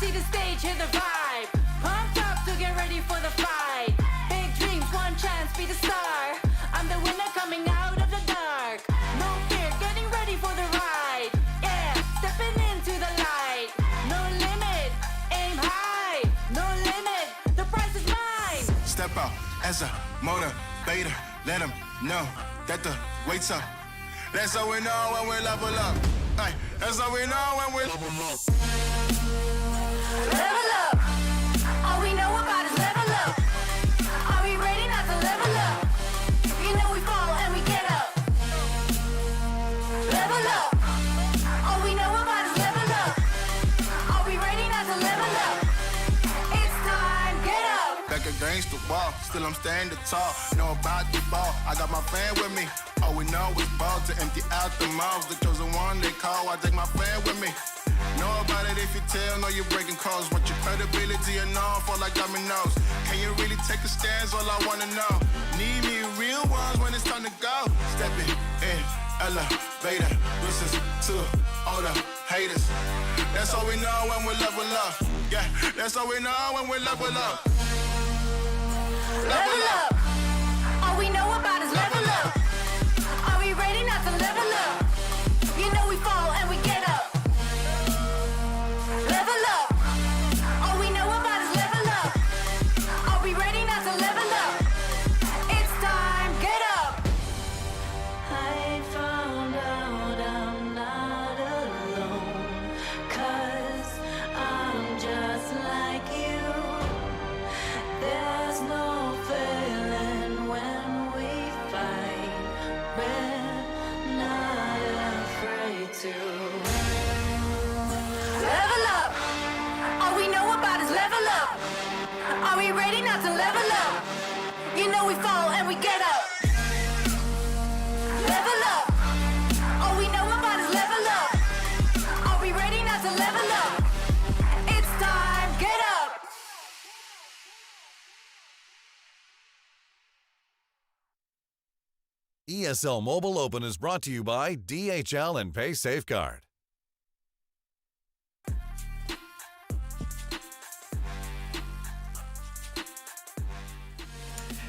see the stage, hear the vibe. Pumped up to get ready for the fight. Big dreams, one chance, be the star. I'm the winner coming out of the dark. No fear, getting ready for the ride. Yeah, stepping into the light. No limit, aim high. No limit, the prize is mine. Step out as a motivator. Let them know that the wait's up. That's how we know when we level up. Ay, that's how we know when we level up. Level up. All we know about is level up. Are we ready not to level up? You know we fall and we get up. Level up. All we know about is level up. Are we ready not to level up? It's time, get up. Back against the wall, still I'm standing tall. Know about the ball, I got my fan with me. All we know is ball to empty out the mouths. The chosen one they call, I take my fan with me. Know about it if you tell, know you're breaking codes. Want your credibility and all fall like dominoes. Can you really take a stance? All I wanna know. Need me real ones when it's time to go. Stepping in, elevator. Listen to all the haters. That's all we know when we level up. Yeah, that's all we know when we level up. Level up. All we know about is level up. Are we ready not to level up? You know we fall and we get up. Level up. All we know about is level up. Are we ready not to level up? It's time, get up. I found out I'm not alone. 'Cause I'm just like you. There's no failing when we fight. We're not afraid to. Level up. All we know about is level up. Are we ready not to level up? You know we fall and we get up. Level up. All we know about is level up. Are we ready not to level up? It's time, get up. ESL Mobile Open is brought to you by DHL and Pay Safeguard.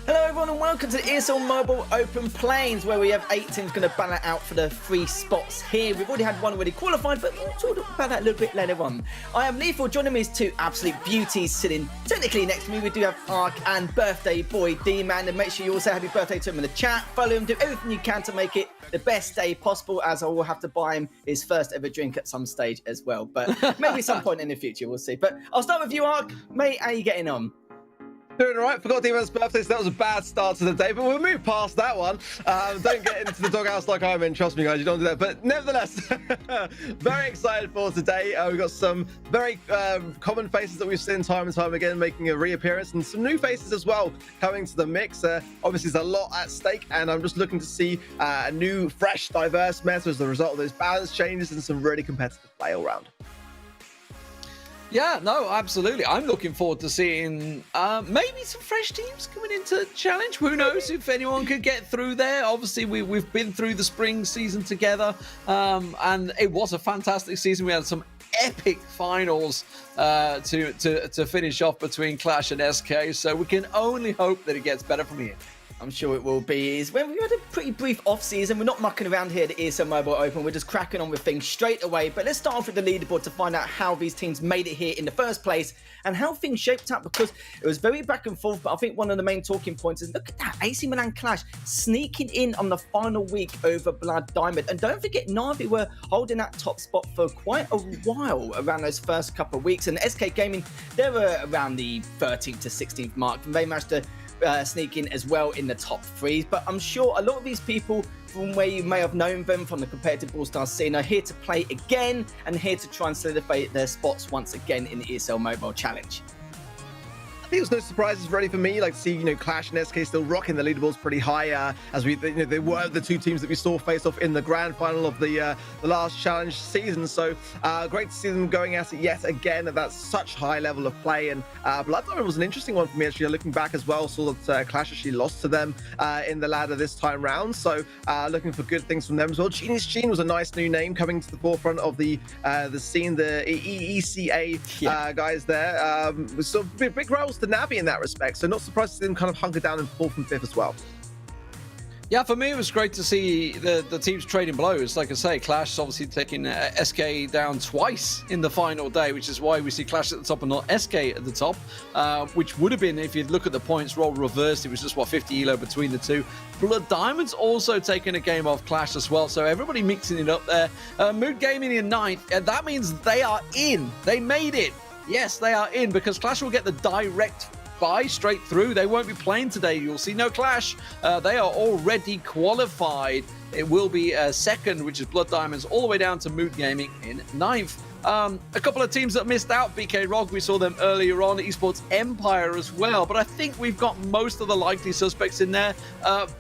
Hello everyone and welcome to the ESL Mobile Open Plains, where we have 8 teams going to battle it out for the 3 spots here. We've already had one already qualified, but we'll talk about that a little bit later on. I am Lethal. Joining me is 2 absolute beauties sitting technically next to me. We do have Ark and birthday boy D-Man, and make sure you also happy birthday to him in the chat. Follow him, do everything you can to make it the best day possible, as I will have to buy him his first ever drink at some stage as well, but maybe some point in the future, we'll see. But I'll start with you, Ark. Mate, how are you getting on? Doing all right. Forgot D-Man's birthday, so that was a bad start to the day, but we'll move past that one. Don't get into the doghouse like I'm in. Trust me, guys, you don't do that. But nevertheless, very excited for today. We've got some very common faces that we've seen time and time again making a reappearance, and some new faces as well coming to the mix. Obviously, there's a lot at stake, and I'm just looking to see a new, fresh, diverse meta as a result of those balance changes and some really competitive play all round. Yeah, no, absolutely. I'm looking forward to seeing maybe some fresh teams coming into challenge. Who knows if anyone could get through there? Obviously, we've been through the spring season together, and it was a fantastic season. We had some epic finals to finish off between Clash and SK, so we can only hope that it gets better from here. I'm sure it will be. When we had a pretty brief off-season, we're not mucking around here at the ESL Mobile Open. We're just cracking on with things straight away. But let's start off with the leaderboard to find out how these teams made it here in the first place and how things shaped up, because it was very back and forth. But I think one of the main talking points is, look at that, AC Milan Clash sneaking in on the final week over Blood Diamond. And don't forget, Navi were holding that top spot for quite a while around those first couple of weeks. And SK Gaming, they were around the 13th to 16th mark, and they managed to sneak in as well in the top 3. But I'm sure a lot of these people from where you may have known them from the competitive Brawl Stars scene are here to play again and here to try and solidify their spots once again in the ESL Mobile Challenge. think there's no surprises really for me. Like to see, Clash and SK still rocking the leaderboards pretty high, as they were the two teams that we saw face off in the grand final of the last challenge season. So great to see them going at it yet again at that such high level of play. And Blood Diamond was an interesting one for me actually. Looking back as well, saw that Clash actually lost to them in the ladder this time round. So looking for good things from them as well. Genius Gene was a nice new name coming to the forefront of the scene, the ECA guys there. So big roles to Navi in that respect. So not surprised to see them kind of hunker down in 4th and 5th as well. Yeah, for me, it was great to see the teams trading blows. Like I say, Clash obviously taking SK down twice in the final day, which is why we see Clash at the top and not SK at the top, which would have been, if you look at the points roll reversed, it was just, 50 elo between the two. Blood Diamonds also taking a game off Clash as well, so everybody mixing it up there. Mood Gaming in 9th, and that means they are in. They made it. Yes, they are in, because Clash will get the direct buy straight through. They won't be playing today. You'll see no Clash. They are already qualified. It will be second, which is Blood Diamonds, all the way down to Mood Gaming in 9th. A couple of teams that missed out. BK Rog, we saw them earlier on. Esports Empire as well. But I think we've got most of the likely suspects in there.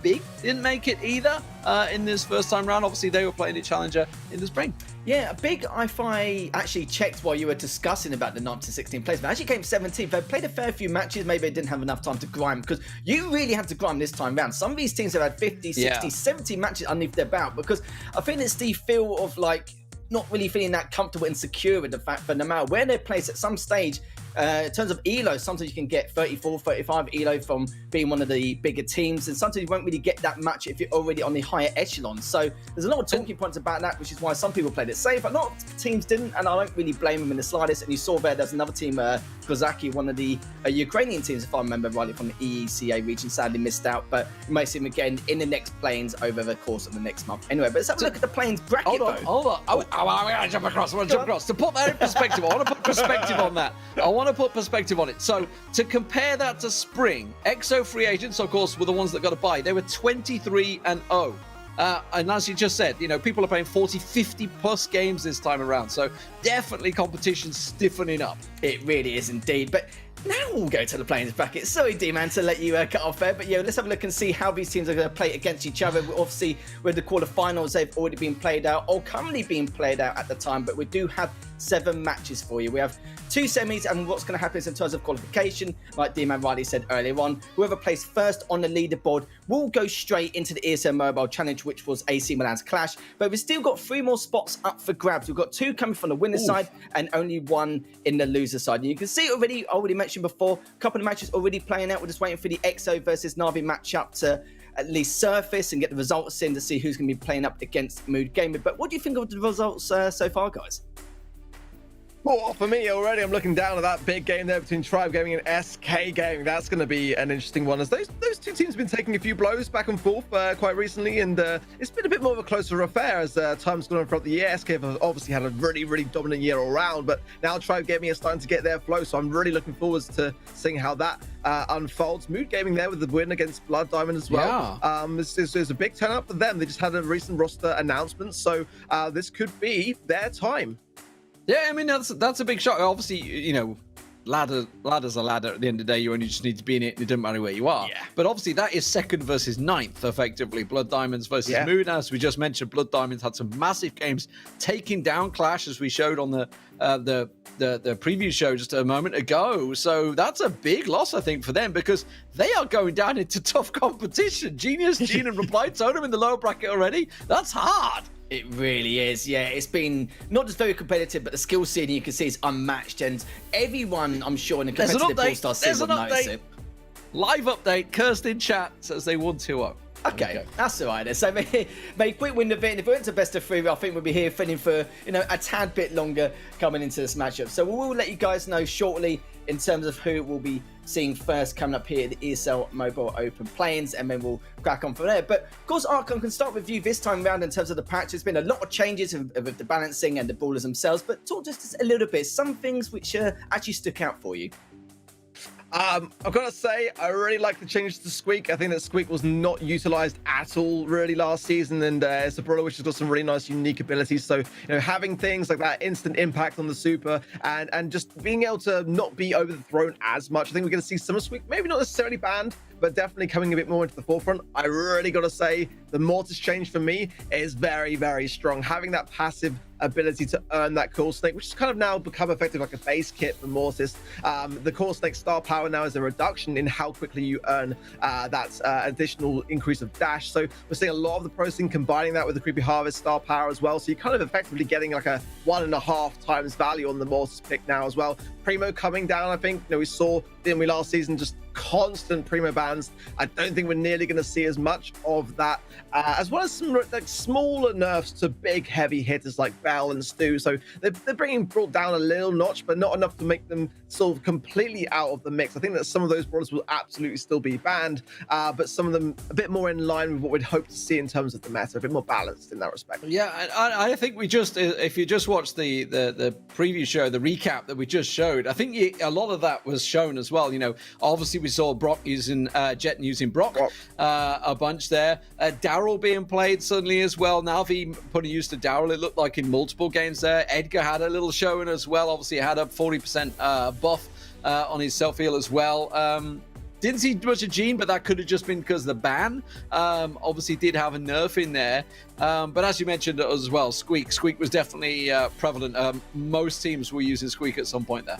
Big didn't make it either in this first time round. Obviously, they were playing a challenger in the spring. Yeah, Big, if I actually checked while you were discussing about the 9 to 16 placement, actually came 17th. They played a fair few matches. Maybe they didn't have enough time to grind, because you really had to grind this time round. Some of these teams have had 50, 60, 70 matches underneath their belt, because I think it's the feel of not really feeling that comfortable and secure with the fact that no matter where they're placed at some stage, in terms of elo, sometimes you can get 34, 35 elo from being one of the bigger teams, and sometimes you won't really get that much if you're already on the higher echelon. So there's a lot of talking points about that, which is why some people played it safe. A lot of teams didn't, and I don't really blame them in the slightest. And you saw there's another team, Kozaki, one of the Ukrainian teams, if I remember rightly, from the EECA region, sadly missed out, but you may see them again in the next planes over the course of the next month. Anyway, but let's have a look at the planes bracket. Hold on. I want to jump across. To put that in perspective, I want to put perspective on that. So to compare that to spring, EXO free agents, of course, were the ones that got a buy. They were 23-0. And as you just said, people are playing 40, 50 plus games this time around. So definitely competition stiffening up. It really is indeed. But now we'll go to the players bracket. Sorry, D-Man, to let you cut off there. But let's have a look and see how these teams are going to play against each other. Obviously, with the quarterfinals, they've already been played out, or currently being played out at the time. But we do have 7 matches for you. We have 2 semis, and what's going to happen is in terms of qualification, like D-Man Riley said earlier on, whoever placed first on the leaderboard will go straight into the ESL Mobile Challenge, which was AC Milan's Clash. But we've still got 3 more spots up for grabs. We've got 2 coming from the winner's side and only 1 in the loser side. And you can see already, I already mentioned before, a couple of matches already playing out. We're just waiting for the EXO versus Navi matchup to at least surface and get the results in to see who's going to be playing up against Mood Gaming. But what do you think of the results so far, guys? Well, for me already, I'm looking down at that big game there between Tribe Gaming and SK Gaming. That's going to be an interesting one, as those two teams have been taking a few blows back and forth quite recently, and it's been a bit more of a closer affair as time's gone on throughout the year. SK have obviously had a really, really dominant year all round, but now Tribe Gaming is starting to get their flow, so I'm really looking forward to seeing how that unfolds. Mood Gaming there with the win against Blood Diamond as well. Yeah. This is a big turnout for them. They just had a recent roster announcement, so this could be their time. Yeah, I mean, that's a big shot. Obviously, ladder's a ladder. At the end of the day, you only just need to be in it. It doesn't matter where you are. Yeah. But obviously, that is 2nd versus 9th, effectively. Blood Diamonds versus Mood. As we just mentioned, Blood Diamonds had some massive games taking down Clash, as we showed on the preview show just a moment ago. So that's a big loss, I think, for them, because they are going down into tough competition. Genius, Gene, and Reply Totem in the lower bracket already. That's hard. It really is, yeah. It's been not just very competitive, but the skill ceiling you can see is unmatched, and everyone, I'm sure, in the competitive Brawl Stars scene will notice it. Live update, cursed in chat, says they won 2-0. Okay, that's all right then. So may quick win the event. If we went to best of 3, I think we'll be here feeling for a tad bit longer coming into this matchup. So we will let you guys know shortly in terms of who we'll be seeing first coming up here at the ESL Mobile Open Plains, and then we'll crack on from there. But of course, Archon, can start with you this time around in terms of the patch. There's been a lot of changes with the balancing and the brawlers themselves, but talk just a little bit, some things which actually stuck out for you. I've got to say, I really like the change to Squeak. I think that Squeak was not utilized at all really last season, and it's a brawler which has got some really nice, unique abilities. So, having things like that instant impact on the super and just being able to not be overthrown as much. I think we're going to see some of Squeak, maybe not necessarily banned, but definitely coming a bit more into the forefront. I really got to say, the Mortis change for me is very, very strong. Having that passive ability to earn that Cool Snake, which has kind of now become effective like a base kit for Mortis. The Cool Snake star power now is a reduction in how quickly you earn that additional increase of dash. So we're seeing a lot of the pro scene combining that with the Creepy Harvest star power as well. So you're kind of effectively getting like a 1.5 times value on the Mortis pick now as well. Primo coming down, I think. We saw, didn't we, last season, just constant Primo bans. I don't think we're nearly going to see as much of that, as well as some like smaller nerfs to big heavy hitters like Bell and Stu. So they're bringing Brawl down a little notch, but not enough to make them sort of completely out of the mix. I think that some of those brawlers will absolutely still be banned, but some of them a bit more in line with what we'd hope to see in terms of the meta, a bit more balanced in that respect. Yeah, I think we just, if you just watch the preview show, the recap that we just showed, I think a lot of that was shown as well. Obviously we saw Brock using Jet using Brock a bunch there. Daryl being played suddenly as well. Navi putting use to Daryl, it looked like in multiple games there. Edgar had a little showing as well. Obviously, he had a 40% buff on his self-heal as well. Didn't see much of Gene, but that could have just been because of the ban. Obviously, did have a nerf in there. But as you mentioned as well, Squeak was definitely prevalent. Most teams were using Squeak at some point there.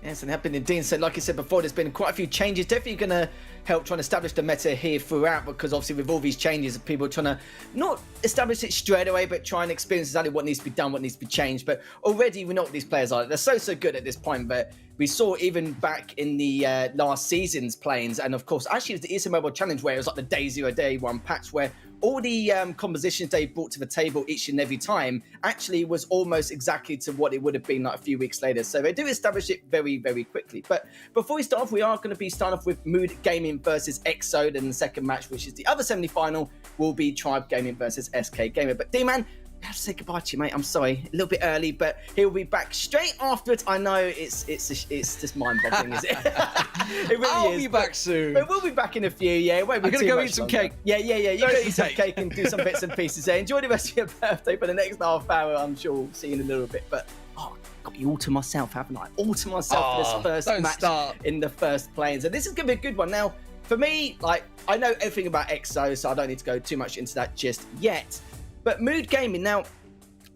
Yes, and happened indeed. So like I said before, there's been quite a few changes. Definitely going to help try and establish the meta here throughout, because obviously with all these changes, people are trying to not establish it straight away, but try and experience exactly what needs to be done, what needs to be changed. But already we know what these players are. They're so good at this point, but we saw even back in the last season's planes, and of course, actually it was the ESL Mobile Challenge where it was like the day 0, day 1 patch where all the compositions they brought to the table each and every time actually was almost exactly to what it would have been like a few weeks later. So they do establish it very, very quickly. But before we start off, we are going to be starting off with Mood Gaming versus Exode, and the second match, which is the other semi-final, will be Tribe Gaming versus SK Gamer. But D-Man, I have to say goodbye to you, mate. I'm sorry, a little bit early, but he'll be back straight afterwards. I know it's just mind-boggling, is it? It really I'll is. be back soon. But we'll be back in a few. Yeah, it won't be I'm gonna too go much eat some longer. cake. Yeah. You go eat some cake and do some bits and pieces there. Enjoy the rest of your birthday for the next half hour. I'm sure we'll see you in a little bit. But got you all to myself, haven't I? All to myself for this first match in the first planes. And this is gonna be a good one. Now, for me, like, I know everything about EXO, so I don't need to go too much into that just yet. But Mood Gaming, now,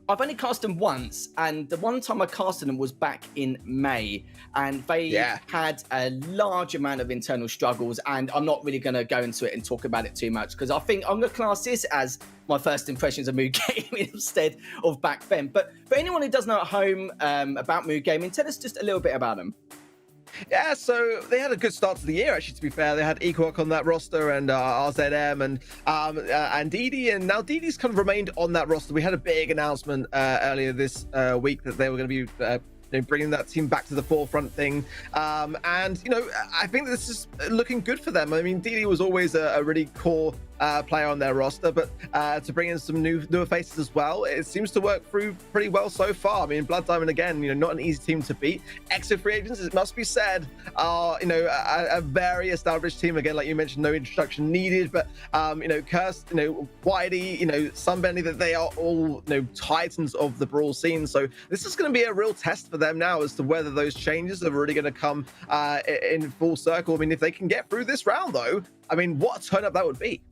I've only cast them once, and the one time I casted them was back in May, and they had a large amount of internal struggles, and I'm not really going to go into it and talk about it too much, because I think I'm going to class this as my first impressions of Mood Gaming instead of back then. But for anyone who doesn't know at home about Mood Gaming, tell us just a little bit about them. Yeah, so they had a good start to the year, actually, to be fair. They had Equark on that roster, and RZM and Didi, and now Didi's kind of remained on that roster. We had a big announcement earlier this week that they were going to be bringing that team back to the forefront thing. And, I think this is looking good for them. I mean, Didi was always a really core player on their roster, but to bring in some newer faces as well, it seems to work through pretty well so far. I mean, Blood Diamond, again, not an easy team to beat. Exo Free Agents, it must be said, are, a very established team. Again, like you mentioned, no introduction needed, but, Curse, Whitey, Sunbenny, that they are all, titans of the Brawl scene. So this is going to be a real test for them now as to whether those changes are really going to come in full circle. I mean, if they can get through this round, though, I mean, what a turn-up that would be.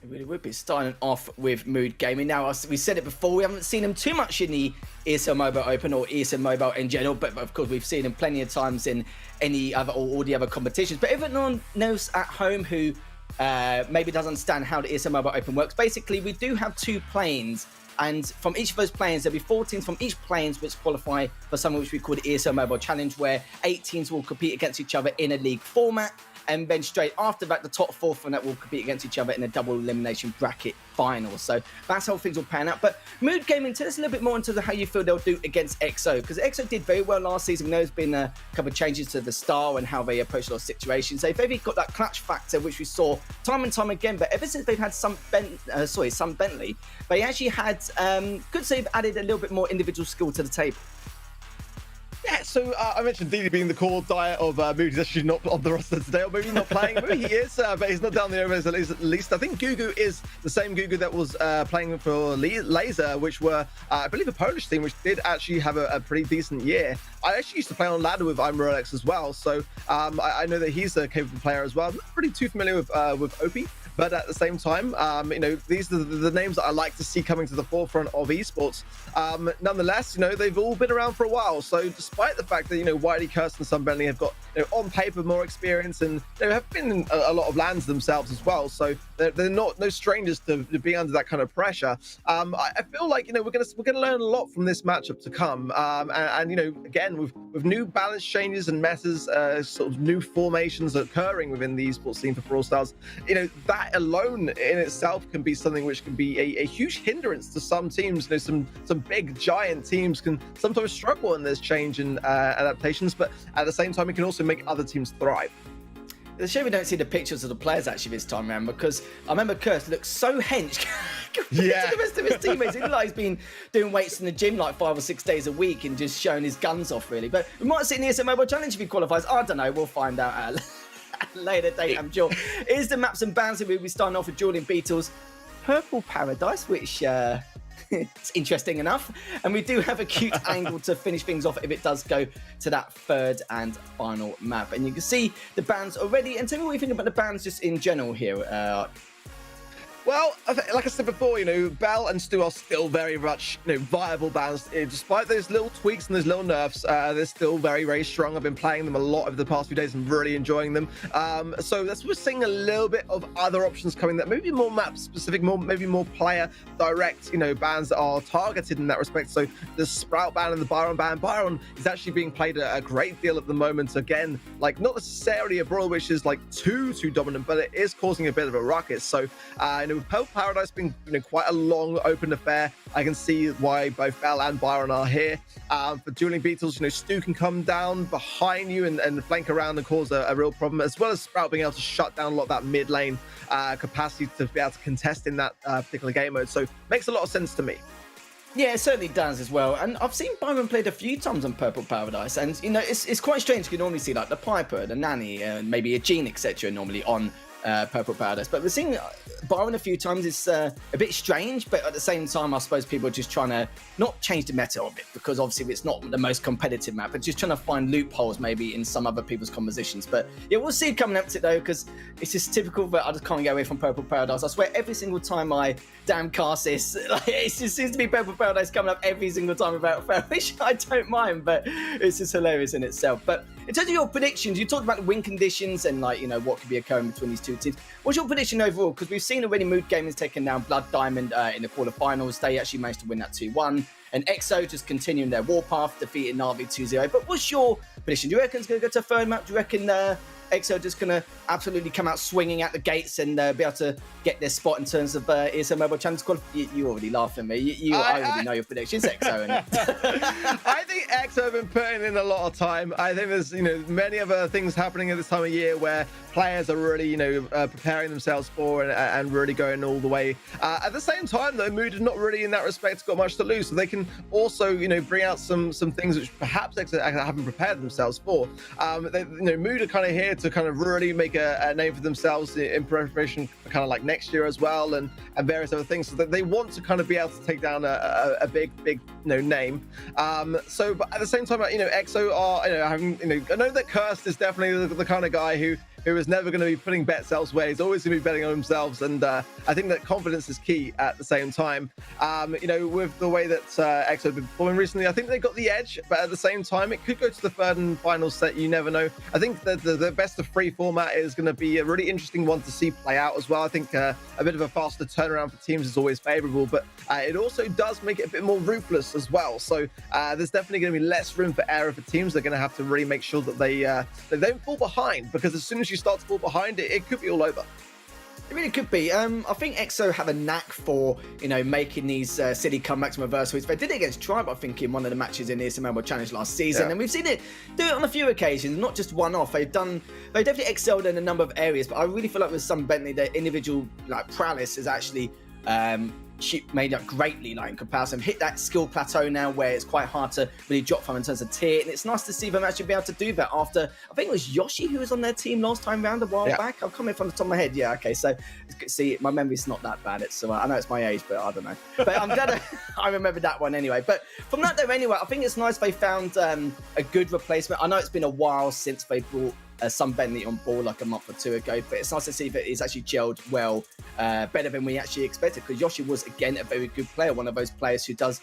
It really would be. Starting off with Mood Gaming. Now, we said it before, we haven't seen them too much in the ESL Mobile Open or ESL Mobile in general, but of course we've seen them plenty of times in any other or all the other competitions. But if anyone knows at home who maybe doesn't understand how the ESL Mobile Open works, basically we do have 2 planes, and from each of those planes there'll be 4 teams from each planes which qualify for something which we call the ESL Mobile Challenge, where 8 teams will compete against each other in a league format. And then straight after that, the top 4 from that will compete against each other in a double elimination bracket final. So that's how things will pan out. But Mood Gaming, tell us a little bit more into how you feel they'll do against EXO. Because EXO did very well last season. We know there's been a couple of changes to the style and how they approach those situations. They've maybe got that clutch factor, which we saw time and time again. But ever since they've had Sam Bentley, they actually had, could say they've added a little bit more individual skill to the table. Yeah, so I mentioned Didi being the core diet of Moody. He's actually not on the roster today, or maybe not playing. Maybe he is, but he's not down the overs at least. I think Gugu is the same Gugu that was playing for Laser, which were, I believe, a Polish team, which did actually have a pretty decent year. I actually used to play on ladder with I'm Rolex as well, so I know that he's a capable player as well. I'm not pretty too familiar with Opie. But at the same time, these are the names that I like to see coming to the forefront of esports. Nonetheless, they've all been around for a while. So despite the fact that, Wiley, Kirsten, and Sunbentley have got, on paper more experience and have been in a lot of lands themselves as well. So they're no strangers to being under that kind of pressure. I feel like, we're gonna learn a lot from this matchup to come. Again, with new balance changes and metas, sort of new formations occurring within the esports scene for Brawl Stars, that alone in itself can be something which can be a huge hindrance to some teams. Some big giant teams can sometimes struggle in this change and adaptations, but at the same time, it can also make other teams thrive. The shame we don't see the pictures of the players actually this time around, because I remember Kirst looked so hench compared to the rest of his teammates. He looked like he's been doing weights in the gym like 5 or 6 days a week and just showing his guns off, really. But we might see in the ESL Mobile Challenge if he qualifies. I don't know. We'll find out at a later date, I'm sure. Here's the maps and bands that we'll be starting off with Julian Beetle's Purple Paradise, which it's interesting enough. And we do have a cute angle to finish things off if it does go to that third and final map. And you can see the bands already. And tell me what you think about the bands just in general here. Well, like I said before, Bell and Stu are still very much, viable bands. Despite those little tweaks and those little nerfs, they're still very, very strong. I've been playing them a lot over the past few days and really enjoying them. So we're seeing a little bit of other options coming that maybe more map specific, maybe more player direct, bands that are targeted in that respect. So the Sprout band and the Byron band. Byron is actually being played a great deal at the moment. Again, like not necessarily a brawl which is like too dominant, but it is causing a bit of a ruckus. So, with Purple Paradise being quite a long open affair, I can see why both Bell and Byron are here. For Julian Beetles, Stu can come down behind you and flank around and cause a real problem, as well as Sprout being able to shut down a lot of that mid lane capacity to be able to contest in that particular game mode. So makes a lot of sense to me. Yeah, it certainly does as well. And I've seen Byron played a few times on Purple Paradise, and it's quite strange. You can normally see like the Piper, the Nanny, maybe a Jean, etc. normally on Purple Paradise, but we're seeing Byron a few times. It's a bit strange, but at the same time, I suppose people are just trying to not change the meta of it, because obviously it's not the most competitive map, but just trying to find loopholes maybe in some other people's compositions. But yeah, we'll see it coming up to it though, because it's just typical that I just can't get away from Purple Paradise. I swear every single time I damn cast this, it just seems to be Purple Paradise coming up every single time without fail, which I don't mind, but it's just hilarious in itself. But in terms of your predictions, you talked about the win conditions and what could be occurring between these two teams. What's your prediction overall? Because we've seen already Mood Gaming's taken down Blood Diamond in the quarterfinals. They actually managed to win that 2-1. And EXO just continuing their warpath, defeating Navi 2-0. But what's your prediction? Do you reckon it's going to go to a third map? Do you reckon EXO just going to absolutely come out swinging at the gates and be able to get their spot in terms of ESL Mobile Challenge squad? You already laughing at me. I already know your predictions, EXO. I think EXO have been putting in a lot of time. I think there's many other things happening at this time of year where players are really preparing themselves for and really going all the way. At the same time though, Mood is not really in that respect got much to lose, so they can also bring out some things which perhaps EXO haven't prepared themselves for. Mood are kind of here to kind of really make a name for themselves in preparation for kind of like next year as well, and various other things, so that they want to kind of be able to take down a big name. So but at the same time, EXO are having I know that Kirst is definitely the kind of guy who is never going to be putting bets elsewhere. He's always going to be betting on themselves, and I think that confidence is key at the same time. With the way that EXO have been performing recently, I think they got the edge, but at the same time, it could go to the third and final set. You never know. I think that the best of 3 format is going to be a really interesting one to see play out as well. I think a bit of a faster turnaround for teams is always favourable, but it also does make it a bit more ruthless as well. So there's definitely going to be less room for error for teams. They're going to have to really make sure that they don't fall behind, because as soon as you start to fall behind, it could be all over. It really could be. I think EXO have a knack for, making these silly comebacks and reverse sweeps. They did it against Tribe, I think, in one of the matches in the ESL Mobile Challenge last season. Yeah. And we've seen it do it on a few occasions, not just one-off. They definitely excelled in a number of areas, but I really feel like with some Bentley, their individual prowess is actually made up greatly, like in comparison. Hit that skill plateau now where it's quite hard to really drop from in terms of tier, and it's nice to see them actually be able to do that after, I think it was Yoshi who was on their team last time round a while back. I'm coming from the top of my head. Yeah, okay, so see, my memory's not that bad. It's I know it's my age, but I don't know. But I'm glad I remember that one anyway. But from that though, anyway, I think it's nice they found a good replacement. I know it's been a while since they brought some Bentley on board like a month or two ago, but it's nice to see that he's actually gelled well, better than we actually expected, because Yoshi was again a very good player, one of those players who does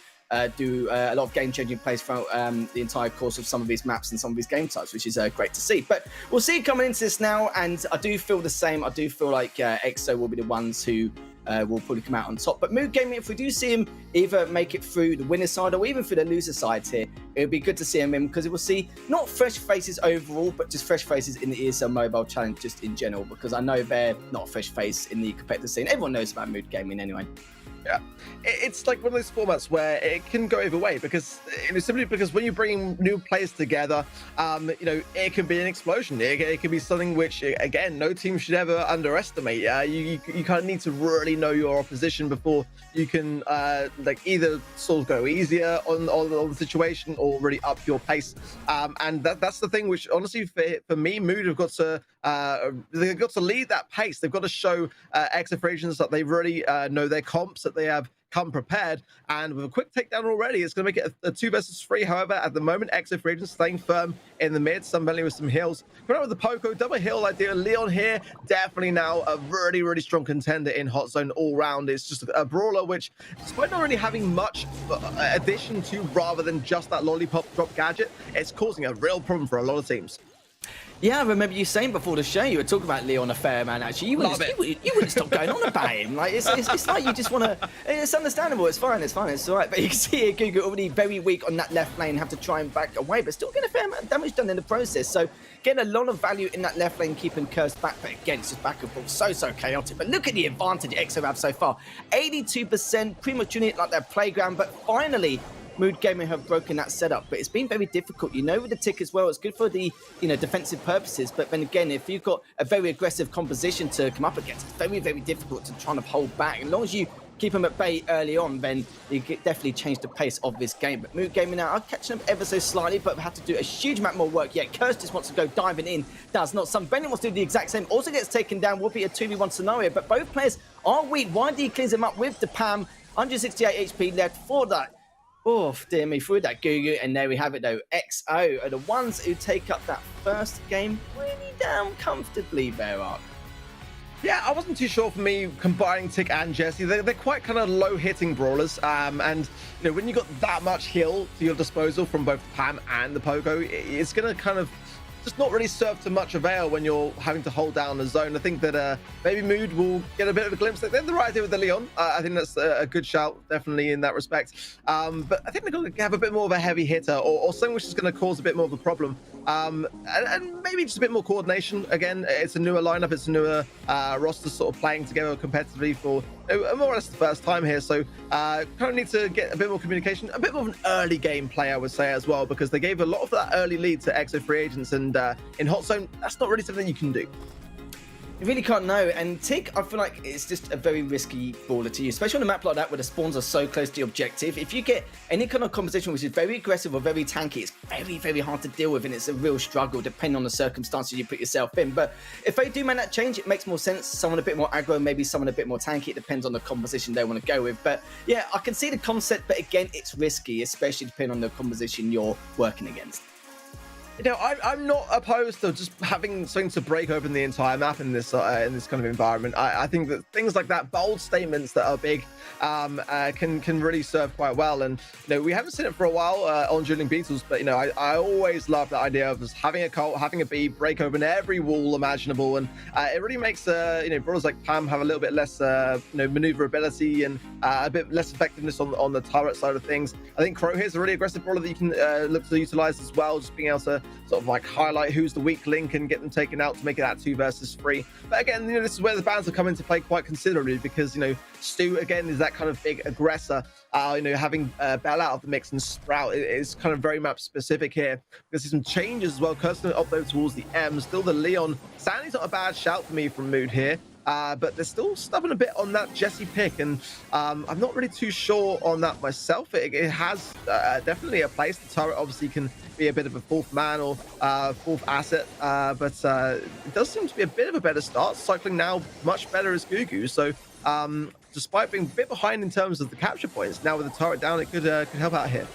do a lot of game-changing plays throughout the entire course of some of these maps and some of these game types, which is great to see. But we'll see coming into this now, and I do feel the same. I do feel like EXO will be the ones who will probably come out on top. But Mood Gaming, if we do see him either make it through the winner side or even through the loser side here, it would be good to see him in, because it will see not fresh faces overall, but just fresh faces in the ESL Mobile Challenge just in general, because I know they're not a fresh face in the competitive scene. Everyone knows about Mood Gaming anyway. Yeah, it's like one of those formats where it can go either way, because simply because when you bring new players together, it can be an explosion. It can be something which, again, no team should ever underestimate. You kind of need to really know your opposition before you can either sort of go easier on the situation or really up your pace. And that's the thing which, honestly, for me, Mood have got to they've got to lead that pace. They've got to show EXO that they really know their comps, that they have come prepared, and with a quick takedown already, it's going to make it a 2 versus 3. However, at the moment, EXO staying firm in the mid, some Bentley with some heals. Going out with the Poco, double heal idea. Leon here, definitely now a really, really strong contender in Hot Zone all round. It's just a brawler which, despite not really having much addition to rather than just that lollipop drop gadget, it's causing a real problem for a lot of teams. Yeah, I remember you saying before the show, you were talking about Leon a fair man, actually. You wouldn't stop going on about him. Like, it's like you just want to... It's understandable. It's fine. It's all right. But you can see here, Gugu already very weak on that left lane, have to try and back away, but still getting a fair amount of damage done in the process. So getting a lot of value in that left lane, keeping Cursed back. But again, it's just back and forth. So chaotic. But look at the advantage EXO have so far. 82%, pretty much treating it like their playground. But finally, Mood Gaming have broken that setup, but it's been very difficult. With the tick as well, it's good for the defensive purposes, but then again, if you've got a very aggressive composition to come up against, it's very, very difficult to try and hold back. As long as you keep them at bay early on, then you definitely change the pace of this game. But Mood Gaming now are catching up ever so slightly, but have to do a huge amount more work. Yeah, Curse just wants to go diving in, does not. Some Bennett wants to do the exact same, also gets taken down, will be a 2v1 scenario, but both players are weak. YD cleans him up with the PAM, 168 HP left for that. Oh, dear me, through that Gugu, and there we have it though. EXO are the ones who take up that first game really damn comfortably there, Ark. Yeah, I wasn't too sure for me combining Tick and Jesse. They're quite kind of low-hitting brawlers, and when you got that much heal to your disposal from both Pam and the Pogo, it's going to kind of just not really serve to much avail when you're having to hold down the zone. I think that maybe Mood will get a bit of a glimpse. They have the right idea with the Leon. I think that's a good shout, definitely in that respect. But I think they're going to have a bit more of a heavy hitter, or something which is going to cause a bit more of a problem. And maybe just a bit more coordination. Again, it's a newer lineup, it's a newer roster sort of playing together competitively for more or less the first time here. So kind of need to get a bit more communication, a bit more of an early game play, I would say, as well, because they gave a lot of that early lead to EXO free agents, and in Hot Zone, that's not really something you can do. You really can't know, and Tick, I feel like it's just a very risky brawler to use, especially on a map like that where the spawns are so close to the objective. If you get any kind of composition which is very aggressive or very tanky, it's very, very hard to deal with, and it's a real struggle depending on the circumstances you put yourself in. But if they do make that change, it makes more sense. Someone a bit more aggro, maybe someone a bit more tanky. It depends on the composition they want to go with. But yeah, I can see the concept, but again, it's risky, especially depending on the composition you're working against. I'm not opposed to just having something to break open the entire map in this kind of environment. I think that things like that, bold statements that are big, can really serve quite well. And we haven't seen it for a while on Dueling Beetles, but I always love that idea of just having a cult, having a B, break open every wall imaginable, and it really makes brawlers like Pam have a little bit less maneuverability and a bit less effectiveness on the turret side of things. I think Crow here is a really aggressive brawler that you can look to utilize as well, just being able to sort of like highlight who's the weak link and get them taken out to make it that 2 versus 3. But again, this is where the bans have come into play quite considerably, because Stu again is that kind of big aggressor. Having Bell out of the mix and Sprout is kind of very map specific here. There's some changes as well. Kirsten up there towards the M, still the Leon. Sandy's not a bad shout for me from Mood here. but they're still stubborn a bit on that Jesse pick, and I'm not really too sure on that myself. It has definitely a place. The turret obviously can be a bit of a fourth man or fourth asset, but it does seem to be a bit of a better start. Cycling now much better as Gugu, so despite being a bit behind in terms of the capture points, now with the turret down, it could help out here.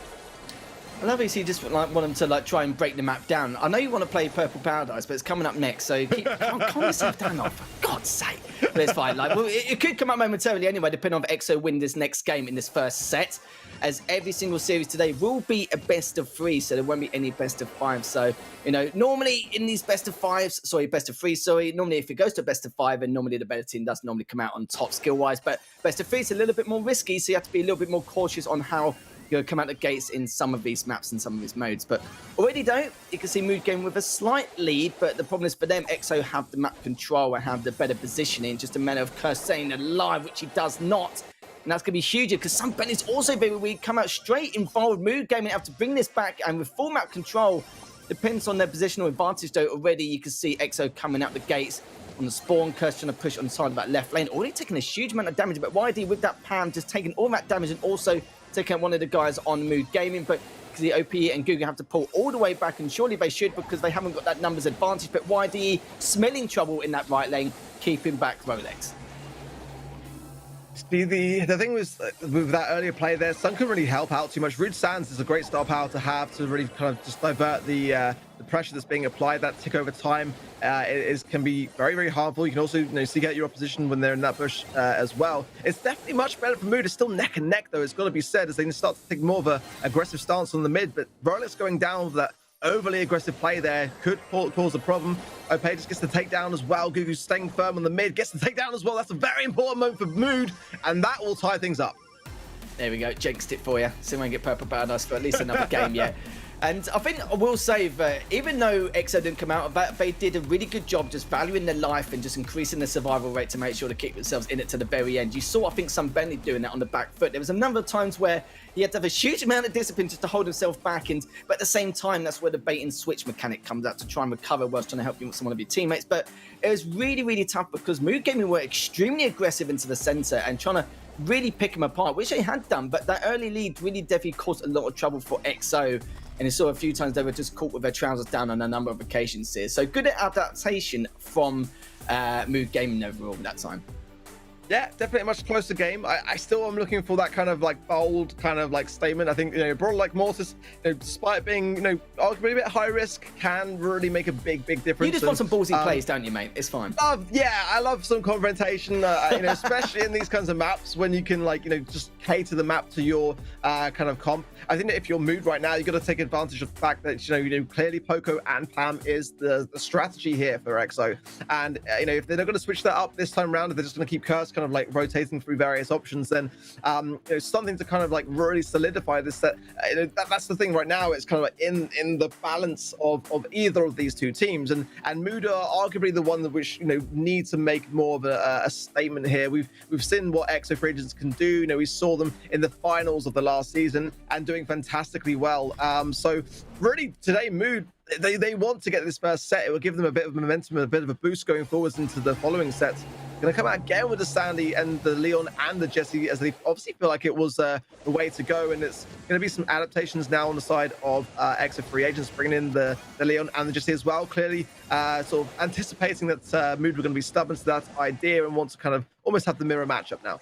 I obviously just want them to try and break the map down. I know you want to play Purple Paradise, but it's coming up next, so calm yourself down, for God's sake. But it's fine. It could come up momentarily anyway, depending on if EXO win this next game in this first set, as every single series today will be a best of 3, so there won't be any best of 5. So, normally in these best of 3, normally if it goes to best of 5, and normally the better team does normally come out on top skill-wise, but best of 3 is a little bit more risky, so you have to be a little bit more cautious on how you'll come out the gates in some of these maps and some of these modes. But already though, you can see Mood Game with a slight lead, but the problem is for them, EXO have the map control and have the better positioning, just a matter of Curse staying alive, which he does not. And that's going to be huge because Sunpen is also very weak, come out straight in forward. Mood Game and have to bring this back, and with full map control, depends on their positional advantage though. Already you can see EXO coming out the gates on the spawn. Curse trying to push on the side of that left lane, already taking a huge amount of damage, but YD with that Pam just taking all that damage and also taking out one of the guys on Mood Gaming. But because the OPE and Gugu have to pull all the way back, and surely they should because they haven't got that numbers advantage, but YDE smelling trouble in that right lane, keeping back Rolex. The thing was with that earlier play there, Sun couldn't really help out too much. Rude Sands is a great star power to have to really kind of just divert the pressure that's being applied. That tick over time can be very, very harmful. You can also seek out your opposition when they're in that bush as well. It's definitely much better for Mood. It's still neck and neck though, it's got to be said, as they start to take more of a aggressive stance on the mid. But Rolex going down with that overly aggressive play there could cause a problem. Ope just gets the takedown as well. Gugu staying firm on the mid, gets the takedown as well. That's a very important moment for Mood, and that will tie things up. There we go, jinxed it for you. See if we can get Purple Paradise for at least another game yet. And I think I will say that even though EXO didn't come out of that, they did a really good job just valuing their life and just increasing the survival rate to make sure to keep themselves in it to the very end. You saw, I think, some Bentley doing that on the back foot. There was a number of times where he had to have a huge amount of discipline just to hold himself back, but at the same time, that's where the bait and switch mechanic comes out to try and recover whilst trying to help you with some of your teammates. But it was really, really tough because Mood Gaming were extremely aggressive into the center and trying to really pick him apart, which they had done, but that early lead really definitely caused a lot of trouble for EXO. And you saw a few times they were just caught with their trousers down on a number of occasions here. So good adaptation from Mood Gaming overall that time. Yeah, definitely a much closer game. I still am looking for that kind of bold kind of statement. I think Brawl like Mortis, despite being arguably a bit high risk, can really make a big difference. You just want some ballsy plays, don't you, mate? It's fine. I love some confrontation, especially in these kinds of maps when you can just cater the map to your kind of comp. I think that if you're Mood right now, you've got to take advantage of the fact that clearly Poco and Pam is the strategy here for EXO, and if they're not going to switch that up this time around, if they're just going to keep Curse kind of rotating through various options, then something to kind of really solidify this set. That's the thing right now. It's kind of in the balance of either of these two teams, and Mood are arguably the one that which need to make more of a statement here. We've seen what EXO free agents can do. We saw them in the finals of the last season and doing fantastically well. So really today, Mood, they want to get this first set. It will give them a bit of momentum and a bit of a boost going forwards into the following sets. Going to come out again with the Sandy and the Leon and the Jesse, as they obviously feel like it was the way to go. And it's going to be some adaptations now on the side of EXO free agents, bringing in the Leon and the Jesse as well. Clearly sort of anticipating that Mood were going to be stubborn to that idea and want to kind of almost have the mirror matchup now.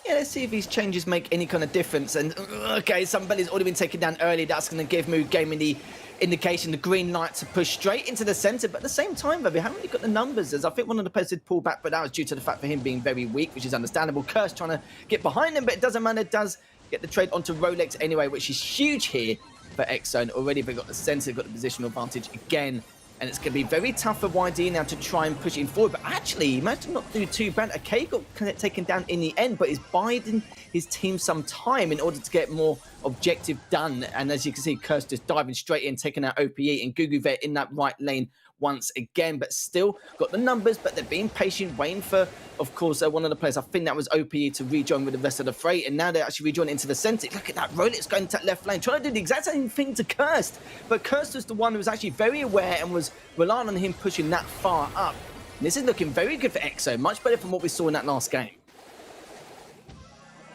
Yeah, let's see if these changes make any kind of difference. And okay, somebody's already been taken down early. That's going to give Mood Gaming the indication, the green light to push straight into the center. But at the same time, though, we haven't really got the numbers. As I think one of the players did pull back, but that was due to the fact for him being very weak, which is understandable. Curse trying to get behind him, but it doesn't matter. It does get the trade onto Rolex anyway, which is huge here for EXO. And already they've got the center, got the positional advantage again. And it's going to be very tough for YD now to try and push him forward. But actually, he managed to not do too bad. Okay, got kind of taken down in the end, but he's biding his team some time in order to get more objective done. And as you can see, Curse just diving straight in, taking out OPE and Gugu there in that right lane once again. But still got the numbers, but they're being patient, waiting for, of course, one of the players, I think that was OPE, to rejoin with the rest of the fray. And now they're actually rejoining into the center. Look at that, Rolex going to that left lane, trying to do the exact same thing to Curse. But Curse was the one who was actually very aware and was relying on him pushing that far up. This is looking very good for EXO, much better from what we saw in that last game.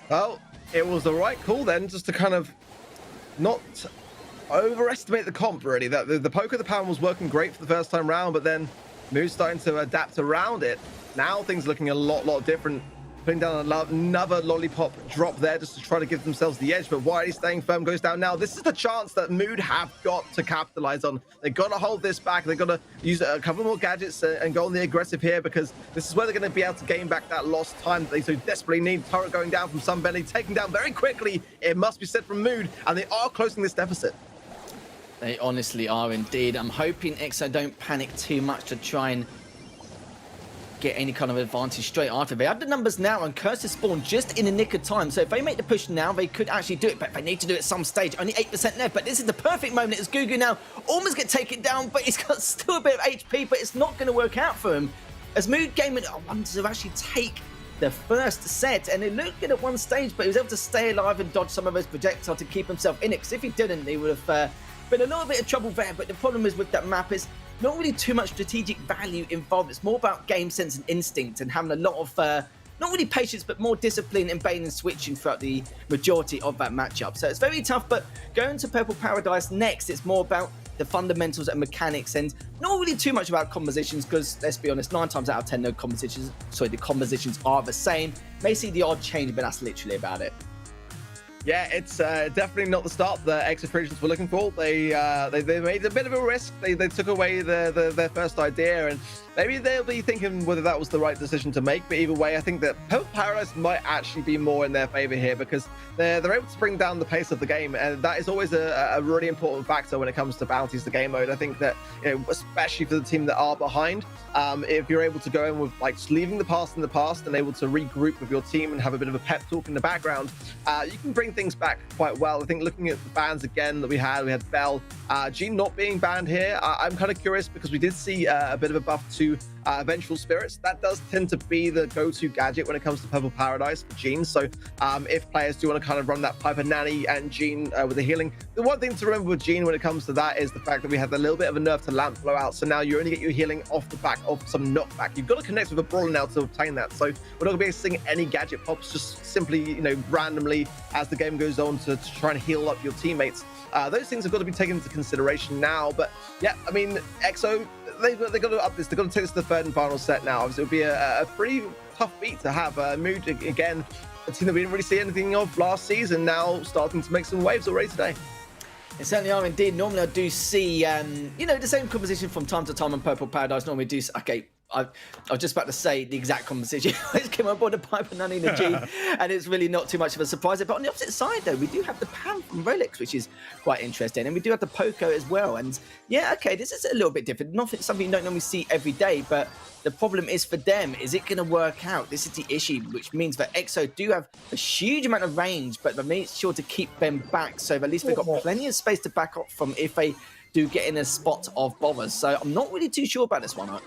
Well, it was the right call then, just to kind of not overestimate the comp, really. That the poke of the pound was working great for the first time round, but then Move's starting to adapt around it. Now things are looking a lot different. Putting down another lollipop drop there just to try to give themselves the edge, but Wiley staying firm, goes down now. This is the chance that Mood have got to capitalize on. They've got to hold this back. They've got to use a couple more gadgets and go on the aggressive here, because this is where they're going to be able to gain back that lost time that they so desperately need. Turret going down from Sunbelly, taken down very quickly, it must be said, from Mood, and they are closing this deficit. They honestly are indeed. I'm hoping EXO don't panic too much to try and get any kind of advantage straight after. They have the numbers now, and Curse is spawned just in the nick of time. So if they make the push now, they could actually do it, but they need to do it at some stage. Only 8% left, but this is the perfect moment as Gugu now almost get taken down, but he's got still a bit of HP, but it's not going to work out for him. As Mood Gaming wanted to actually take the first set, and it looked good at one stage, but he was able to stay alive and dodge some of those projectiles to keep himself in it, because if he didn't, he would have been a little bit of trouble there. But the problem is with that map is not really too much strategic value involved. It's more about game sense and instinct and having a lot of not really patience, but more discipline in baiting and switching throughout the majority of that matchup. So it's very tough, but going to Purple Paradise next, it's more about the fundamentals and mechanics, and not really too much about compositions, because let's be honest, 9 times out of 10 the compositions are the same. May see the odd change, but that's literally about it. Yeah, it's definitely not the start the EXO Frisians were looking for. They made a bit of a risk. They took away their first idea, and maybe they'll be thinking whether that was the right decision to make. But either way, I think that Purple Paradise might actually be more in their favor here, because they're able to bring down the pace of the game, and that is always a really important factor when it comes to bounties, the game mode. I think that, you know, especially for the team that are behind, if you're able to go in with like just leaving the past in the past and able to regroup with your team and have a bit of a pep talk in the background, you can bring things back quite well. I think looking at the bans again that we had Bell, Jean not being banned here, I'm kind of curious, because we did see a bit of a buff to Vengeful Spirits. That does tend to be the go-to gadget when it comes to Purple Paradise for Jean. So if players do want to kind of run that Piper Nanny and Jean with the healing, the one thing to remember with Jean when it comes to that is the fact that we have a little bit of a nerf to lamp blowout. So now you only get your healing off the back of some knockback. You've got to connect with a brawler now to obtain that. So we're not going to be seeing any gadget pops just simply, you know, randomly as the game goes on to try and heal up your teammates. Those things have got to be taken into consideration now. But yeah, I mean, EXO, they've got to up this. They've got to take this to the third and final set now. Obviously, it would be a pretty tough beat to have. Mood again, a team that we didn't really see anything of last season, now starting to make some waves already today. They certainly are indeed. Normally I do see, you know, the same composition from time to time on Purple Paradise. Normally do, okay, I was just about to say the exact composition. I just came on board the Piper Nanny and the G, and it's really not too much of a surprise. But on the opposite side, though, we do have the Pam from Relics, which is quite interesting. And we do have the Poco as well. And yeah, okay, this is a little bit different. Not something you don't normally see every day, but the problem is for them, is it going to work out? This is the issue, which means that EXO do have a huge amount of range, but they made sure to keep them back. So at least they've got plenty of space to back up from if they do get in a spot of bothers. So I'm not really too sure about this one.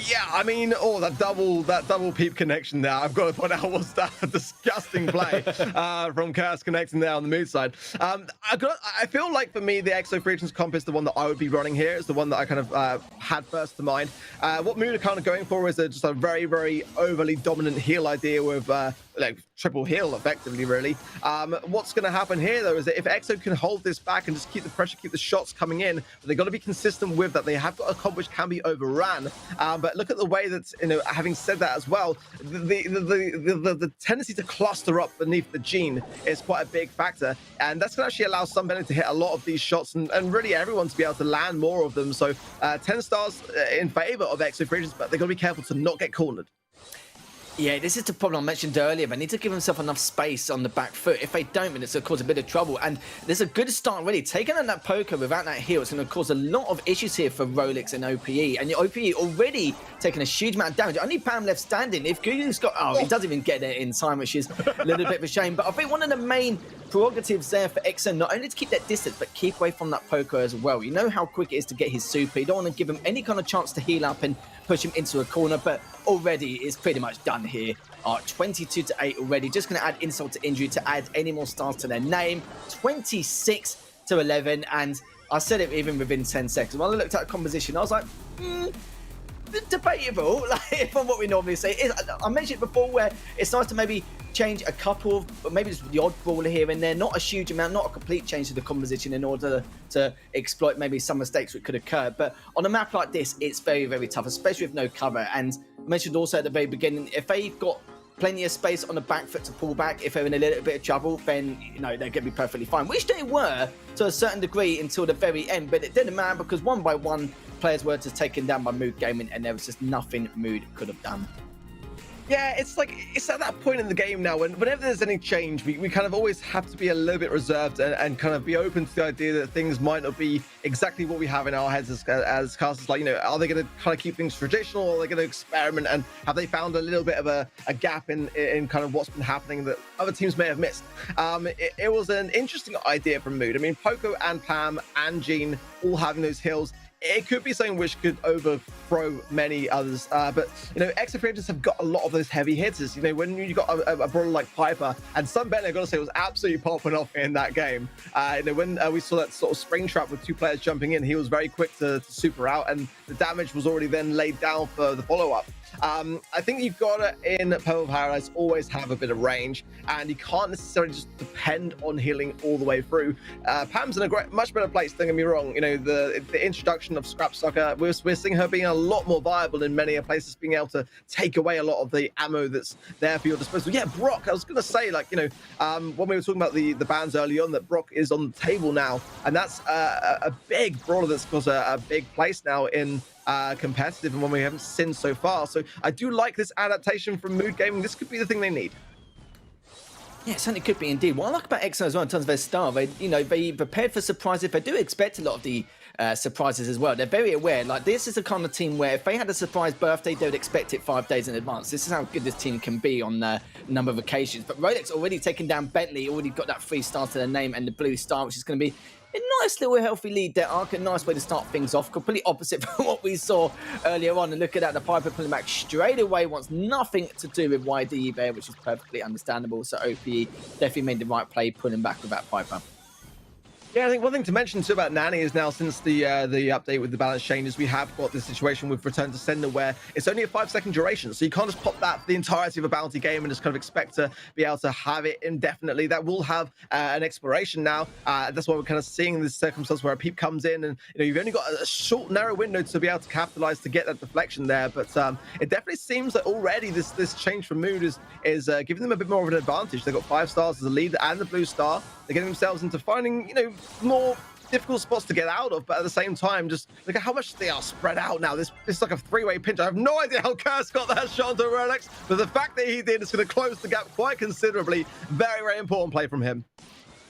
Yeah, I mean, that double peep connection there, I've got to point out, was that a disgusting play from Curse connecting there on the Mood side. I feel like for me, the EXO Frisians comp is the one that I would be running here. It's the one that I kind of had first to mind. What Mood are kind of going for is just a very, very overly dominant heal idea with like triple heal, effectively, really. What's going to happen here, though, is that if EXO can hold this back and just keep the pressure, keep the shots coming in, but they've got to be consistent with that. They have got a comp which can be overran. But look at the way that, you know, having said that as well, the tendency to cluster up beneath the Jean is quite a big factor, and that's going to actually allow somebody to hit a lot of these shots and really everyone to be able to land more of them. So 10 stars in favor of EXO Frisians, but they've got to be careful to not get cornered. Yeah, this is the problem I mentioned earlier. They need to give themselves enough space on the back foot. If they don't, then it's going to cause a bit of trouble. And there's a good start, really. Taking on that poker without that heal, it's going to cause a lot of issues here for Rolex and OPE. And your OPE already taking a huge amount of damage. Only Pam left standing. If Gugu's got... Oh, he doesn't even get it in time, which is a little bit of a shame. But I think one of the main prerogatives there for EXO, not only to keep that distance, but keep away from that poker as well. You know how quick it is to get his super. You don't want to give him any kind of chance to heal up and push him into a corner, but already it's pretty much done here. 22-8 already. Just going to add insult to injury to add any more stars to their name. 26-11, and I said it even within 10 seconds. When I looked at the composition, I was like, debatable, like from what we normally say. I mentioned it before where it's nice to maybe change a couple of, maybe just the odd brawler here and there, not a huge amount, not a complete change to the composition in order to exploit maybe some mistakes that could occur. But on a map like this, it's very, very tough, especially with no cover. And I mentioned also at the very beginning, if they've got plenty of space on the back foot to pull back, if they're in a little bit of trouble, then they're going to be perfectly fine, which they were to a certain degree until the very end. But it didn't matter because one by one players were just taken down by Mood Gaming, and there was just nothing Mood could have done. Yeah, it's at that point in the game now when whenever there's any change, we kind of always have to be a little bit reserved and kind of be open to the idea that things might not be exactly what we have in our heads as casters. Like, are they going to kind of keep things traditional, or are they going to experiment, and have they found a little bit of a gap in kind of what's been happening that other teams may have missed? It was an interesting idea from Mood. I mean, Poco and Pam and Jean all having those hills. It could be something which could overthrow many others, but Exo creators have got a lot of those heavy hitters. When you got a brawler like Piper and Sunbelly, I gotta say, was absolutely popping off in that game. When we saw that sort of spring trap with two players jumping in, he was very quick to super out, and the damage was already then laid down for the follow-up. I think you've got to, in Purple Paradise, always have a bit of range, and you can't necessarily just depend on healing all the way through. Pam's in a much better place, don't get me wrong. The introduction of Scrap Sucker, we're seeing her being a lot more viable in many places, being able to take away a lot of the ammo that's there for your disposal. Yeah, Brock, I was going to say, when we were talking about the bans early on, that Brock is on the table now, and that's a big brawler that's got a big place now in competitive, and one we haven't seen so far. So I do like this adaptation from Mood Gaming. This could be the thing they need. Yeah, it certainly could be indeed. What I like about EXO as well in terms of their style, they prepared for surprises. They do expect a lot of the surprises as well. They're very aware. Like, this is the kind of team where if they had a surprise birthday, they would expect it 5 days in advance. This is how good this team can be on a number of occasions. But Rolex already taken down Bentley, already got that 3 stars to their name and the blue star, which is going to be a nice little healthy lead there, Ark. A nice way to start things off. Completely opposite from what we saw earlier on. And look at that, the Piper pulling back straight away. Wants nothing to do with YDE there, which is perfectly understandable. So OPE definitely made the right play pulling back with that Piper. Yeah, I think one thing to mention too about Nani is now, since the update with the balance changes, we have got this situation with Return to Sender where it's only a 5-second duration, so you can't just pop that for the entirety of a bounty game and just kind of expect to be able to have it indefinitely. That will have an expiration now. That's why we're kind of seeing this circumstance where a peep comes in, and you've only got a short, narrow window to be able to capitalize to get that deflection there. But it definitely seems that already this change from Mood is giving them a bit more of an advantage. They've got 5 stars as a lead and the blue star. They're getting themselves into finding, more difficult spots to get out of, but at the same time, just look at how much they are spread out now. This is like a 3-way pinch. I have no idea how Curse got that shot onto Rolex, but the fact that he did is going to close the gap quite considerably. Very, very important play from him.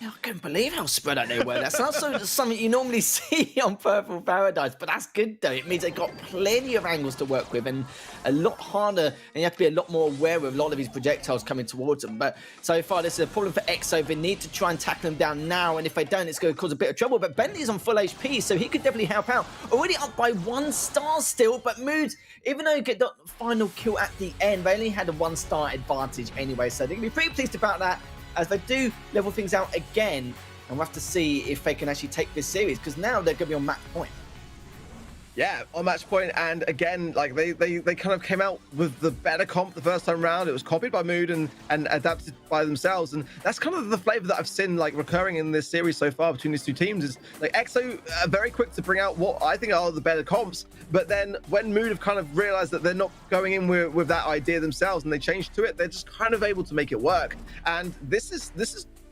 I couldn't believe how spread out they were. That's not something you normally see on Purple Paradise, but that's good though. It means they've got plenty of angles to work with and a lot harder, and you have to be a lot more aware of a lot of these projectiles coming towards them. But so far, this is a problem for EXO. They need to try and tackle them down now, and if they don't, it's going to cause a bit of trouble. But Bentley's on full HP, so he could definitely help out. Already up by 1 star still, but Mood, even though you get the final kill at the end, they only had a 1-star advantage anyway, so they can be pretty pleased about that, as they do level things out again, and we'll have to see if they can actually take this series, because now they're going to be on match point. Yeah, on match point, and again, like they kind of came out with the better comp the first time around. It was copied by Mood and adapted by themselves, and that's kind of the flavor that I've seen like recurring in this series so far between these two teams. Is like EXO are very quick to bring out what I think are the better comps, but then when Mood have kind of realized that they're not going in with that idea themselves and they change to it, they're just kind of able to make it work. And this is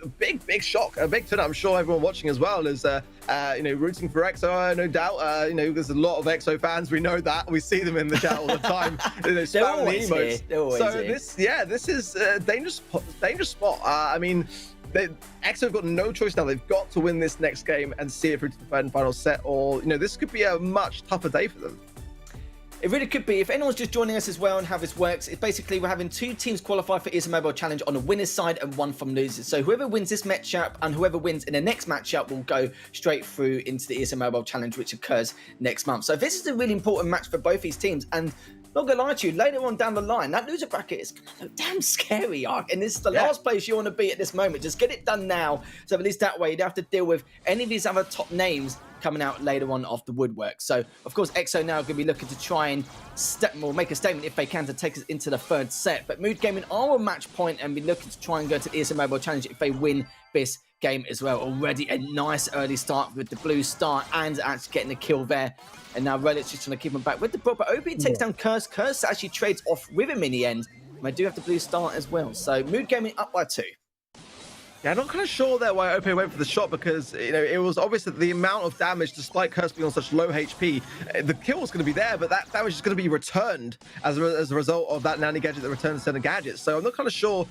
a big shock, a big turn. I'm sure everyone watching as well is rooting for EXO, no doubt. There's a lot of EXO fans, we know that, we see them in the chat all the time. They're always here. So this is a dangerous spot. I mean, EXO have got no choice now. They've got to win this next game and see it through to the third and final set, or this could be a much tougher day for them. It really could be. If anyone's just joining us as well and how this works, it's basically we're having 2 teams qualify for ESL Mobile Challenge on the winner's side and 1 from losers. So whoever wins this matchup and whoever wins in the next matchup will go straight through into the ESL Mobile Challenge, which occurs next month. So this is a really important match for both these teams, and not gonna lie to you, later on down the line, that loser bracket is damn scary, Ark. And this is the last place you want to be at this moment. Just get it done now, so at least that way you don't have to deal with any of these other top names coming out later on off the woodwork. So, of course, EXO now going to be looking to try and make a statement if they can to take us into the third set. But Mood Gaming are on match point and be looking to try and go to the ESL Mobile Challenge if they win this game as well. Already a nice early start with the blue star and actually getting the kill there. And now Relic's just trying to keep him back with the Brawl, but OP takes down Curse. Curse actually trades off with him in the end. And they do have the blue star as well. So Mood Gaming up by 2. Yeah, I'm not kind of sure there why OP went for the shot because, you know, it was obvious that the amount of damage, despite Curse being on such low HP, the kill was going to be there, but that damage is going to be returned as a result of that nanny gadget that returns center gadgets. So I'm not kind of sure.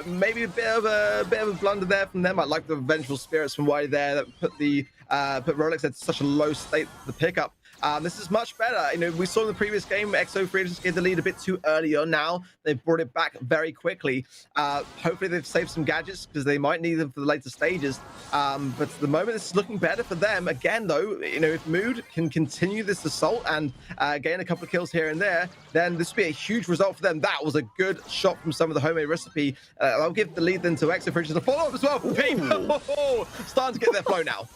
Maybe a bit of a blunder there from them. I like the vengeful spirits from Why there that put Rolex at such a low state for the pickup. This is much better. You know, we saw in the previous game, EXO Free Agents gave the lead a bit too early on. Now they've brought it back very quickly. Hopefully they've saved some gadgets because they might need them for the later stages. But at the moment, this is looking better for them. Again, though, you know, if Mood can continue this assault and gain a couple of kills here and there, then this would be a huge result for them. That was a good shot from some of the homemade recipe. I'll give the lead then to EXO Free Agents to follow up as well. People starting to get their flow now.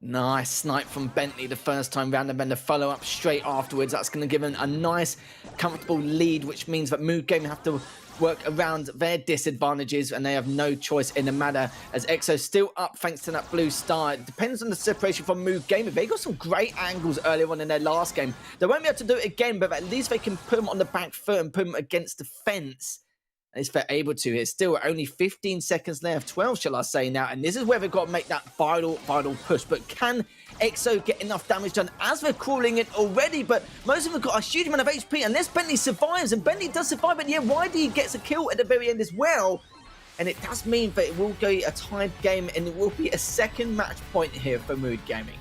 Nice snipe from Bentley the first time round, and then the follow-up straight afterwards. That's going to give them a nice, comfortable lead, which means that Mood Gaming have to work around their disadvantages, and they have no choice in the matter, as EXO still up thanks to that blue star. It depends on the separation from Mood Gaming. They got some great angles earlier on in their last game. They won't be able to do it again, but at least they can put them on the back foot and put them against the fence. If they're able to. It's still only 15 seconds left, 12 shall I say now, and this is where they've got to make that vital push. But can EXO get enough damage done as they're crawling it already? But most of them have got a huge amount of HP unless Bentley survives, and Bentley does survive, but yeah, YD gets a kill at the very end as well. And it does mean that it will go a tied game, and it will be a second match point here for Mood Gaming.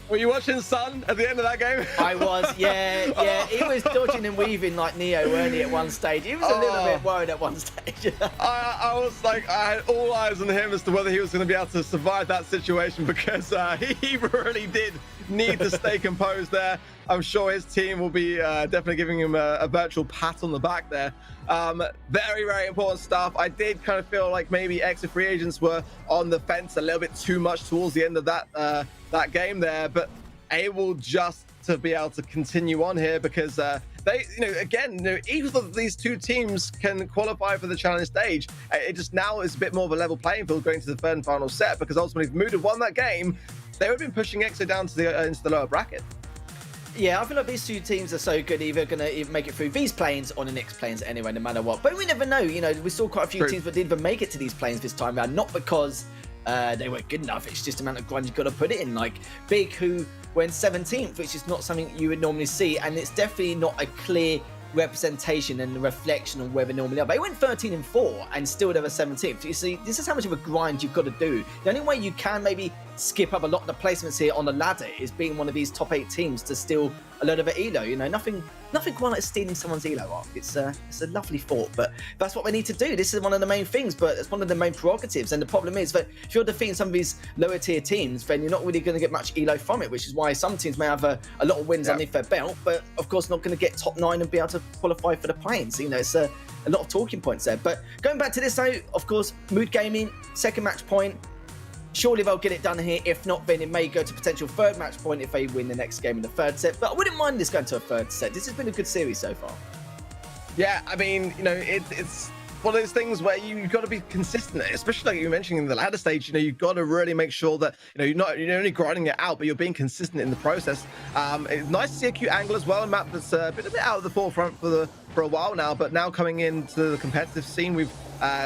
Were you watching Sun at the end of that game? I was, yeah. He was dodging and weaving like Neo, weren't he, at one stage? He was a little bit worried at one stage. I was like, I had all eyes on him as to whether he was going to be able to survive that situation because he really did need to stay composed there. I'm sure his team will be definitely giving him a virtual pat on the back there. Very, very important stuff. I did kind of feel like maybe EXO Free Agents were on the fence a little bit too much towards the end of that game there, but able just to be able to continue on here because they, you know, again, you know, either of these two teams can qualify for the challenge stage. It just now is a bit more of a level playing field going to the third and final set because ultimately if Mood had won that game, they would have been pushing EXO down to into the lower bracket. Yeah, I feel like these two teams are so good, either going to make it through these planes or the next planes anyway, no matter what. But we never know, you know, we saw quite a few teams that didn't even make it to these planes this time around, not because they weren't good enough, it's just the amount of grind you've got to put it in. Like Big, who went 17th, which is not something you would normally see, and it's definitely not a clear representation and the reflection on where they normally are. They went 13-4 and still they were 17th. You see, this is how much of a grind you've got to do. The only way you can maybe skip up a lot of the placements here on the ladder is being one of these top 8 teams to steal a lot of an elo. You know, nothing quite like stealing someone's elo off. It's a lovely thought, but that's what they need to do. This is one of the main things, but it's one of the main prerogatives. And the problem is that if you're defeating some of these lower tier teams, then you're not really going to get much elo from it, which is why some teams may have a lot of wins underneath their belt, but of course not going to get top 9 and be able to qualify for the planes. You know, it's a lot of talking points there. But going back to this though, of course, Mood Gaming, second match point. Surely they'll get it done here. If not, then it may go to potential third match point if they win the next game in the third set. But I wouldn't mind this going to a third set. This has been a good series so far. Yeah, I mean, you know, it's one of those things where you've got to be consistent, especially like you mentioned in the ladder stage. You know, you've got to really make sure that, you know, you're only grinding it out, but you're being consistent in the process. It's nice to see a cute angle as well, a map that's been a bit out of the forefront for a while now, but now coming into the competitive scene, we've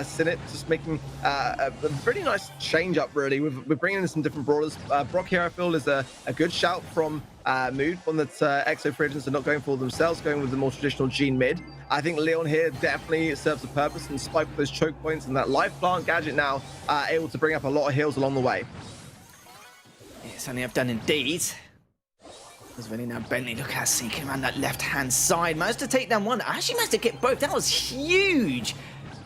seen it just making a pretty nice change up, really. We're bringing in some different brawlers. Brock here, I feel, is a good shout from Mood, one that EXO Free Agents are not going for themselves, going with the more traditional Gene mid. I think Leon here definitely serves a purpose, and spike those choke points and that life plant gadget now able to bring up a lot of heals along the way. Yes, and they have done indeed. There's really now Bentley. Look how seeking around that left-hand side. Managed to take down one. Actually managed to get both. That was huge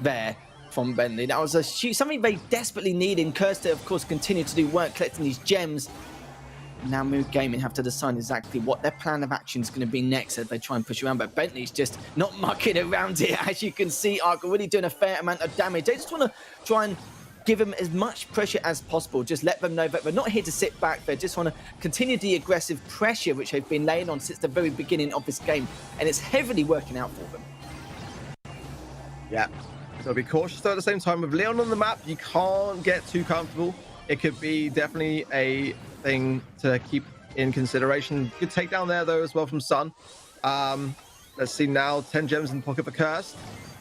there from Bentley. That was something they desperately need in Curse to, of course, continue to do work collecting these gems. Now Mood Gaming have to decide exactly what their plan of action is going to be next as they try and push around. But Bentley's just not mucking around here. As you can see, Ark already doing a fair amount of damage. They just want to try and give them as much pressure as possible. Just let them know that they're not here to sit back. They just want to continue the aggressive pressure which they've been laying on since the very beginning of this game. And it's heavily working out for them. Yeah. So be cautious though at the same time. With Leon on the map, you can't get too comfortable. It could be definitely a thing to keep in consideration. Good takedown there though as well from Sun. Let's see now, 10 gems in the pocket for Curse.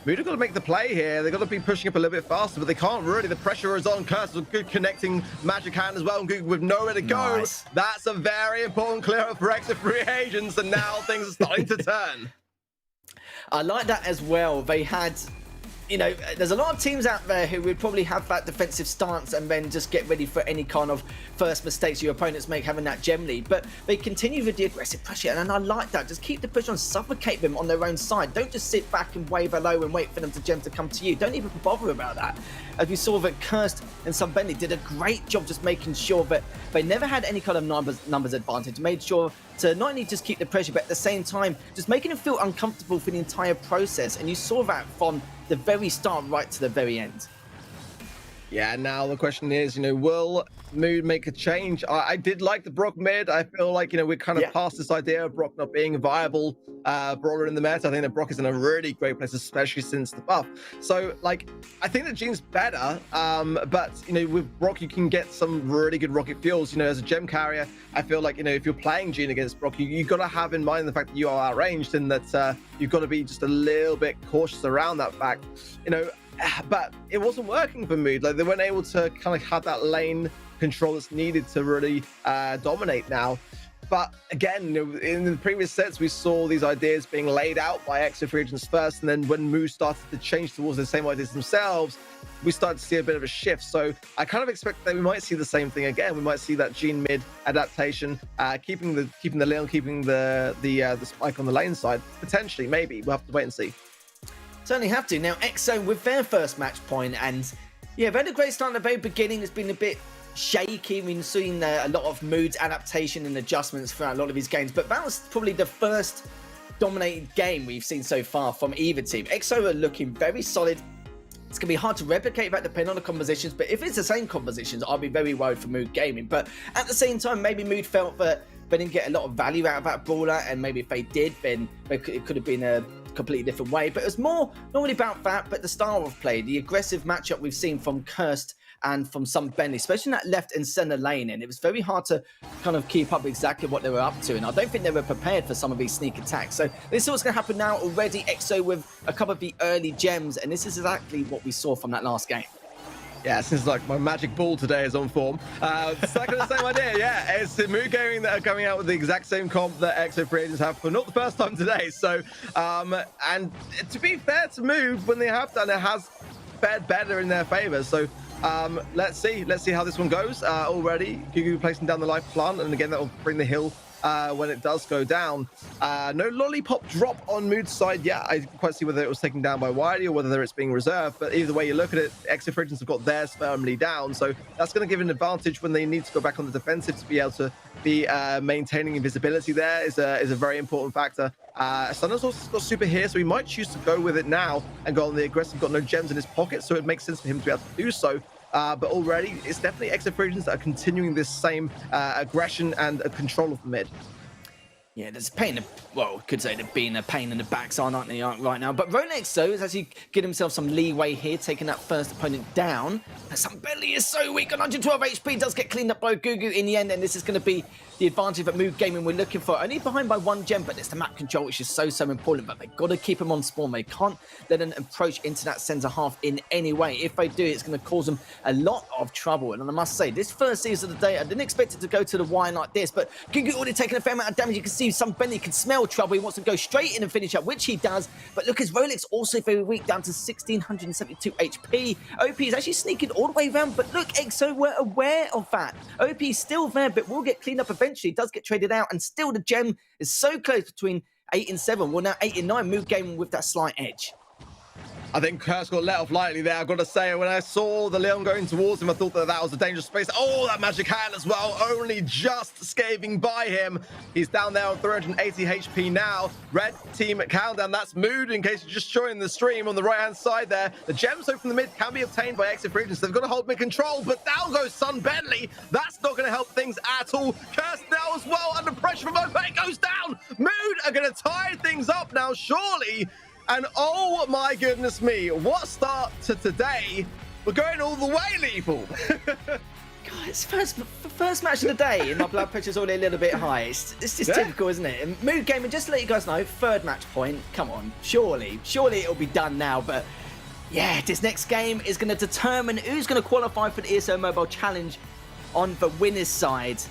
Mood have got to make the play here. They've got to be pushing up a little bit faster, but they can't really. The pressure is on. Curse with good connecting magic hand as well, and with nowhere to go. Nice. That's a very important clear up for extra free agents, and now things are starting to turn. I like that as well. They had, you know, there's a lot of teams out there who would probably have that defensive stance and then just get ready for any kind of first mistakes your opponents make having that gem lead. But they continue with the aggressive pressure, and I like that. Just keep the push on, suffocate them on their own side. Don't just sit back and wave hello and wait for them to gem to come to you. Don't even bother about that. As we saw that Cursed and Sunbendy did a great job just making sure that they never had any kind of numbers advantage. Made sure to not only just keep the pressure, but at the same time, just making them feel uncomfortable for the entire process. And you saw that from the very start right to the very end. Yeah, now the question is, you know, will Mood make a change? I did like the Brock mid. I feel like, you know, we're kind of past this idea of Brock not being a viable brawler in the meta. I think that Brock is in a really great place, especially since the buff. So, like, I think that Jean's better, but, you know, with Brock, you can get some really good rocket fuels. You know, as a gem carrier, I feel like, you know, if you're playing Jean against Brock, you've got to have in mind the fact that you are outranged and that you've got to be just a little bit cautious around that fact. You know, but it wasn't working for Mood. Like, they weren't able to kind of have that lane control that's needed to really dominate now. But again, you know, in the previous sets, we saw these ideas being laid out by extra free agents first, and then when Mood started to change towards the same ideas themselves, we started to see a bit of a shift. So I kind of expect that we might see the same thing again. We might see that Jean mid adaptation, keeping the Leon, keeping the spike on the lane side. Potentially, maybe we'll have to wait and see. Certainly have to. Now, EXO with their first match point, and yeah, they had a great start at the very beginning. It's been a bit shaky. We've seen a lot of Mood's adaptation and adjustments throughout a lot of his games, but that was probably the first dominated game we've seen so far from either team. EXO are looking very solid. It's going to be hard to replicate that depending on the compositions, but if it's the same compositions, I'll be very worried for Mood Gaming. But at the same time, maybe Mood felt that they didn't get a lot of value out of that brawler, and maybe if they did, then it could have been a completely different way. But it was more not really about that, but the style of play, the aggressive matchup we've seen from Cursed and from Sunbendy, especially in that left and center lane. And it was very hard to kind of keep up exactly what they were up to. And I don't think they were prepared for some of these sneak attacks. So this is what's going to happen now already. EXO with a couple of the early gems. And this is exactly what we saw from that last game. Yeah, since like my magic ball today is on form. It's like the same idea, yeah. It's the Mood Gaming that are coming out with the exact same comp that EXO free agents have for not the first time today. So, and to be fair to Mood, when they have done, it has fared better in their favor. So, let's see how this one goes. Already, Gugu placing down the life plant, and again that will bring the hill when it does go down. No lollipop drop on Mood's side yet. I didn't quite see whether it was taken down by Wiley or whether it's being reserved, but either way you look at it, EXO free agents have got theirs firmly down, so that's going to give an advantage when they need to go back on the defensive to be able to be maintaining invisibility. There is a very important factor. Sunder's also got super here, so he might choose to go with it now and go on the aggressive. Got no gems in his pocket, so it makes sense for him to be able to do so. But already, it's definitely EXO free agents that are continuing this same aggression and control of the mid. Yeah, there's a pain, well, could say they're being a pain in the backside, aren't they, right now? But Rolex, though, is actually getting himself some leeway here, taking that first opponent down. And Sunbendy is so weak, on 112 HP, does get cleaned up by Gugu in the end, and this is going to be the advantage that Mood Gaming we're looking for. Only behind by one gem, but it's the map control, which is so important. But they've got to keep him on spawn. They can't let them approach into that centre half in any way. If they do, it's going to cause them a lot of trouble. And I must say, this first season of the day, I didn't expect it to go to the wire like this, but Gugu already taken a fair amount of damage. You can see Sunbendy can smell trouble. He wants to go straight in and finish up, which he does. But look, his Rolex also very weak, down to 1,672 HP. OP is actually sneaking all the way around, but look, EXO were aware of that. OP is still there, but will get cleaned up eventually. Does get traded out, and still the gem is so close between 8 and 7. Well, now 8 and 9. Mood Gaming with that slight edge. I think Curse got let off lightly there. I've got to say, when I saw the Leon going towards him, I thought that that was a dangerous space. Oh, that magic hand as well, only just scaving by him. He's down there on 380 HP now. Red team countdown, that's Mood, in case you're just joining the stream on the right-hand side there. The gems from the mid can be obtained by exit regions. They've got to hold mid control, but down goes Sun Bentley. That's not going to help things at all. Curse now as well, under pressure from Ope. It goes down. Mood are going to tie things up now, surely. And oh my goodness me, what start to today. We're going all the way, Lethal. God, it's first match of the day, and my blood pressure's already a little bit high. It's just typical, isn't it? And Mood Gaming, just to let you guys know, third match point. Come on, surely it'll be done now. But yeah, this next game is going to determine who's going to qualify for the ESL Mobile Challenge on the winner's side.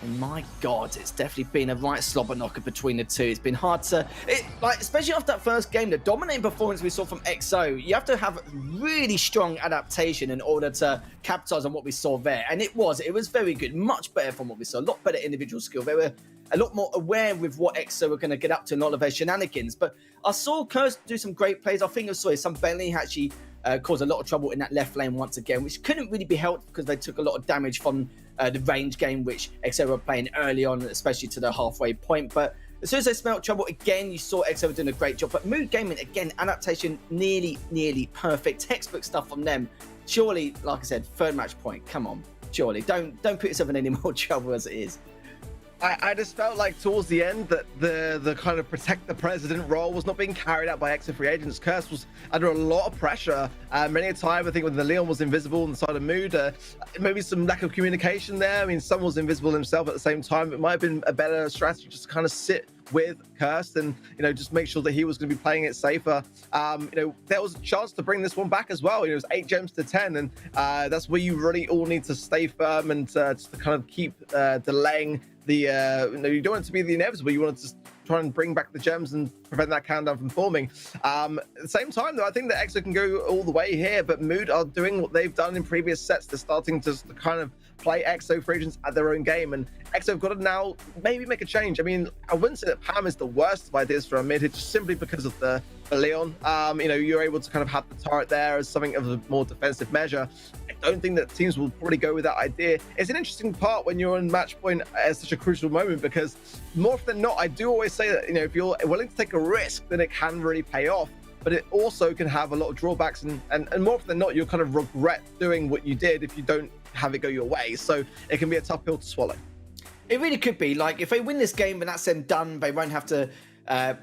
And my God, it's definitely been a right slobber knocker between the two. It's been hard to, especially after that first game, the dominating performance we saw from XO. You have to have really strong adaptation in order to capitalize on what we saw there. And it was very good, much better from what we saw, a lot better individual skill. They were a lot more aware with what XO were going to get up to and all of their shenanigans. But I saw Curse do some great plays. I think I saw some Bentley actually caused a lot of trouble in that left lane once again, which couldn't really be helped because they took a lot of damage from the range game, which XO were playing early on, especially to the halfway point. But as soon as they smelled trouble again, you saw XO doing a great job. But Mood Gaming, again, adaptation nearly perfect. Textbook stuff from them. Surely, like I said, third match point. Come on, surely. Don't put yourself in any more trouble as it is. I just felt like towards the end that the kind of protect the president role was not being carried out by exit free agents. Curse was under a lot of pressure. Many a time, I think when the Leon was invisible on the side of Mood, maybe some lack of communication there. I mean, someone was invisible himself at the same time. It might have been a better strategy just to kind of sit with Curse and, just make sure that he was going to be playing it safer. There was a chance to bring this one back as well. It was 8 gems to 10, and that's where you really all need to stay firm and just to kind of keep delaying the you don't want it to be the inevitable. You want to just try and bring back the gems and prevent that countdown from forming. At the same time, though, I think that EXO can go all the way here, but Mood are doing what they've done in previous sets. They're starting to kind of play EXO for agents at their own game, and EXO have got to now maybe make a change. I mean, I wouldn't say that Pam is the worst of ideas for a mid hit, just simply because of the Leon. You're able to kind of have the turret there as something of a more defensive measure. I don't think that teams will probably go with that idea. It's an interesting part when you're on match point at such a crucial moment, because more often than not, I do always say that, if you're willing to take a risk, then it can really pay off. But it also can have a lot of drawbacks, and more often than not, you'll kind of regret doing what you did if you don't have it go your way. So it can be a tough pill to swallow. It really could be. Like, if they win this game, then that's them done. They won't have to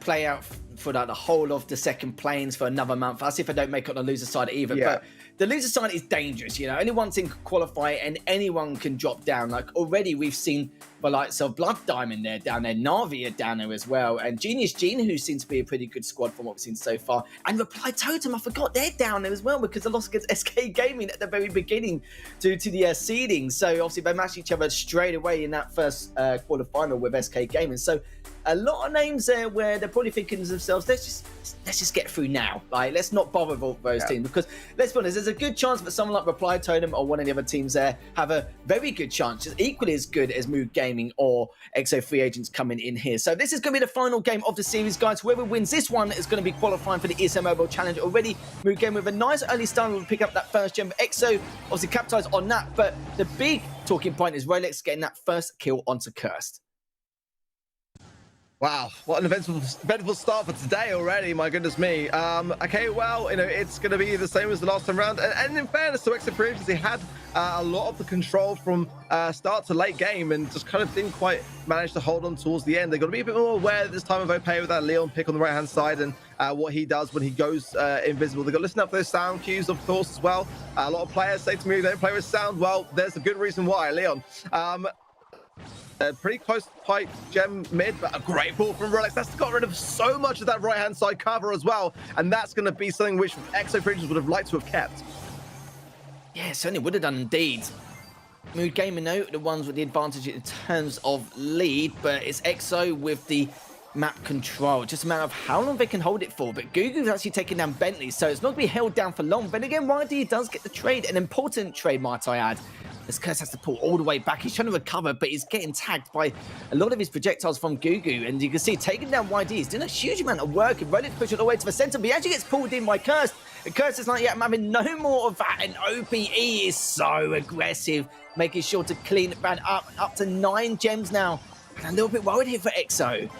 play out for the whole of the second planes for another month. That's if they don't make it on the loser side either. Yeah. But the loser side is dangerous. Only one team can qualify and anyone can drop down. Like, already we've seen the likes of Blood Diamond down there, Navi are down there as well, and Genius Gene, who seems to be a pretty good squad from what we've seen so far, and Reply Totem, I forgot, they're down there as well because they lost against SK Gaming at the very beginning due to the seeding. So obviously they matched each other straight away in that first quarterfinal with SK Gaming. So a lot of names there where they're probably thinking to themselves, let's just get through now. Like, let's not bother with those teams, because let's be honest, there's a good chance that someone like Reply Totem or one of the other teams there have a very good chance, just equally as good as Mood Gaming or XO free agents coming in here. So this is going to be the final game of the series, guys. Whoever wins this one is going to be qualifying for the ESL Mobile Challenge already. Mood Gaming with a nice early start will pick up that first gem. XO obviously capitalized on that, but the big talking point is Rolex getting that first kill onto Cursed. Wow, what an eventful start for today already, my goodness me. Okay, well, it's going to be the same as the last time round. And in fairness to Exit Free Agents, they had a lot of the control from start to late game and just kind of didn't quite manage to hold on towards the end. They've got to be a bit more aware this time of OP with that Leon pick on the right-hand side and what he does when he goes invisible. They've got to listen up for those sound cues, of course, as well. A lot of players say to me, they don't play with sound. Well, there's a good reason why, Leon. Pretty close fight gem mid, but a great ball from Rolex. That's got rid of so much of that right-hand side cover as well, and that's going to be something which EXO Free Agents would have liked to have kept. Yeah, certainly would have done indeed. Mood Gaming, though, the ones with the advantage in terms of lead, but it's EXO with the map control. It's just a matter of how long they can hold it for. But Gugu's actually taking down Bentley, so it's not going to be held down for long. But again, YD does get the trade, an important trade, might I add. as Curse has to pull all the way back. He's trying to recover, but he's getting tagged by a lot of his projectiles from Gugu. And you can see taking down YD, he's doing a huge amount of work and ready to push it all the way to the center, but he actually gets pulled in by Curse. And Curse is like, yeah, I'm having no more of that. And OPE is so aggressive, making sure to clean it back up to 9 gems now. And I'm a little bit worried here for EXO.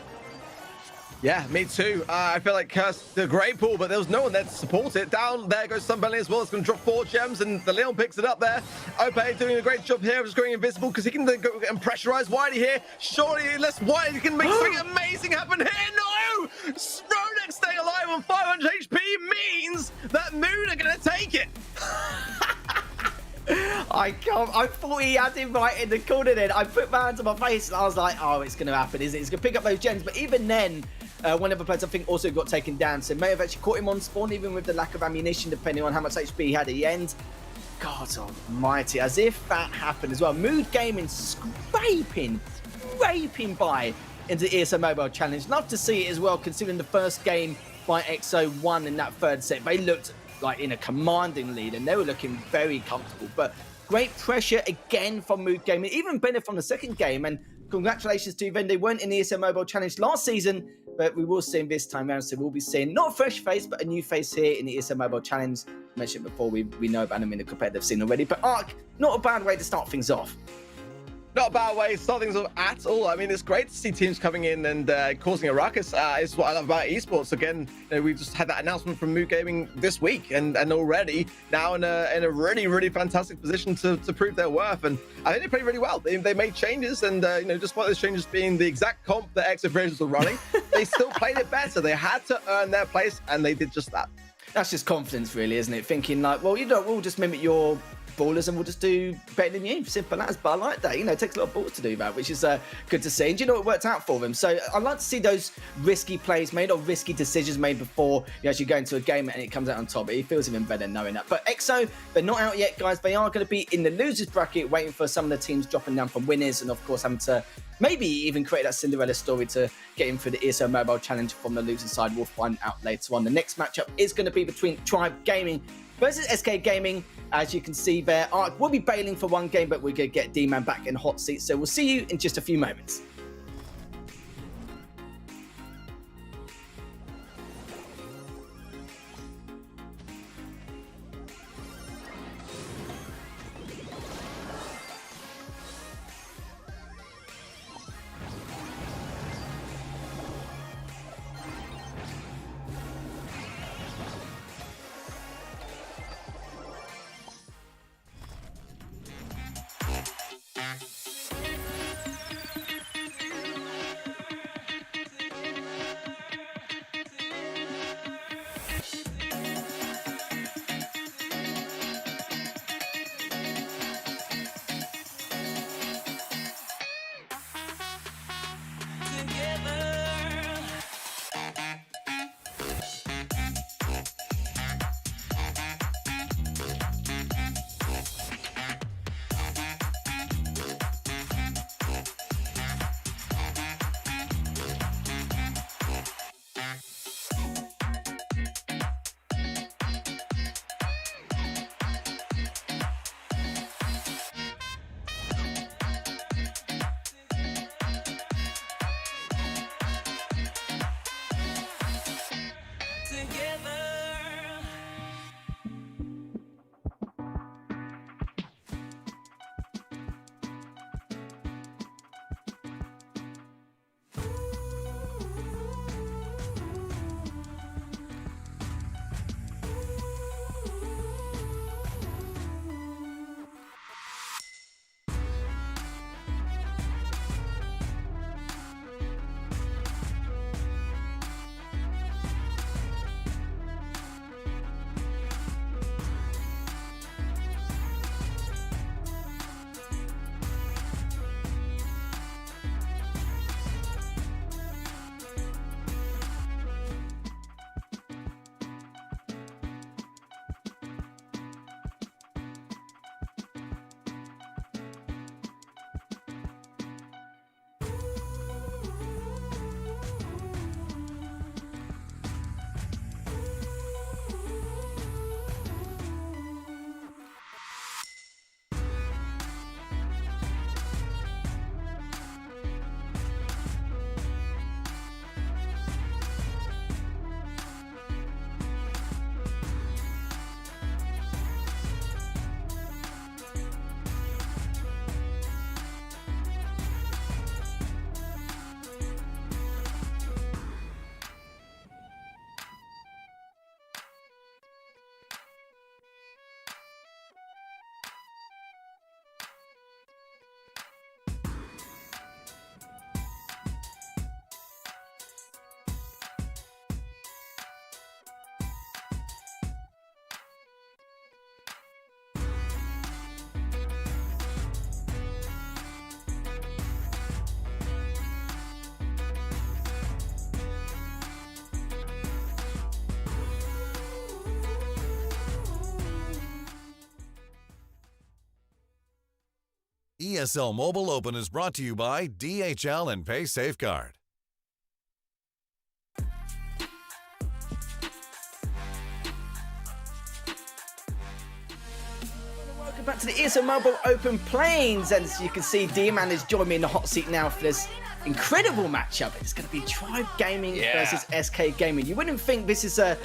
Yeah, me too. I feel like Curse did a great pull, but there was no one there to support it. Down there goes Sunbelly as well. It's going to drop 4 gems, and the Leon picks it up there. Ope doing a great job here of just going invisible because he can then go and pressurize Whitey here. Surely, unless Whitey can make something amazing happen here. No! Ronex staying alive on 500 HP means that Moon are going to take it. I thought he had him right in the corner then. I put my hand to my face and I was like, oh, it's going to happen, isn't it? He's going to pick up those gems. But even then, one of the players, I think, also got taken down. So may have actually caught him on spawn, even with the lack of ammunition, depending on how much HP he had at the end. God almighty, as if that happened as well. Mood Gaming scraping by into the ESL Mobile Challenge. Love to see it as well, considering the first game by EXO won in that third set. They looked like in a commanding lead and they were looking very comfortable. But great pressure again from Mood Gaming, even better from the second game. And congratulations to them. They weren't in the ESL Mobile Challenge last season, but we will see them this time around. So we'll be seeing not a fresh face, but a new face here in the ESL Mobile Challenge. I mentioned before, we know about them in the competitive scene already. But Ark, not a bad way to start things off. Not a bad way to start things off at all. I mean, it's great to see teams coming in and causing a ruckus. Is what I love about esports. Again, we've just had that announcement from Mood Gaming this week, and already now in a really, really fantastic position to prove their worth. And I think they played really well. They made changes, and despite those changes being the exact comp that EXO Creators were running, they still played it better. They had to earn their place, and they did just that. That's just confidence, really, isn't it? Thinking like, well, we'll just mimic your ballers and we'll just do better than you. Simple as. But I like that. It takes a lot of balls to do that, which is good to see. And it worked out for them. So I like to see those risky plays made or risky decisions made before you actually go into a game and it comes out on top. It feels even better knowing that. But EXO, they're not out yet, guys. They are going to be in the losers bracket, waiting for some of the teams dropping down from winners, and of course having to maybe even create that Cinderella story to get in for the ESL Mobile Challenge from the losing side. We'll find out later on. The next matchup is going to be between Tribe Gaming versus SK Gaming. As you can see there, Ark will be bailing for one game, but we're going to get D-Man back in hot seat. So we'll see you in just a few moments. ESL Mobile Open is brought to you by DHL and Pay Safeguard. Welcome back to the ESL Mobile Open Plains, and as you can see, D-Man has joined me in the hot seat now for this incredible matchup. It's going to be Tribe Gaming versus SK Gaming. You wouldn't think this is a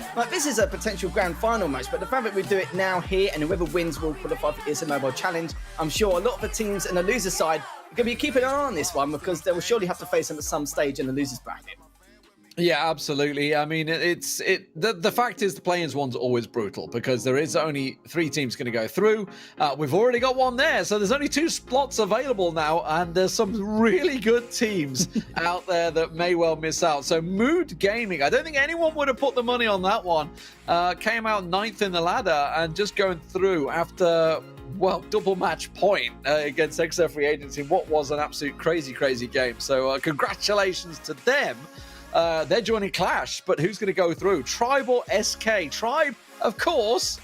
potential grand final match, but the fact that we do it now here and whoever wins will qualify for ESL Mobile Challenge, I'm sure a lot of the teams in the loser side are going to be keeping an eye on this one because they will surely have to face them at some stage in the losers bracket. Yeah, absolutely. I mean, the fact is the play-ins one's always brutal because there is only 3 teams going to go through. We've already got one there, so there's only 2 slots available now, and there's some really good teams out there that may well miss out. So Mood Gaming, I don't think anyone would have put the money on that one. Came out 9th in the ladder and just going through after, well, double match point against XF Free Agency. What was an absolute crazy game. So congratulations to them. They're joining Clash, but who's going to go through? Tribe or SK? Tribe, of course,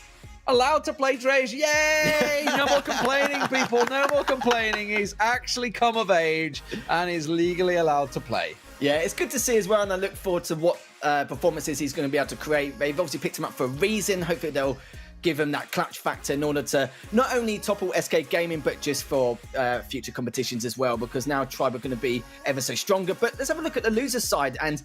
allowed to play Drage. Yay! No more complaining, people. No more complaining. He's actually come of age and is legally allowed to play. Yeah, it's good to see as well, and I look forward to what performances he's going to be able to create. They've obviously picked him up for a reason. Hopefully they'll give him that clutch factor in order to not only topple SK Gaming, but just for future competitions as well, because now Tribe are going to be ever so stronger. But let's have a look at the loser side, and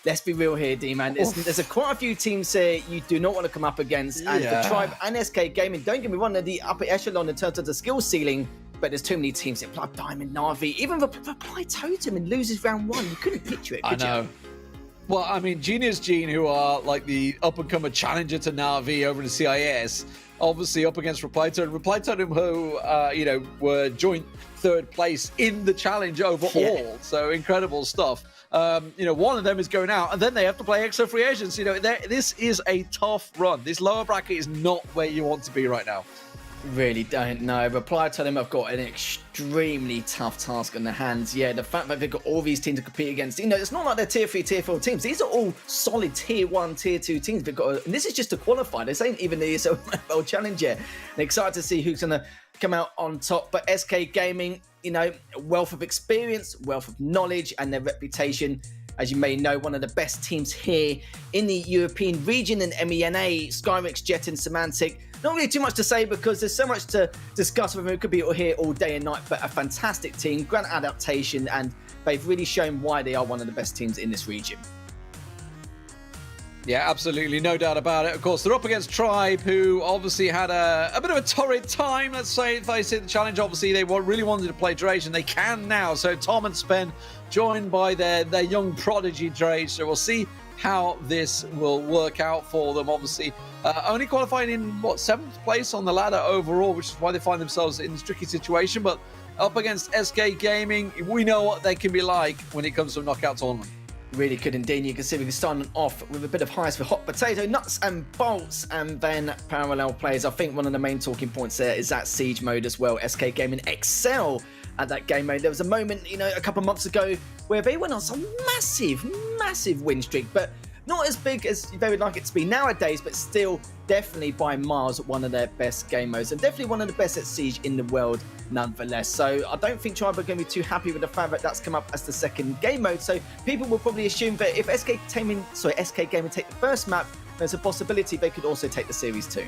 let's be real here, D-Man. There's quite a few teams here you do not want to come up against, and for Tribe and SK Gaming, don't get me wrong, they're the upper echelon in terms of the skill ceiling, but there's too many teams that apply Diamond, Navi, even apply Totem and loses round 1. You couldn't picture it, could you? I know. Well, I mean, Genius Gene, who are like the up-and-comer challenger to Navi over in the CIS, obviously up against Reply Totem, who, were joint 3rd place in the challenge overall. Yeah. So incredible stuff. One of them is going out, and then they have to play extra free agents. This is a tough run. This lower bracket is not where you want to be right now. Really don't know. Reply to them, I've got an extremely tough task on their hands. Yeah, the fact that they've got all these teams to compete against, it's not like they're tier 3, tier 4 teams. These are all solid tier 1, tier 2 teams. They've got, and this is just to qualify. This ain't even the ESL Mobile Challenge yet. And excited to see who's going to come out on top. But SK Gaming, wealth of experience, wealth of knowledge, and their reputation. As you may know, one of the best teams here in the European region in MENA, Skyrix, Jet, and Semantic. Not really too much to say because there's so much to discuss with them. We could be here all day and night, but a fantastic team, great adaptation, and they've really shown why they are one of the best teams in this region. Yeah, absolutely. No doubt about it. Of course, they're up against Tribe, who obviously had a bit of a torrid time, let's say, if they see the challenge. Obviously, they really wanted to play Drage, and they can now. So Tom and Spen joined by their young prodigy Drage. So we'll see how this will work out for them. Obviously, only qualifying in, 7th place on the ladder overall, which is why they find themselves in this tricky situation. But up against SK Gaming, we know what they can be like when it comes to a knockout tournament. Really good indeed. You can see we're starting off with a bit of highs for hot potato, nuts and bolts, and then parallel plays. I think one of the main talking points there is that siege mode as well. SK Gaming excel at that game mode. There was a moment, a couple of months ago where they went on some massive win streak, but not as big as they would like it to be nowadays, but still definitely by miles one of their best game modes, and definitely one of the best at Siege in the world nonetheless. So I don't think Tribe are going to be too happy with the fact that that's come up as the 2nd game mode. So people will probably assume that if SK Gaming take the first map, there's a possibility they could also take the series too.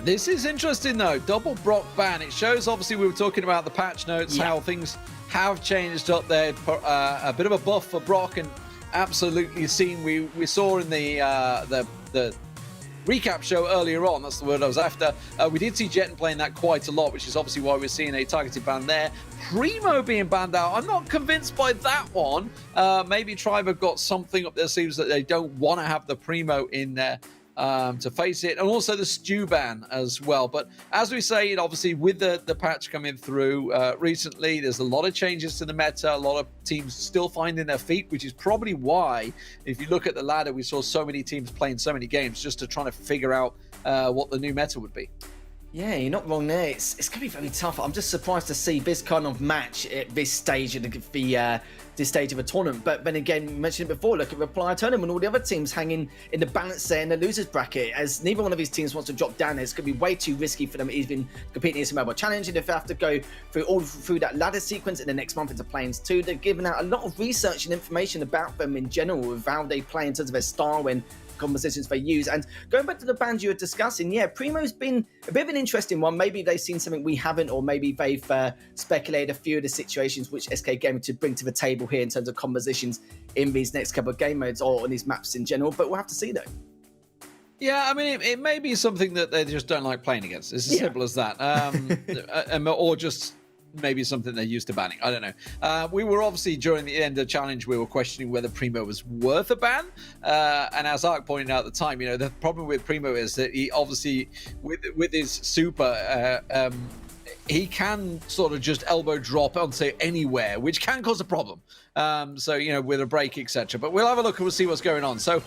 This is interesting though. Double Brock ban. It shows, obviously, we were talking about the patch notes, how things have changed up there. A bit of a buff for Brock, and absolutely seen. We saw in the recap show earlier on, that's the word I was after, we did see Jet playing that quite a lot, which is obviously why we're seeing a targeted ban there. Primo being banned out, I'm not convinced by that one. Maybe Tribe have got something up their sleeves that they don't want to have the Primo in there to face it, and also the Stew ban as well. But as we say, obviously with the patch coming through recently, there's a lot of changes to the meta, a lot of teams still finding their feet, which is probably why, if you look at the ladder, we saw so many teams playing so many games just to try to figure out what the new meta would be. Yeah, you're not wrong there. It's going to be very tough. I'm just surprised to see this kind of match at this stage of this stage of a tournament. But then again, we mentioned it before, look at Reply Totem and all the other teams hanging in the balance there in the losers bracket. As neither one of these teams wants to drop down there, it's going to be way too risky for them even competing in ESL Mobile Challenge. And if they have to go through that ladder sequence in the next month into Plains 2, they're giving out a lot of research and information about them in general, of how they play in terms of their style and compositions they use. And going back to the band you were discussing, yeah, Primo's been a bit of an interesting one. Maybe they've seen something we haven't, or maybe they've speculated a few of the situations which SK Gaming to bring to the table here in terms of compositions in these next couple of game modes or on these maps in general. But we'll have to see though. Yeah, I mean, it may be something that they just don't like playing against. It's as simple as that. Or just maybe something they're used to banning. I don't know. We were obviously, during the end of the challenge, we were questioning whether Primo was worth a ban. And as Ark pointed out at the time, the problem with Primo is that he obviously, with his super, he can sort of just elbow drop onto anywhere, which can cause a problem. With a break, etc. But we'll have a look and we'll see what's going on. So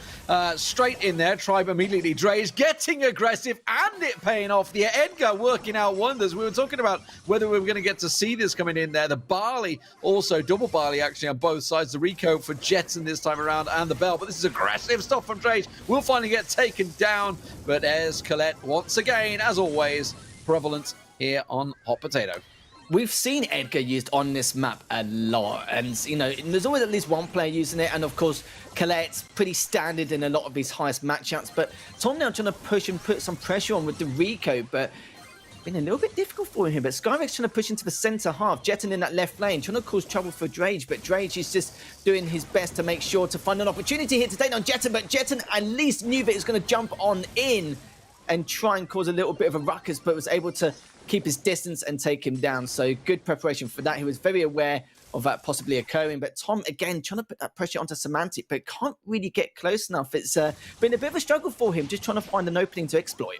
straight in there, Tribe immediately Dre's getting aggressive and it paying off. The Edgar working out wonders. We were talking about whether we were going to get to see this coming in there. The Barley, also double Barley actually on both sides. The Rico for Jetson this time around and the Bell. But this is aggressive stuff from Dre. We'll finally get taken down. But there's Colette once again, as always, prevalent here on Hot Potato. We've seen Edgar used on this map a lot, and there's always at least one player using it, and of course Colette's pretty standard in a lot of these highest matchups. But Tom now trying to push and put some pressure on with the Rico, but been a little bit difficult for him. But Skyrex trying to push into the centre half, Jetton in that left lane, trying to cause trouble for Drage, but Drage is just doing his best to make sure to find an opportunity here to take on Jetton, but Jetton at least knew that he was going to jump on in and try and cause a little bit of a ruckus, but was able to keep his distance and take him down. So good preparation for that. He was very aware of that possibly occurring. But Tom, again, trying to put that pressure onto Semantic, but can't really get close enough. It's been a bit of a struggle for him, just trying to find an opening to exploit.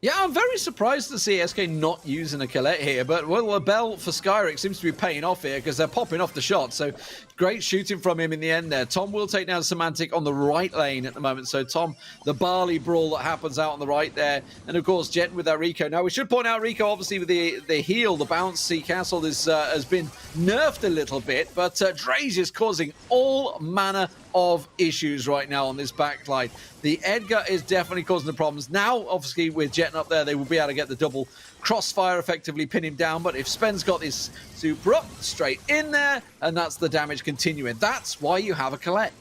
Yeah, I'm very surprised to see SK not using a Colette here, but well, a Bell for Skyrex seems to be paying off here because they're popping off the shot. So great shooting from him in the end there. Tom will take down Semantic on the right lane at the moment. So Tom, the Barley brawl that happens out on the right there. And of course, Jet with that Rico. Now we should point out Rico, obviously with the heal, the bouncy castle has been nerfed a little bit, but Drage is causing all manner of issues right now on this backline. The Edgar is definitely causing the problems. Now, obviously, with Jet up there, they will be able to get the double crossfire, effectively pin him down. But if Spen's got this super up, straight in there, and that's the damage continuing. That's why you have a Colette.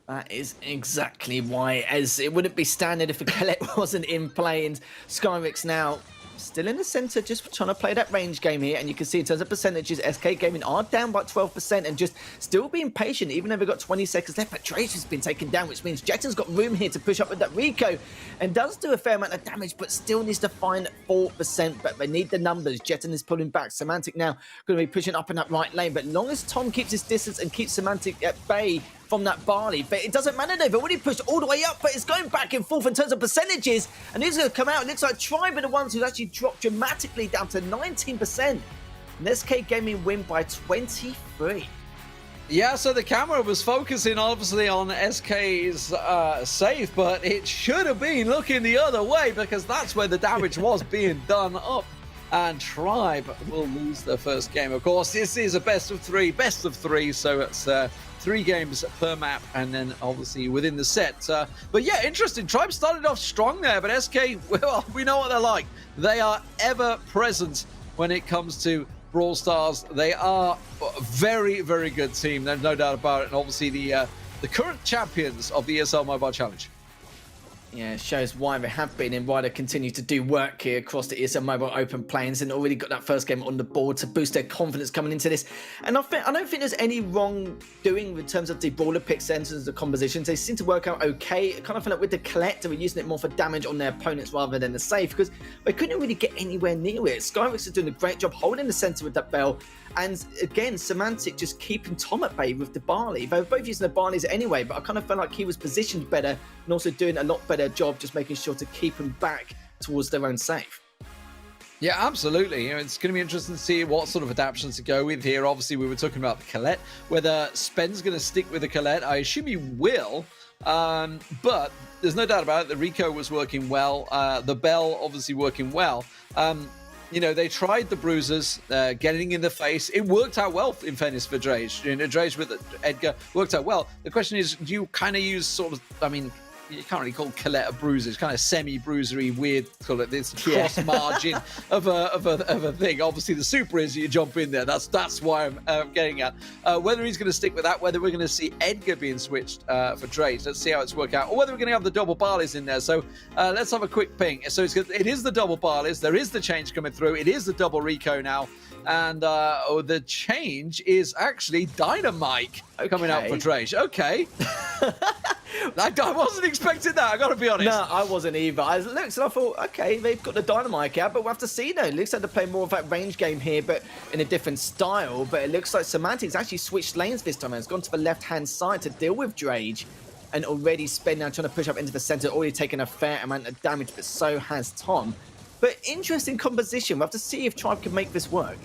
That is exactly why, as it wouldn't be standard if a Colette wasn't in play. And Skyrex now still in the centre, just trying to play that range game here. And you can see in terms of percentages, SK Gaming are down by 12% and just still being patient, even though they've got 20 seconds left. But Trace has been taken down, which means Jetton's got room here to push up with that Rico and does do a fair amount of damage, but still needs to find 4%. But they need the numbers. Jetton is pulling back. Semantic now going to be pushing up in that right lane. But long as Tom keeps his distance and keeps Semantic at bay from that Barley, but it doesn't matter. They've already pushed all the way up, but it's going back and forth in terms of percentages, and he's going to come out. It looks like Tribe are the ones who actually dropped dramatically down to 19%. And SK Gaming win by 23. Yeah, so the camera was focusing obviously on SK's safe, but it should have been looking the other way because that's where the damage was being done up. And Tribe will lose their first game. Of course, this is a best of three, so it's 3 games per map, and then obviously within the set. But yeah, interesting. Tribe started off strong there, but SK, well, we know what they're like. They are ever present when it comes to Brawl Stars. They are a very, very good team. There's no doubt about it. And obviously the current champions of the ESL Mobile Challenge. Yeah, it shows why they have been and why they continue to do work here across the ESL Mobile Open Plains and already got that first game on the board to boost their confidence coming into this. And I don't think there's any wrong doing in terms of the brawler picks and the compositions. They seem to work out okay. I kind of feel like with the Colette, they were using it more for damage on their opponents rather than the safe because they couldn't really get anywhere near it. Skyrex is doing a great job holding the center with that Bell. And again, Semantic just keeping Tom at bay with the Barley. They were both using the Barleys anyway, but I kind of felt like he was positioned better and also doing a lot better job just making sure to keep him back towards their own safe. Yeah, absolutely. It's going to be interesting to see what sort of adaptations to go with here. Obviously, we were talking about the Colette, whether Spen's going to stick with the Colette. I assume he will. But there's no doubt about it. The Rico was working well. The Bell obviously working well. They tried the bruisers, getting in the face. It worked out well, in fairness, for Drage. Drage with Edgar worked out well. The question is, do you kind of use sort of, you can't really call Colette a bruiser. It's kind of semi-bruisery, weird, call it this cross margin of a thing. Obviously, the super is you jump in there. That's why I'm getting at. Whether he's going to stick with that, whether we're going to see Edgar being switched for Drake. Let's see how it's worked out. Or whether we're going to have the double barleys in there. So let's have a quick ping. So it is the double barleys. There is the change coming through. It is the double Rico now. And the change is actually Dynamite coming out for Drake. Okay. I wasn't expecting that, I gotta be honest. No, I wasn't either. I looked and I thought, okay, they've got the Dynamite out, but we'll have to see now. It looks like they're playing more of that range game here, but in a different style. But it looks like Semantics actually switched lanes this time and has gone to the left-hand side to deal with Drage. And already Spin now trying to push up into the center, already taking a fair amount of damage, but so has Tom. But interesting composition. We'll have to see if Tribe can make this work.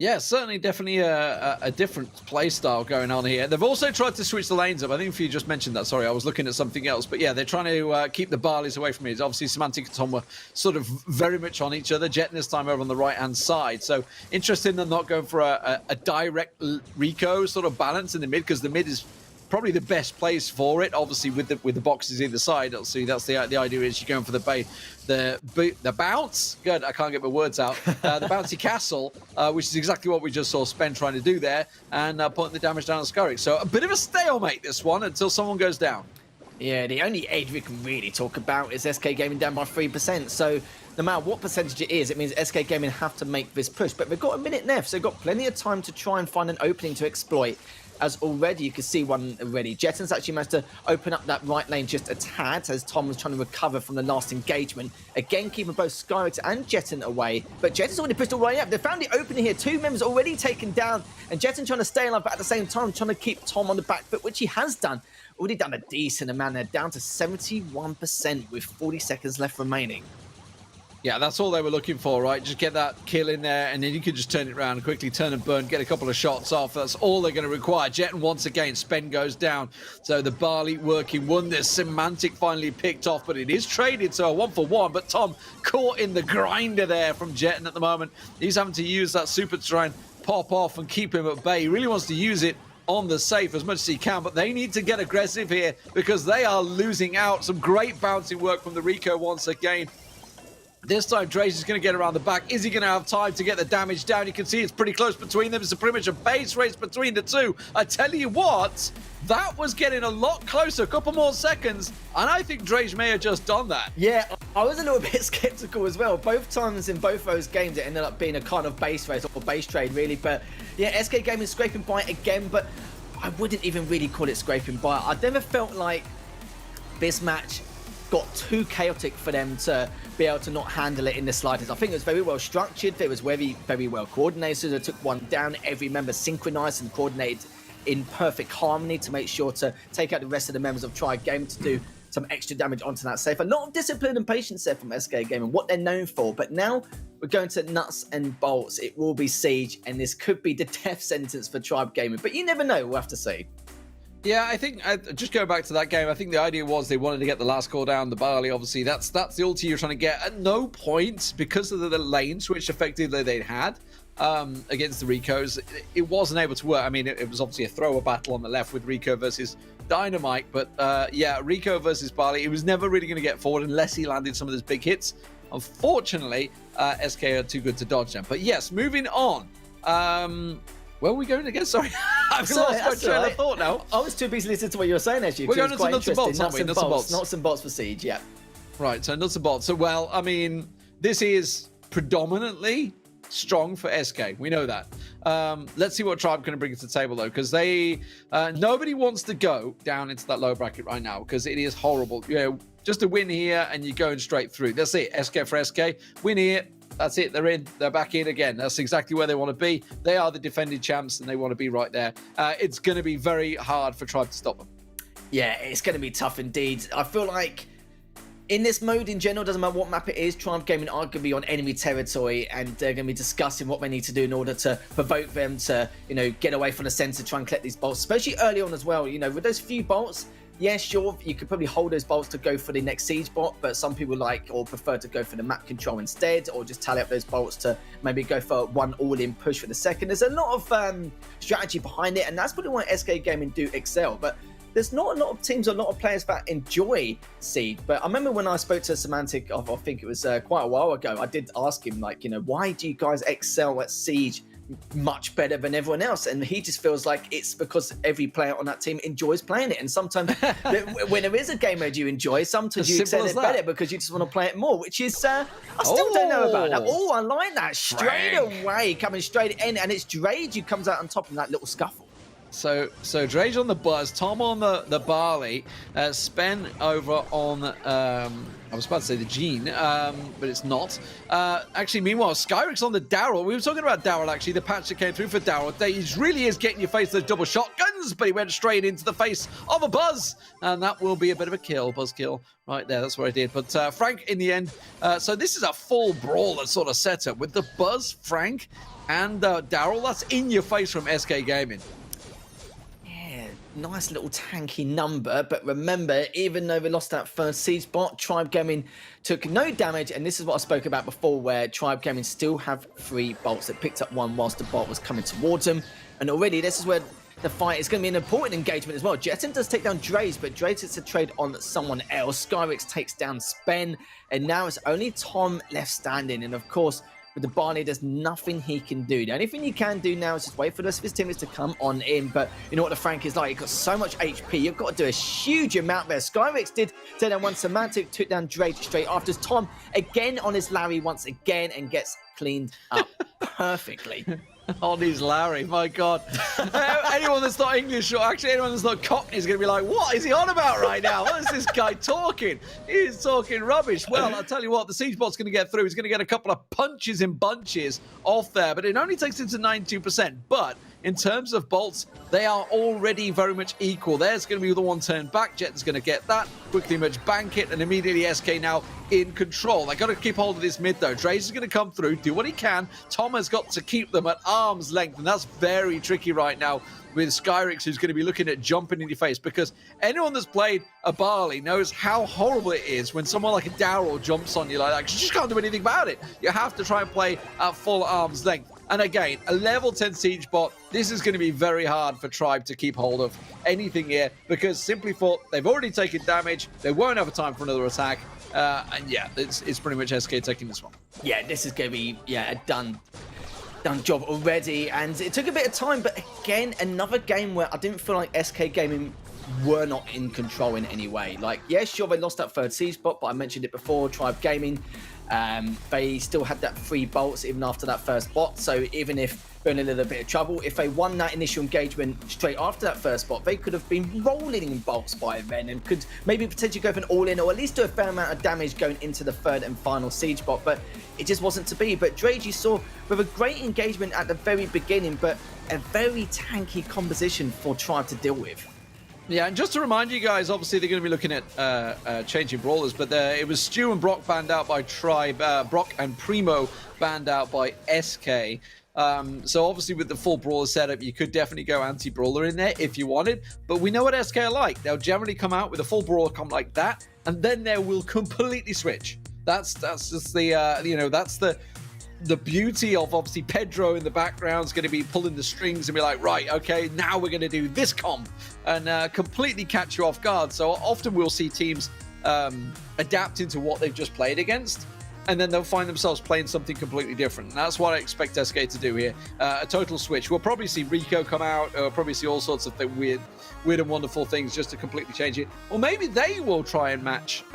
Yeah, certainly, definitely a different play style going on here. They've also tried to switch the lanes up. I think if you just mentioned that, sorry, I was looking at something else. But yeah, they're trying to keep the Barleys away from it. Obviously, Semantic and Tom were sort of very much on each other. Jet this time over on the right-hand side. So interesting they're not going for a direct Rico sort of balance in the mid, because the mid is probably the best place for it, obviously with the boxes either side. See, that's the idea is you're going for the bounce. Good, I can't get my words out. The bouncy castle, which is exactly what we just saw Spen trying to do there, and putting the damage down on Skurrick. So a bit of a stalemate this one until someone goes down. Yeah, the only age we can really talk about is SK Gaming down by 3%. So no matter what percentage it is, it means SK Gaming have to make this push. But they've got a minute left, so they've got plenty of time to try and find an opening to exploit. As already, you can see one already. Jetton's actually managed to open up that right lane just a tad as Tom was trying to recover from the last engagement. Again, keeping both Skyrex and Jetton away. But Jetton's already pushed all the way up. They found the opening here. Two members already taken down. And Jetton trying to stay alive, but at the same time, trying to keep Tom on the back foot, which he has done. Already done a decent amount there, down to 71% with 40 seconds left remaining. Yeah, that's all they were looking for, right? Just get that kill in there, and then you can just turn it around and quickly turn and burn, get a couple of shots off. That's all they're going to require. Jetton once again, Spen goes down. So the Barley working wonders. Semantic finally picked off, but it is traded, so a 1-for-1. But Tom caught in the grinder there from Jetton at the moment. He's having to use that super to try and pop off and keep him at bay. He really wants to use it on the safe as much as he can, but they need to get aggressive here because they are losing out. Some great bouncing work from the Rico once again. This time, Drage is going to get around the back. Is he going to have time to get the damage down? You can see it's pretty close between them. It's pretty much a base race between the two. I tell you what, that was getting a lot closer. A couple more seconds, and I think Drage may have just done that. Yeah, I was a little bit skeptical as well. Both times in both those games, it ended up being a kind of base race or base trade, really. But yeah, SK Gaming scraping by again, but I wouldn't even really call it scraping by. I never felt like this match got too chaotic for them to be able to not handle it in the slightest. I think it was very well structured. It was very, very well coordinated. They took one down. Every member synchronized and coordinated in perfect harmony to make sure to take out the rest of the members of Tribe Game to do some extra damage onto that safe. A lot of discipline and patience there from SK Gaming, what they're known for. But now we're going to nuts and bolts. It will be Siege, and this could be the death sentence for Tribe Gaming. But you never know. We'll have to see. Yeah, I think, just going back to that game, I think the idea was they wanted to get the last call down, the Barley, obviously. That's the ulti you're trying to get. At no point, because of the lane switch effectively they'd had against the Ricos, it wasn't able to work. I mean, it was obviously a thrower battle on the left with Rico versus Dynamite, but yeah, Rico versus Barley, it was never really going to get forward unless he landed some of those big hits. Unfortunately, SK are too good to dodge them. But yes, moving on. Where are we going again? Sorry, I've lost my train of thought now. I was too busy listening to what you were saying, actually. We're going into nuts and bolts, aren't we? Nuts and bolts. Nuts and bolts for Siege, yeah. Right, so nuts and bolts. So, well, I mean, this is predominantly strong for SK. We know that. Let's see what Tribe can bring to the table, though, because they nobody wants to go down into that low bracket right now because it is horrible. You know, just a win here and you're going straight through. That's it. SK for SK. Win here. That's it. They're in. They're back in again. That's exactly where they want to be. They are the defending champs, and they want to be right there. It's going to be very hard for Tribe to stop them. Yeah, it's going to be tough indeed. I feel like In this mode in general, doesn't matter what map it is, Triumph Gaming are going to be on enemy territory, and they're going to be discussing what they need to do in order to provoke them to, get away from the center, try and collect these bolts, especially early on as well. With those few bolts, yeah, sure, you could probably hold those bolts to go for the next siege bot, but some people like or prefer to go for the map control instead, or just tally up those bolts to maybe go for one all-in push for the second. There's a lot of strategy behind it, and that's probably why SK Gaming do excel. But there's not a lot of teams, a lot of players that enjoy Siege. But I remember when I spoke to Semantic, I think it was quite a while ago, I did ask him, why do you guys excel at Siege much better than everyone else? And he just feels like it's because every player on that team enjoys playing it. And sometimes when there is a game mode you enjoy, sometimes you excel it better because you just want to play it more, which is, I still don't know about that. Oh, I like that. Straight away, coming straight in. And it's Drage who comes out on top in that little scuffle. So Drage on the Buzz, Tom on the Barley, Spen over on, I was about to say the Gene, but it's not. Actually, meanwhile, Skyrix on the Daryl. We were talking about Daryl, actually, the patch that came through for Daryl. He really is getting your face those double shotguns, but he went straight into the face of a Buzz, and that will be a bit of a kill, Buzz kill right there. That's what I did. But Frank, in the end, so this is a full brawler sort of setup with the Buzz, Frank, and Daryl. That's in your face from SK Gaming. Nice little tanky number, but remember, even though we lost that first siege bot, Tribe Gaming took no damage, and this is what I spoke about before, where Tribe Gaming still have 3 bolts. They picked up 1 whilst the bot was coming towards them, and already this is where the fight is going to be an important engagement as well. Jetson does take down Draze, but Draze gets a trade on someone else. Skyrix takes down Spen, and now it's only Tom left standing, and of course, with the Barney, there's nothing he can do. The only thing you can do now is just wait for the rest of his teammates to come on in. But you know what the Frank is like. He's got so much HP. You've got to do a huge amount there. Skyrix did take down one. Semantic took down Drake straight after. Tom again on his Larry once again and gets cleaned up perfectly. On his Larry, my God. Anyone that's not English, or actually anyone that's not Cockney, is going to be like, what is he on about right now? What is this guy talking? He's talking rubbish. Well, I'll tell you what, the siege bot's going to get through. He's going to get a couple of punches in bunches off there, but it only takes him to 92%. But in terms of bolts, they are already very much equal. There's going to be the one turn back. Jet's going to get that. Quickly much bank it, and immediately SK now in control. They got to keep hold of this mid though. Draze is going to come through, do what he can. Tom has got to keep them at arm's length, and that's very tricky right now with Skyrix, who's going to be looking at jumping in your face, because anyone that's played a Barley knows how horrible it is when someone like a Daryl jumps on you like that, because you just can't do anything about it. You have to try and play at full arm's length. And again, a level 10 siege bot, this is going to be very hard for Tribe to keep hold of anything here, because simply thought they've already taken damage, they won't have a time for another attack, and yeah, it's pretty much SK taking this one. Yeah, this is going to be a done job already, and it took a bit of time, but again, another game where I didn't feel like SK Gaming were not in control in any way. Like, yeah, sure, they lost that third siege bot, but I mentioned it before, Tribe Gaming, they still had that 3 bolts even after that first bot, so even if they're in a little bit of trouble, if they won that initial engagement straight after that first bot, they could have been rolling in bolts by then and could maybe potentially go for an all-in, or at least do a fair amount of damage going into the third and final siege bot, but it just wasn't to be. But Drage, you saw with a great engagement at the very beginning, but a very tanky composition for Tribe to deal with. Yeah, and just to remind you guys, obviously they're going to be looking at changing brawlers, but it was Stu and Brock banned out by Tribe, Brock and Primo banned out by SK. So obviously with the full brawler setup, you could definitely go anti-brawler in there if you wanted, but we know what SK are like. They'll generally come out with a full brawler come like that, and then they will completely switch. That's just the, that's the beauty of obviously Pedro in the background is going to be pulling the strings and be like, right, okay, now we're going to do this comp, and completely catch you off guard. So often we'll see teams adapt into what they've just played against, and then they'll find themselves playing something completely different. And that's what I expect SK to do here. A total switch. We'll probably see Rico come out, or probably see all sorts of weird and wonderful things just to completely change it. Or maybe they will try and match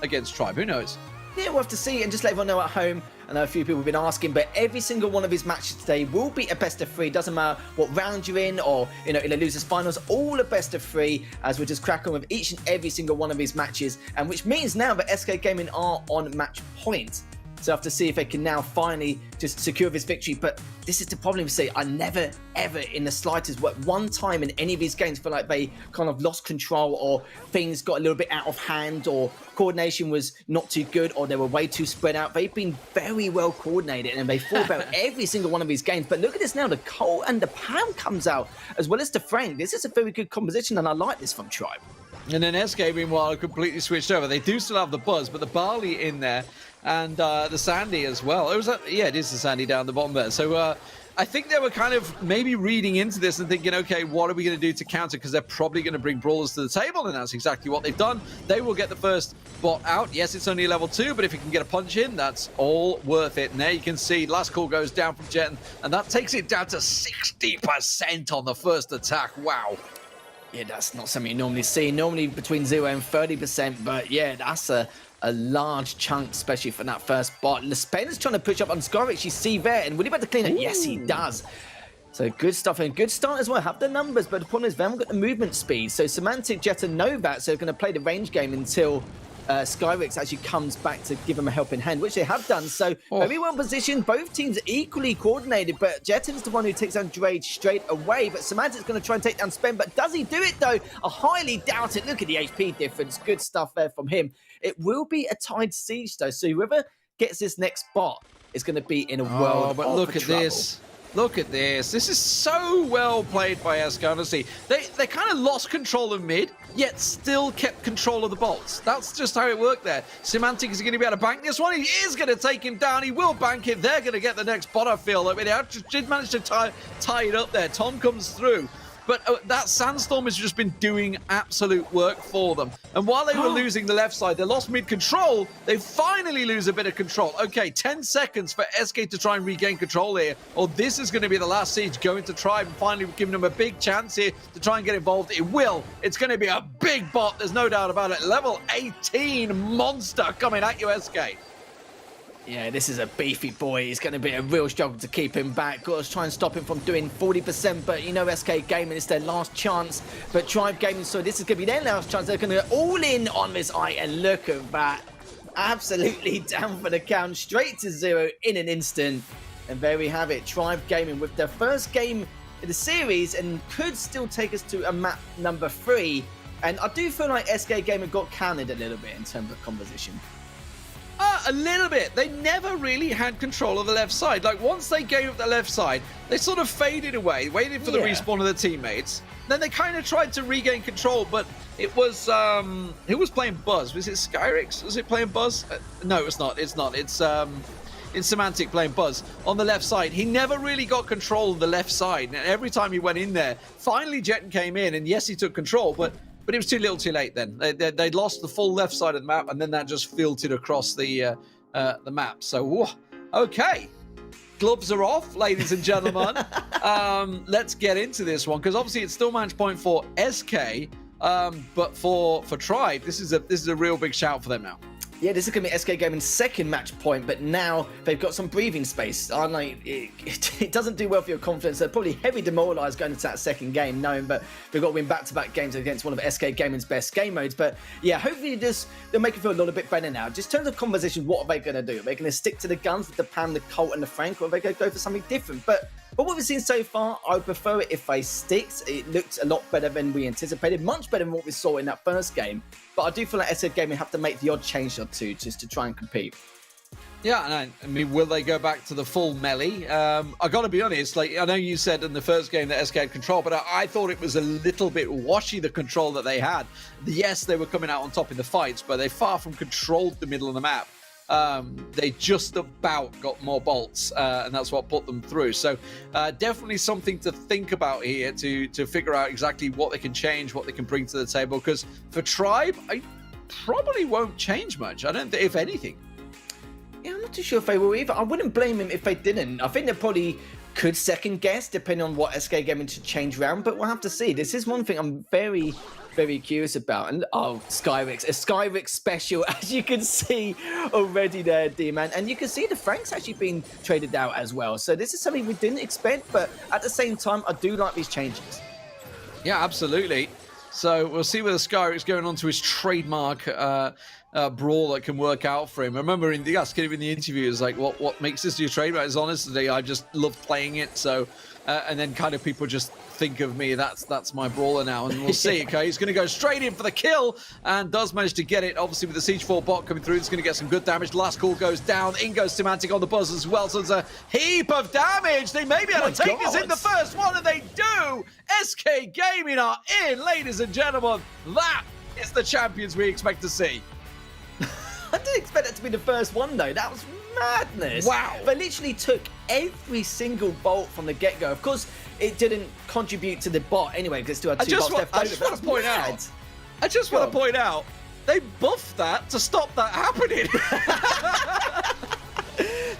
against Tribe. Who knows? Yeah, we'll have to see, and just let everyone know at home. I know a few people have been asking, but every single one of his matches today will be a best of 3. Doesn't matter what round you're in, or in the losers finals, all a best of 3, as we just crack on with each and every single one of his matches, and which means now that SK Gaming are on match point. So I have to see if they can now finally just secure this victory. But this is the problem. I never, ever in the slightest, one time in any of these games feel like they kind of lost control or things got a little bit out of hand or coordination was not too good or they were way too spread out. They've been very well coordinated and they fought out every single one of these games. But look at this now. The Colt and the Pam comes out as well as the Frank. This is a very good composition and I like this from Tribe. And then SK, meanwhile, completely switched over. They do still have the Buzz, but the Barley in there and the Sandy as well. It is the Sandy down the bottom there. So I think they were kind of maybe reading into this and thinking, okay, what are we going to do to counter? Because they're probably going to bring Brawlers to the table, and that's exactly what they've done. They will get the first bot out. Yes, it's only level 2, but if you can get a punch in, that's all worth it. And there you can see last call goes down from Jet, and that takes it down to 60% on the first attack. Wow. Yeah, that's not something you normally see. Normally between 0 and 30%, but yeah, that's a large chunk, especially for that first bot. Lespena's trying to push up on Skorix. You see there, and will he be able to clean it? Yes, he does. So good stuff and good start as well. Have the numbers, but the problem is they haven't got the movement speed. So Semantic, Jetta know that, so they're going to play the range game until Skyrix actually comes back to give them a helping hand, which they have done. So very well positioned. Both teams equally coordinated, but Jetton's the one who takes down Drade straight away. But Semantic's going to try and take down Spen, but does he do it though? I highly doubt it. Look at the HP difference. Good stuff there from him. It will be a tied siege though, so whoever gets this next bot is going to be in a world but of look at trouble. this. Look at this. This is so well played by SK, honestly. They kind of lost control of mid, yet still kept control of the bolts. That's just how it worked there. Semantic is going to be able to bank this one. He is going to take him down. He will bank it. They're going to get the next bot, I feel. I mean, they did manage to tie it up there. Tom comes through. But that Sandstorm has just been doing absolute work for them. And while they were losing the left side, they lost mid-control. They finally lose a bit of control. Okay, 10 seconds for SK to try and regain control here. Or this is going to be the last siege going to Tribe and finally giving them a big chance here to try and get involved. It will. It's going to be a big bot. There's no doubt about it. Level 18 monster coming at you, SK. Yeah, this is a beefy boy. It's going to be a real struggle to keep him back. Got to try and stop him from doing 40%, but you know SK Gaming, it's their last chance. But Tribe Gaming, so this is going to be their last chance. They're going to go all in on this eye, and look at that. Absolutely down for the count, straight to 0 in an instant. And there we have it, Tribe Gaming with their first game in the series and could still take us to a map number 3. And I do feel like SK Gaming got counted a little bit in terms of composition. A little bit. They never really had control of the left side. Like, once they gave up the left side, they sort of faded away, waited for the respawn of their teammates. Then they kind of tried to regain control, but it was, who was playing Buzz? Was it Skyrix? Was it playing Buzz? No, it's not. It's not. It's Semantic playing Buzz on the left side. He never really got control of the left side. And every time he went in there, finally Jetton came in, and yes, he took control, but it was too little too late then. They'd lost the full left side of the map, and then that just filtered across the map. So, okay. Gloves are off, ladies and gentlemen. Let's get into this one, because obviously it's still match point for SK, but for Tribe, this is a real big shout for them now. Yeah, this is going to be SK Gaming's second match point, but now they've got some breathing space. Unlike, it doesn't do well for your confidence. They're probably heavy demoralised going into that second game, knowing that they've got to win back-to-back games against one of SK Gaming's best game modes. But yeah, hopefully they'll make it feel a little bit better now. Just in terms of composition, what are they going to do? Are they going to stick to the guns with the Pam, the Colt, and the Frank, or are they going to go for something different? But what we've seen so far, I would prefer it if they sticked. It looked a lot better than we anticipated, much better than what we saw in that first game. But I do feel like SK Gaming have to make the odd change or two just to try and compete. Yeah, and I mean, will they go back to the full melee? I got to be honest, like, I know you said in the first game that SK had control, but I thought it was a little bit washy, the control that they had. Yes, they were coming out on top in the fights, but they far from controlled the middle of the map. They just about got more bolts, and that's what put them through. So definitely something to think about here to figure out exactly what they can change, what they can bring to the table. Because for Tribe, I probably won't change much. I don't think, if anything. Yeah, I'm not too sure if they will either. I wouldn't blame him if they didn't. I think they probably could second guess depending on what SK Gaming to change around, but we'll have to see. This is one thing I'm very curious about. And a Skyrix special, as you can see already there, D-Man. And you can see the Frank's actually been traded out as well. So this is something we didn't expect, but at the same time, I do like these changes. Yeah, absolutely. So we'll see whether Skyrick's going on to his trademark brawl that can work out for him. I remember in the interview, it was like, what makes this your trademark? It's honestly, I just love playing it. So, and then kind of people just think of me, that's my brawler now. And we'll see, okay? He's going to go straight in for the kill and does manage to get it. Obviously, with the Siege 4 bot coming through, it's going to get some good damage. Last call goes down. In goes Semantic on the buzz as well. So there's a heap of damage. They may be able to take this in the first one, and they do. SK Gaming are in, ladies and gentlemen. That is the champions we expect to see. I didn't expect it to be the first one, though. That was madness. Wow. They literally took every single bolt from the get-go. Of course, it didn't contribute to the bot anyway, because it still had two bots left over. I just want to point out, they buffed that to stop that happening.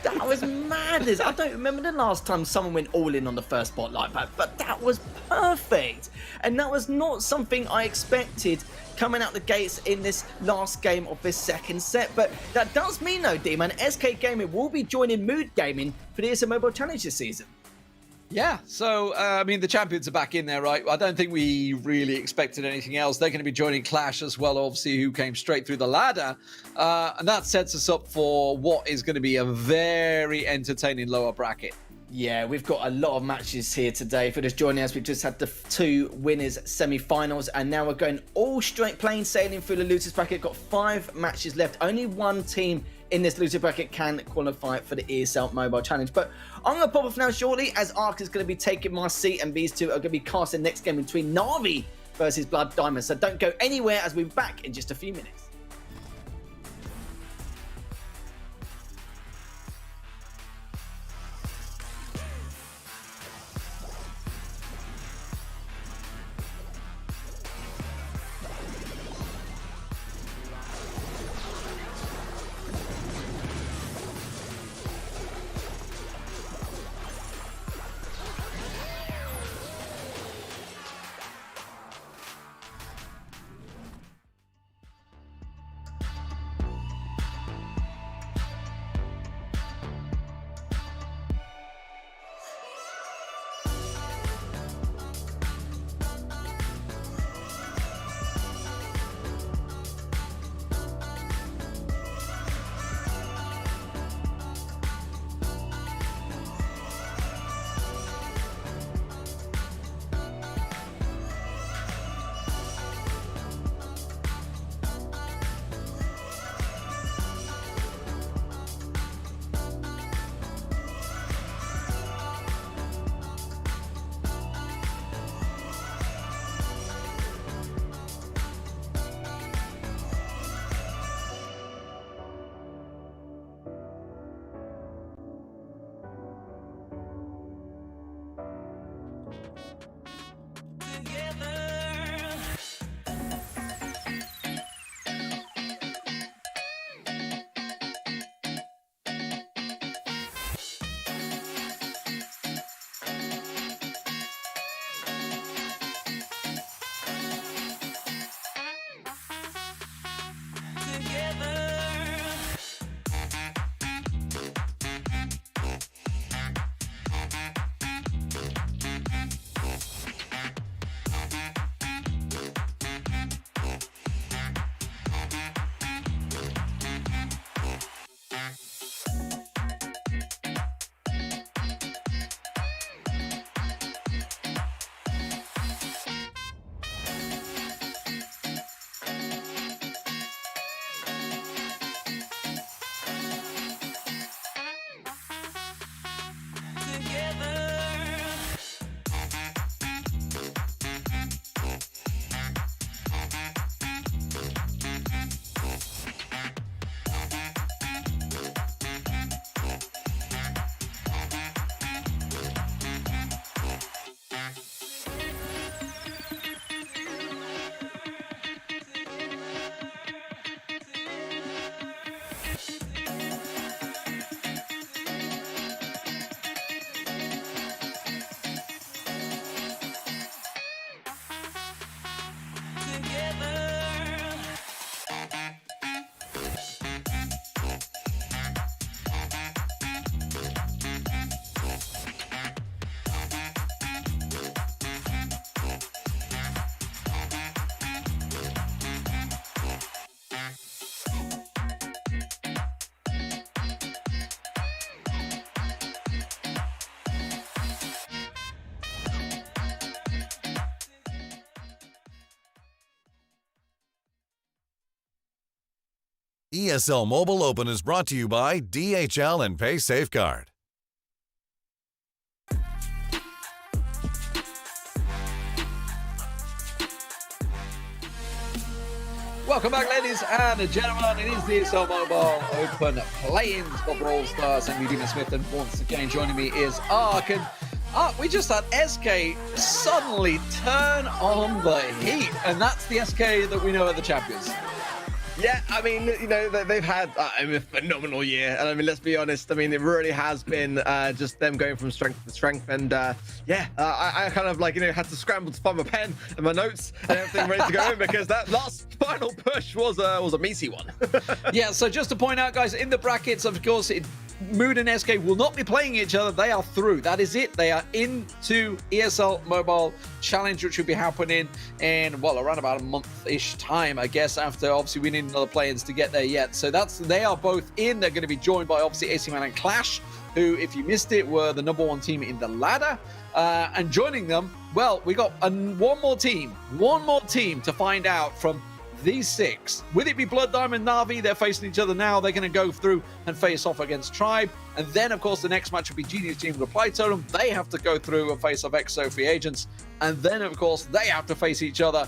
That was madness. I don't remember the last time someone went all in on the first bot like that, but that was perfect. And that was not something I expected coming out the gates in this last game of this second set. But that does mean, though, D-Man, SK Gaming will be joining Mood Gaming for the ESL Mobile Challenge this season. Yeah, so, I mean, the champions are back in there, right? I don't think we really expected anything else. They're going to be joining Clash as well, obviously, who came straight through the ladder. And that sets us up for what is going to be a very entertaining lower bracket. Yeah, we've got a lot of matches here today. For just joining us, we've just had the two winners semi-finals, and now we're going all straight plain sailing through the losers bracket. Got 5 matches left. Only one team in this loser bracket can qualify for the ESL Mobile Challenge. But I'm going to pop off now shortly, as Ark is going to be taking my seat, and these two are going to be casting next game between Navi versus Blood Diamond. So don't go anywhere, as we'll be back in just a few minutes. ESL Mobile Open is brought to you by DHL and Pay Safeguard. Welcome back, ladies and gentlemen. It is the ESL Mobile Open play-ins for Brawl Stars. And Demon Smith, and once again joining me is Ark. And we just had SK suddenly turn on the heat, and that's the SK that we know are the champions. Yeah, I mean, you know, they've had a phenomenal year. And I mean, let's be honest, I mean, it really has been just them going from strength to strength. And I kind of like, you know, had to scramble to find my pen and my notes and everything ready to go in because that last final push was a meaty one. Yeah, so just to point out, guys, in the brackets, of course, Mood and SK will not be playing each other. They are through. That is it. They are into ESL Mobile Challenge, which will be happening in, well, around about a month-ish time, I guess, after obviously we need another play-ins to get there yet. So they are both in. They're going to be joined by obviously AC Milan and Clash, who, if you missed it, were the #1 team in the ladder. And joining them, well, we got one more team to find out from these six. Will it be Blood Diamond, Navi? They're facing each other now. They're going to go through and face off against Tribe. And then, of course, the next match will be Genius Team Reply Totem. They have to go through and face off EXO Free Agents. And then, of course, they have to face each other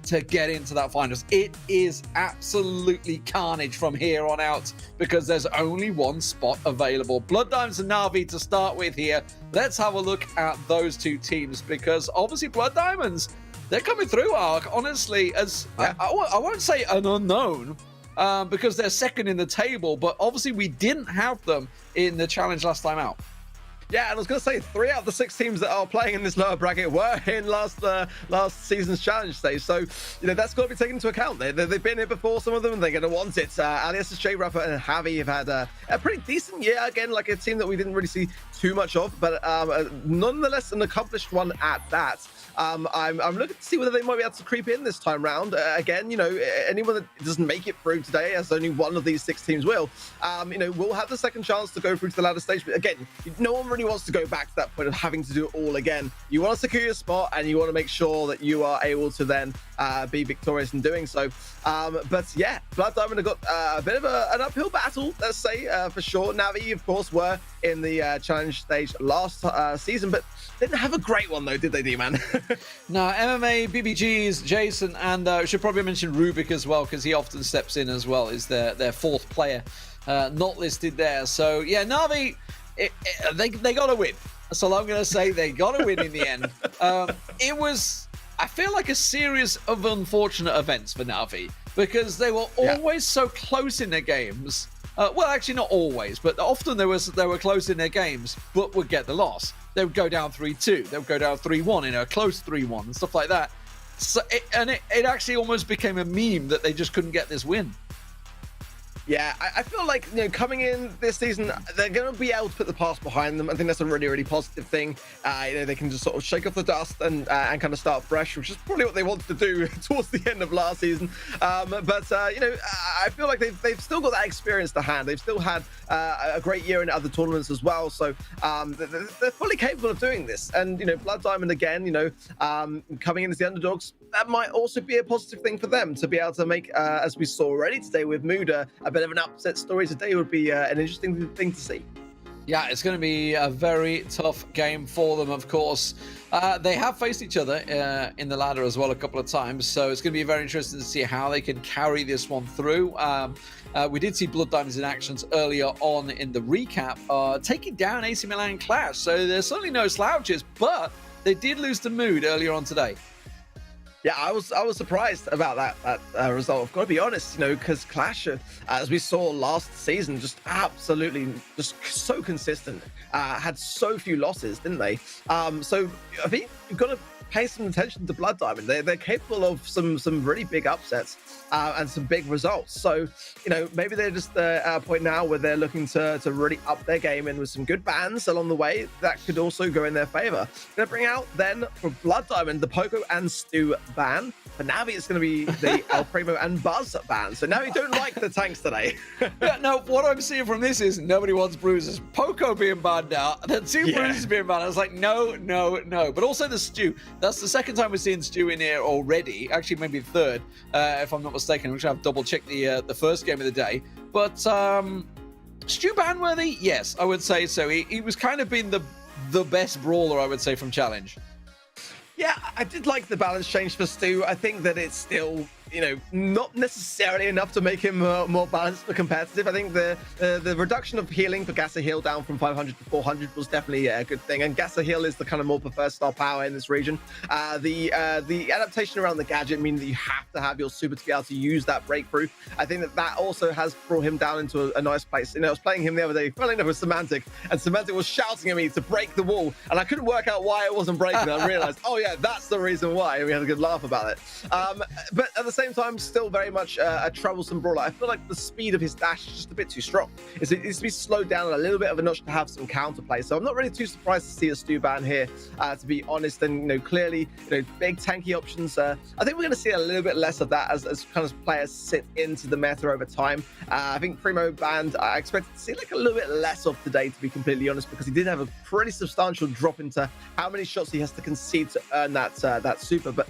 to get into that finals. It is absolutely carnage from here on out because there's only one spot available. Blood Diamonds and Navi to start with here. Let's have a look at those two teams because obviously Blood Diamonds, they're coming through, Ark, honestly, as I won't say an unknown because they're second in the table, but obviously we didn't have them in the challenge last time out. Yeah, and I was going to say 3 out of the 6 teams that are playing in this lower bracket were in last season's challenge stage. So, you know, that's got to be taken into account. They've been here before, some of them, and they're going to want it. Alias, J Rapper, and Javi have had a pretty decent year. Again, like a team that we didn't really see too much of, but nonetheless an accomplished one at that. I'm looking to see whether they might be able to creep in this time round. Again, you know, anyone that doesn't make it through today, as only one of these 6 teams will, you know, will have the second chance to go through to the ladder stage. But again, no one really wants to go back to that point of having to do it all again. You want to secure your spot, and you want to make sure that you are able to then be victorious in doing so. But yeah, Blood Diamond have got a bit of an uphill battle, let's say, for sure. Navi, of course, were in the challenge stage last season, but didn't have a great one though, did they, D-Man? No, MMA, BBGs, Jason, and should probably mention Rubik as well, because he often steps in as well, is their 4th player, not listed there. So yeah, Navi, they got to win. That's all I'm going to say. They got to win in the end. It was, I feel like, a series of unfortunate events for Navi, because they were always so close in their games. Well, actually, not always, but often they were close in their games, but would get the loss. They would go down 3-2. They would go down 3-1 in a close 3-1 and stuff like that. So it actually almost became a meme that they just couldn't get this win. Yeah, I feel like, you know, coming in this season, they're going to be able to put the past behind them. I think that's a really, really positive thing. You know, they can just sort of shake off the dust and kind of start fresh, which is probably what they wanted to do towards the end of last season. But you know, I feel like they've still got that experience to hand. They've still had a great year in other tournaments as well. So they're fully capable of doing this. And, you know, Blood Diamond, again, you know, coming in as the underdogs, that might also be a positive thing for them to be able to make, as we saw already today with Muda, a bit of an upset story today would be an interesting thing to see. Yeah, it's going to be a very tough game for them, of course. They have faced each other in the ladder as well a couple of times, so it's going to be very interesting to see how they can carry this one through. We did see Blood Diamonds in actions earlier on in the recap, taking down AC Milan Clash, so there's certainly no slouches, but they did lose to Mood earlier on today. Yeah, I was surprised about that result. I've got to be honest, you know, because Clash, as we saw last season, just absolutely just so consistent. Had so few losses, didn't they? So I think you've got to pay some attention to Blood Diamond. They're capable of some really big upsets and some big results. So, you know, maybe they're just at a point now where they're looking to really up their game and with some good bans along the way that could also go in their favor. Going to bring out then for Blood Diamond the Poco and Stu ban. For Navi, it's going to be the El Primo and Buzz ban. So Navi don't like the tanks today. Yeah, no, what I'm seeing from this is nobody wants bruises. Poco being banned now, the 2 bruises being banned. I was like, no. But also the Stu. That's the second time we're seeing Stu in here already. Actually, maybe the third, if I'm not mistaken. Which I've double-checked the first game of the day. But Stu ban-worthy? Yes, I would say so. He was kind of been the best brawler, I would say, from Challenge. Yeah, I did like the balance change for Stu. I think that it's still, not necessarily enough to make him more balanced but competitive. I think the reduction of healing for Gasser Heal down from 500 to 400 was definitely a good thing. And Gasser Heal is the kind of more preferred star power in this region. The adaptation around the gadget means that you have to have your super to be able to use that breakthrough. I think that also has brought him down into a nice place. I was playing him the other day, funny enough, with Semantic, and Semantic was shouting at me to break the wall, and I couldn't work out why it wasn't breaking. I realized, oh yeah, that's the reason why. And we had a good laugh about it. But at the same time, still very much a troublesome brawler. I feel like the speed of his dash is just a bit too strong. It needs to be slowed down a little bit of a notch to have some counterplay. So I'm not really too surprised to see a Stu ban here, to be honest. And clearly, big tanky options. I think we're going to see a little bit less of that as kind of players sit into the meta over time. I think Primo banned, I expected to see like a little bit less of today, to be completely honest, because he did have a pretty substantial drop into how many shots he has to concede to earn that super. But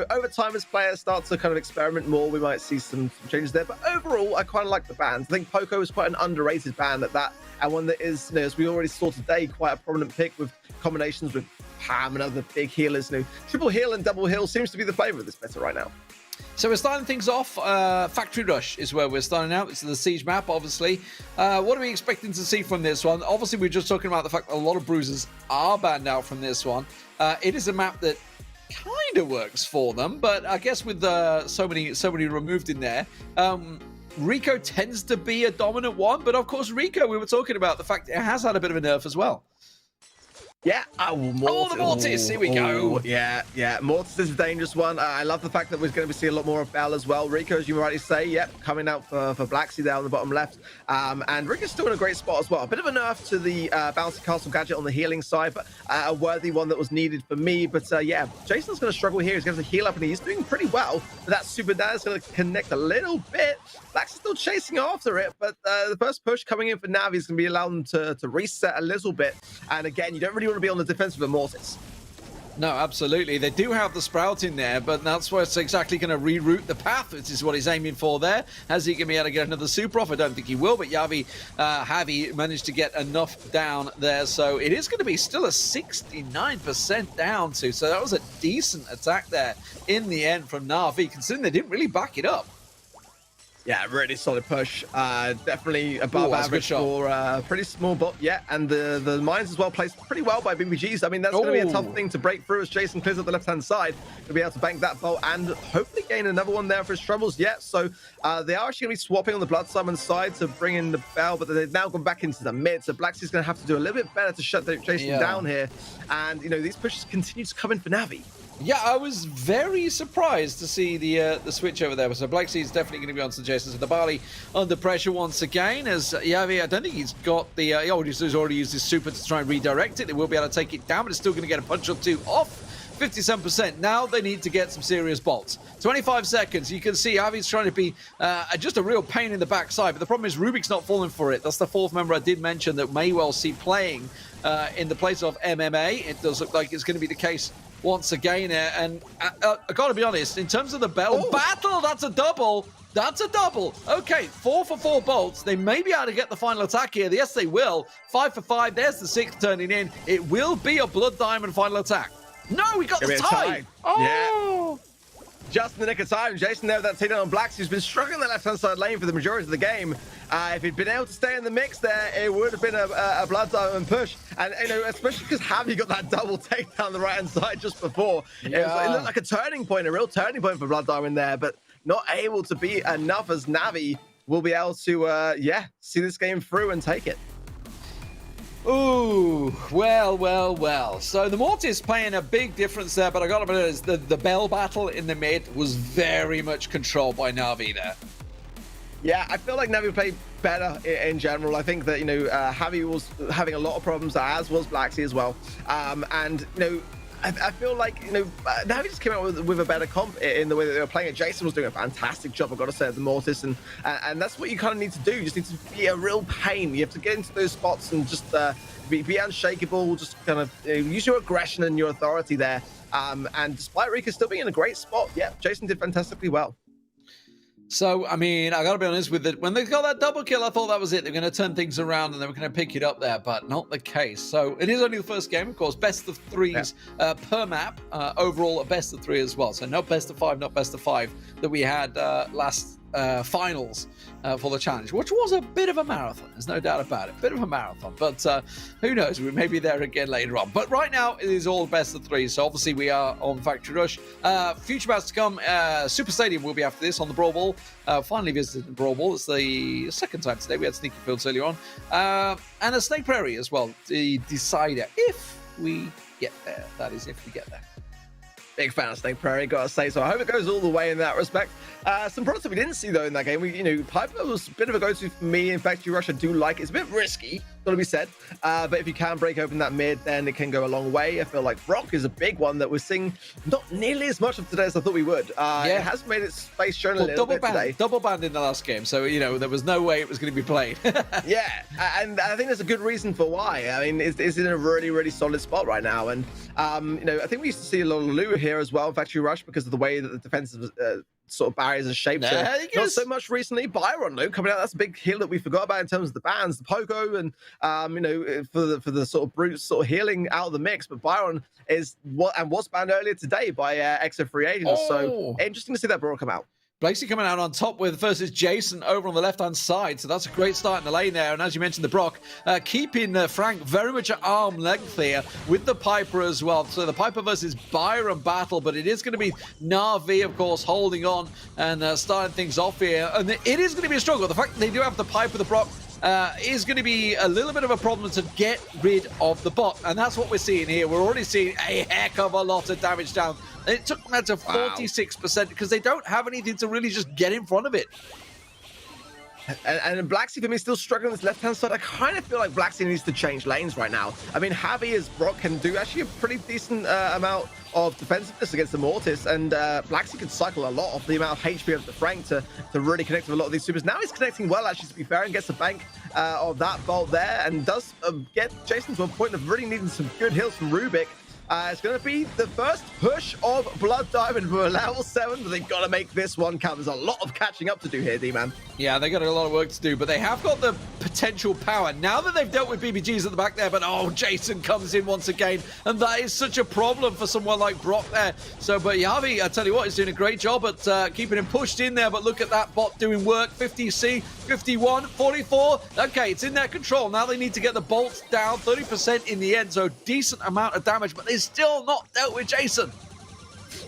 over time, as players start to kind of experiment more, we might see some changes there. But overall, I kind of like the bans. I think Poco is quite an underrated ban at that, and one that is, as we already saw today, quite a prominent pick with combinations with Pam and other big healers. Triple heal and double heal seems to be the flavor of this meta right now. So we're starting things off. Factory Rush is where we're starting out. It's the Siege map, obviously. What are we expecting to see from this one? Obviously, we're just talking about the fact that a lot of bruisers are banned out from this one. It is a map that kind of works for them, but I guess with so many removed in there, Rico tends to be a dominant one. But of course, Rico, we were talking about the fact that it has had a bit of a nerf as well. Yeah, the Mortis, here we go. Yeah, Mortis is a dangerous one. I love the fact that we're going to see a lot more of Bell as well. Rico, as you rightly say, coming out for Blacksea there on the bottom left. And Rico's still in a great spot as well. A bit of a nerf to the Bouncy Castle gadget on the healing side, but a worthy one that was needed for me. But yeah, Jason's going to struggle here. He's going to heal up, and he's doing pretty well. But that super dad is going to connect a little bit. Black's still chasing after it, but the first push coming in for Navi is going to be allowing them to reset a little bit. And again, you don't really want to be on the defensive of Mortis. No, absolutely. They do have the Sprout in there, but that's where it's exactly going to reroute the path, which is what he's aiming for there. Has he going to be able to get another super off? I don't think he will, but Javi managed to get enough down there. So it is going to be still a 69% down to. So that was a decent attack there in the end from Navi, considering they didn't really back it up. Yeah, really solid push. Definitely above average for a pretty small bot. Yeah, and the mines as well placed pretty well by BBGs. I mean, that's going to be a tough thing to break through as Jason clears up the left-hand side to be able to bank that bolt and hopefully gain another one there for his troubles. Yeah, so they are actually going to be swapping on the Blood Summon side to bring in the Bell, but they've now gone back into the mid. So Blacksea's going to have to do a little bit better to shut Jason down here. And, these pushes continue to come in for Navi. Yeah, I was very surprised to see the switch over there. So Blacksea is definitely going to be on to Jason. So the Barley under pressure once again. As Javi, I don't think he's got the... he's already used his super to try and redirect it. They will be able to take it down, but it's still going to get a punch or two off. 57%. Now they need to get some serious bolts. 25 seconds. You can see Javi's trying to be just a real pain in the backside. But the problem is Rubik's not falling for it. That's the fourth member I did mention that may well see playing in the place of MMA. It does look like it's going to be the case once again. And I got to be honest, in terms of the Bell battle, that's a double. That's a double. Okay, 4 for 4 bolts. They may be able to get the final attack here. Yes, they will. 5 for 5. There's the 6th turning in. It will be a Blood Diamond final attack. No, we got the tie. Oh. Yeah. Just in the nick of time. Jason there with that takedown on Blacks, who's been struggling the left-hand side lane for the majority of the game. If he'd been able to stay in the mix there, it would have been a Blood Diamond push. And, especially because Javi got that double takedown on the right-hand side just before. Yeah. It looked like a turning point, a real turning point for Blood Diamond there, but not able to be enough as Navi will be able to, see this game through and take it. Ooh, well. So the Mortis playing a big difference there, but I got to be honest, the Bell battle in the mid was very much controlled by Navi there. Yeah, I feel like Navi played better in general. I think that, Javi was having a lot of problems, as was Blacksea as well. And, I feel like, Navi just came out with a better comp in the way that they were playing it. Jason was doing a fantastic job, I've got to say, at the Mortis, and that's what you kind of need to do. You just need to be a real pain. You have to get into those spots and just be unshakable, just kind of use your aggression and your authority there. And despite Rika still being in a great spot, yeah, Jason did fantastically well. So, I mean, I got to be honest with it. When they got that double kill, I thought that was it. They're going to turn things around and they were going to pick it up there, but not the case. So it is only the first game, of course. Best of threes per map. Overall, a best of 3 as well. So not best of 5, not best of 5 that we had last finals for the challenge, which was a bit of a marathon. There's no doubt about it. Bit of a marathon, but who knows? We may be there again later on. But right now, it is all best of 3. So obviously, we are on Factory Rush. Future bouts to come. Super Stadium will be after this on the Brawl Ball. Finally visited the Brawl Ball. It's the second time today. We had Sneaky Fields earlier on. And a Snake Prairie as well. The decider, if we get there. That is, if we get there. Big fan of Snake Prairie, gotta say. So I hope it goes all the way in that respect. Some products that we didn't see though in that game. Piper was a bit of a go-to for me. In fact, Rush I do like. It's a bit risky, gotta be said. But if you can break open that mid, then it can go a long way. I feel like Brock is a big one that we're seeing not nearly as much of today as I thought we would. It has made its face shown a little bit today. Double banned in the last game, so there was no way it was going to be played. Yeah, and I think there's a good reason for why. I mean, it's in a really, really solid spot right now, and I think we used to see a lot of Lulu here as well, Factory Rush, because of the way that the defensive sort of barriers are shaped. Not so much recently. Byron, though, coming out, that's a big heal that we forgot about in terms of the bans, the Pogo, and for the sort of brute sort of healing out of the mix. But Byron was banned earlier today by Exo Free Agents. So interesting to see that Brawl come out. Blakesy coming out on top with versus Jason over on the left-hand side. So that's a great start in the lane there. And as you mentioned, the Brock keeping Frank very much at arm length here with the Piper as well. So the Piper versus Byron battle, but it is going to be Navi, of course, holding on and starting things off here. And it is going to be a struggle. The fact that they do have the Piper, the Brock, is going to be a little bit of a problem to get rid of the bot. And that's what we're seeing here. We're already seeing a heck of a lot of damage down. It took them to 46% because they don't have anything to really just get in front of it. And Blacksy, for me, still struggling on this left-hand side. I kind of feel like Blacksy needs to change lanes right now. I mean, Javi as Brock can do actually a pretty decent amount of defensiveness against the Mortis, and Blacksy can cycle a lot of the amount of HP of the Frank to really connect with a lot of these supers. Now he's connecting well, actually, to be fair, and gets the bank of that bolt there, and does get Jason to a point of really needing some good heals from Rubik. It's going to be the first push of Blood Diamond for a level 7, but they've got to make this one count. There's a lot of catching up to do here, D-Man. Yeah, they got a lot of work to do, but they have got the potential power. Now that they've dealt with BBGs at the back there, but Jason comes in once again, and that is such a problem for someone like Brock there. So, but Yavi, I tell you what, he's doing a great job at keeping him pushed in there, but look at that bot doing work. 50C, 51, 44. Okay, it's in their control. Now they need to get the bolts down, 30% in the end, so decent amount of damage, but they're still not dealt with Jason.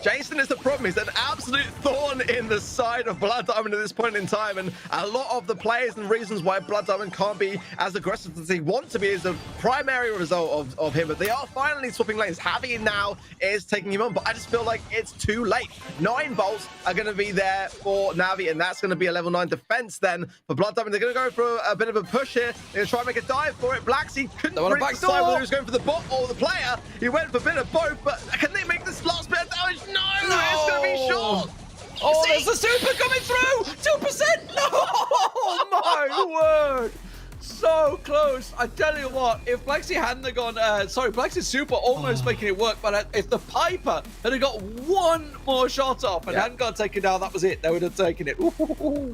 Jason is the problem. He's an absolute thorn in the side of Blood Diamond at this point in time, and a lot of the players and reasons why Blood Diamond can't be as aggressive as they want to be is a primary result of him, but they are finally swapping lanes. Javi now is taking him on, but I just feel like it's too late. 9 bolts are going to be there for Navi, and that's going to be a level 9 defense then for Blood Diamond. They're going to go for a bit of a push here. They're going to try and make a dive for it. Blacksy couldn't really decide whether he was going for the bot or the player. He went for a bit of both, but can they make this last bit of damage? No, it's going to be short. There's the super coming through. 2%. No, my word. So close. I tell you what, if Blacksy hadn't gone, Blacksy's super almost making it work, but if the Piper had got one more shot off and hadn't got taken down, that was it. They would have taken it. Ooh.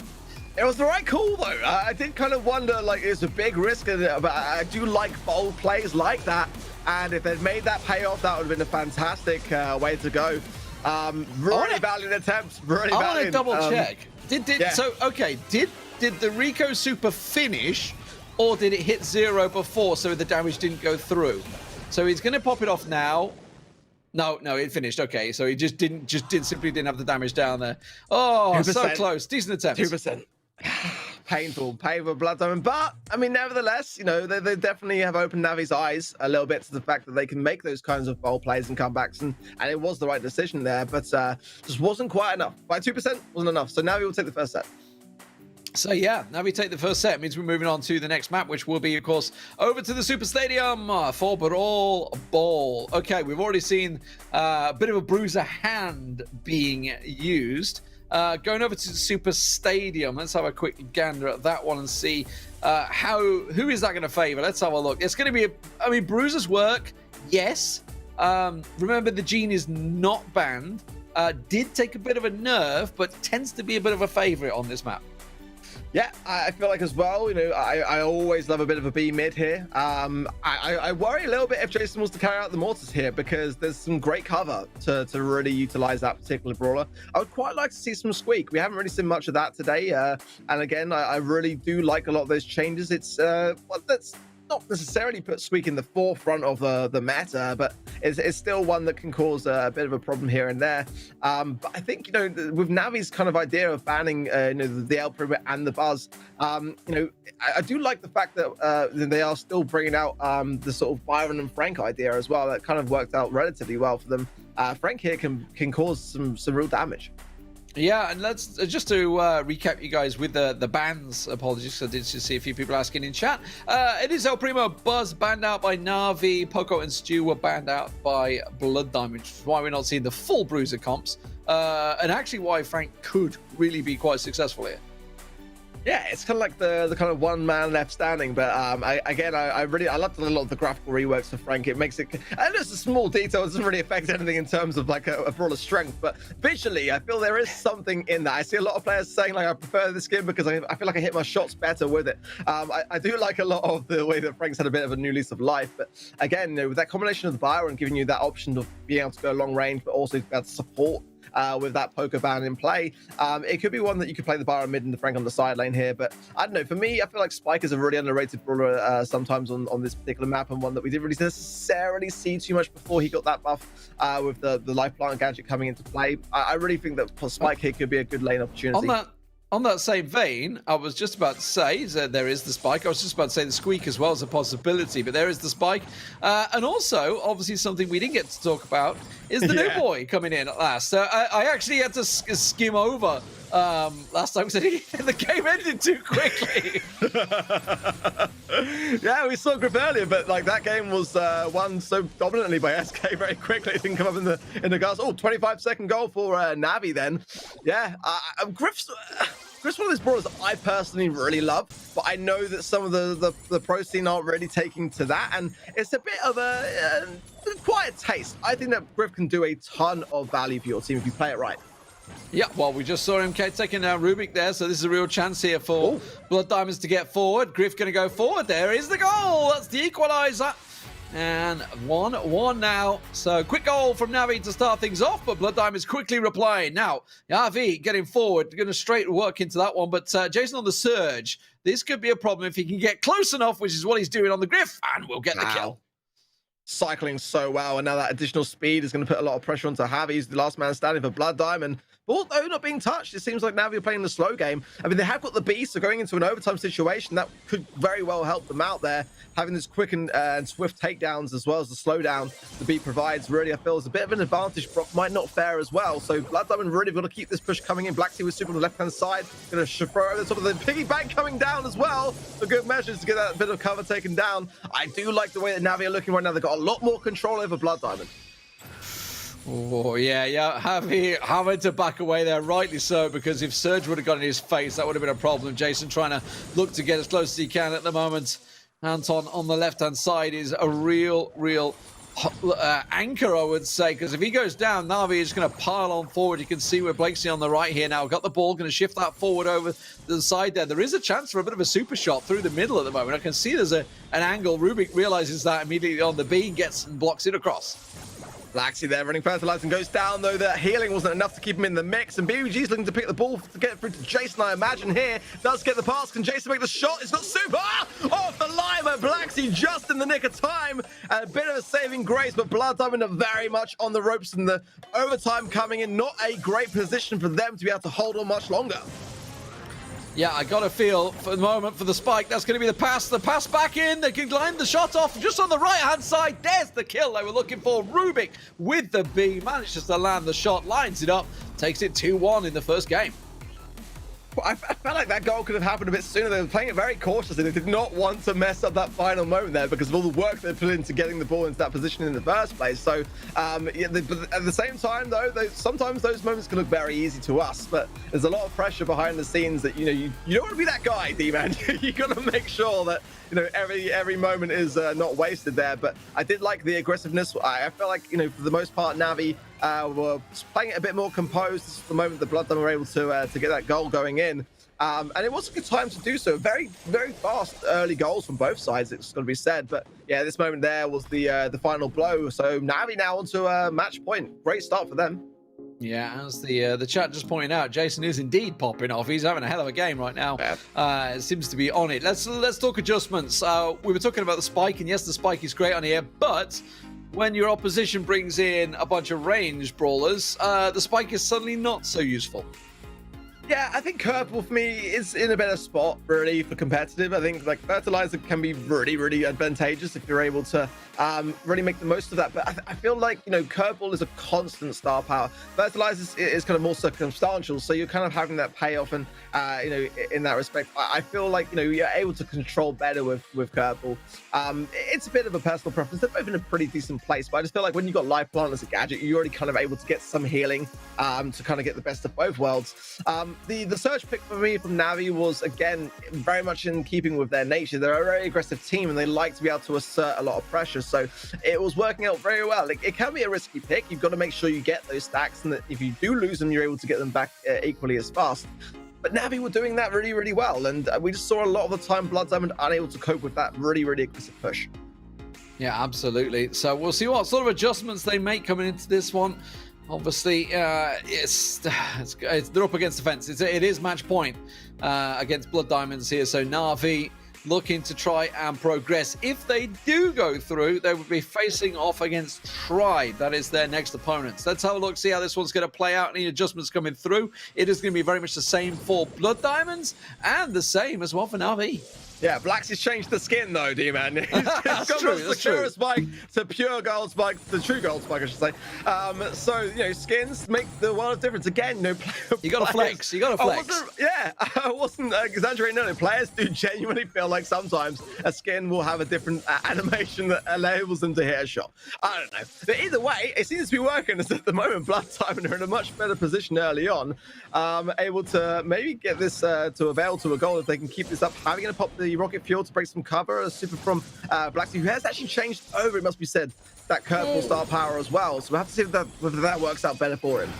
It was the right call, though. I did kind of wonder, like, it's a big risk, but I do like bold plays like that. And if they'd made that payoff, that would have been a fantastic way to go. Really valiant attempt. Really valiant. I want to double check. Did the Rico super finish, or did it hit 0 before, so the damage didn't go through? So he's going to pop it off now. No, it finished. Okay, so he simply didn't have the damage down there. Oh, 2%. So close. Decent attempt. 2%. Painful Blood Diamond, but I mean, nevertheless, they definitely have opened Navi's eyes a little bit to the fact that they can make those kinds of bold plays and comebacks, and it was the right decision there, but just wasn't quite enough. By 2% wasn't enough, so Navi will take the first set. So yeah, now we take the first set. It means we're moving on to the next map, which will be, of course, over to the Super Stadium for Brawl Ball. Okay, we've already seen a bit of a bruiser hand being used. Going over to the Super Stadium, let's have a quick gander at that one and see who is that going to favor. Let's have a look. It's going to be, I mean, bruisers work, yes. Remember, the Gene is not banned. Did take a bit of a nerf, but tends to be a bit of a favorite on this map. Yeah, I feel like as well, you know, I always love a bit of a B mid here. I worry a little bit if Jason wants to carry out the mortars here, because there's some great cover to really utilize that particular brawler. I would quite like to see some squeak. We haven't really seen much of that today. And again, I really do like a lot of those changes. It's well, that's not necessarily put squeak in the forefront of the meta, but it's still one that can cause a bit of a problem here and there. But I think, you know, with Navi's kind of idea of banning you know, the El Primo and the Buzz, you know, I do like the fact that they are still bringing out the sort of Byron and Frank idea as well. That kind of worked out relatively well for them. Frank here can cause some real damage. Yeah, and let's just to recap you guys with the bans. Apologies, I did just see a few people asking in chat. It is El Primo, Buzz banned out by Navi, Poco and Stu were banned out by Blood Diamond, which is why we're not seeing the full bruiser comps, and actually why Frank could really be quite successful here. Yeah, it's kind of like the kind of one man left standing, but I really loved a lot of the graphical reworks for Frank. It makes it, and it's a small detail, it doesn't really affect anything in terms of like a brawler's strength, but visually I feel there is something in that. I see a lot of players saying like I prefer this skin because I feel like I hit my shots better with it. I do like a lot of the way that Frank's had a bit of a new lease of life, but again, you know, with that combination of the Byron giving you that option of being able to go long range, but also to be able to support with that poker ban in play, it could be one that you could play the Byron mid and the Frank on the side lane here. But I don't know, for me, I feel like Spike is a really underrated brawler sometimes on this particular map, and one that we didn't really necessarily see too much before he got that buff with the life plant gadget coming into play. I really think that for Spike here could be a good lane opportunity. On that same vein, I was just about to say that there is the spike. I was just about to say the squeak as well as a possibility, but there is the spike. And also, obviously, something we didn't get to talk about is the new boy coming in at last. So I actually had to skim over last time because the game ended too quickly. Yeah, we saw Griff earlier, but like that game was won so dominantly by SK very quickly. It didn't come up in the guards. Oh, 25-second goal for Navi then. Yeah, Griff's one of those brawlers that I personally really love, but I know that some of the pro scene aren't really taking to that, and it's a bit of a quiet taste. I think that Griff can do a ton of value for your team if you play it right. Yeah, well, we just saw him taking down Rubik there, so this is a real chance here for Blood Diamonds to get forward. Griff going to go forward. There is the goal. That's the equalizer. And 1-1 now. So quick goal from Navi to start things off, but Blood Diamonds quickly replying. Now, Navi getting forward, going to straight work into that one, but Jason on the surge. This could be a problem if he can get close enough, which is what he's doing on the Griff, and we'll get the kill. Cycling so well, and now that additional speed is going to put a lot of pressure onto Javi. He's the last man standing for Blood Diamond. But although not being touched, it seems like Navi are playing the slow game. I mean, they have got the beast, so going into an overtime situation, that could very well help them out there. Having this quick and swift takedowns as well as the slowdown the beat provides, really, I feel is a bit of an advantage. Brock might not fare as well. So Blood Diamond really got to keep this push coming in. Black Sea with super on the left-hand side. Going to throw over the top of the piggy bank coming down as well for good measures to get that bit of cover taken down. I do like the way that Navi are looking right now. They've got a lot more control over Blood Diamond. Oh, yeah. Having to back away there, rightly so, because if Surge would have got in his face, that would have been a problem. Jason trying to look to get as close as he can at the moment. Anton on the left-hand side is a real anchor, I would say, because if he goes down, Navi is going to pile on forward. You can see where Blakesy on the right here now. Got the ball, going to shift that forward over the side there. There is a chance for a bit of a super shot through the middle at the moment. I can see there's an angle. Rubik realizes that immediately on the B, gets and blocks it across. Laxi there running fertilizing goes down, though that healing wasn't enough to keep him in the mix, and BBG's looking to pick the ball to get through to Jason, I imagine here. Does get the pass. Can Jason make the shot? It's not super. Off the line, but Blacksy just in the nick of time. And a bit of a saving grace, but Blood Diamond are very much on the ropes, and the overtime coming in. Not a great position for them to be able to hold on much longer. Yeah, I got a feel for the moment for the spike. That's going to be the pass. The pass back in. They can line the shot off just on the right-hand side. There's the kill they were looking for. Rubik with the B. Manages to land the shot. Lines it up. Takes it 2-1 in the first game. I felt like that goal could have happened a bit sooner. They were playing it very cautiously. They did not want to mess up that final moment there because of all the work they put into getting the ball into that position in the first place. So, yeah, but at the same time, though, sometimes those moments can look very easy to us. But there's a lot of pressure behind the scenes that, you know, you don't want to be that guy, D-man. You got to make sure that, you know, every moment is not wasted there. But I did like the aggressiveness. I felt like, you know, for the most part, Navi were playing it a bit more composed. This is the moment the Blood Diamond were able to get that goal going in. And it was a good time to do so. Very, very fast early goals from both sides, it's going to be said. But yeah, this moment there was the final blow. So Navi now onto a match point. Great start for them. Yeah, as the chat just pointed out, Jason is indeed popping off. He's having a hell of a game right now. Yeah. It seems to be on it. Let's talk adjustments. We were talking about the spike, and yes, the spike is great on here, but when your opposition brings in a bunch of ranged brawlers, the spike is suddenly not so useful. Yeah, I think Purple for me is in a better spot, really, for competitive. I think like Fertilizer can be really, really advantageous if you're able to really make the most of that. But I feel like, you know, Curveball is a constant star power. Fertilizer is kind of more circumstantial, so you're kind of having that payoff, and you know, in that respect, I feel like, you know, you're able to control better with Curveball. It's a bit of a personal preference. They're both in a pretty decent place, but I just feel like when you've got Life Plant as a gadget, you're already kind of able to get some healing to kind of get the best of both worlds. The search pick for me from Navi was, again, very much in keeping with their nature. They're a very aggressive team, and they like to be able to assert a lot of pressure. So it was working out very well. It can be a risky pick. You've got to make sure you get those stacks, and that if you do lose them, you're able to get them back equally as fast. But Navi were doing that really, really well. And we just saw a lot of the time Blood Diamond unable to cope with that really, really aggressive push. Yeah, absolutely. So we'll see what sort of adjustments they make coming into this one. Obviously, they're up against the fence. It is match point against Blood Diamonds here. So Navi looking to try and progress. If they do go through, they would be facing off against Tribe. That is their next opponents. Let's have a look, see how this one's going to play out. Any adjustments coming through? It is going to be very much the same for Blood Diamonds and the same as well for Navi. Yeah, Blacksy's changed the skin though, D-man. He's gone true, from Secure Spike to Pure Gold Spike, the True Gold Spike, I should say. So, you know, skins make the world of difference. Again, you know, you got to flex. You got to flex. I wasn't exaggerating. No, players do genuinely feel like sometimes a skin will have a different animation that enables them to hit a shot. I don't know. But either way, it seems to be working. As at the moment, Blood Diamond are in a much better position early on, able to maybe get this to avail to a goal if they can keep this up. How are we going to pop the rocket fuel to break some cover? A super from Blacksy, who has actually changed over, it must be said, that Curveball star power as well. So we'll have to see whether that works out better for him.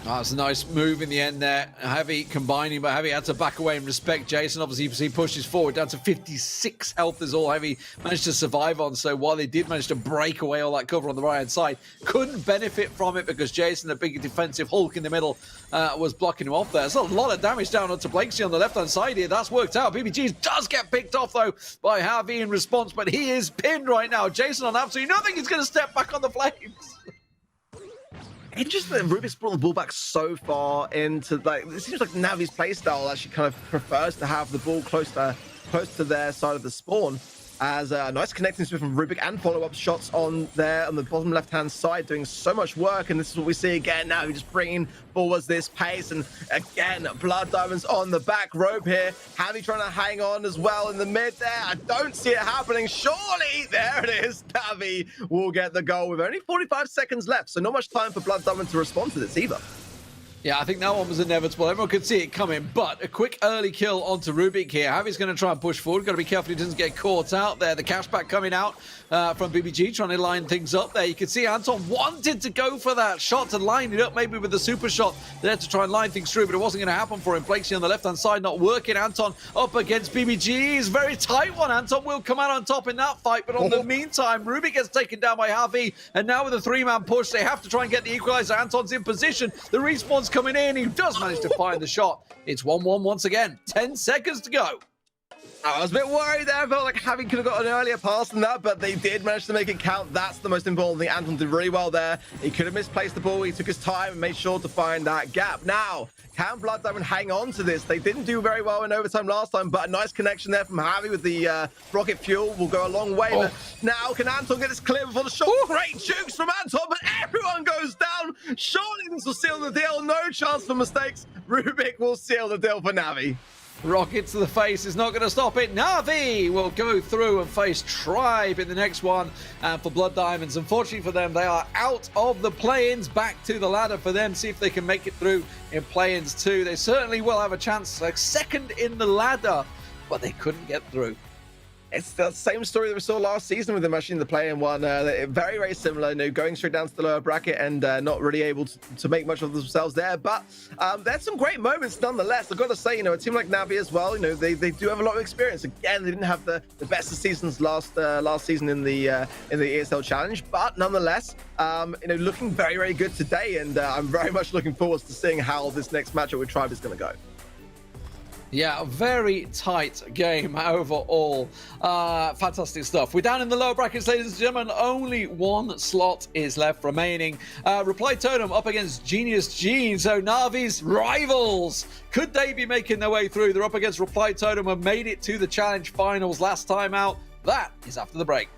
Oh, that's a nice move in the end there. Heavy combining, but Heavy had to back away and respect Jason. Obviously, he pushes forward down to 56 health is all Heavy managed to survive on. So while they did manage to break away all that cover on the right-hand side, couldn't benefit from it because Jason, the big defensive Hulk in the middle, was blocking him off there. There's a lot of damage down onto Blakesy on the left-hand side here. That's worked out. BBG does get picked off, though, by Harvey in response, but he is pinned right now. Jason on absolutely nothing. He's going to step back on the flames. Interesting that Rubik's brought the ball back so far into, like, it seems like Navi's playstyle actually kind of prefers to have the ball close to their side of the spawn. As a nice connecting switch from Rubik and follow-up shots on there on the bottom left-hand side, doing so much work. And this is what we see again now. We're just bringing forwards this pace. And again, Blood Diamonds on the back rope here. Javi trying to hang on as well in the mid there. I don't see it happening. Surely, there it is. Navi will get the goal with only 45 seconds left. So not much time for Blood Diamond to respond to this either. Yeah, I think that one was inevitable. Everyone could see it coming, but a quick early kill onto Rubik here. Javi's going to try and push forward. Got to be careful he doesn't get caught out there. The cashback coming out from BBG, trying to line things up there. You can see Anton wanted to go for that shot to line it up, maybe with the super shot there to try and line things through, but it wasn't going to happen for him. Blakesy on the left-hand side not working. Anton up against BBG. It's a very tight one. Anton will come out on top in that fight, but in the meantime, Rubik gets taken down by Javi, and now with a three-man push, they have to try and get the equalizer. Anton's in position. The respawn's coming in. He does manage to find the shot. It's 1-1 once again. 10 seconds to go. I was a bit worried there. I felt like Javi could have got an earlier pass than that, but they did manage to make it count. That's the most important thing. Anton did really well there. He could have misplaced the ball. He took his time and made sure to find that gap. Now, can Blood Diamond hang on to this? They didn't do very well in overtime last time, but a nice connection there from Javi with the rocket fuel will go a long way. But now, can Anton get this clear before the shot? Great jukes from Anton, but everyone goes down. Surely this will seal the deal. No chance for mistakes. Rubik will seal the deal for Navi. Rocket to the face is not going to stop it. Navi will go through and face Tribe in the next one. And for Blood Diamonds, unfortunately for them, they are out of the play-ins. Back to the ladder for them. See if they can make it through in play-ins too. They certainly will have a chance, like second in the ladder, but they couldn't get through. It's the same story that we saw last season with them actually in the play-in one. Very, very similar, going straight down to the lower bracket and not really able to make much of themselves there. But they had some great moments nonetheless. I've got to say, a team like Navi as well, they do have a lot of experience. Again, they didn't have the best of seasons last season in the ESL Challenge, but nonetheless, looking very, very good today. And I'm very much looking forward to seeing how this next matchup with Tribe is going to go. Yeah, a very tight game overall. Fantastic stuff. We're down in the lower brackets, ladies and gentlemen. Only one slot is left remaining. Reply Totem up against Genius Gene. So Navi's rivals. Could they be making their way through? They're up against Reply Totem and made it to the challenge finals last time out. That is after the break.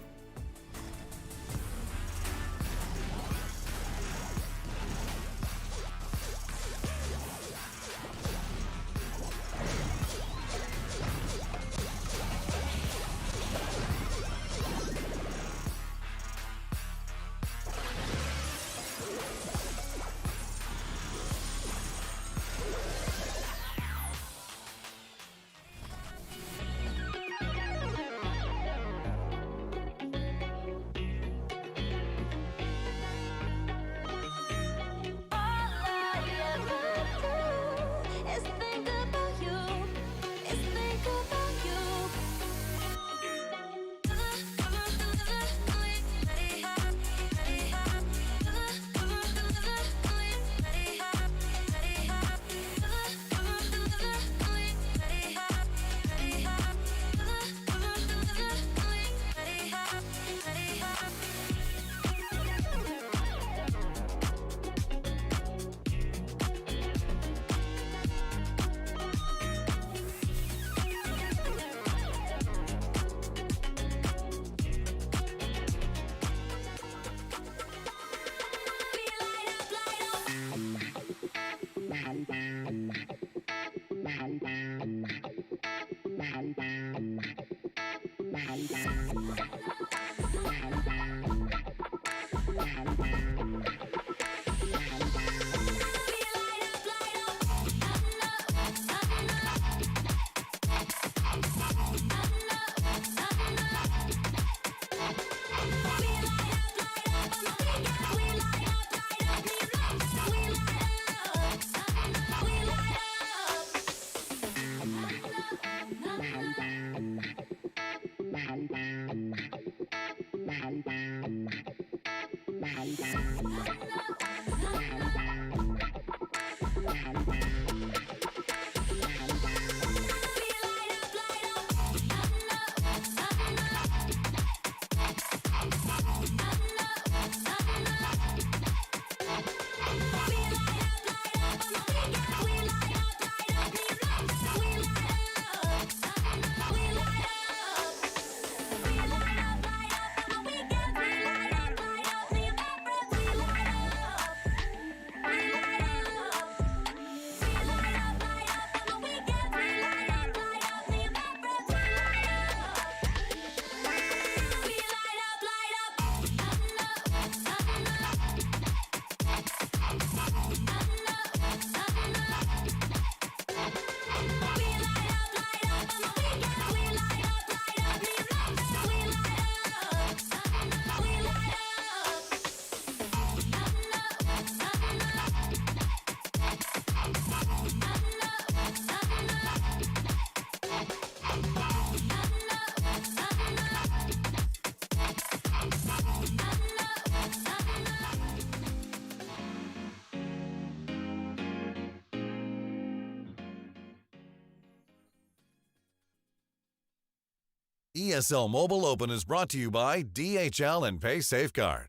ESL Mobile Open is brought to you by DHL and Pay Safeguard.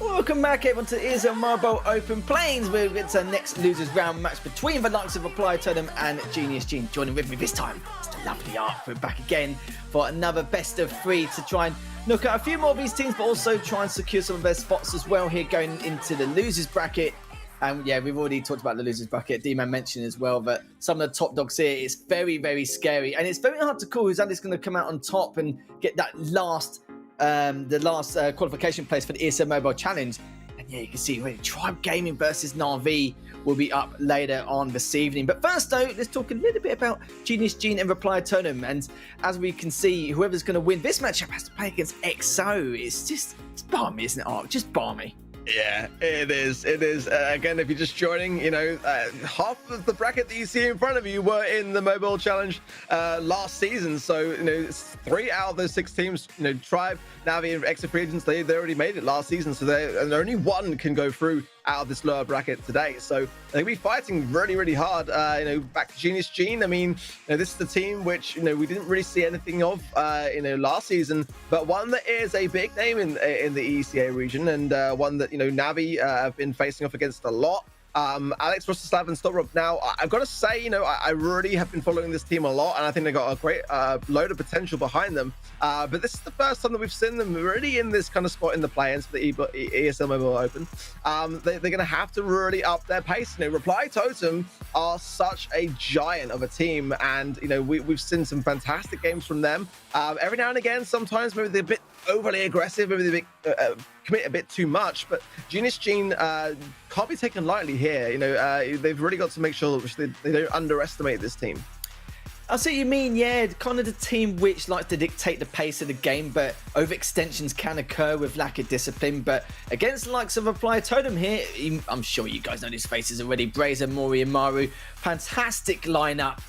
Welcome back everyone to ESL Mobile Open Plains, where it's our next losers round match between the likes of Reply Totem and Genius Gene. Joining with me this time, Mr. lovely art. We're back again for another best of 3 to try and knock out a few more of these teams, but also try and secure some of their spots as well here going into the losers bracket. And yeah, we've already talked about the losers bracket. D-Man mentioned as well that some of the top dogs here, it's very, very scary. And it's very hard to call who's going to come out on top and get that last qualification place for the ESL Mobile Challenge. And yeah, you can see really, Tribe Gaming versus Navi will be up later on this evening. But first though, let's talk a little bit about Genius Gene and Reply Totem. And as we can see, whoever's going to win this matchup has to play against XO. It's balmy, isn't it, Ark? Just balmy. Yeah, it is. It is. Again, if you're just joining, half of the bracket that you see in front of you were in the Mobile Challenge last season. So, it's 3 out of those 6 teams, Tribe, Navi, and Exit Free Agents, they already made it last season. So and only one can go through out of this lower bracket today. So they'll be fighting really, really hard. Back to Genius Gene. I mean, this is the team which, we didn't really see anything of, last season, but one that is a big name in the ECA region, and one that, Navi have been facing off against a lot. Alex, Rostislav, and Stobrop. Now, I've got to say, I really have been following this team a lot, and I think they got a great load of potential behind them. But this is the first time that we've seen them really in this kind of spot in the play-ins for the ESL Mobile Open. They're going to have to really up their pace. Reply Totem are such a giant of a team, and we've seen some fantastic games from them. Every now and again, sometimes maybe they're a bit overly aggressive, maybe they commit a bit too much, but Genius Gene can't be taken lightly here. They've really got to make sure that they don't underestimate this team. I see what you mean, yeah, kind of the team which likes to dictate the pace of the game, but overextensions can occur with lack of discipline. But against the likes of Reply Totem here, I'm sure you guys know these faces already, Brazer, Mori, and Maru, fantastic lineup.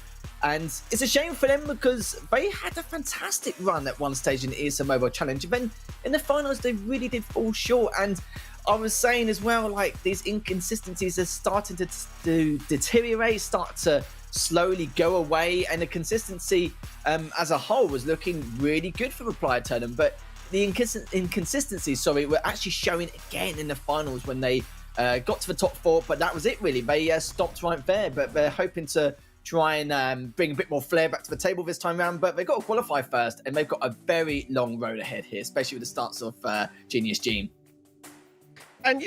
And it's a shame for them because they had a fantastic run at one stage in the ESL Mobile Challenge. And then in the finals, they really did fall short. And I was saying as well, like, these inconsistencies are starting to deteriorate, start to slowly go away. And the consistency as a whole was looking really good for Reply Totem. But the inconsistencies, were actually showing again in the finals when they got to the top 4. But that was it, really. They stopped right there. But they're hoping to try and bring a bit more flair back to the table this time around, but they've got to qualify first, and they've got a very long road ahead here, especially with the starts of Genius Gene. And,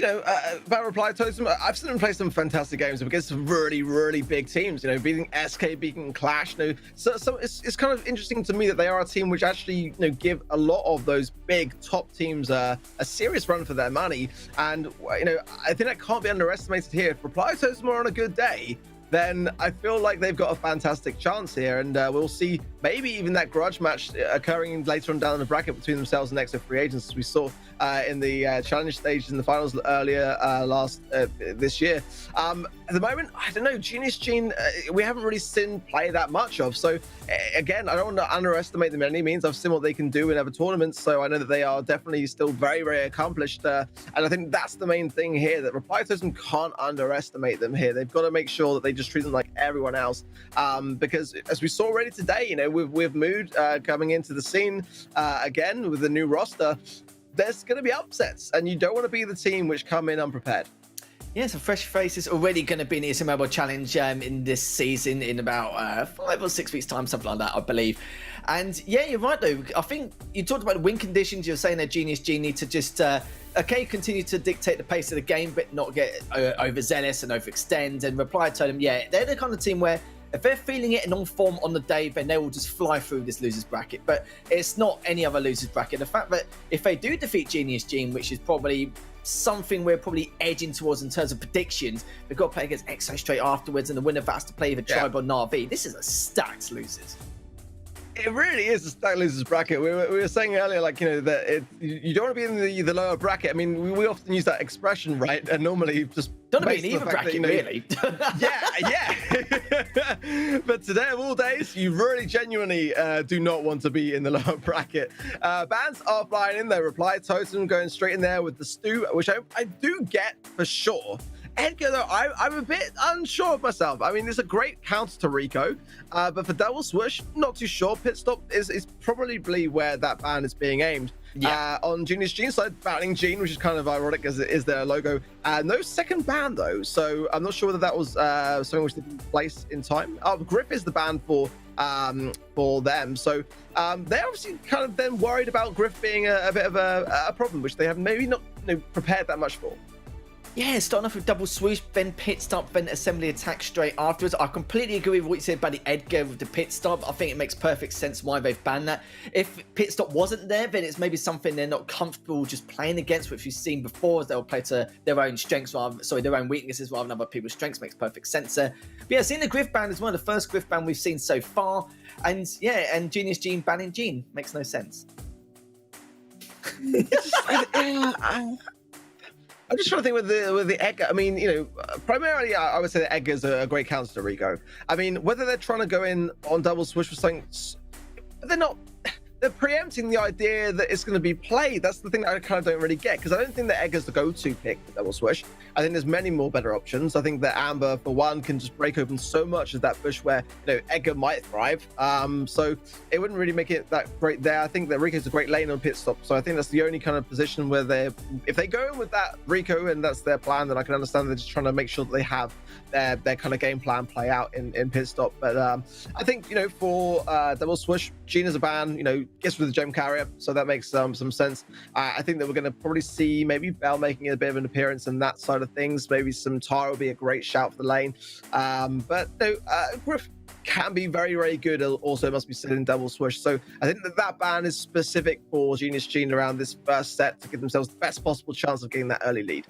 about Reply Totem, I've seen them play some fantastic games against some really, really big teams, beating SK, beating Clash. So it's kind of interesting to me that they are a team which actually, give a lot of those big top teams a serious run for their money. And, I think that can't be underestimated here. If Reply Totem are on a good day, then I feel like they've got a fantastic chance here, and we'll see maybe even that grudge match occurring later on down the bracket between themselves and Exo Free Agents, as we saw in the challenge stages in the finals earlier this year. At the moment, I don't know, Genius Gene, we haven't really seen play that much of. So again, I don't want to underestimate them in any means. I've seen what they can do in other tournaments, so I know that they are definitely still very, very accomplished. And I think that's the main thing here, that Reply Totem can't underestimate them here. They've got to make sure that they just treat them like everyone else, because as we saw already today, with Mood coming into the scene again with the new roster, there's going to be upsets, and you don't want to be the team which come in unprepared. Yeah, some fresh faces already going to be in the ESL Mobile Challenge in this season in about 5 or 6 weeks' time, something like that, I believe. And yeah, you're right, though. I think you talked about the win conditions. You're saying that Genius Gene need to just, continue to dictate the pace of the game, but not get overzealous and overextend. And Reply Totem, yeah, they're the kind of team where if they're feeling it and on form on the day, then they will just fly through this losers bracket. But it's not any other losers bracket. The fact that if they do defeat Genius Gene, which is probably something we're probably edging towards in terms of predictions, they've got to play against EXO straight afterwards, and the winner of that has to play either Tribe or Navi. This is a stacked losers. It really is a stacked losers bracket. We were saying earlier, that you don't want to be in the lower bracket. I mean, we often use that expression, right? And normally just don't be in either bracket, really. yeah. But today of all days, you really genuinely do not want to be in the lower bracket. Bands are flying in there. Reply Totem going straight in there with the Stu, which I do get for sure. Edgar, though, I'm a bit unsure of myself. I mean, it's a great counter to Rico, but for Double Swoosh, not too sure. Pit Stop is probably where that ban is being aimed. Yeah. On Genius Gene's side, banning Gene, which is kind of ironic as it is their logo. No second ban, though, so I'm not sure whether that was something which didn't place in time. Grip is the ban for them, so they're obviously kind of then worried about Griff being a bit of a problem, which they have maybe not prepared that much for. Yeah, starting off with Double Swoosh, then Pit Stop, then Assembly Attack straight afterwards. I completely agree with what you said about the Edgar with the Pit Stop. I think it makes perfect sense why they've banned that. If Pit Stop wasn't there, then it's maybe something they're not comfortable just playing against, which we've seen before, as they'll play to their own strengths, their own weaknesses rather than other people's strengths. Makes perfect sense there. But yeah, seeing the Griff ban is one of the first Griff ban we've seen so far. And yeah, and Genius Gene banning Gene makes no sense. I'm just trying to think with the Edgar. I mean, primarily I would say that Edgar's a great counter to Rico. I mean, whether they're trying to go in on Double Swoosh for something, they're not. They're preempting the idea that it's going to be played. That's the thing that I kind of don't really get, because I don't think that Edgar's the go-to pick for Double Swoosh. I think there's many more better options. I think that Amber, for one, can just break open so much of that bush where Edgar might thrive. So it wouldn't really make it that great there. I think that Rico's a great lane on Pit Stop. So I think that's the only kind of position where if they go in with that Rico and that's their plan, then I can understand they're just trying to make sure that they have their kind of game plan play out in Pit Stop. But I think for Double Swoosh, Gina's a ban. Gets with the gem carrier, so that makes some sense. I think that we're going to probably see maybe Bell making a bit of an appearance in that side of things. Maybe some Tara will be a great shout for the lane. But Griff can be very, very good. Also, must be said in Double Swoosh. So I think that ban is specific for Genius Gene around this first set to give themselves the best possible chance of getting that early lead.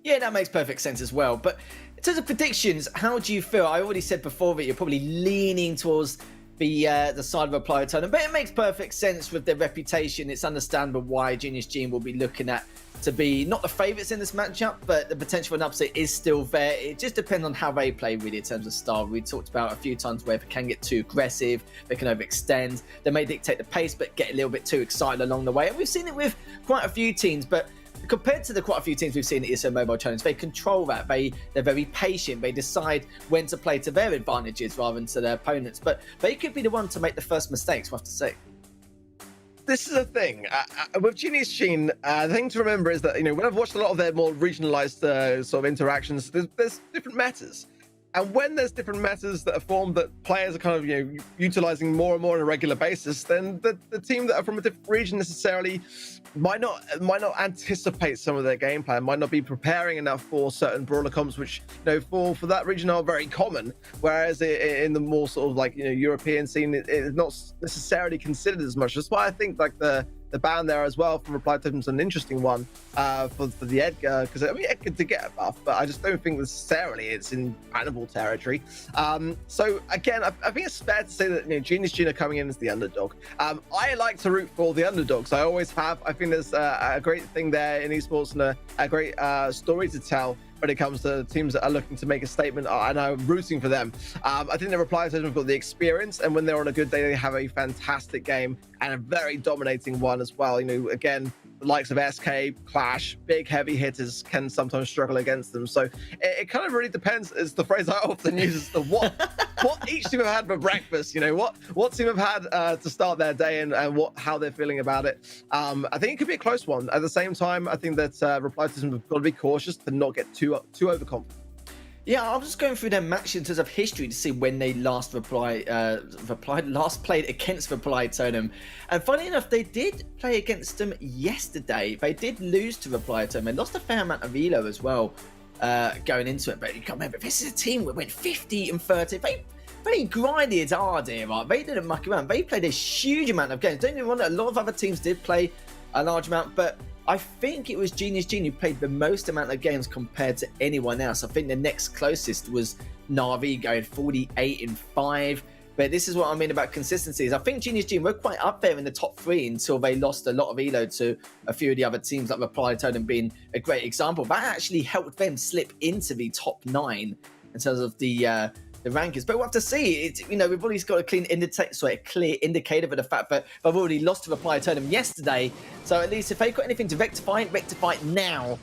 Yeah, that makes perfect sense as well. But in terms of predictions, how do you feel? I already said before that you're probably leaning towards the side of Applied Totem, but it makes perfect sense with their reputation. It's understandable why Genius Gene will be looking at to be not the favourites in this matchup, but the potential for an upset is still there. It just depends on how they play really in terms of style. We talked about a few times where they can get too aggressive, they can overextend, they may dictate the pace but get a little bit too excited along the way, and we've seen it with quite a few teams. But compared to the quite a few teams we've seen at ESL Mobile Challenge, they control that. They're very patient. They decide when to play to their advantages rather than to their opponents. But they could be the one to make the first mistakes, we'll have to see. This is a thing with Genius Gene. The thing to remember is that when I've watched a lot of their more regionalized sort of interactions, there's different metas. And when there's different metas that are formed that players are kind of utilizing more and more on a regular basis, then the team that are from a different region necessarily might not anticipate some of their game plan, might not be preparing enough for certain brawler comps, which for that region are very common. Whereas in the more sort of like European scene, it's not necessarily considered as much. That's why I think like the ban there as well from Applied Totem is an interesting one for the Edgar, because I mean Edgar did get a buff, but I just don't think necessarily it's in bannable territory. So again, I think it's fair to say that Genius Gene are coming in as the underdog. I like to root for the underdogs. I always have. I think there's a great thing there in esports and a great story to tell when it comes to teams that are looking to make a statement, and I'm rooting for them. I think the Reply Totem have got the experience, and when they're on a good day, they have a fantastic game and a very dominating one as well. Again, the likes of SK, Clash, big heavy hitters can sometimes struggle against them. So it kind of really depends, is the phrase I often use, as to what each team have had for breakfast. What team have had to start their day and how they're feeling about it. I think it could be a close one. At the same time, I think that Reply Totem have got to be cautious to not get too overconfident. Yeah, I'm just going through their match in terms of history to see when they last played against Reply Totem. And funny enough, they did play against them yesterday. They did lose to Reply Totem. They lost a fair amount of elo as well going into it. But you can't remember, this is a team that went 50 and 30. They grinded hard here, right? They didn't muck around. They played a huge amount of games. Don't get me wrong, a lot of other teams did play a large amount, but I think it was Genius Gene who played the most amount of games compared to anyone else. I think the next closest was Navi going 48 and 5. But this is what I mean about consistencies. I think Genius Gene were quite up there in the top 3 until they lost a lot of elo to a few of the other teams, like Reply Totem being a great example. That actually helped them slip into the top 9 in terms of the rankings. But we'll have to see. We've already got a clear indicator for the fact that they've already lost to Reply Totem yesterday. So at least if they've got anything to rectify it now.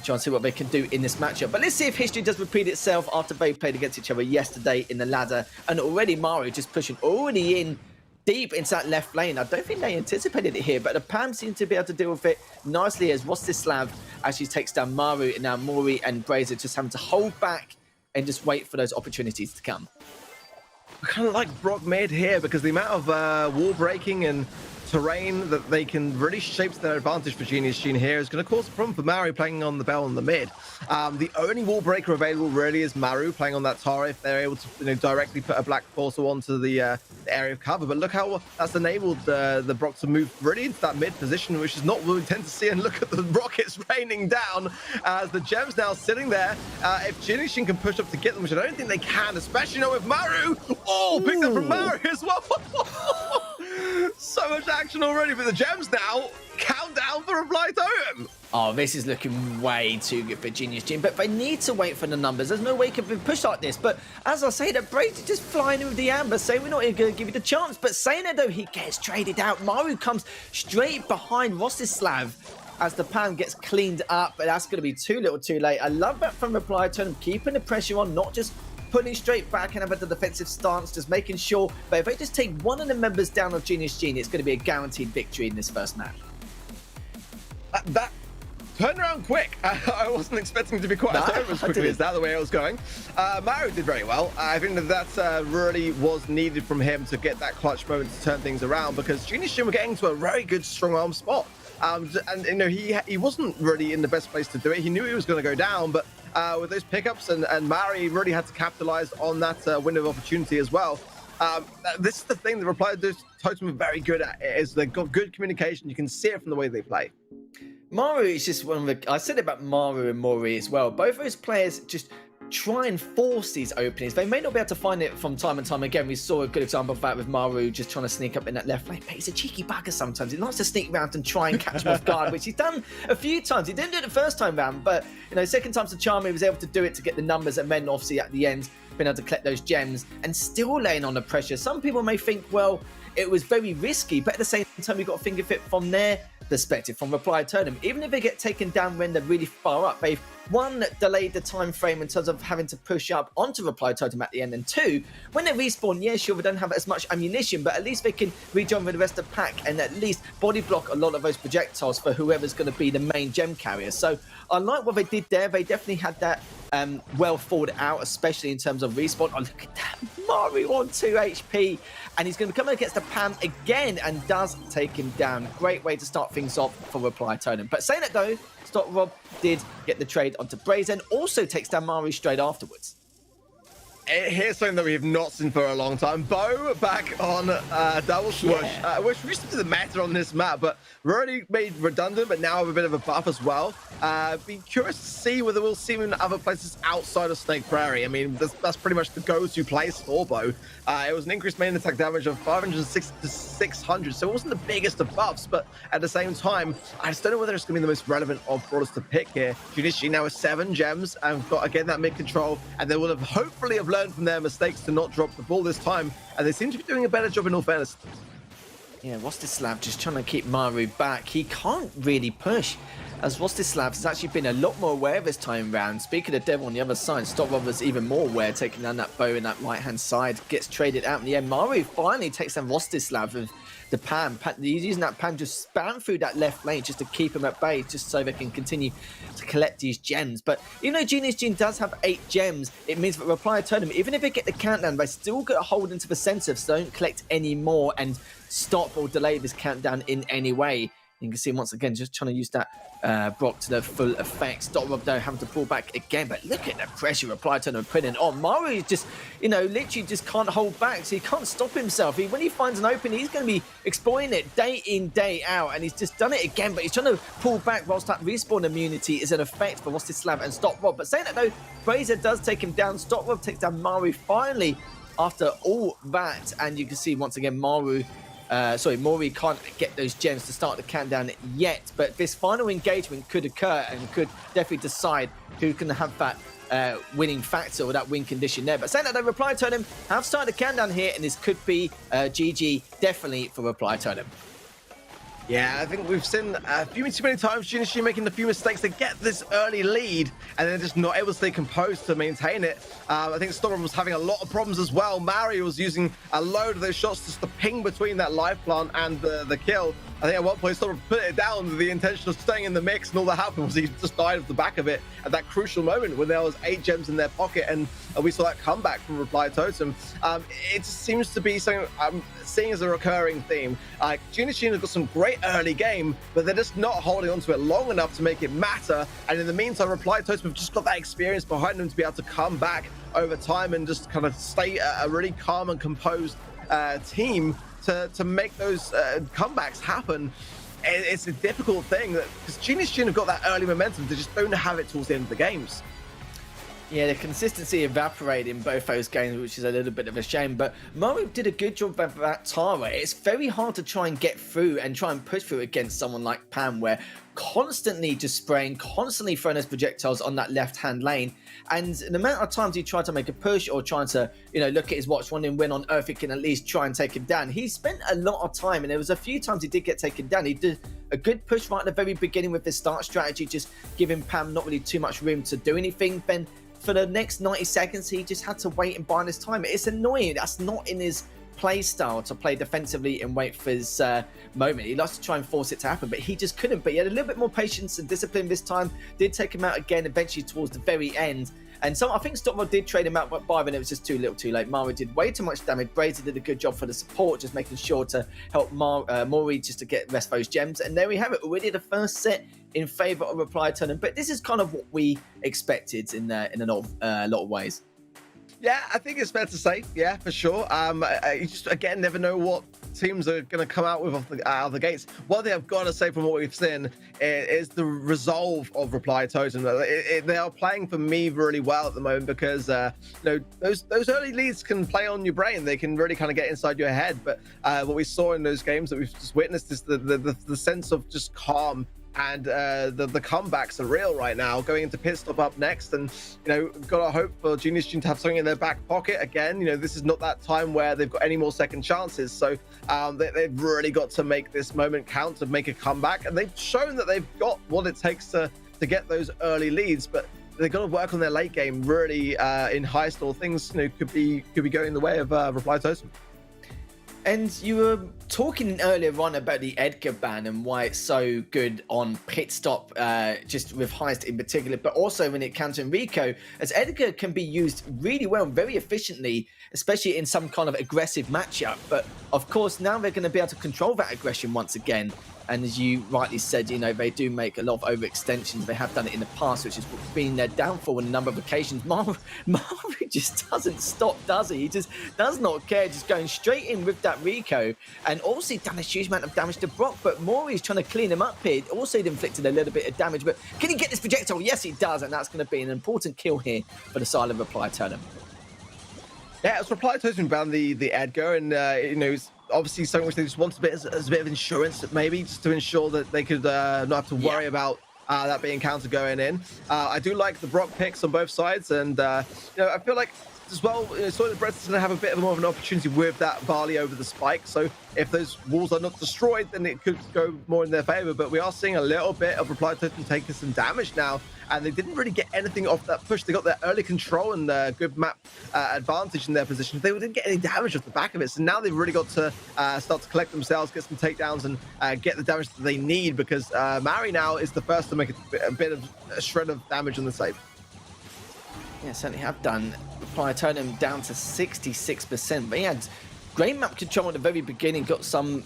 try and see what they can do in this matchup. But let's see if history does repeat itself after they played against each other yesterday in the ladder. And already Mario just pushing already in deep into that left lane. I don't think they anticipated it here, but the Pam seems to be able to deal with it nicely as Rostislav actually takes down Maru, and now Mori and Brazier just having to hold back and just wait for those opportunities to come. I kind of like Brock mid here because the amount of wall breaking and terrain that they can really shape to their advantage for Genius Gene here is going to cause a problem for Maru playing on the Bell in the mid. The only wall breaker available really is Maru playing on that Tara if they're able to directly put a black portal onto the area of cover. But look how that's enabled the Brock to move really into that mid position, which is not what we tend to see. And look at the rockets raining down as the gems now sitting there. If Genius Gene can push up to get them, which I don't think they can, especially not with Maru. Oh, picked up from Maru as well. So much action already for the gems now. Countdown for Reply Totem. Oh, this is looking way too good for Genius Gene, but they need to wait for the numbers. There's no way it can be pushed like this. But as I say, that Brady just flying in with the amber, saying we're not even going to give you the chance. But saying that though, he gets traded out. Maru comes straight behind Rostislav as the Pam gets cleaned up, but that's going to be too little too late. I love that from Reply Totem, keeping the pressure on, not just pulling straight back and have a defensive stance, just making sure. But if they just take one of the members down of Genius Gene, it's going to be a guaranteed victory in this first match. That turned around quick. I wasn't expecting it to be quite as quickly as that, the way I was going. Maru did very well. I think that really was needed from him to get that clutch moment to turn things around, because Genius Gene were getting to a very good strong arm spot. And you know, he wasn't really in the best place to do it. He knew he was going to go down, but with those pickups and Mari really had to capitalize on that window of opportunity as well. This is the thing that Reply Totem are very good at, is they've got good communication. You can see it from the way they play. Maru is just one of the... I said it about Maru and Mori as well. Both those players just try and force these openings. They may not be able to find it from time and time again. We saw a good example of that with Maru just trying to sneak up in that left lane. But he's a cheeky bugger sometimes. He likes to sneak around and try and catch him off guard, which he's done a few times. He didn't do it the first time round, but you know, second time's the charm. He was able to do it to get the numbers, and then obviously at the end been able to collect those gems and still laying on the pressure. Some people may think, well, it was very risky, but at the same time, you've got to think of it from their perspective, from Reply Totem. Even if they get taken down when they're really far up, they've one, delayed the time frame in terms of having to push up onto Reply Totem at the end, and two, when they respawn, yeah, sure, they don't have as much ammunition, but at least they can rejoin with the rest of the pack and at least body block a lot of those projectiles for whoever's going to be the main gem carrier. So I like what they did there. They definitely had that well thought out, especially in terms of respawn. Oh, look at that, Mario on 2 HP, and he's going to come against the Pam again and does take him down. Great way to start things off for Reply Totem. But saying that though, Stop Rob did get the trade onto Brazen, also takes down Maru straight afterwards. Here's something that we have not seen for a long time. Bo back on double swoosh, which used to be the meta on this map, but already made redundant, but now have a bit of a buff as well. Be curious to see whether we'll see him in other places outside of Snake Prairie. I mean, that's pretty much the go-to place for Bo. It was an increased main attack damage of 506 to 600, so it wasn't the biggest of buffs, but at the same time, I just don't know whether it's going to be the most relevant of brawlers to pick here. Junichi now has 7 gems and got, again, that mid control, and they will have hopefully have learned from their mistakes to not drop the ball this time, and they seem to be doing a better job in all fairness. Yeah, Rostislav just trying to keep Maru back. He can't really push, as Rostislav has actually been a lot more aware this time round. Speaking of Devil on the other side, Stoprov was even more aware, taking down that bow in that right-hand side, gets traded out in the end. Maru finally takes down Rostislav with the Pam. He's using that Pam just spam through that left lane just to keep him at bay, just so they can continue to collect these gems. But even though Genius Gene does have 8 gems, it means that Reply Totem, even if they get the countdown, they still got to hold into the center, so don't collect any more and stop or delay this countdown in any way. You can see once again just trying to use that Brock to the full effect. Stop Rob though having to pull back again, but look at the pressure Reply Totem putting on. Maru just, you know, literally just can't hold back, so he can't stop himself. When he finds an opening, he's going to be exploiting it day in, day out, and he's just done it again, but he's trying to pull back whilst that respawn immunity is in effect for Rostislav and Stop Rob. But saying that though, Brazier does take him down. Stop Rob takes down Maru finally after all that, and you can see once again Mori can't get those gems to start the countdown yet, but this final engagement could occur and could definitely decide who can have that winning factor or that win condition there. But saying that, they Reply Totem have started the countdown here, and this could be GG definitely for Reply Totem. Yeah, I think we've seen a few too many times Genius G making a few mistakes. They get this early lead and they're just not able to stay composed to maintain it. I think Storm was having a lot of problems as well. Mario was using a load of those shots just to ping between that life plant and the kill. I think at one point Storm put it down with the intention of staying in the mix, and all that happened was he just died off the back of it at that crucial moment when there was 8 gems in their pocket, and we saw that comeback from Reply Totem. It seems to be something I'm seeing as a recurring theme. Genius G have got some great early game, but they're just not holding on to it long enough to make it matter. And in the meantime, Reply Totem have just got that experience behind them to be able to come back over time and just kind of stay a really calm and composed team to make those comebacks happen. It's a difficult thing because Genius G have got that early momentum. They just don't have it towards the end of the games. Yeah, the consistency evaporated in both those games, which is a little bit of a shame. But Mario did a good job of that Tara. It's very hard to try and get through and try and push through against someone like Pam, where constantly just spraying, constantly throwing those projectiles on that left-hand lane. And the amount of times he tried to make a push or trying to, look at his watch, wondering when on earth he can at least try and take him down. He spent a lot of time, and there was a few times he did get taken down. He did a good push right at the very beginning with his start strategy, just giving Pam not really too much room to do anything. Then for the next 90 seconds, he just had to wait and bide his time. It's annoying. That's not in his play style, to play defensively and wait for his moment. He likes to try and force it to happen, but he just couldn't. But he had a little bit more patience and discipline this time. Did take him out again eventually towards the very end. And so I think Stockwell did trade him out, but Byron, it was just too little too late. Mario did way too much damage. Brazy did a good job for the support, just making sure to help Maury just to get rest those gems. And there we have it, already the first set in favour of Reply Totem. But this is kind of what we expected in a lot of ways. Yeah, I think it's fair to say, yeah, for sure. You just, again, never know what teams are going to come out with out of the gates. One thing I've got to say from what we've seen is the resolve of Reply Totem. They are playing for me really well at the moment because, those early leads can play on your brain. They can really kind of get inside your head. But what we saw in those games that we've just witnessed is the sense of just calm. And the comebacks are real right now, going into pit stop up next. And, got to hope for Genius G to have something in their back pocket. Again, this is not that time where they've got any more second chances. So they've really got to make this moment count to make a comeback. And they've shown that they've got what it takes to get those early leads. But they've got to work on their late game really in Heist, or things could be going the way of Reply Totem. And you were talking earlier on about the Edgar ban and why it's so good on pit stop, just with Heist in particular, but also when it counts in Rico, as Edgar can be used really well, very efficiently, especially in some kind of aggressive matchup. But of course, now they're going to be able to control that aggression once again. And as you rightly said, they do make a lot of overextensions. They have done it in the past, which has been their downfall on a number of occasions. Mario just doesn't stop, does he? He just does not care, just going straight in with that Rico. And also done a huge amount of damage to Brock, but Maury's trying to clean him up here. Also inflicted a little bit of damage, but can he get this projectile? Yes, he does, and that's going to be an important kill here for the silent Reply Totem. Yeah, it's Reply Totem banned the Edgar, and it's obviously something which they just want as a bit of insurance, maybe, just to ensure that they could not have to worry about that being counter going in. I do like the Brock picks on both sides, and I feel like as well, Soylent Breath is going to have a bit more of an opportunity with that Barley over the spike. So if those walls are not destroyed, then it could go more in their favor. But we are seeing a little bit of Reply Totem taking some damage now, and they didn't really get anything off that push. They got their early control and good map advantage in their position. They didn't get any damage off the back of it. So now they've really got to start to collect themselves, get some takedowns, and get the damage that they need, because Mari now is the first to make a bit of a shred of damage on the save. Yeah, certainly have done. Reply Totem down to 66%, but he had great map control at the very beginning, got some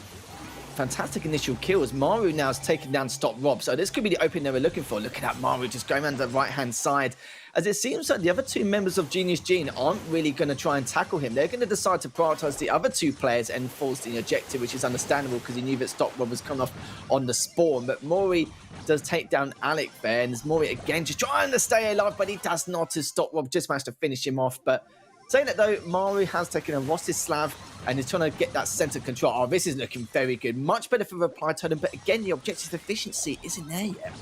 fantastic initial kills. Maru now has taken down Stop Rob, so this could be the opening they were looking for. Look at that, Maru just going around the right-hand side, as it seems like the other two members of Genius Gene aren't really going to try and tackle him. They're going to decide to prioritize the other two players and force the objective, which is understandable because he knew that Stop Rob was coming off on the spawn. But Maury does take down Alec there, and Maury again just trying to stay alive, but he does not, as Stop Rob just managed to finish him off. But saying that though, Maru has taken a Rostislav and is trying to get that center control. Oh, this is looking very good. Much better for Reply Totem, but again, the objective efficiency isn't there yet.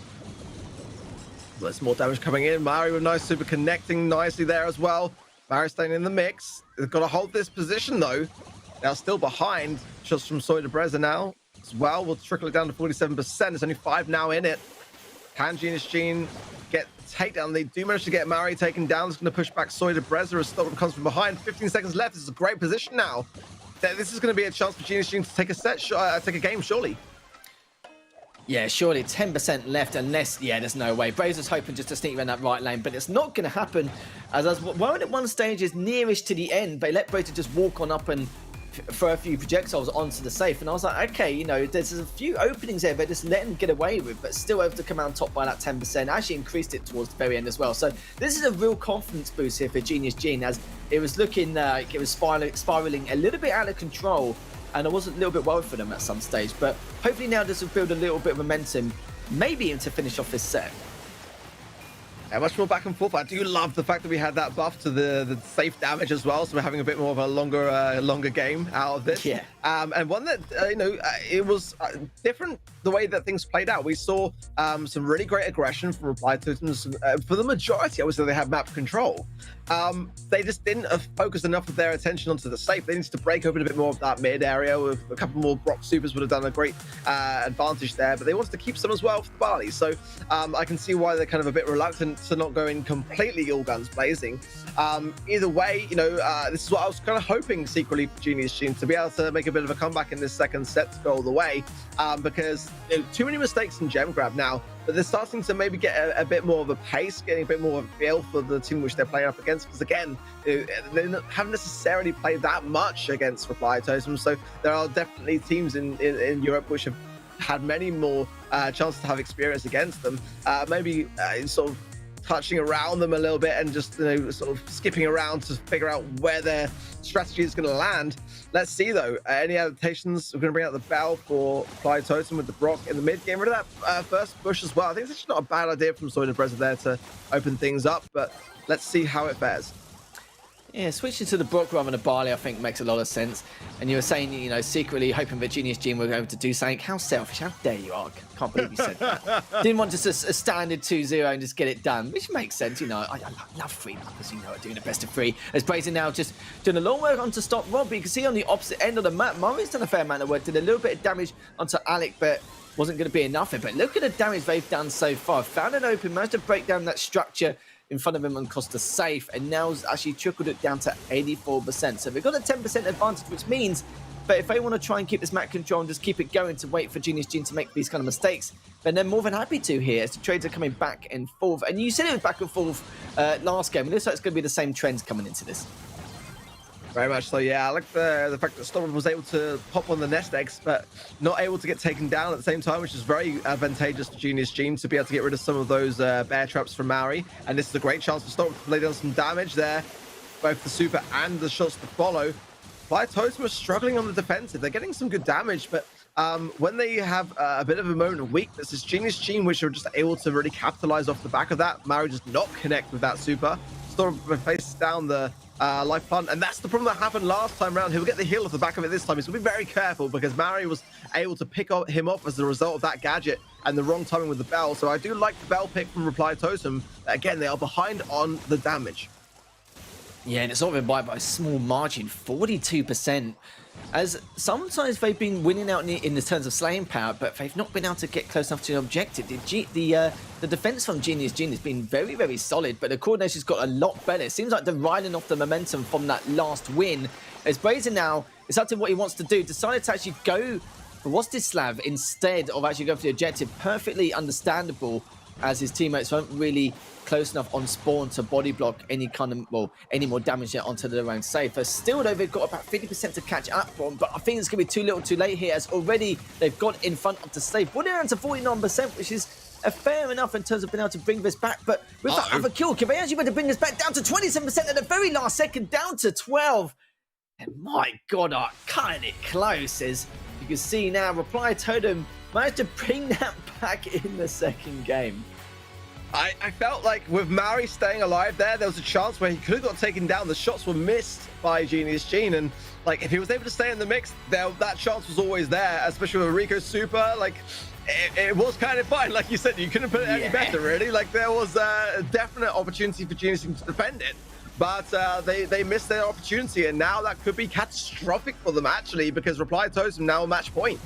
Well, there's more damage coming in. Mario with nice super connecting nicely there as well. Mario staying in the mix. They've got to hold this position though. Now still behind. Shots from Soy de Breza now. as well. We'll trickle it down to 47%. There's only 5 now in it. Can Genius Gene get takedown? They do manage to get Mari taken down. It's going to push back Soy de Breza as Totem comes from behind. 15 seconds left. This is a great position now. This is going to be a chance for Genius Gene to take a game, surely. Yeah, surely 10% left unless, yeah, there's no way. Brazer's hoping just to sneak around that right lane, but it's not going to happen. As I was worried at one stage is nearest to the end, they let Brazer just walk on up and throw a few projectiles onto the safe. And I was like, okay, you know, there's a few openings there, but just let him get away with, but still able to come out on top by that 10%. Actually increased it towards the very end as well. So this is a real confidence boost here for Genius Gene, as it was looking like it was spiraling a little bit out of control. And I was a little bit worried for them at some stage, but hopefully now this will build a little bit of momentum, maybe even to finish off this set. Yeah, much more back and forth. I do love the fact that we had that buff to the safe damage as well, so we're having a bit more of a longer game out of this. Yeah. And one that it was different the way that things played out. We saw some really great aggression from Reply Totems. For the majority, I would say they had map control. They just didn't focus enough of their attention onto the safe. They needed to break open a bit more of that mid area. With a couple more Brock Supers would have done a great advantage there, but they wanted to keep some as well for the Barley. So I can see why they're kind of a bit reluctant to not go in completely all guns blazing. Either way, this is what I was kind of hoping secretly for Genius Gene, to be able to make a bit of a comeback in this second set to go all the way, because too many mistakes in gem grab now, but they're starting to maybe get a bit more of a pace, getting a bit more of a feel for the team which they're playing up against, because again, they haven't necessarily played that much against Reply Totem, so there are definitely teams in Europe which have had many more chances to have experience against them, maybe sort of touching around them a little bit and just sort of skipping around to figure out where their strategy is going to land. Let's see though, any adaptations. We're going to bring out the Bell for Reply Totem with the Brock in the mid game. Rid of that first push as well. I think it's actually not a bad idea from Soy de Breza there to open things up, but let's see how it fares. Yeah, switching to the Brock rather than a Barley, I think makes a lot of sense. And you were saying, secretly hoping that Genius Gene were able to do something. How selfish, how dare you, Ark? Can't believe you said that. Didn't want just a standard 2-0 and just get it done, which makes sense, I love free mappers, doing the best of free. As Brazen now just doing a long work on to stop Rob, but you can see on the opposite end of the map, Murray's done a fair amount of work, did a little bit of damage onto Alec, but wasn't going to be enough. But look at the damage they've done so far. Found an open, managed to break down that structure in front of him and cost a safe, and now's actually trickled it down to 84%. So they've got a 10% advantage, which means that if they want to try and keep this map control and just keep it going to wait for Genius Gene to make these kind of mistakes, then they're more than happy to here, as the trades are coming back and forth. And you said it was back and forth last game. It looks like it's going to be the same trends coming into this. Very much so, yeah. I like the fact that Storm was able to pop on the nest eggs, but not able to get taken down at the same time, which is very advantageous to Genius Gene to be able to get rid of some of those bear traps from Maori. And this is a great chance for Storm to lay down some damage there, both the super and the shots to follow. Reply Totem are struggling on the defensive. They're getting some good damage, but when they have a bit of a moment of weakness, it's Genius Gene which are just able to really capitalize off the back of that. Maori does not connect with that super. Storm faces down the life plant, and that's the problem that happened last time round. He'll get the heal off the back of it this time. He's going to be very careful because Mari was able to pick him off as a result of that gadget and the wrong timing with the Bell. So I do like the Bell pick from Reply Totem. Again, they are behind on the damage. Yeah, and it's not been by a small margin, 42%. As sometimes they've been winning out in the terms of slaying power, but they've not been able to get close enough to the objective. The defense from Genius Gene has been very, very solid, but the coordination's got a lot better. It seems like they're riding off the momentum from that last win. As Brazen now, it's up to what he wants to do. Decided to actually go for Wostislav instead of actually going for the objective. Perfectly understandable, as his teammates weren't really close enough on spawn to body block any any more damage yet onto their own safe. But still though, they've got about 50% to catch up on, but I think it's going to be too little too late here, as already they've got in front of the safe. Brought it down to 49%, which is fair enough in terms of being able to bring this back, but with that other kill, can they actually be able to bring this back down to 27% at the very last second, down to 12? And my God, cutting it close, as you can see now, Reply Totem managed to bring that back in the second game. I felt like with Maori staying alive there was a chance where he could have got taken down. The shots were missed by Genius Gene, and like if he was able to stay in the mix, that chance was always there, especially with Rico Super. Like it was kind of fine. Like you said, you couldn't put it any better, really. Like there was a definite opportunity for Genius Gene to defend it, but they missed their opportunity, and now that could be catastrophic for them actually, because Reply Totem now match point.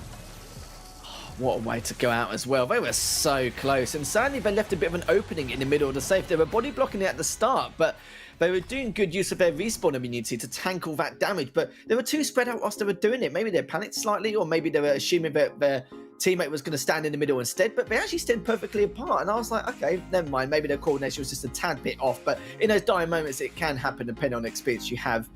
What a way to go out as well. They were so close. And sadly, they left a bit of an opening in the middle of the safe. They were body blocking it at the start, but they were doing good use of their respawn immunity to tank all that damage. But they were too spread out whilst they were doing it. Maybe they panicked slightly, or maybe they were assuming that their teammate was going to stand in the middle instead. But they actually stood perfectly apart. And I was like, okay, never mind. Maybe their coordination was just a tad bit off. But in those dire moments, it can happen depending on the experience you have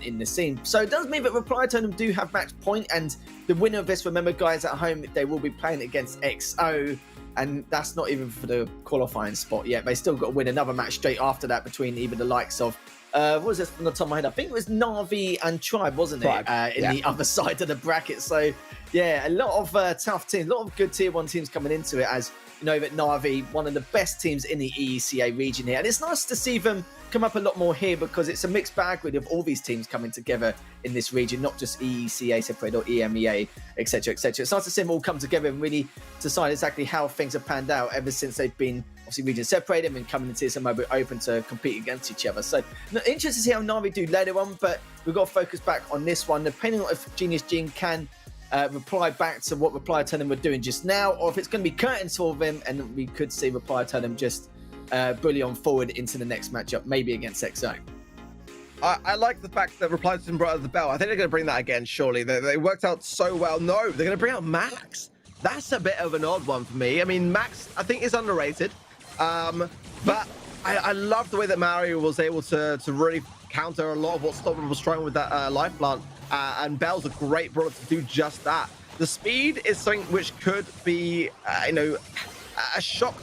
in the scene. So it does mean that Reply Totem do have match point, and the winner of this, remember guys at home, they will be playing against XO, and that's not even for the qualifying spot yet. They still got to win another match straight after that between even the likes of what was this from the top of my head? I think it was Navi and Tribe, wasn't it? In the other side of the bracket. So yeah, a lot of tough teams, a lot of good tier 1 teams coming into it, as you know that Navi, one of the best teams in the EECA region here. And it's nice to see them come up a lot more here, because it's a mixed bag really of all these teams coming together in this region, not just EECA separate or EMEA, etc, etc. It's nice to see them all come together and really decide exactly how things have panned out ever since they've been obviously region separated and coming into ESL Mobile Open to compete against each other. So interesting to see how Navi do later on, but we've got to focus back on this one, depending on if Genius Gene can reply back to what Reply Totem were doing just now, or if it's going to be curtains for them, and we could see Reply Totem just bully on forward into the next matchup, maybe against XO. I like the fact that Reply Totem brought out the bell. I think they're going to bring that again, surely. They worked out so well. No, they're going to bring out Max. That's a bit of an odd one for me. I mean, Max, I think, is underrated. But I love the way that Mario was able to really counter a lot of what Stopper was trying with that life plant. And Bell's a great brawler to do just that. The speed is something which could be, a shock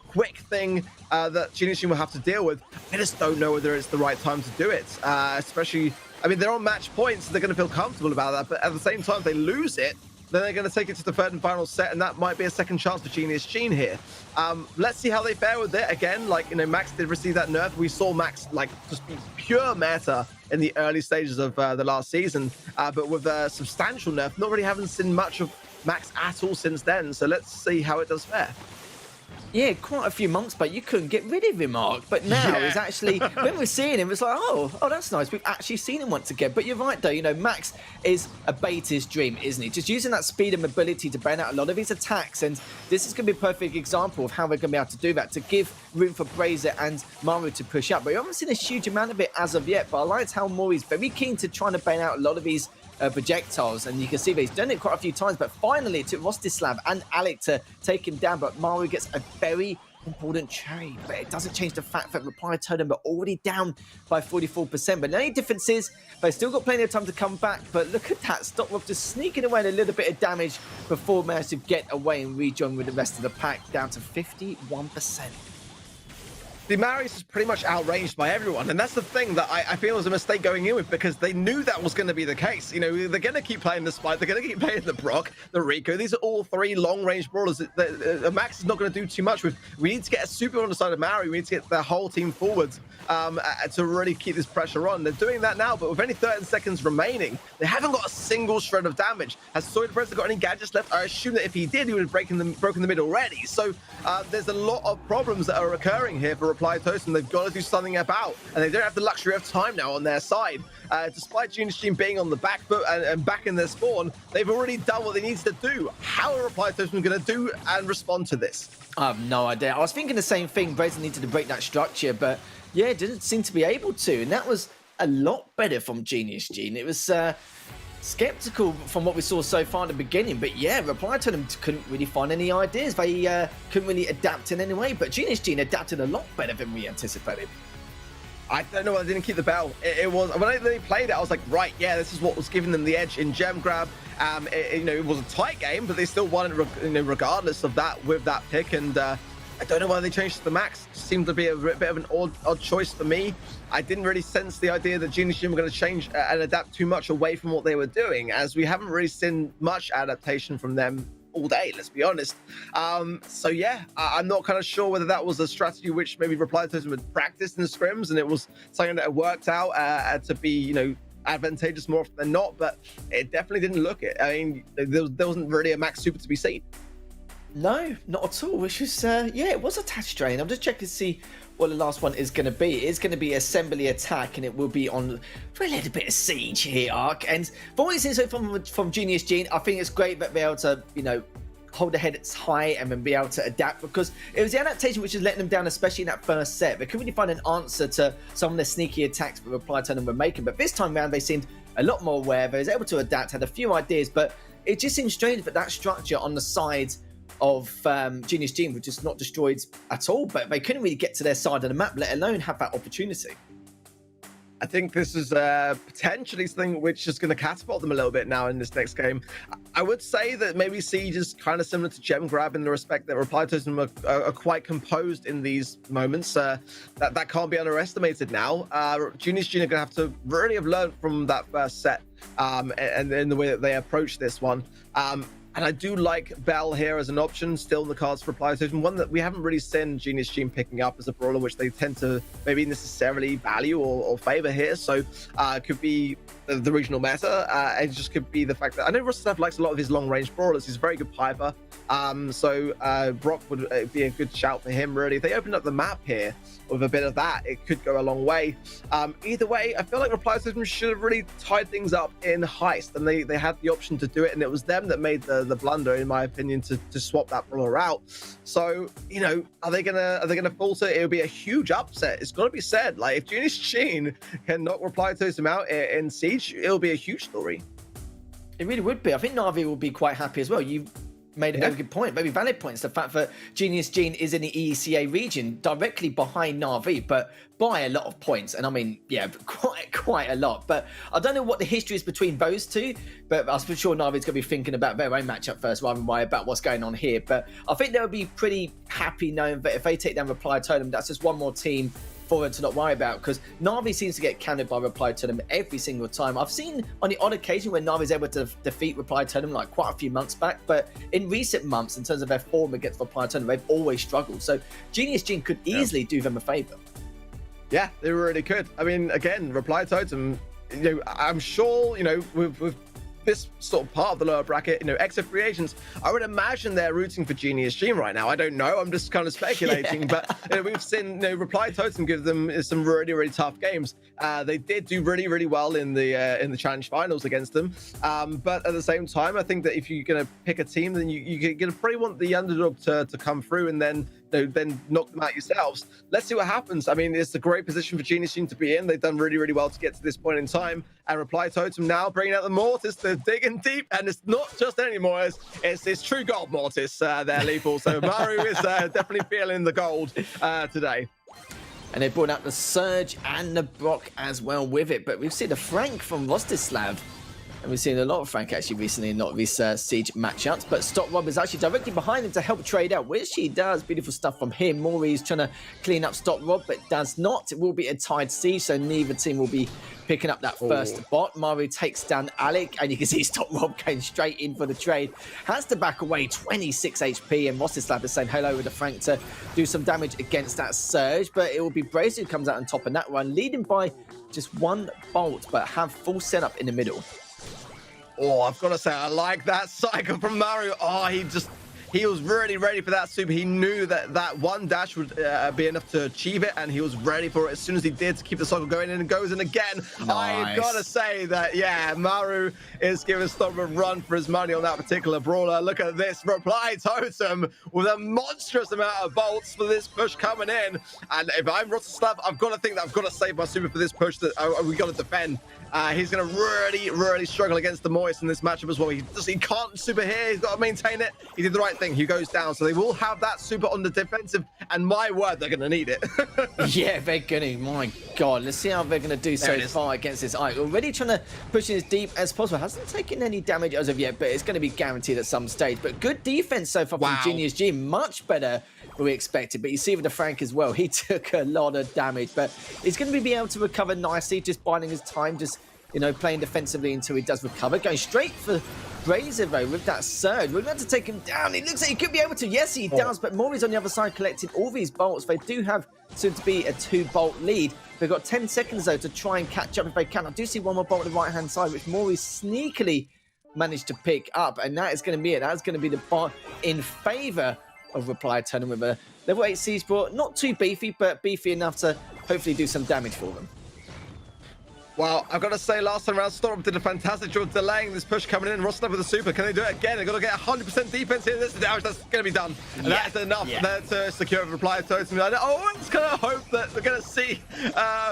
quick thing that Genius will have to deal with. I just don't know whether it's the right time to do it. Especially, I mean, they're on match points, so they're going to feel comfortable about that. But at the same time, if they lose it, then they're going to take it to the third and final set, and that might be a second chance for Genius Gene here. Let's see how they fare with it. Again, Max did receive that nerf. We saw Max just be pure meta in the early stages of the last season, but with a substantial nerf, not really haven't seen much of Max at all since then. So let's see how it does fare. Yeah, quite a few months back, you couldn't get rid of him, Mark. But now it's actually, when we're seeing him, it's like, oh, that's nice. We've actually seen him once again. But you're right, though. Max is a beta's dream, isn't he? Just using that speed and mobility to burn out a lot of his attacks. And this is going to be a perfect example of how they're going to be able to do that, to give room for Brazier and Mario to push up. But we haven't seen a huge amount of it as of yet. But I liked how Maury's very keen to try to burn out a lot of these projectiles, and you can see that he's done it quite a few times, but finally it took Rostislav and Alec to take him down. But Mario gets a very important trade, but it doesn't change the fact that Reply Totem are already down by 44%. But the only difference is they've still got plenty of time to come back. But look at that, Stopwolf just sneaking away a little bit of damage before managing to get away and rejoin with the rest of the pack, down to 51%. The Marius is pretty much outranged by everyone, and that's the thing that I feel was a mistake going in with, because they knew that was going to be the case. They're going to keep playing the Spike, they're going to keep playing the Brock, the Rico. These are all three long-range brawlers. Max is not going to do too much with. We need to get a super on the side of Mario. We need to get the whole team forwards to really keep this pressure on. They're doing that now, but with only 30 seconds remaining, they haven't got a single shred of damage. Has Soydepressor got any gadgets left? I assume that if he did, he would have broken the mid already. So there's a lot of problems that are occurring here for Reply Totem. They've got to do something about, and they don't have the luxury of time now on their side. Despite Genius Gene being on the back foot and back in their spawn, they've already done what they need to do. How are Reply Totem going to do and respond to this? I have no idea. I was thinking the same thing. Brazen needed to break that structure, but yeah, it didn't seem to be able to, and that was a lot better from Genius Gene. It was skeptical from what we saw so far at the beginning, but yeah, Reply Totem couldn't really find any ideas. They couldn't really adapt in any way, but Genius Gene adapted a lot better than we anticipated. I don't know why they didn't keep the bell. It was, when they played it, I was like, right, yeah, this is what was giving them the edge in gem grab. It was a tight game, but they still won it regardless of that with that pick. And I don't know why they changed to the Max. It seemed to be a bit of an odd choice for me. I didn't really sense the idea that Genius Gene were going to change and adapt too much away from what they were doing, as we haven't really seen much adaptation from them all day, let's be honest. So yeah, I'm not kind of sure whether that was a strategy which maybe Reply Totem had practiced in the scrims, and it was something that worked out to be, advantageous more often than not, but it definitely didn't look it. I mean, there wasn't really a Max super to be seen. No, not at all. Which was, yeah, it was a touch drain. I'm just checking to see what the last one is going to be. It's going to be assembly attack, and it will be on for a little bit of siege here, Ark. And from what we've seen so from Genius Gene, I think it's great that they're able to, you know, hold their heads high and then be able to adapt, because it was the adaptation which is letting them down, especially in that first set. They couldn't really find an answer to some of the sneaky attacks that Reply Totem were making, but this time around they seemed a lot more aware. They was able to adapt, had a few ideas, but it just seems strange that that structure on the side of Genius Gene was just not destroyed at all, but they couldn't really get to their side of the map, let alone have that opportunity. I think this is potentially something which is going to catapult them a little bit now in this next game. I would say that maybe Siege is kind of similar to Gem Grab in the respect that Reply Totem are quite composed in these moments. That can't be underestimated now. Genius Gene are going to have to really have learned from that first set and in the way that they approach this one. And I do like Bell here as an option, still in the cards for Reply Totem, one that we haven't really seen Genius Gene picking up as a brawler, which they tend to maybe necessarily value or favor here. So it could be the regional meta. It just could be the fact that I know Rustav likes a lot of his long-range brawlers. He's a very good piper. So Brock would be a good shout for him, really. If they opened up the map here with a bit of that, it could go a long way. Either way, I feel like Reply Totem should have really tied things up in Heist, and they had the option to do it, and it was them that made the blunder, in my opinion, to swap that brawler out. So, you know, are they gonna falter? It would be a huge upset. It's got to be said. Like, if Genius Gene can knock Reply Totem out in Siege, it'll be a huge story. It really would be. I think Navi will be quite happy as well. You made a very good point, very valid points. The fact that Genius Gene is in the ECA region, directly behind Navi, but by a lot of points. And I mean, yeah, quite a lot. But I don't know what the history is between those two, but I'm sure Navi's going to be thinking about their own matchup first, rather than worry about what's going on here. But I think they'll be pretty happy knowing that if they take down Reply Totem, that's just one more team for them to not worry about, because Navi seems to get countered by Reply Totem every single time. I've seen on the odd occasion when Navi's able to defeat Reply Totem, like quite a few months back, but in recent months, in terms of their form against Reply Totem, they've always struggled. So Genius Gene could easily do them a favor. Yeah, they really could. I mean, again, Reply Totem, you know, I'm sure, you know, with this sort of part of the lower bracket, you know, extra free agents, I would imagine they're rooting for Genius Gene right now. I don't know. I'm just kind of speculating, but you know, we've seen, you know, Reply Totem give them some really, really tough games. They did do really, really well in the challenge finals against them. But at the same time, I think that if you're going to pick a team, then you're going to probably want the underdog to come through and then knock them out yourselves. Let's see what happens. I mean, it's a great position for Genius Gene to be in. They've done really, really well to get to this point in time. And Reply Totem now bringing out the Mortis. They're digging deep, and it's not just any Mortis. It's true gold Mortis there, Lethal. So Maru is definitely feeling the gold today. And they brought out the Surge and the Brock as well with it. But we've seen the Frank from Rostislav. And we've seen a lot of Frank actually recently in a lot of these Siege matchups. But Stop Rob is actually directly behind him to help trade out, which he does. Beautiful stuff from him. Mauri's trying to clean up Stop Rob, but does not. It will be a tied Siege, so neither team will be picking up that first bot. Maru takes down Alec, and you can see Stop Rob going straight in for the trade. Has to back away, 26 HP, and Rostislav is saying hello with the Frank to do some damage against that Surge. But it will be Brace who comes out on top in that one, leading by just one bolt, but have full setup in the middle. Oh, I've got to say, I like that cycle from Maru. Oh, he was really ready for that super. He knew that one dash would be enough to achieve it, and he was ready for it as soon as he did to keep the cycle going, and it goes in again. Nice. I've got to say that, yeah, Maru is giving Stop a run for his money on that particular brawler. Look at this Reply Totem with a monstrous amount of bolts for this push coming in. And if I'm Rostislav, I've got to think that I've got to save my super for this push that we got to defend. He's going to really struggle against the Moist in this matchup as well. He can't super here. He's got to maintain it. He did the right thing. He goes down. So they will have that super on the defensive. And my word, they're going to need it. Yeah, they're going to. My God. Let's see how they're going to do so far against this Ike. Already trying to push it as deep as possible. Hasn't taken any damage as of yet, but it's going to be guaranteed at some stage. But good defense so far from Genius Gene. Much better than we expected. But you see with the Frank as well. He took a lot of damage. But he's going to be able to recover nicely, just biding his time, just, you know, playing defensively until he does recover. Going straight for Brazier, though, with that Surge. We're about to take him down. It looks like he could be able to. Yes, he does. But Mauri's on the other side collecting all these bolts. They do have soon to be a 2-bolt lead. They've got 10 seconds, though, to try and catch up if they can. I do see one more bolt on the right-hand side, which Mauri's sneakily managed to pick up, and that is going to be it. That's going to be the bar in favor of Reply Totem with a level 8 Siege Bot. Not too beefy, but beefy enough to hopefully do some damage for them. Well, I've got to say, last time around, Storm did a fantastic job delaying this push coming in. Rostam with the super. Can they do it again? They've got to get 100% defense here. This is the damage that's going to be done. And that's enough there to secure a reply Totem. Oh, it's going to hope that they're going to see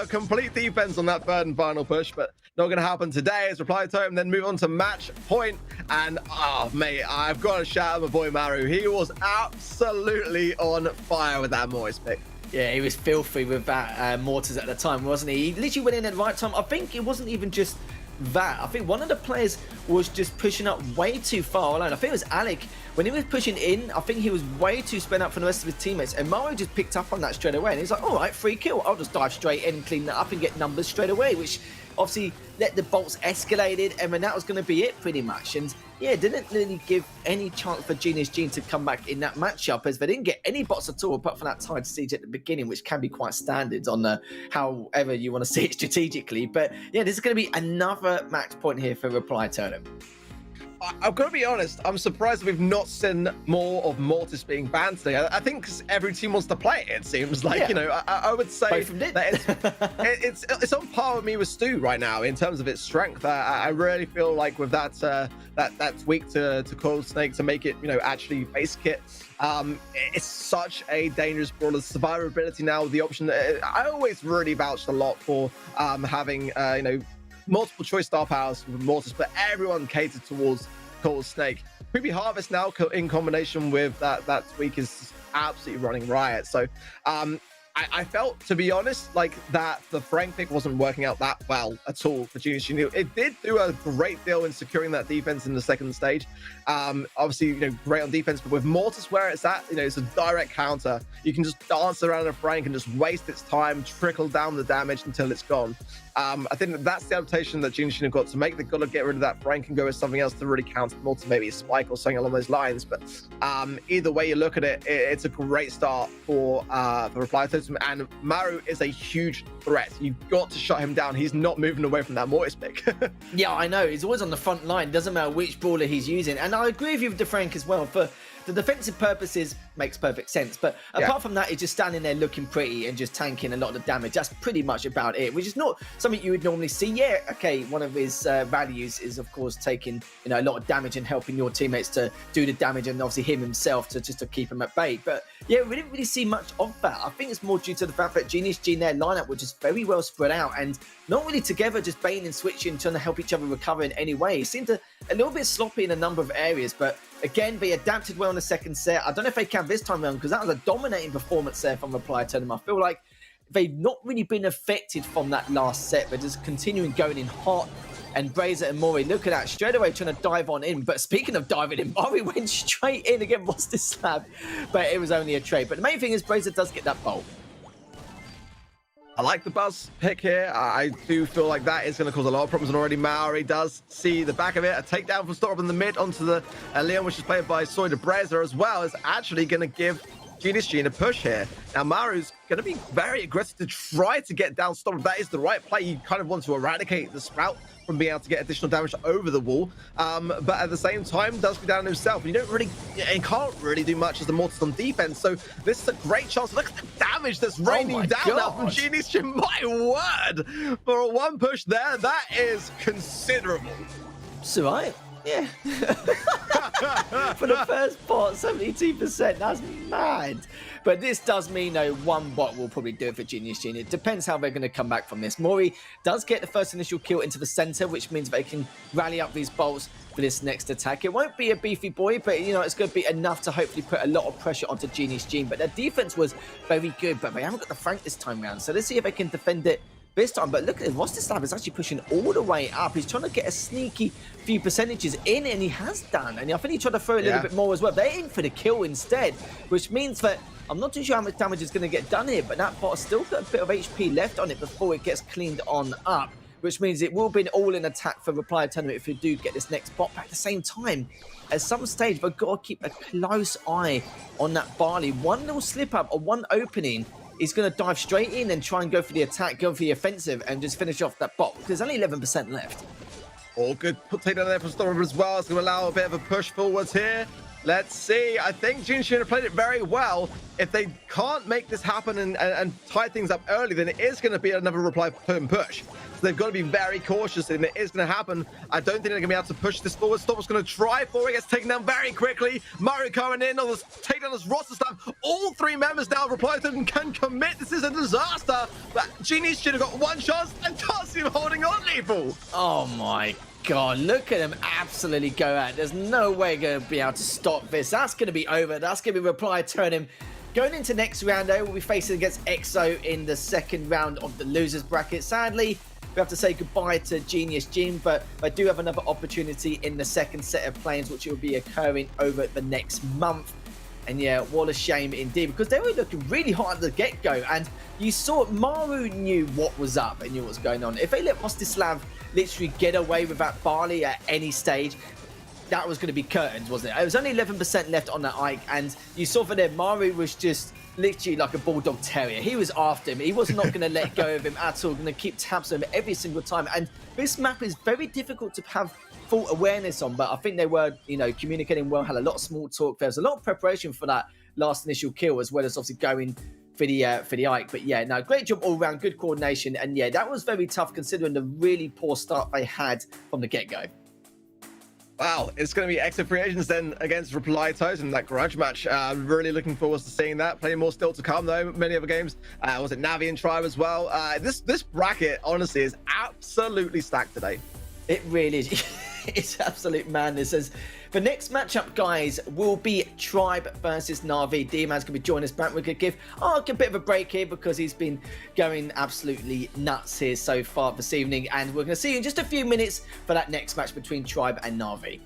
complete defense on that third and final push, but not going to happen today as reply Totem then move on to match point. And, oh, mate, I've got to shout out my boy Maru. He was absolutely on fire with that Morris pick. Yeah, he was filthy with that Mortars at the time, wasn't he? He literally went in at the right time. I think it wasn't even just that. I think one of the players was just pushing up way too far alone. I think it was Alec. When he was pushing in, I think he was way too spread out from the rest of his teammates. And Mario just picked up on that straight away. And he's like, all right, free kill. I'll just dive straight in and clean that up and get numbers straight away, which obviously let the bolts escalated. And then that was going to be it pretty much. And yeah, didn't really give any chance for Genius Gene to come back in that matchup, as they didn't get any bots at all apart from that tied siege at the beginning, which can be quite standard on however you want to see it strategically. But yeah, this is going to be another match point here for Reply Totem. I've got to be honest, I'm surprised we've not seen more of Mortis being banned today. I think every team wants to play it seems like, you know, I would say that it's on par with me with Stu right now in terms of its strength. I really feel like with that that's weak to Cold Snake to make it, you know, actually base kit. It's such a dangerous brawler. Survivability now with the option. I always really vouched a lot for having, you know, multiple choice star powers with Mortis, but everyone catered towards Cold Snake. Creepy Harvest now in combination with that tweak is absolutely running riot. So I felt, to be honest, like that the Frank pick wasn't working out that well at all for Genius Gene. It did do a great deal in securing that defense in the second stage. Obviously, you know, great on defense, but with Mortis where it's at, you know, it's a direct counter. You can just dance around a Frank and just waste its time, trickle down the damage until it's gone. I think that's the adaptation that Genius Gene have got to make. They've got to get rid of that Frank and go with something else to really counter Mortis, maybe a spike or something along those lines. But either way you look at it, it's a great start for Reply Totem, and Maru is a huge threat. You've got to shut him down. He's not moving away from that Mortis pick. Yeah, I know. He's always on the front line. Doesn't matter which brawler he's using. And I agree with you with the Frank as well. For the defensive purposes, makes perfect sense. But apart from that, he's just standing there looking pretty and just tanking a lot of the damage. That's pretty much about it, which is not something you would normally see. Yeah, okay, one of his values is, of course, taking, you know, a lot of damage and helping your teammates to do the damage, and obviously him himself to just to keep him at bay. But yeah, we didn't really see much of that. I think it's more due to the fact that Genius Gene, their lineup was just very well spread out and not really together, just baiting and switching, trying to help each other recover in any way. It seemed a little bit sloppy in a number of areas, but again, they adapted well in the second set. I don't know if they can this time around, because that was a dominating performance there from Reply Totem. I feel like they've not really been affected from that last set. They're just continuing going in hot. And Brazer and Mori, look at that, straight away trying to dive on in. But speaking of diving in, Mori went straight in again, lost his slab. But it was only a trade. But the main thing is Brazer does get that bolt. I like the Buzz pick here. I do feel like that is going to cause a lot of problems, and already Maori does see the back of it. A takedown from Storm in the mid onto the Leon, which is played by Soy de Brazer as well, is actually going to give Genius Gene a push here. Now, Maru's going to be very aggressive to try to get down Storm. That is the right play. You kind of want to eradicate the Sprout from being able to get additional damage over the wall, but at the same time does go down himself. You can't really do much as the Mortis on defense, so this is a great chance. Look at the damage that's raining down now from Genius Gene. My word, for a one push there, that is considerable. It's all right. Yeah. For the first bot, 72%. That's mad. But this does mean, though, one bot will probably do it for Genius Gene. It depends how they're going to come back from this. Mori does get the first initial kill into the center, which means they can rally up these bolts for this next attack. It won't be a beefy boy, but, you know, it's going to be enough to hopefully put a lot of pressure onto Genius Gene. But their defense was very good, but they haven't got the Frank this time around. So let's see if they can defend it this time. But look at it, Rostislav is actually pushing all the way up. He's trying to get a sneaky few percentages in, and he has done. And I think he tried to throw a little bit more as well. They're in for the kill instead, which means that I'm not too sure how much damage is going to get done here, but that bot has still got a bit of HP left on it before it gets cleaned on up, which means it will be an all-in attack for Reply Tournament if you do get this next bot. But at the same time, at some stage, we've got to keep a close eye on that Barley. One little slip-up or one opening, he's going to dive straight in and try and go for the attack, go for the offensive, and just finish off that bot. There's only 11% left. All good. Put takedown there from Storm as well. It's going to allow a bit of a push forwards here. Let's see. I think Jin should have played it very well. If they can't make this happen and tie things up early, then it is going to be another reply push. So they've got to be very cautious, and it is going to happen. I don't think they're going to be able to push this forward. Storm's going to try for it. Gets taken down very quickly. Mario coming in on this takedown, this roster stuff. All three members now of Reply Totem can commit. This is a disaster. But Genie should have got one chance, and Totem holding on, Lethal. Oh my God, look at him absolutely go out. There's no way going to be able to stop this. That's going to be over. That's going to be Reply Totem. Going into next round, though, we'll be facing against EXO in the second round of the losers bracket. Sadly, we have to say goodbye to Genius Jin, but I do have another opportunity in the second set of planes, which will be occurring over the next month. And yeah, what a shame indeed, because they were looking really hot at the get-go, and you saw Maru knew what was up and knew what was going on. If they let Rostislav literally get away with that Barley at any stage, that was going to be curtains, wasn't it? It was only 11% left on that Ike, and you saw for there, Maru was just literally like a bulldog terrier. He was after him. He was not going to let go of him at all, going to keep tabs on him every single time. And this map is very difficult to have full awareness on, but I think they were, you know, communicating well, had a lot of small talk. There was a lot of preparation for that last initial kill, as well as obviously going for the Ike. But yeah, no, great job all round, good coordination. And yeah, that was very tough considering the really poor start they had from the get-go. Wow, it's going to be extra free agents then against Reply Totem, that grudge match. Really looking forward to seeing that. Plenty more still to come, though. Many other games. Was it Navi and Tribe as well? This bracket, honestly, is absolutely stacked today. It really is. It's absolute madness. As the next matchup, guys, will be Tribe versus Navi. D-Man's going to be joining us back. We're going to give Ark a bit of a break here because he's been going absolutely nuts here so far this evening. And we're going to see you in just a few minutes for that next match between Tribe and Navi.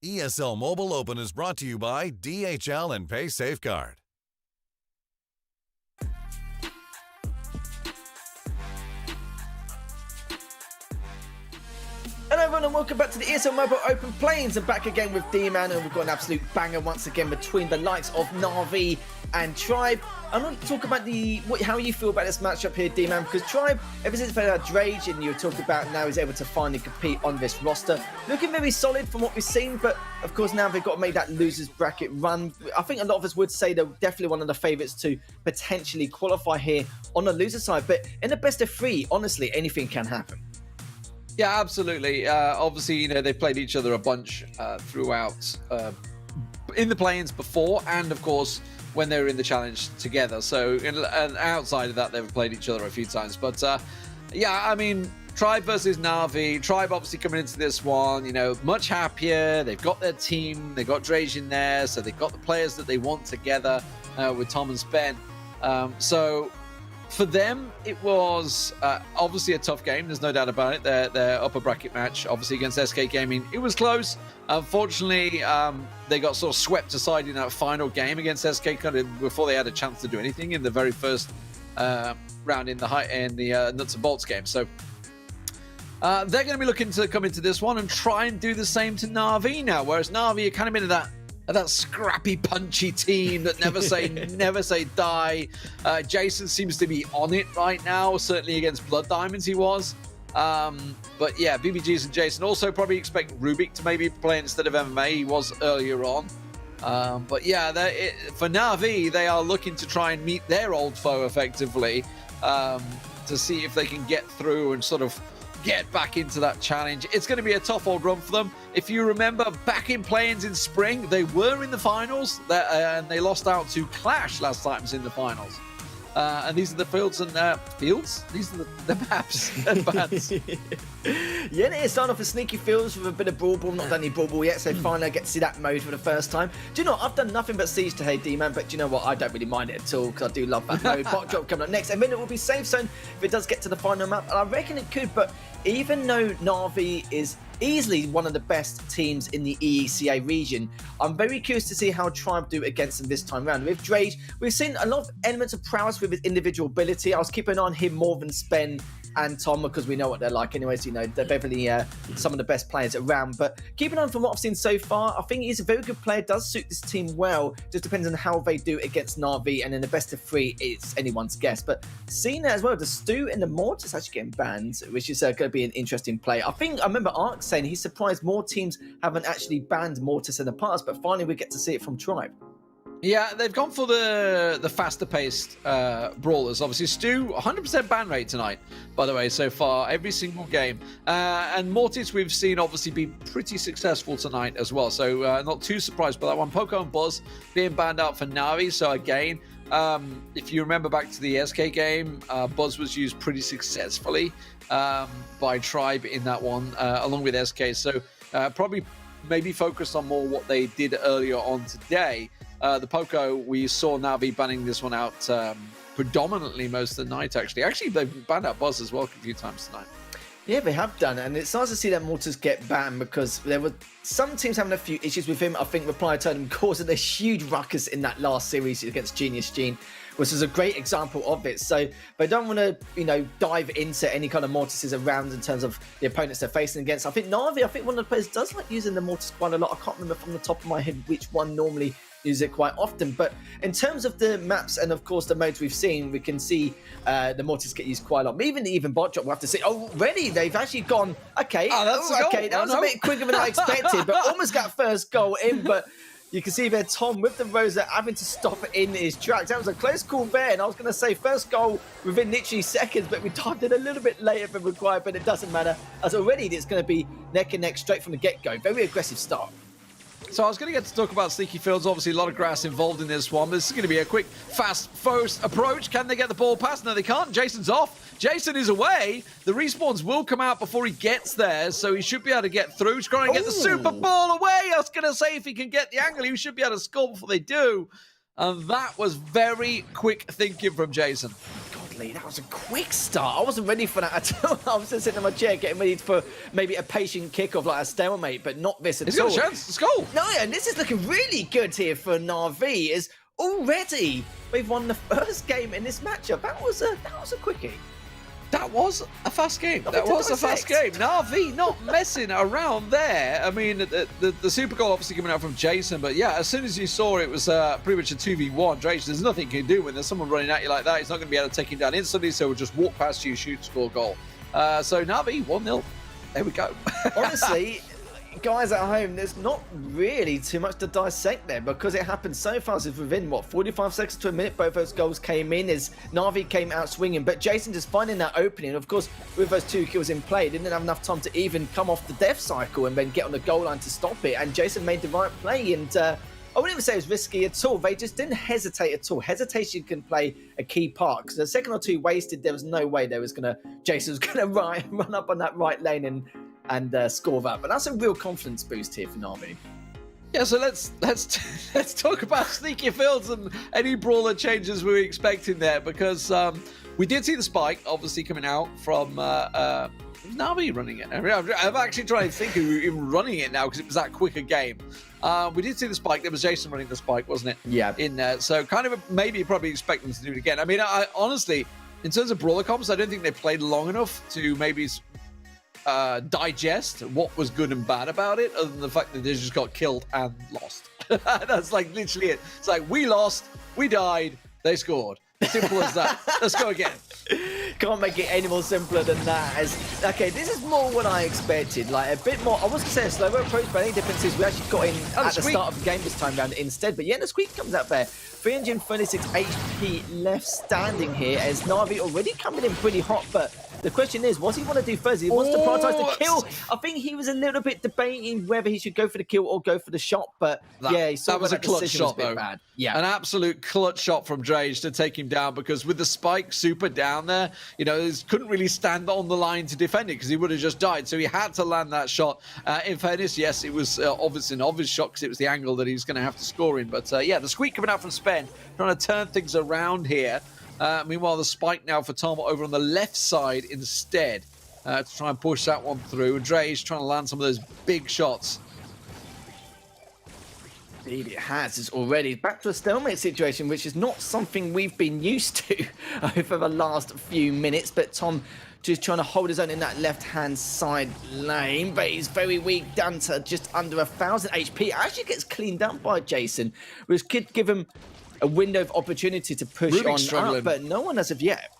ESL Mobile Open is brought to you by DHL and Pay Safeguard. Hello everyone and welcome back to the ESL Mobile Open Plains, and back again with D-Man, and we've got an absolute banger once again between the likes of Navi and Tribe. I'm going to talk about how you feel about this matchup here, D-Man, because Tribe, ever since they had Drage, and you were talking about now he's able to finally compete on this roster, looking very solid from what we've seen, but of course now they've got to make that losers bracket run. I think a lot of us would say they're definitely one of the favourites to potentially qualify here on the loser side, but in the best of three, honestly, anything can happen. Yeah, absolutely. Obviously, you know, they played each other a bunch throughout in the play-ins before, and of course when they were in the challenge together. So and outside of that, they've played each other a few times. But yeah, I mean, Tribe versus Navi. Tribe obviously coming into this one, you know, much happier. They've got their team. They've got Drage in there, so they've got the players that they want together with Tom and Spen. So for them, it was obviously a tough game. There's no doubt about it. Their upper bracket match, obviously against SK Gaming, it was close. Unfortunately, they got sort of swept aside in that final game against SK kind of before they had a chance to do anything in the very first round in the nuts and bolts game. So they're going to be looking to come into this one and try and do the same to Navi now. Whereas Navi are kind of into that scrappy, punchy team that never say die. Jason seems to be on it right now. Certainly against Blood Diamonds, he was. But yeah, BBGs and Jason also probably expect Rubik to maybe play instead of MMA. He was earlier on. But yeah, for Navi, they are looking to try and meet their old foe effectively to see if they can get through and sort of get back into that challenge. It's going to be a tough old run for them. If you remember back in play-ins in spring, they were in the finals and they lost out to Clash last time in the finals. And these are the fields and fields? These are the maps and bands. Yeah, it is starting off with sneaky fields with a bit of Brawl Ball. Not done any Brawl Ball yet, so finally I get to see that mode for the first time. Do you know what? I've done nothing but Siege to D-Man, but do you know what? I don't really mind it at all because I do love that mode. Bot drop coming up next, and then it will be Safe Zone if it does get to the final map. And I reckon it could, but even though Navi is easily one of the best teams in the EECA region, I'm very curious to see how Tribe do against them this time round. With Drage, we've seen a lot of elements of prowess with his individual ability. I was keeping on him more than Spen and Tom because we know what they're like anyways. You know, they're definitely some of the best players around, but keeping on from what I've seen so far, I think he's a very good player, does suit this team well. Just depends on how they do against Navi, and in the best of three, it's anyone's guess. But seeing that as well, the Stu and the Mortis actually getting banned, which is going to be an interesting play. I remember Ark saying he's surprised more teams haven't actually banned Mortis in the past, but finally we get to see it from Tribe. Yeah, they've gone for the faster-paced brawlers. Obviously, Stu, 100% ban rate tonight, by the way, so far, every single game. And Mortis, we've seen, obviously, be pretty successful tonight as well. So, not too surprised by that one. Poco and Buzz being banned out for Navi. So, again, if you remember back to the SK game, Buzz was used pretty successfully by Tribe in that one, along with SK. So, probably maybe focus on more what they did earlier on today. The Poco, we saw Navi banning this one out predominantly most of the night, actually. Actually, they've banned out Buzz as well a few times tonight. Yeah, they have done, and it's nice to see that Mortis get banned because there were some teams having a few issues with him. I think Reply Totem causing a huge ruckus in that last series against Genius Gene, which is a great example of it. So they don't want to, you know, dive into any kind of Mortises around in terms of the opponents they're facing against. I think Navi, one of the players does like using the Mortis quite a lot. I can't remember from the top of my head which one normally use it quite often, but in terms of the maps and of course the modes we've seen, we can see the Mortis get used quite a lot. Even bot drop, we'll have to see. Oh, already they've actually gone. Okay, okay, that was a bit quicker than I expected, but almost got first goal in. But you can see there Tom with the Rosa having to stop in his tracks. That was a close call there, and I was going to say first goal within literally seconds, but we timed it a little bit later than required. But it doesn't matter, as already it's going to be neck and neck straight from the get-go. Very aggressive start. So I was going to get to talk about Sneaky Fields. Obviously, a lot of grass involved in this one. This is going to be a quick, fast, first approach. Can they get the ball past? No, they can't. Jason's off. Jason is away. The respawns will come out before he gets there, so he should be able to get through. He's trying to get the super ball away. I was going to say if he can get the angle, he should be able to score before they do. And that was very quick thinking from Jason. quickly. That was a quick start. I wasn't ready for that at all. I was just sitting in my chair getting ready for maybe a patient kickoff, like a stalemate, but not this at all. He's got a chance. Let's go. No, yeah, and this is looking really good here for Navi. Is already we've won the first game in this matchup. That was a quickie. That was a fast game. Nothing That to was a fast game. dissect. Navi not messing around there. I mean, the super goal obviously coming out from Jason, but yeah, as soon as you saw it was pretty much a 2v1. Drake, there's nothing you can do when there's someone running at you like that. He's not going to be able to take him down instantly, so we'll just walk past you, shoot, score, goal. So Navi, 1-0. There we go. Honestly, guys at home, there's not really too much to dissect there because it happened so fast. It's within, what, 45 seconds to a minute, both those goals came in as Navi came out swinging. But Jason just finding that opening. Of course, with those 2 kills in play, didn't have enough time to even come off the death cycle and then get on the goal line to stop it. And Jason made the right play. And I wouldn't even say it was risky at all. They just didn't hesitate at all. Hesitation can play a key part because a second or two wasted, there was no way Jason was going to run up on that right lane and score that. But that's a real confidence boost here for Navi. Yeah, so let's talk about sneaky fields and any brawler changes we were expecting there, because we did see the spike obviously coming out from Navi running it. I'm actually trying to think of him running it now because it was that quick a game. We did see the spike. There was Jason running the spike, wasn't it? Yeah. In there, so kind of maybe probably expect them to do it again. I mean, I honestly, in terms of brawler comps, I don't think they played long enough to maybe digest what was good and bad about it, other than the fact that they just got killed and lost. That's like literally it. It's like, we lost, we died, they scored. Simple as that. Let's go again. Can't make it any more simpler than that. Okay, this is more what I expected. Like a bit more, I wasn't saying a slower approach, but any difference is we actually got in at the start of the game this time round instead. But yeah, the squeak comes out there. 336 HP left standing here as Navi already coming in pretty hot, but the question is, what does he want to do first? He wants to prioritise the kill. I think he was a little bit debating whether he should go for the kill or go for the shot, but yeah, he saw that was a clutch shot, though. Bad. Yeah, an absolute clutch shot from Drage to take him down, because with the spike super down there, you know, he couldn't really stand on the line to defend it because he would have just died. So he had to land that shot. In fairness, yes, it was obviously an obvious shot because it was the angle that he was going to have to score in. But yeah, the squeak coming out from Spen, trying to turn things around here. Meanwhile, the spike now for Tom over on the left side instead to try and push that one through. Dre's trying to land some of those big shots. Indeed it has. It's already back to a stalemate situation, which is not something we've been used to over the last few minutes. But Tom just trying to hold his own in that left-hand side lane, but he's very weak, down to just under 1,000 HP. Actually gets cleaned up by Jason, which could give him a window of opportunity to push on up, but no one as of yet.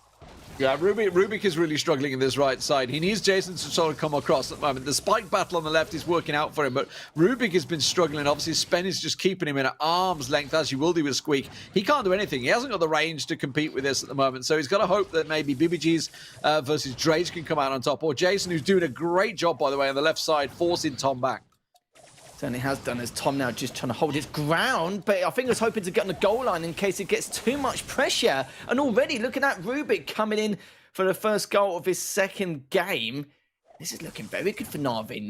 Yeah, Rubik is really struggling in this right side. He needs Jason to sort of come across at the moment. The spike battle on the left is working out for him, but Rubik has been struggling. Obviously, Spen is just keeping him in at arm's length, as you will do with Squeak. He can't do anything. He hasn't got the range to compete with this at the moment, so he's got to hope that maybe BBG's versus Drage can come out on top, or Jason, who's doing a great job, by the way, on the left side, forcing Tom back. Certainly has done, as Tom now just trying to hold his ground, but I think he was hoping to get on the goal line in case it gets too much pressure. And already looking at Rubik coming in for the first goal of his second game. This is looking very good for Navi.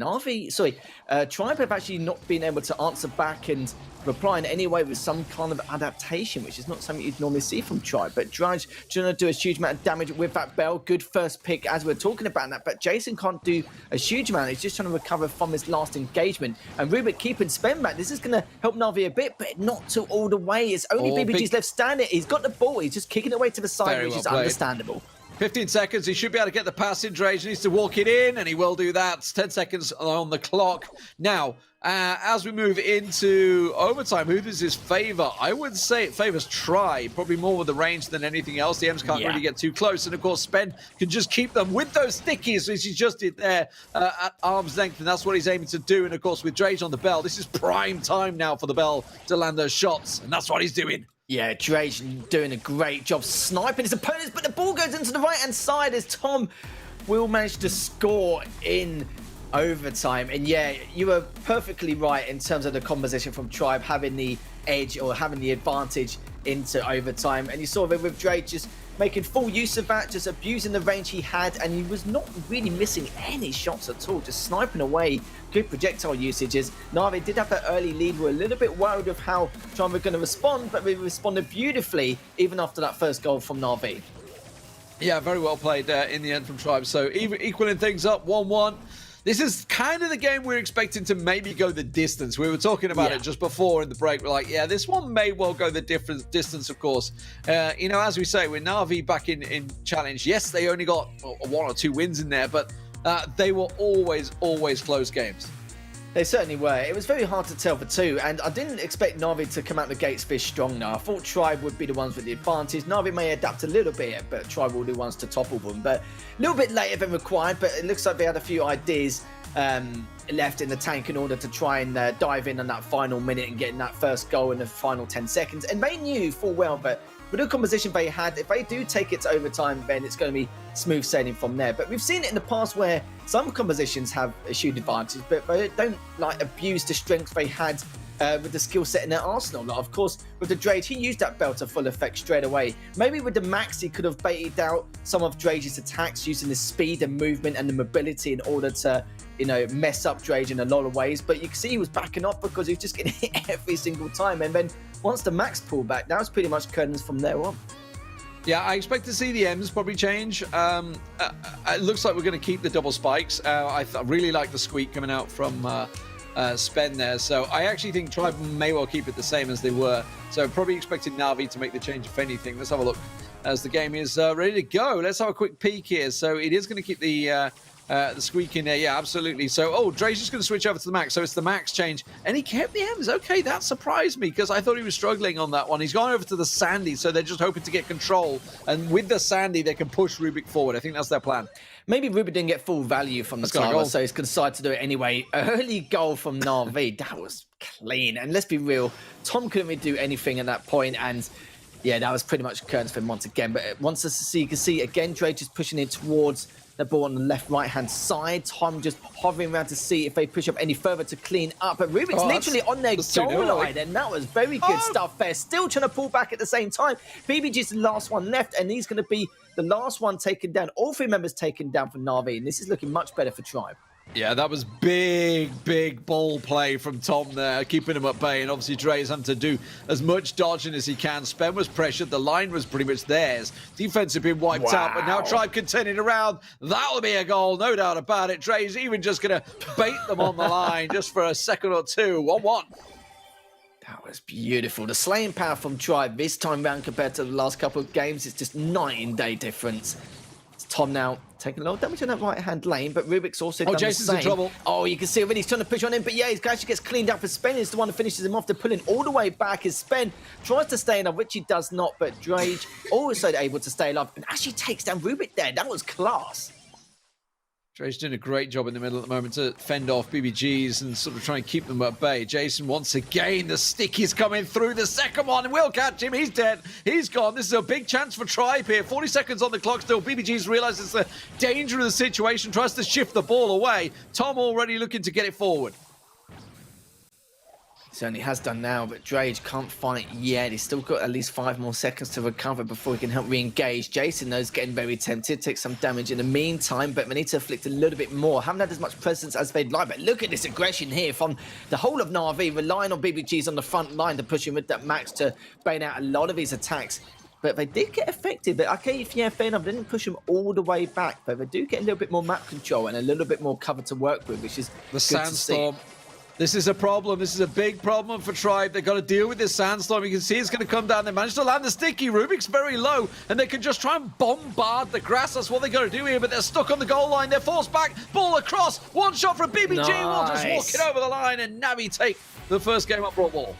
Tribe have actually not been able to answer back and reply in any way with some kind of adaptation, which is not something you'd normally see from Tribe. But Drage trying to do a huge amount of damage with that bell. Good first pick as we're talking about that. But Jason can't do a huge amount. He's just trying to recover from his last engagement. And Rubik keeping Spen back. This is going to help Navi a bit, but not to all the way. It's only BBG's left standing. He's got the ball. He's just kicking away to the side, which is understandable. 15 seconds, he should be able to get the pass in. Drage needs to walk it in, and he will do that. 10 seconds on the clock. Now, as we move into overtime, who does this favor? I would say it favors Try, probably more with the range than anything else. The M's can't really get too close, and of course, Spen can just keep them with those stickies, which he just did there at arm's length, and that's what he's aiming to do. And of course, with Drage on the bell, this is prime time now for the bell to land those shots, and that's what he's doing. Yeah, Drage doing a great job sniping his opponents, but the ball goes into the right-hand side as Tom will manage to score in overtime. And yeah, you were perfectly right in terms of the composition from Tribe having the edge or having the advantage into overtime. And you saw that with Drage just making full use of that, just abusing the range he had, and he was not really missing any shots at all, just sniping away. Good projectile usages. Navi did have that early lead. We're a little bit worried of how John were going to respond, but we responded beautifully even after that first goal from Navi. Yeah, very well played in the end from Tribe. So equaling things up, 1-1. This is kind of the game we're expecting to maybe go the distance. We were talking about it just before in the break. We're like, yeah, this one may well go the different distance, of course. You know, as we say, with Navi back in Challenge, yes, they only got 1 or 2 wins in there, but they were always close games. They certainly were. It was very hard to tell for 2, and I didn't expect Navi to come out the gates this strong now. I thought Tribe would be the ones with the advantage. Navi may adapt a little bit, but Tribe will be the ones to topple them. But a little bit later than required, but it looks like they had a few ideas left in the tank in order to try and dive in on that final minute and getting that first goal in the final 10 seconds. And they knew full well that with the composition they had, if they do take it to overtime, then it's going to be smooth sailing from there. But we've seen it in the past where some compositions have a huge advantage, but they don't like abuse the strength they had with the skill set in their arsenal. Like, of course, with the Drage, he used that belt to full effect straight away. Maybe with the Max, he could have baited out some of Drage's attacks using the speed and movement and the mobility in order to, you know, mess up Drage in a lot of ways. But you can see he was backing off because he was just getting hit every single time. And then once the Max pulled back, that was pretty much curtains from there on. Yeah, I expect to see the M's probably change. It looks like we're going to keep the double spikes. I really like the squeak coming out from Spen there. So I actually think Tribe may well keep it the same as they were. So probably expecting Navi to make the change, if anything. Let's have a look as the game is ready to go. Let's have a quick peek here. So it is going to keep the squeak in there. Yeah, absolutely. So, Dre's just going to switch over to the Max. So it's the Max change. And he kept the M's. Okay, that surprised me because I thought he was struggling on that one. He's gone over to the Sandy, so they're just hoping to get control. And with the Sandy, they can push Rubik forward. I think that's their plan. Maybe Rubik didn't get full value from the start, so he's decided to do it anyway. Early goal from Navi. That was clean. And let's be real, Tom couldn't really do anything at that point, and yeah, that was pretty much curtains for him once again. But once you can see again, Dre just pushing it towards the ball on the left-right-hand side. Tom just hovering around to see if they push up any further to clean up. But Rubik's literally on their goal line, and that was very good stuff there. Still trying to pull back at the same time. BBG's the last one left, and he's going to be the last one taken down. All 3 members taken down for Navi, and this is looking much better for Tribe. Yeah, that was big ball play from Tom there, keeping him at bay. And obviously, Dre's having to do as much dodging as he can. Spen was pressured. The line was pretty much theirs. Defense had been wiped out, but now Tribe can turn it around. That'll be a goal, no doubt about it. Dre's even just going to bait them on the line just for a second or two. 1-1. That was beautiful. The slaying power from Tribe this time round compared to the last couple of games, it's just night and day difference. It's Tom now taking a lot of damage on that right-hand lane, but Rubik's also done Jason's the same. in trouble. Oh, you can see already he's trying to push on him, but yeah, he actually gets cleaned up. For Spen is the one that finishes him off. They're pulling all the way back as Spen tries to stay in, which he does not, but Drage also able to stay alive and actually takes down Rubik there. That was class. Dre's doing a great job in the middle at the moment to fend off BBGs and sort of try and keep them at bay. Jason, once again, the stick is coming through. The second one, we'll catch him. He's dead. He's gone. This is a big chance for Tribe here. 40 seconds on the clock still. BBGs realizes the danger of the situation, tries to shift the ball away. Tom already looking to get it forward. Certainly has done now, but Drage can't fight yet. He's still got at least 5 more seconds to recover before he can help re-engage. Jason, though, is getting very tempted, take some damage in the meantime, but they need to afflict a little bit more. Haven't had as much presence as they'd like, but look at this aggression here from the whole of Navi, relying on BBGs on the front line to push him with that Max to bait out a lot of his attacks. But they did get affected, but okay, yeah, fair enough, they didn't push him all the way back, but they do get a little bit more map control and a little bit more cover to work with, which is the sandstorm. This is a problem. This is a big problem for Tribe. They've got to deal with this sandstorm. You can see it's going to come down. They managed to land the sticky. Rubik's very low, and they can just try and bombard the grass. That's what they got to do here, but they're stuck on the goal line. They're forced back. Ball across. One shot from BBG. Nice. Will just walk it over the line, and Navi take the first game up Brawl ball.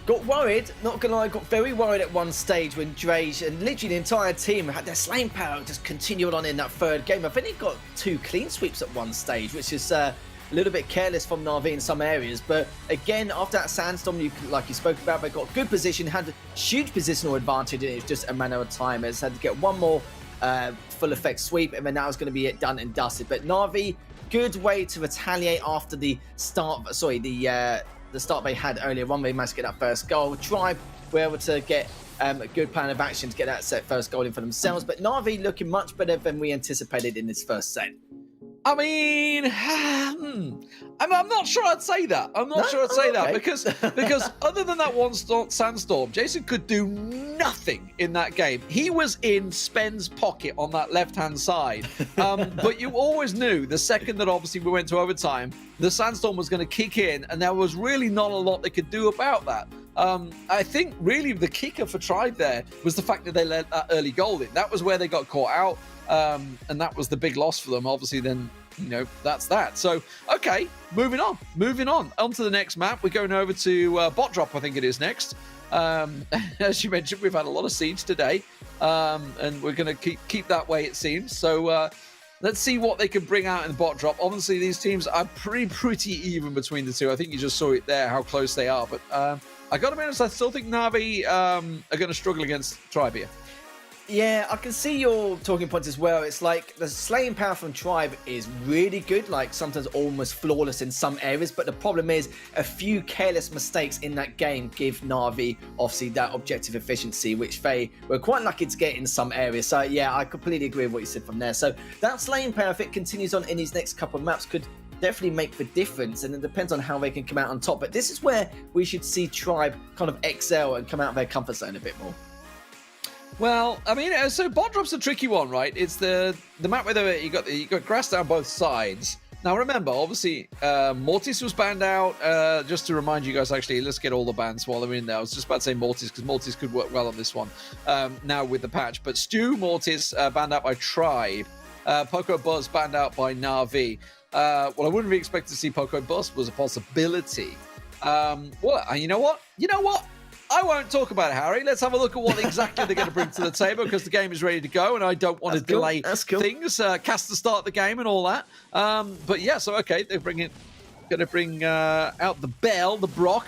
Got worried, not gonna lie, got very worried at one stage when Drage and literally the entire team had their slaying power just continued on in that third game. I think he got 2 clean sweeps at one stage, which is a little bit careless from Navi in some areas. But again, after that sandstorm, like you spoke about, they got good position, had a huge positional advantage, and it's just a matter of time. It's had to get one more full effect sweep, and then now it's going to be it done and dusted. But Navi, good way to retaliate after the start. Sorry, the start they had earlier on. They managed to get that first goal. Tribe were able to get a good plan of action to get that first goal in for themselves. But Navi looking much better than we anticipated in this first set. I mean, I'm not sure I'd say that. I'm not sure I'd say that because other than that one sandstorm, Jason could do nothing in that game. He was in Spen's pocket on that left-hand side. But you always knew the second that obviously we went to overtime, the sandstorm was going to kick in, and there was really not a lot they could do about that. I think really the kicker for Tribe there was the fact that they let that early goal in. That was where they got caught out. And that was the big loss for them. Obviously, then, that's that. So, okay, moving on. On to the next map. We're going over to Bot Drop, I think it is next. As you mentioned, we've had a lot of siege today. And we're going to keep that way, it seems. So, let's see what they can bring out in the Bot Drop. Obviously, these teams are pretty even between the two. I think you just saw it there, how close they are. But I got to be honest, I still think Navi are going to struggle against Tribe here. Yeah, I can see your talking points as well. It's like the slaying power from Tribe is really good, like sometimes almost flawless in some areas, but the problem is a few careless mistakes in that game give Navi obviously that objective efficiency, which they were quite lucky to get in some areas. So yeah, I completely agree with what you said from there. So that slaying power, if it continues on in these next couple of maps, could definitely make the difference, and it depends on how they can come out on top. But this is where we should see Tribe kind of excel and come out of their comfort zone a bit more. Well, I mean, so Bot Drop's a tricky one, right? It's the map where you got grass down both sides. Now, remember, obviously, Mortis was banned out. Just to remind you guys, actually, let's get all the bans while they're in there. I was just about to say Mortis, because Mortis could work well on this one now with the patch. But Stu Mortis banned out by Tribe. Poco Buzz banned out by Navi. Well, I wouldn't really expect to see Poco Buzz was a possibility. Well, you know what? I won't talk about it, Harry. Let's have a look at what exactly they're going to bring to the table, because the game is ready to go and I don't want to delay things. Cast the start of the game and all that. But yeah, so okay, they're going to bring out the Bell, the Brock.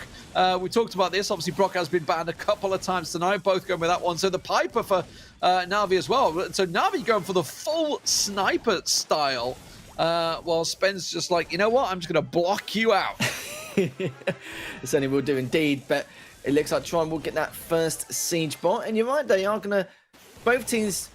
We talked about this. Obviously, Brock has been banned a couple of times tonight, both going with that one. So the Piper for Navi as well. So Navi going for the full sniper style, while Spen's just like, you know what? I'm just going to block you out. Certainly will do indeed, but it looks like Tribe will get that first siege bot, and you're right, they are going to, both teams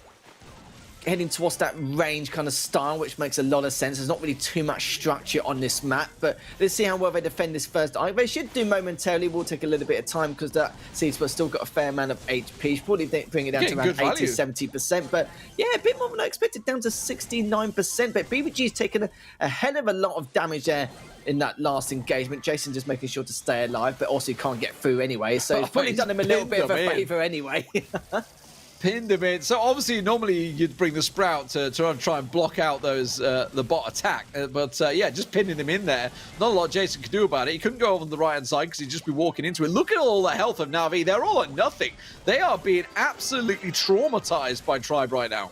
heading towards that range kind of style, which makes a lot of sense. There's not really too much structure on this map, but let's see how well they defend this first. They should do momentarily. Will take a little bit of time because that siege bot's still got a fair amount of HP. Should probably bring it down to around 80-70%, but yeah, a bit more than I expected, down to 69%. But BBG's taken a hell of a lot of damage there in that last engagement. Jason just making sure to stay alive, but also he can't get through anyway, so it's probably done him a little bit of a favour anyway. Pinned him in. So obviously, normally you'd bring the Sprout to try and block out those the bot attack, but yeah, just pinning him in there. Not a lot Jason could do about it. He couldn't go over on the right hand side because he'd just be walking into it. Look at all the health of Navi. They're all at nothing. They are being absolutely traumatized by Tribe right now.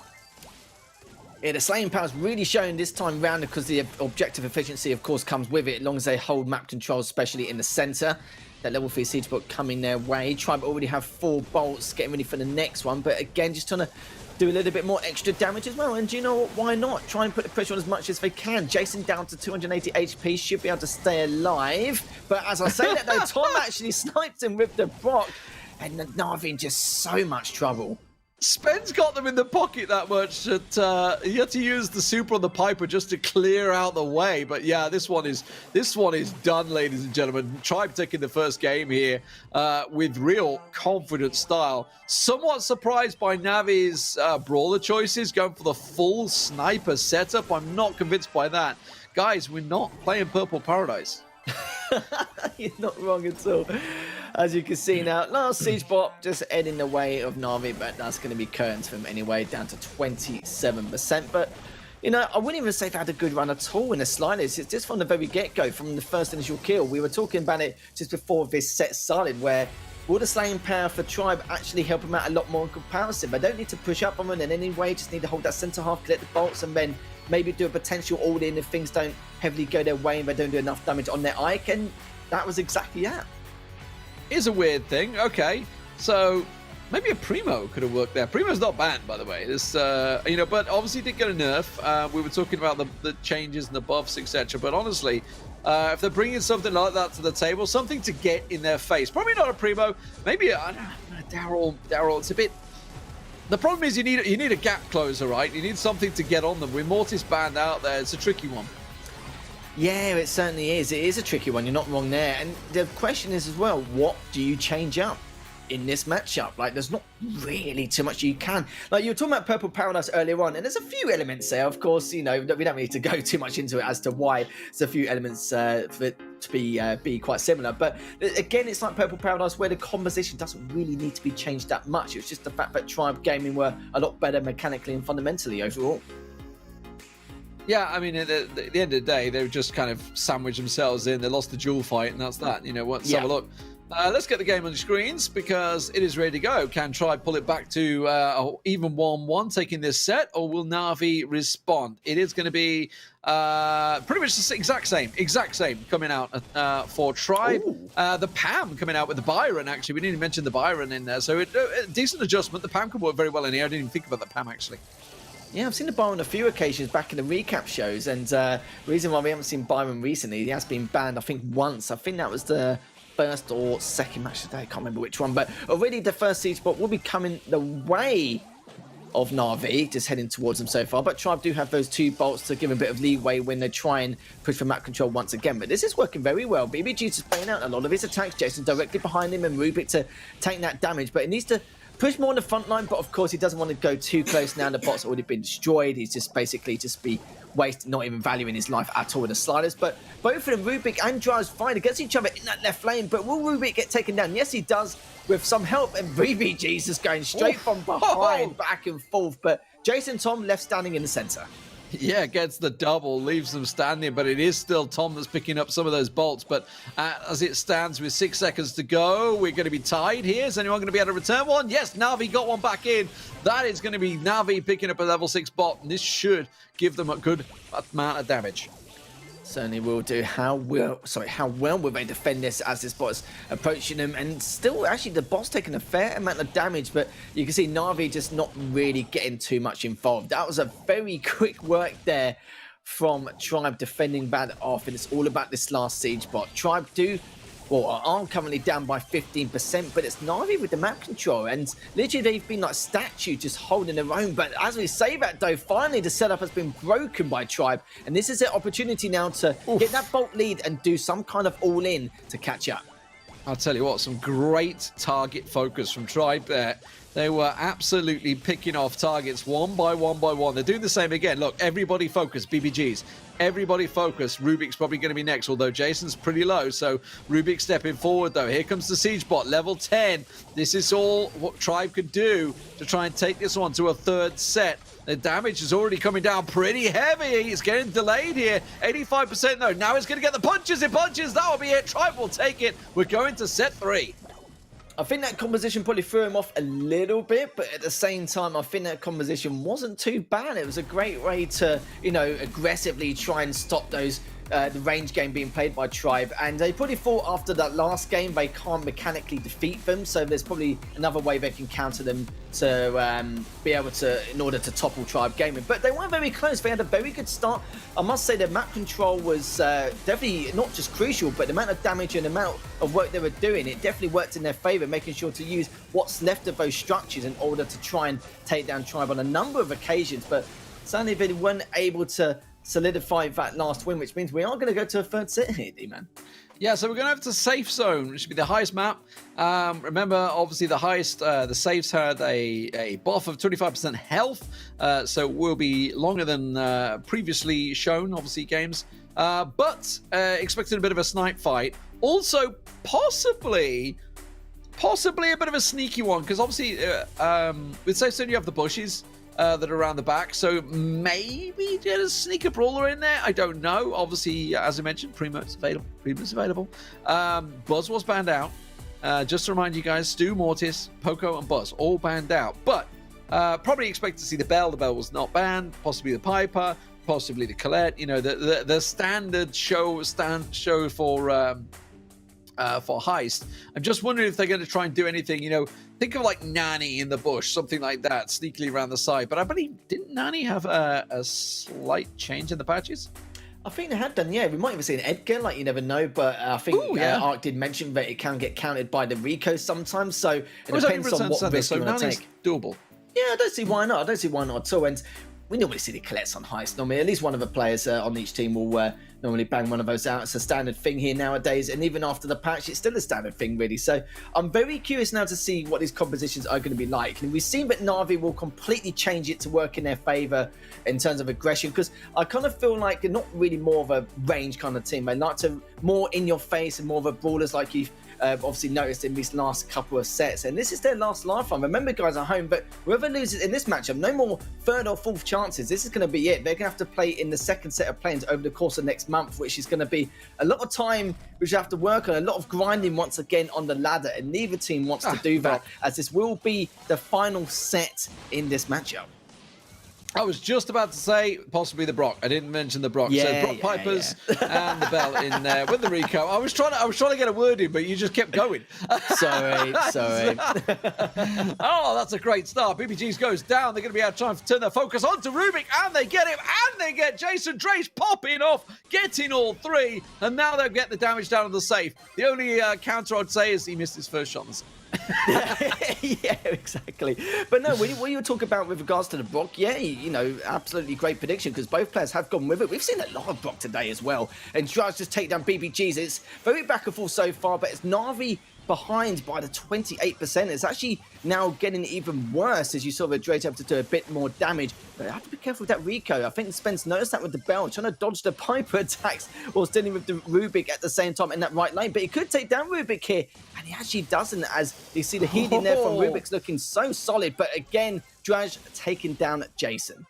Yeah, the slaying power is really showing this time round, because the objective efficiency, of course, comes with it, as long as they hold map control, especially in the center. That level 3 siege bot coming their way. Tribe already have 4 bolts, getting ready for the next one, but again, just trying to do a little bit more extra damage as well. And do you know what? Why not? Try and put the pressure on as much as they can. Jason down to 280 HP, should be able to stay alive. But as I say that, though, Tom actually sniped him with the Brock, and Navi in just so much trouble. Spen's got them in the pocket that much that he had to use the super on the Piper just to clear out the way. But yeah, this one is done, ladies and gentlemen. Tribe taking the first game here with real confident style. Somewhat surprised by Navi's brawler choices, going for the full sniper setup. I'm not convinced by that. Guys, we're not playing Purple Paradise. You're not wrong at all. As you can see now, last siege bot just heading the way of Navi, but that's going to be curtains for him anyway, down to 27%. But, you know, I wouldn't even say they had a good run at all in the sliders. It's just from the very get-go, from the first initial kill. We were talking about it just before this set started, where will the slaying power for Tribe actually help them out a lot more in comparison? They don't need to push up on them in any way, just need to hold that centre half, collect the bolts, and then maybe do a potential all-in if things don't heavily go their way and they don't do enough damage on their Ike, and that was exactly that. Is a weird thing. Okay, so maybe a Primo could have worked there. Primo's not banned, by the way. This, you know, but obviously did get a nerf. We were talking about the changes and the buffs, etc. But honestly, if they're bringing something like that to the table, something to get in their face, probably not a Primo. Maybe I don't know, Daryl. It's a bit. The problem is you need a gap closer, right? You need something to get on them. With Mortis banned out there, it's a tricky one. Yeah, it certainly is. It is a tricky one. You're not wrong there. And the question is as well, what do you change up in this matchup? Like, there's not really too much you can. Like, you were talking about Purple Paradise earlier on, and there's a few elements there. Of course, you know, we don't need to go too much into it as to why there's a few elements for it to be quite similar. But again, it's like Purple Paradise where the composition doesn't really need to be changed that much. It's just the fact that Tribe Gaming were a lot better mechanically and fundamentally overall. Yeah, I mean, at the end of the day, they just kind of sandwiched themselves in. They lost the duel fight, and that's that. You know, let's have a look. Let's get the game on the screens because it is ready to go. Can Tribe pull it back to even 1-1, taking this set, or will Navi respond? It is going to be pretty much the exact same coming out for Tribe. The Pam coming out with the Byron, actually. We didn't even mention the Byron in there, so a decent adjustment. The Pam can work very well in here. I didn't even think about the Pam, actually. Yeah, I've seen the Byron on a few occasions back in the recap shows, and the reason why we haven't seen Byron recently, he has been banned, I think, once. I think that was the first or second match today, I can't remember which one, but already the first siege spot will be coming the way of Navi, just heading towards them so far. But Tribe do have those 2 bolts to give a bit of leeway when they try and push for map control once again. But this is working very well. BBG's just playing out a lot of his attacks. Jason directly behind him and Rubik to take that damage, but it needs to push more on the front line, but of course he doesn't want to go too close now. The bot's already been destroyed. He's just basically be wasting, not even valuing his life at all with the sliders. But both of them, Rubik and Drives, fight against each other in that left lane. But will Rubik get taken down? Yes, he does, with some help. And BBG's just going straight from behind, back and forth. But Jason Tom left standing in the center. Yeah, gets the double, leaves them standing, but it is still Tom that's picking up some of those bolts. But as it stands with 6 seconds to go, we're going to be tied here. Is anyone going to be able to return one? Yes, Navi got one back in. That is going to be Navi picking up a level 6 bot, and this should give them a good amount of damage. Certainly will do. How well will they defend this as this bot's approaching them? And still, actually, the bot's taking a fair amount of damage, but you can see Navi just not really getting too much involved. That was a very quick work there from Tribe defending that off, and it's all about this last siege bot. Tribe are currently down by 15%, but it's Navi with the map control, and literally they've been like statues just holding their own. But as we say that though, finally the setup has been broken by Tribe, and this is their opportunity now to get that bolt lead and do some kind of all-in to catch up. I'll tell you what, some great target focus from Tribe there. They were absolutely picking off targets one by one. They're doing the same again. Look, everybody focus, BBGs. Everybody focus. Rubik's probably going to be next, although Jason's pretty low. So Rubik stepping forward, though. Here comes the siege bot, level 10. This is all what Tribe could do to try and take this one to a 3rd set. The damage is already coming down pretty heavy. It's getting delayed here. 85% though. Now it's going to get the punches. It punches. That will be it. Tribe will take it. We're going to set 3. I think that composition probably threw him off a little bit, but at the same time, I think that composition wasn't too bad. It was a great way to, you know, aggressively try and stop those the range game being played by Tribe, and they probably thought after that last game they can't mechanically defeat them, so there's probably another way they can counter them to be able to, in order to topple Tribe Gaming. But they weren't very close. They had a very good start. I must say the map control was definitely not just crucial, but the amount of damage and the amount of work they were doing, it definitely worked in their favor, making sure to use what's left of those structures in order to try and take down Tribe on a number of occasions. But certainly they weren't able to solidify that last win, which means we are going to go to a 3rd set here, D-Man. Yeah, so we're going over to Safe Zone, which should be the highest map. Remember, obviously, the highest, the safes had a buff of 25% health, so will be longer than previously shown, obviously, games. But expecting a bit of a snipe fight. Also, possibly a bit of a sneaky one, because obviously, with Safe Zone, you have the bushes that are around the back, so maybe get a sneaker brawler in there. I don't know. Obviously, as I mentioned, Primo's available. Buzz was banned out. Just to remind you guys, Stu, Mortis, Poco, and Buzz all banned out. But probably expect to see the Bell. The Bell was not banned. Possibly the Piper. Possibly the Colette. You know, the standard show for heist. I'm just wondering if they're going to try and do anything, you know, think of like Nani in the bush, something like that, sneakily around the side. But I believe, didn't Nani have a slight change in the patches? I think they had done, yeah. We might even see an Edgar, like you never know. But I think Ark did mention that it can get counted by the Rico sometimes. So it depends on what risk you want to take. Doable. Yeah, I don't see why not. I don't see why not at all. And we normally see the collects on heist. Normally, at least one of the players on each team will normally bang one of those out. It's a standard thing here nowadays. And even after the patch, it's still a standard thing, really. So I'm very curious now to see what these compositions are going to be like. And we've seen that Navi will completely change it to work in their favour in terms of aggression. Because I kind of feel like they're not really more of a range kind of team. They like to more in your face and more of a brawlers like you've obviously noticed in these last couple of sets, and this is their last lifeline. Remember, guys, at home, but whoever loses in this matchup, no more third or fourth chances. This is going to be it. They're going to have to play in the second set of planes over the course of next month, which is going to be a lot of time which you have to work on, a lot of grinding once again on the ladder, and neither team wants to do that, as this will be the final set in this matchup. I was just about to say possibly the Brock. I didn't mention the Brock. Yeah, so Brock Pipers and the Bell in there with the Rico. I was trying to get a word in, but you just kept going. Sorry. Oh, that's a great start. BBG's goes down. They're going to be out trying to turn their focus onto Rubik, and they get him, and they get Jason Drace popping off, getting all three, and now they'll get the damage down on the safe. The only counter I'd say is he missed his first shot on the safe. Yeah, exactly. But no, when you talk about with regards to the Brock, yeah, you know, absolutely great prediction because both players have gone with it. We've seen a lot of Brock today as well, and tries to take down BBGs. It's very back and forth so far, but it's Navi behind by the 28%. It's actually now getting even worse as you saw the Drake able to do a bit more damage. But I have to be careful with that Rico. I think Spence noticed that with the Bell, trying to dodge the Piper attacks whilst dealing with the Rubik at the same time in that right lane. But he could take down Rubik here, and he actually doesn't, as you see the healing there from Rubik's looking so solid. But again, Draj taking down Jason.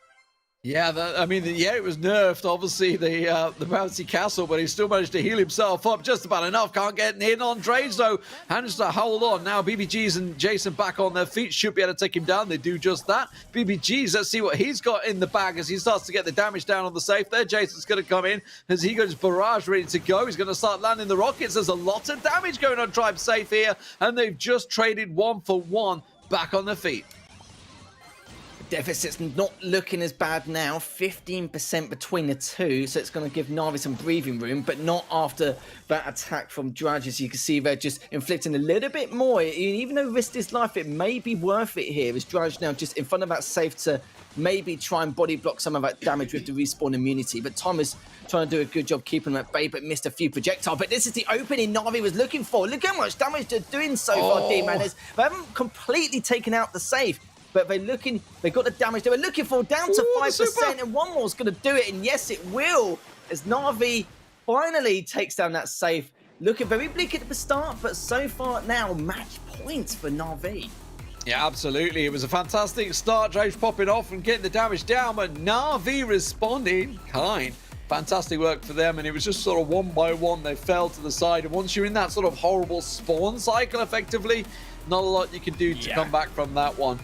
Yeah, it was nerfed, obviously, the bouncy castle, but he still managed to heal himself up just about enough. Can't get in on Drage, though. Manages to hold on. Now BBGs and Jason back on their feet. Should be able to take him down. They do just that. BBGs, let's see what he's got in the bag as he starts to get the damage down on the safe there. Jason's going to come in as he goes barrage ready to go. He's going to start landing the rockets. There's a lot of damage going on Tribe Safe here, and they've just traded 1-for-1 back on their feet. Deficit's not looking as bad now, 15% between the two, so it's going to give Navi some breathing room, but not after that attack from Drudge. As you can see, they're just inflicting a little bit more. Even though risk his life, it may be worth it here. As Drudge now just in front of that safe to maybe try and body block some of that damage with the respawn immunity, but Thomas trying to do a good job keeping that bay, but missed a few projectiles. But this is the opening Navi was looking for. Look how much damage they're doing so far, D-Manners. They haven't completely taken out the safe, but they got the damage they were looking for down to 5%, and one more's going to do it, and yes, it will, as Navi finally takes down that safe. Looking very bleak at the start, but so far now, match points for Navi. Yeah, absolutely. It was a fantastic start. Drage popping off and getting the damage down, but Navi responding kind. Fantastic work for them, and it was just sort of one by one they fell to the side, and once you're in that sort of horrible spawn cycle effectively, not a lot you can do to come back from that one.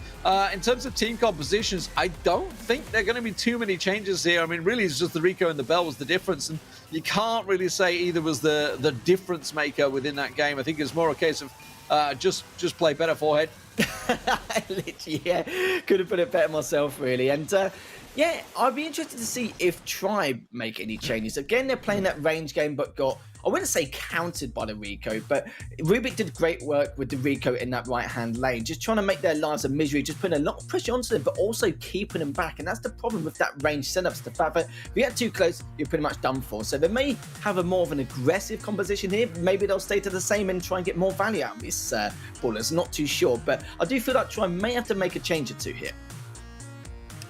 In terms of team compositions, I don't think there are going to be too many changes here. I mean, really, it's just the Rico and the Bell was the difference, and you can't really say either was the difference maker within that game. I think it's more a case of just play better forehead. Literally, yeah. Could have put it better myself, really. And yeah, I'd be interested to see if Tribe make any changes. Again, they're playing that range game, but got, I wouldn't say countered by the Rico, but Rubik did great work with the Rico in that right-hand lane, just trying to make their lives a misery, just putting a lot of pressure onto them, but also keeping them back. And that's the problem with that range setups, the fact that if you get too close, you're pretty much done for. So they may have a more of an aggressive composition here. Maybe they'll stay to the same and try and get more value out of these ballers. Not too sure, but I do feel like Tribe may have to make a change or two here.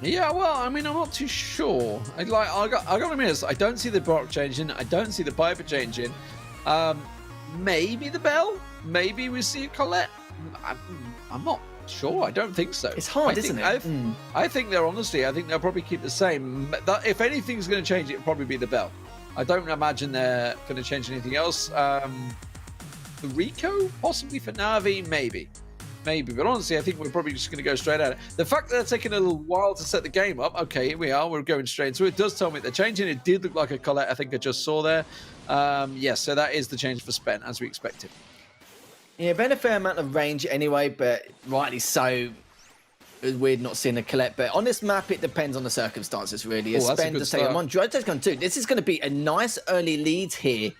Yeah, well, I mean, I'm not too sure. I gotta admit, I don't see the Brock changing. I don't see the Piper changing. Maybe the Bell. Maybe we see a Colette. I'm not sure. I don't think so. It's hard, isn't it? I think they'll probably keep the same. If anything's going to change, it'll probably be the Bell. I don't imagine they're going to change anything else. The Rico, possibly for Navi, maybe. But honestly, I think we're probably just going to go straight at it. The fact that they're taking a little while to set the game up, okay, here we are, we're going straight into it. It does tell me they're changing. It did look like a Colette, I think I just saw there. Yes, so that is the change for Spen, as we expected. Yeah, been a fair amount of range anyway, but rightly so. It was weird not seeing a Colette, but on this map, it depends on the circumstances, really. As Spen just taking on, Drudge going to do. This is going to be a nice early lead here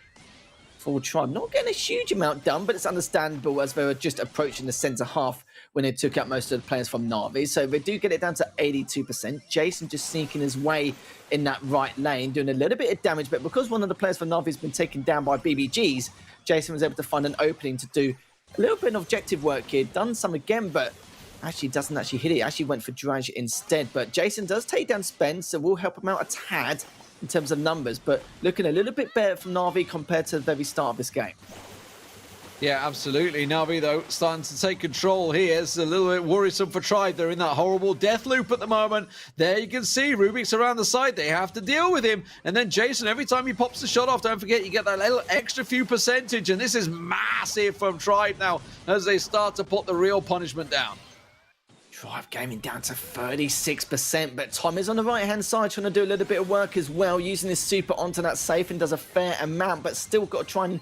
for Tribe. Not getting a huge amount done, but it's understandable as they were just approaching the centre half when they took out most of the players from Navi. So they do get it down to 82%. Jason just sneaking his way in that right lane, doing a little bit of damage, but because one of the players from Navi has been taken down by BBGs, Jason was able to find an opening to do a little bit of objective work here. Done some again, but actually doesn't actually hit it. Actually went for Drage instead. But Jason does take down Spence, so we'll help him out a tad in terms of numbers, but looking a little bit better from Navi compared to the very start of this game. Yeah, absolutely. Navi, though, starting to take control here. It's a little bit worrisome for Tribe. They're in that horrible death loop at the moment. There you can see Rubik's around the side. They have to deal with him. And then Jason, every time he pops the shot off, don't forget, you get that little extra few percentage. And this is massive from Tribe now as they start to put the real punishment down. Tribe gaming down to 36%, but Tom is on the right-hand side trying to do a little bit of work as well, using his super onto that safe and does a fair amount, but still got to try and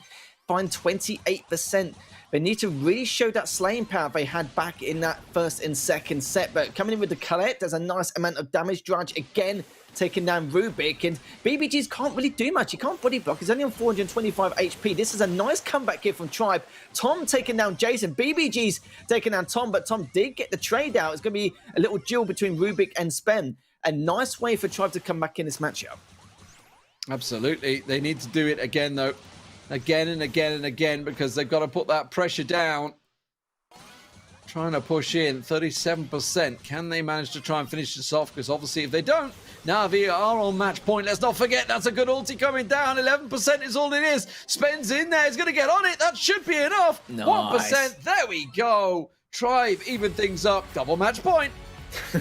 find 28%. They need to really show that slaying power they had back in that first and second set, but coming in with the Colette, there's a nice amount of damage. Drudge again taking down Rubik, and BBGs can't really do much. He can't body block. He's only on 425 HP. This is a nice comeback here from Tribe. Tom taking down Jason. BBGs taking down Tom, but Tom did get the trade out. It's going to be a little duel between Rubik and Spen. A nice way for Tribe to come back in this matchup. Absolutely. They need to do it again, though. Again and again and again, because they've got to put that pressure down. Trying to push in 37%. Can they manage to try and finish this off? Because obviously if they don't, Navi are on match point. Let's not forget that's a good ulti coming down. 11% is all it is. Spends in there. He's going to get on it. That should be enough. Nice. 1%. There we go. Tribe even things up. Double match point.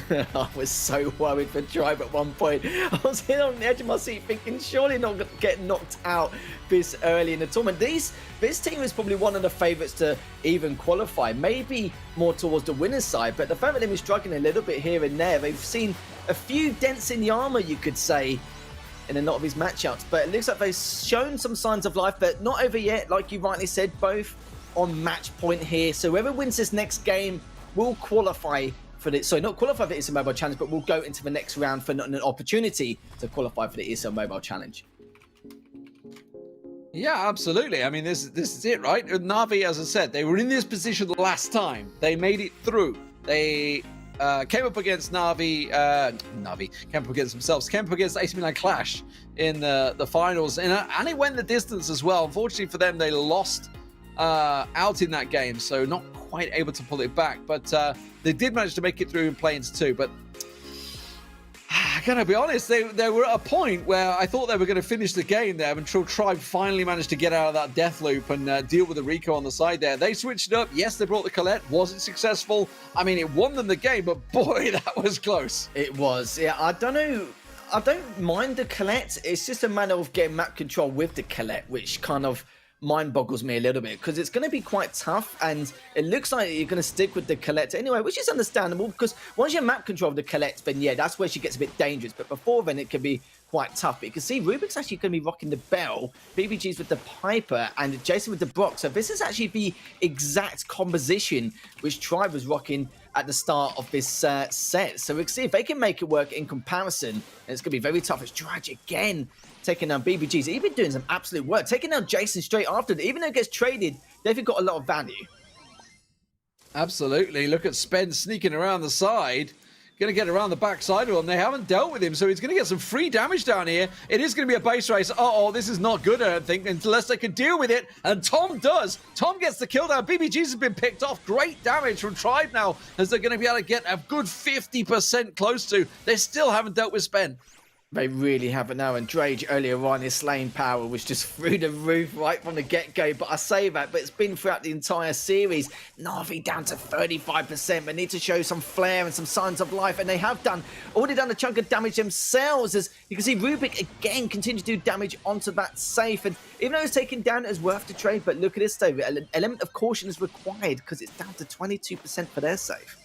I was so worried for Tribe at one point. I was here on the edge of my seat thinking, surely not going to get knocked out this early in the tournament. This team is probably one of the favourites to even qualify, maybe more towards the winner's side, but the fact that they've been struggling a little bit here and there, they've seen a few dents in the armour, you could say, in a lot of these matchups, but it looks like they've shown some signs of life, but not over yet, like you rightly said, both on match point here. So whoever wins this next game will qualify for the, sorry, not qualify for the ESL Mobile Challenge, but we'll go into the next round for an opportunity to qualify for the ESL Mobile Challenge. Yeah, absolutely. I mean, this is it, right? Navi, as I said, they were in this position the last time. They made it through. They came up against Navi came up against themselves, came up against AC Milan Clash in the finals, and it went the distance as well. Unfortunately for them, they lost out in that game, so not quite able to pull it back, but they did manage to make it through in Plains too. But I gotta be honest, they were at a point where I thought they were going to finish the game there until Tribe finally managed to get out of that death loop and deal with the Rico on the side there. They switched it up. Yes, they brought the Colette. Wasn't successful. I mean, it won them the game, but boy, that was close. It was. Yeah, I don't know. I don't mind the Colette. It's just a matter of getting map control with the Colette, which kind of mind boggles me a little bit, because it's going to be quite tough, and it looks like you're going to stick with the Colette anyway, which is understandable, because once you map control of the Colette, then yeah, that's where she gets a bit dangerous, but before then it can be quite tough. But you can see Rubik's actually going to be rocking the Bell, BBG's with the Piper, and Jason with the Brock. So this is actually the exact composition which Tribe was rocking at the start of this set. So we can see if they can make it work in comparison, and it's going to be very tough. It's Drudge again taking down BBGs. He's been doing some absolute work, taking down Jason straight after. Even though it gets traded, they've got a lot of value. Absolutely. Look at Spence sneaking around the side. Going to get around the backside of him. They haven't dealt with him, so he's going to get some free damage down here. It is going to be a base race. Uh-oh, this is not good, I don't think, unless they can deal with it. And Tom does. Tom gets the kill down. BBGs has been picked off. Great damage from Tribe now, as they're going to be able to get a good 50% close to. They still haven't dealt with Spen. They really haven't now, and Drage earlier on, his slaying power was just through the roof right from the get-go. But I say that, but it's been throughout the entire series. Navi down to 35%. They need to show some flair and some signs of life, and they have done. Already done a chunk of damage themselves, as you can see Rubik again continue to do damage onto that safe. And even though it's taken down, it's worth the trade. But look at this though, an element of caution is required, because it's down to 22% for their safe.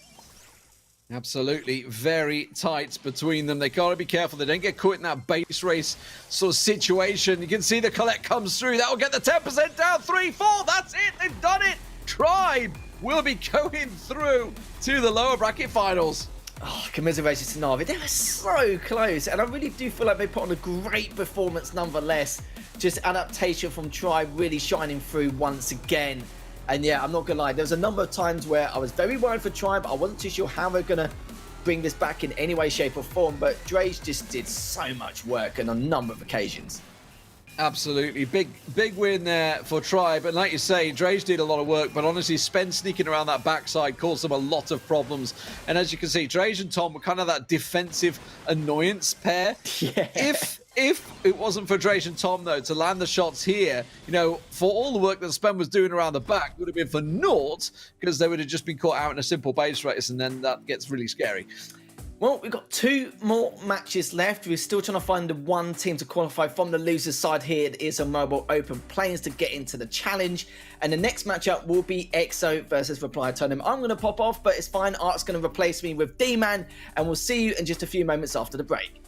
Absolutely, very tight between them. They got to be careful they don't get caught in that base race sort of situation. You can see the Colette comes through. That'll get the 10% down. 3-4, that's it. They've done it. Tribe will be going through to the lower bracket finals. Oh, commiserations to Navi. They were so close, and I really do feel like they put on a great performance nonetheless. just adaptation from Tribe really shining through once again. And yeah, I'm not gonna lie, there's a number of times where I was very worried for Tribe. I wasn't too sure how we're gonna bring this back in any way, shape or form, but Dre's just did so much work on a number of occasions. Absolutely. Big win there for Tribe. And like you say, Drage did a lot of work, but honestly, Spen sneaking around that backside caused them a lot of problems. And as you can see, Drage and Tom were kind of that defensive annoyance pair. Yeah. If it wasn't for Drage and Tom, though, to land the shots here, you know, for all the work that Spen was doing around the back, it would have been for naught, because they would have just been caught out in a simple base race, and then that gets really scary. Well, we've got 2 more matches left. We're still trying to find the one team to qualify from the loser's side here at ESL Mobile Open Plains to get into the challenge. And the next matchup will be EXO versus Reply Totem. I'm going to pop off, but it's fine. Art's going to replace me with D-Man, and we'll see you in just a few moments after the break.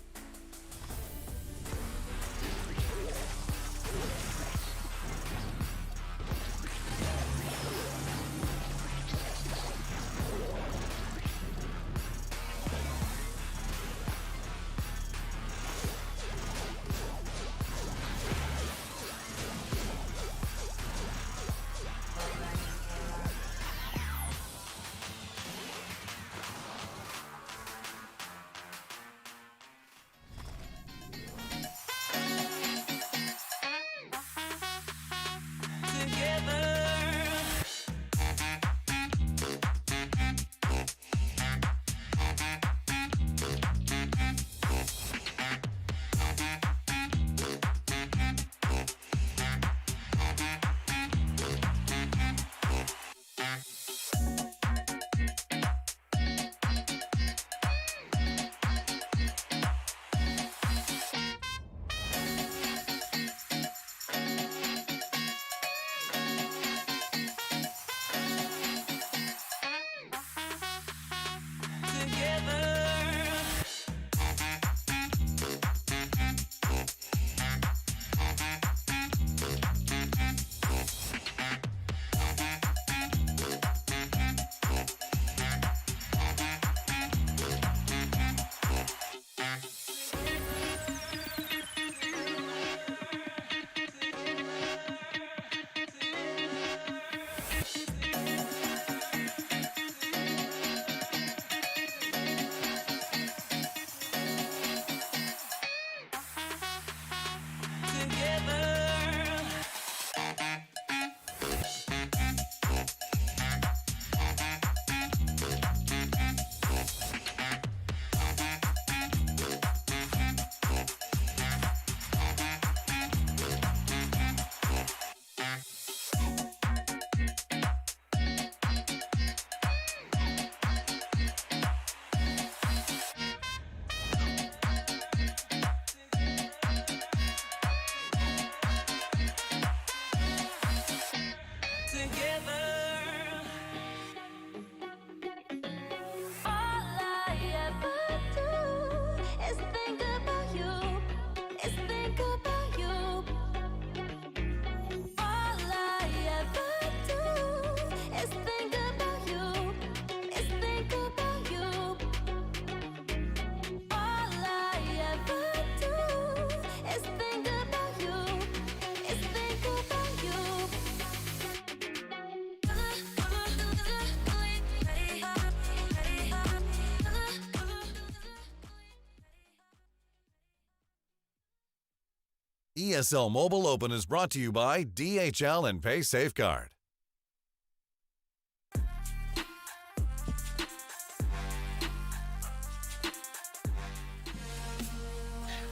ESL Mobile Open is brought to you by DHL and Pay Safeguard.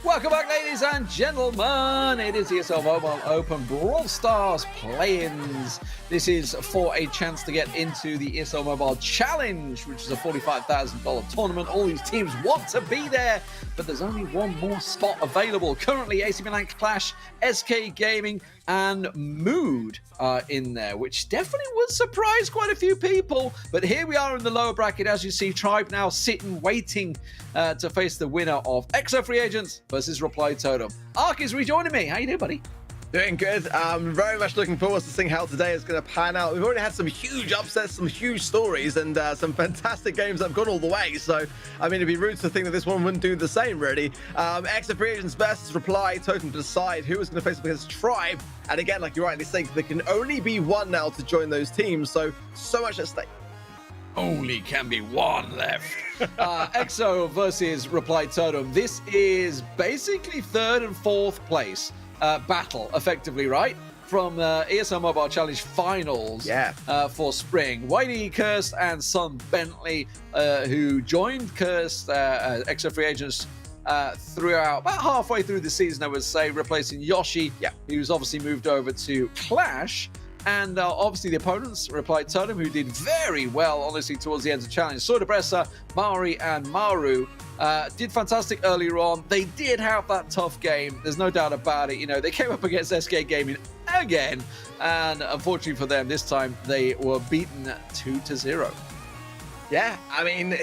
Welcome back, ladies and gentlemen. It is ESL Mobile Open Brawl Stars play-ins. This is for a chance to get into the ESL Mobile Challenge, which is a $45,000 tournament. All these teams want to be there, but there's only one more spot available. Currently, AC Milan Clash, SK Gaming, and Mood are in there, which definitely would surprise quite a few people. But here we are in the lower bracket. As you see, Tribe now sitting, waiting to face the winner of EXO Free Agents versus Reply Totem. Ark is rejoining me. How you doing, buddy? Doing good. Very much looking forward to seeing how today is going to pan out. We've already had some huge upsets, some huge stories, and some fantastic games that have gone all the way. So, I mean, it'd be rude to think that this one wouldn't do the same, really. Extra free agents versus Reply, Totem to decide who is going to face up against Tribe. And again, like you rightly say, there can only be one now to join those teams. So much at stake. Only can be one left. EXO versus Reply Totem. This is basically third and fourth place battle, effectively, right? From ESL Mobile Challenge Finals for Spring. Whitey, Cursed, and Son Bentley, who joined Cursed, EXO free agents, throughout about halfway through the season, I would say, replacing Yoshi, who's obviously moved over to Clash. And obviously the opponents, Reply Totem, who did very well, honestly, towards the end of the challenge. Sodabressa, Maori, and Maru did fantastic earlier on. They did have that tough game. There's no doubt about it. You know, they came up against SK Gaming again. And unfortunately for them, this time they were beaten 2-0. Yeah, I mean,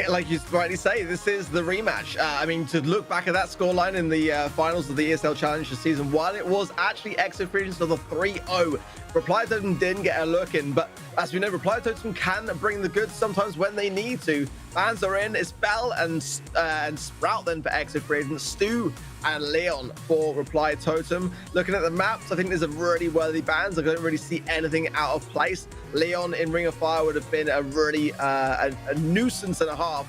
like you rightly say, this is the rematch. I mean, to look back at that scoreline in the finals of the ESL Challenge for Season 1, it was actually EXO free agents of the 3-0. Reply Totem didn't get a look in, but as we know, Reply Totem can bring the goods sometimes when they need to. Fans are in. It's Bell and Sprout then for EXO free agents, Stu and Leon for Reply Totem. Looking at the maps, I think there's a really worthy bans. I don't really see anything out of place. Leon in Ring of Fire would have been a really a nuisance and a half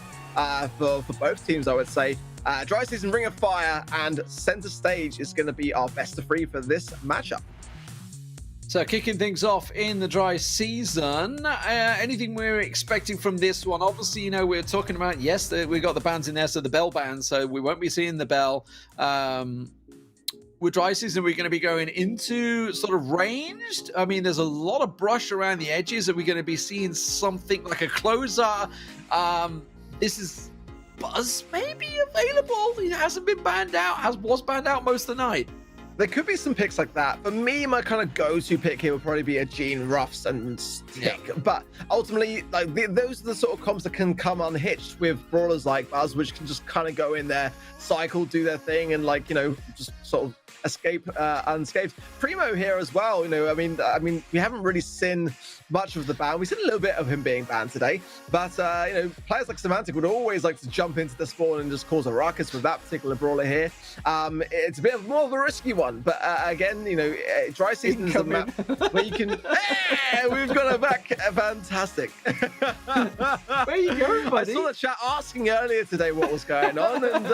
for both teams, I would say. Dry Season, Ring of Fire, and Center Stage is going to be our best of 3 for this matchup. So kicking things off in the dry season, anything we're expecting from this one? Obviously, you know, we're talking about, yes, we got the bands in there, so the Bell band, so we won't be seeing the Bell. With dry season, we're going to be going into sort of ranged. I mean, there's a lot of brush around the edges. Are we going to be seeing something like a closer? This is Buzz maybe available. He hasn't been banned out, was banned out most of the night. There could be some picks like that. For me, my kind of go-to pick here would probably be a Gene, Ruffs, and Stick. Yeah. But ultimately, like those are the sort of comps that can come unhitched with brawlers like Buzz, which can just kind of go in there, cycle, do their thing, and like, you know, just sort of escape unscathed. Primo here as well. You know, I mean, we haven't really seen much of the ban. We've seen a little bit of him being banned today, but you know, players like Semantic would always like to jump into the spawn and just cause a ruckus with that particular brawler here. It's a bit more of a risky one, but again, you know, dry season is a map where you can. Hey, we've got a back. Fantastic. Where are you going, buddy? I saw the chat asking earlier today what was going on, and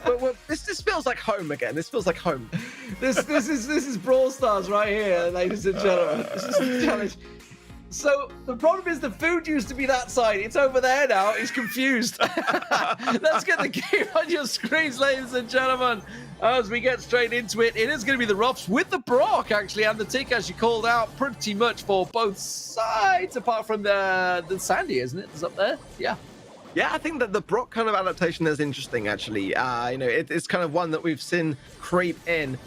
but this feels like home again. This feels like home. This is Brawl Stars right here, ladies and gentlemen. This is the challenge. So the problem is the food used to be that side. It's over there now. He's confused. Let's get the game on your screens, ladies and gentlemen. As we get straight into it, it is going to be the Ruffs with the Brock, actually, and the Tick, as you called out, pretty much for both sides, apart from the Sandy, isn't it? It's up there. Yeah. Yeah, I think that the Brock kind of adaptation is interesting, actually. You know, it's kind of one that we've seen creep in.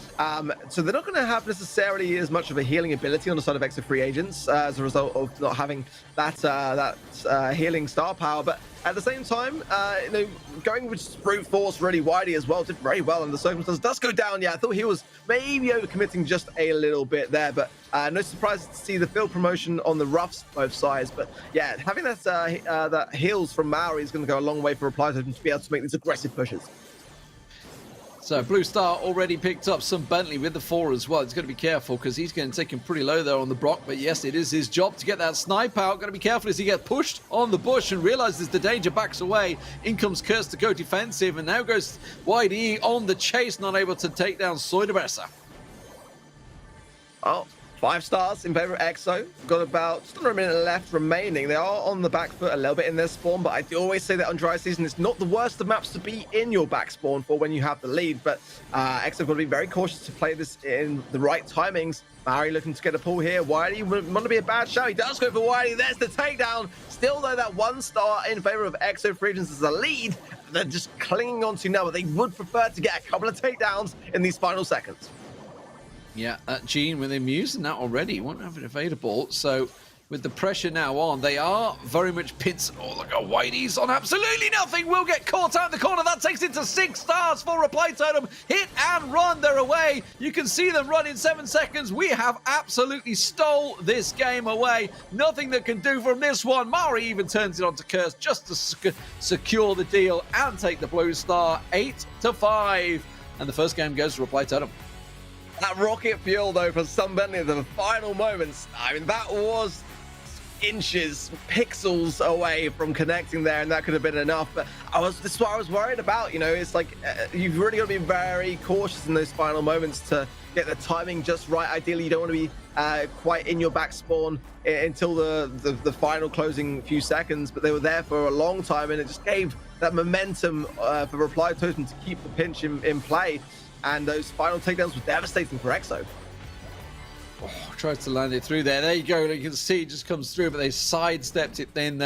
So they're not going to have necessarily as much of a healing ability on the side of extra free agents as a result of not having that healing star power. But at the same time, you know, going with brute force really widely as well, did very well, and the circumstances does go down. Yeah, I thought he was maybe overcommitting just a little bit there, but no surprise to see the field promotion on the Ruffs both sides. But yeah, having that heals from Maori is going to go a long way for Reply Totem to be able to make these aggressive pushes. So Blue Star already picked up some Bentley with the 4 as well. He's got to be careful because he's going to take him pretty low there on the Brock. But yes, it is his job to get that snipe out. Got to be careful as he gets pushed on the bush and realizes the danger, backs away. In comes Curse to go defensive, and now goes Wide E on the chase, not able to take down Soidabressa. Oh, 5 stars in favor of EXO. Got about just under a minute left remaining. They are on the back foot a little bit in their spawn, but I do always say that on dry season, it's not the worst of maps to be in your back spawn for when you have the lead. But EXO got to be very cautious to play this in the right timings. Maori looking to get a pull here. Wiley wouldn't want to be a bad shout. He does go for Wiley. There's the takedown. Still, though, that 1 star in favor of EXO free agents is a lead. They're just clinging on to now, but they would prefer to get a couple of takedowns in these final seconds. Yeah, Gene with him using that already. Won't have it available. So with the pressure now on, they are very much pinched. Oh, look at Whitey's on absolutely nothing. Will get caught out in the corner. That takes it to 6 stars for Reply Totem. Hit and run. They're away. You can see them run in 7 seconds. We have absolutely stole this game away. Nothing that can do from this one. Mari even turns it on to Curse just to secure the deal and take the blue star. 8-5. And the first game goes to Reply Totem. That rocket fuel, though, for Sunbentley in the final moments, I mean, that was inches, pixels away from connecting there, and that could have been enough. But this is what I was worried about. You know, it's like you've really got to be very cautious in those final moments to get the timing just right. Ideally, you don't want to be quite in your back spawn until the final closing few seconds, but they were there for a long time, and it just gave that momentum for Reply Totem to keep the pinch in play. And those final takedowns were devastating for EXO. Oh, tries to land it through there. There you go. You can see it just comes through, but they sidestepped it then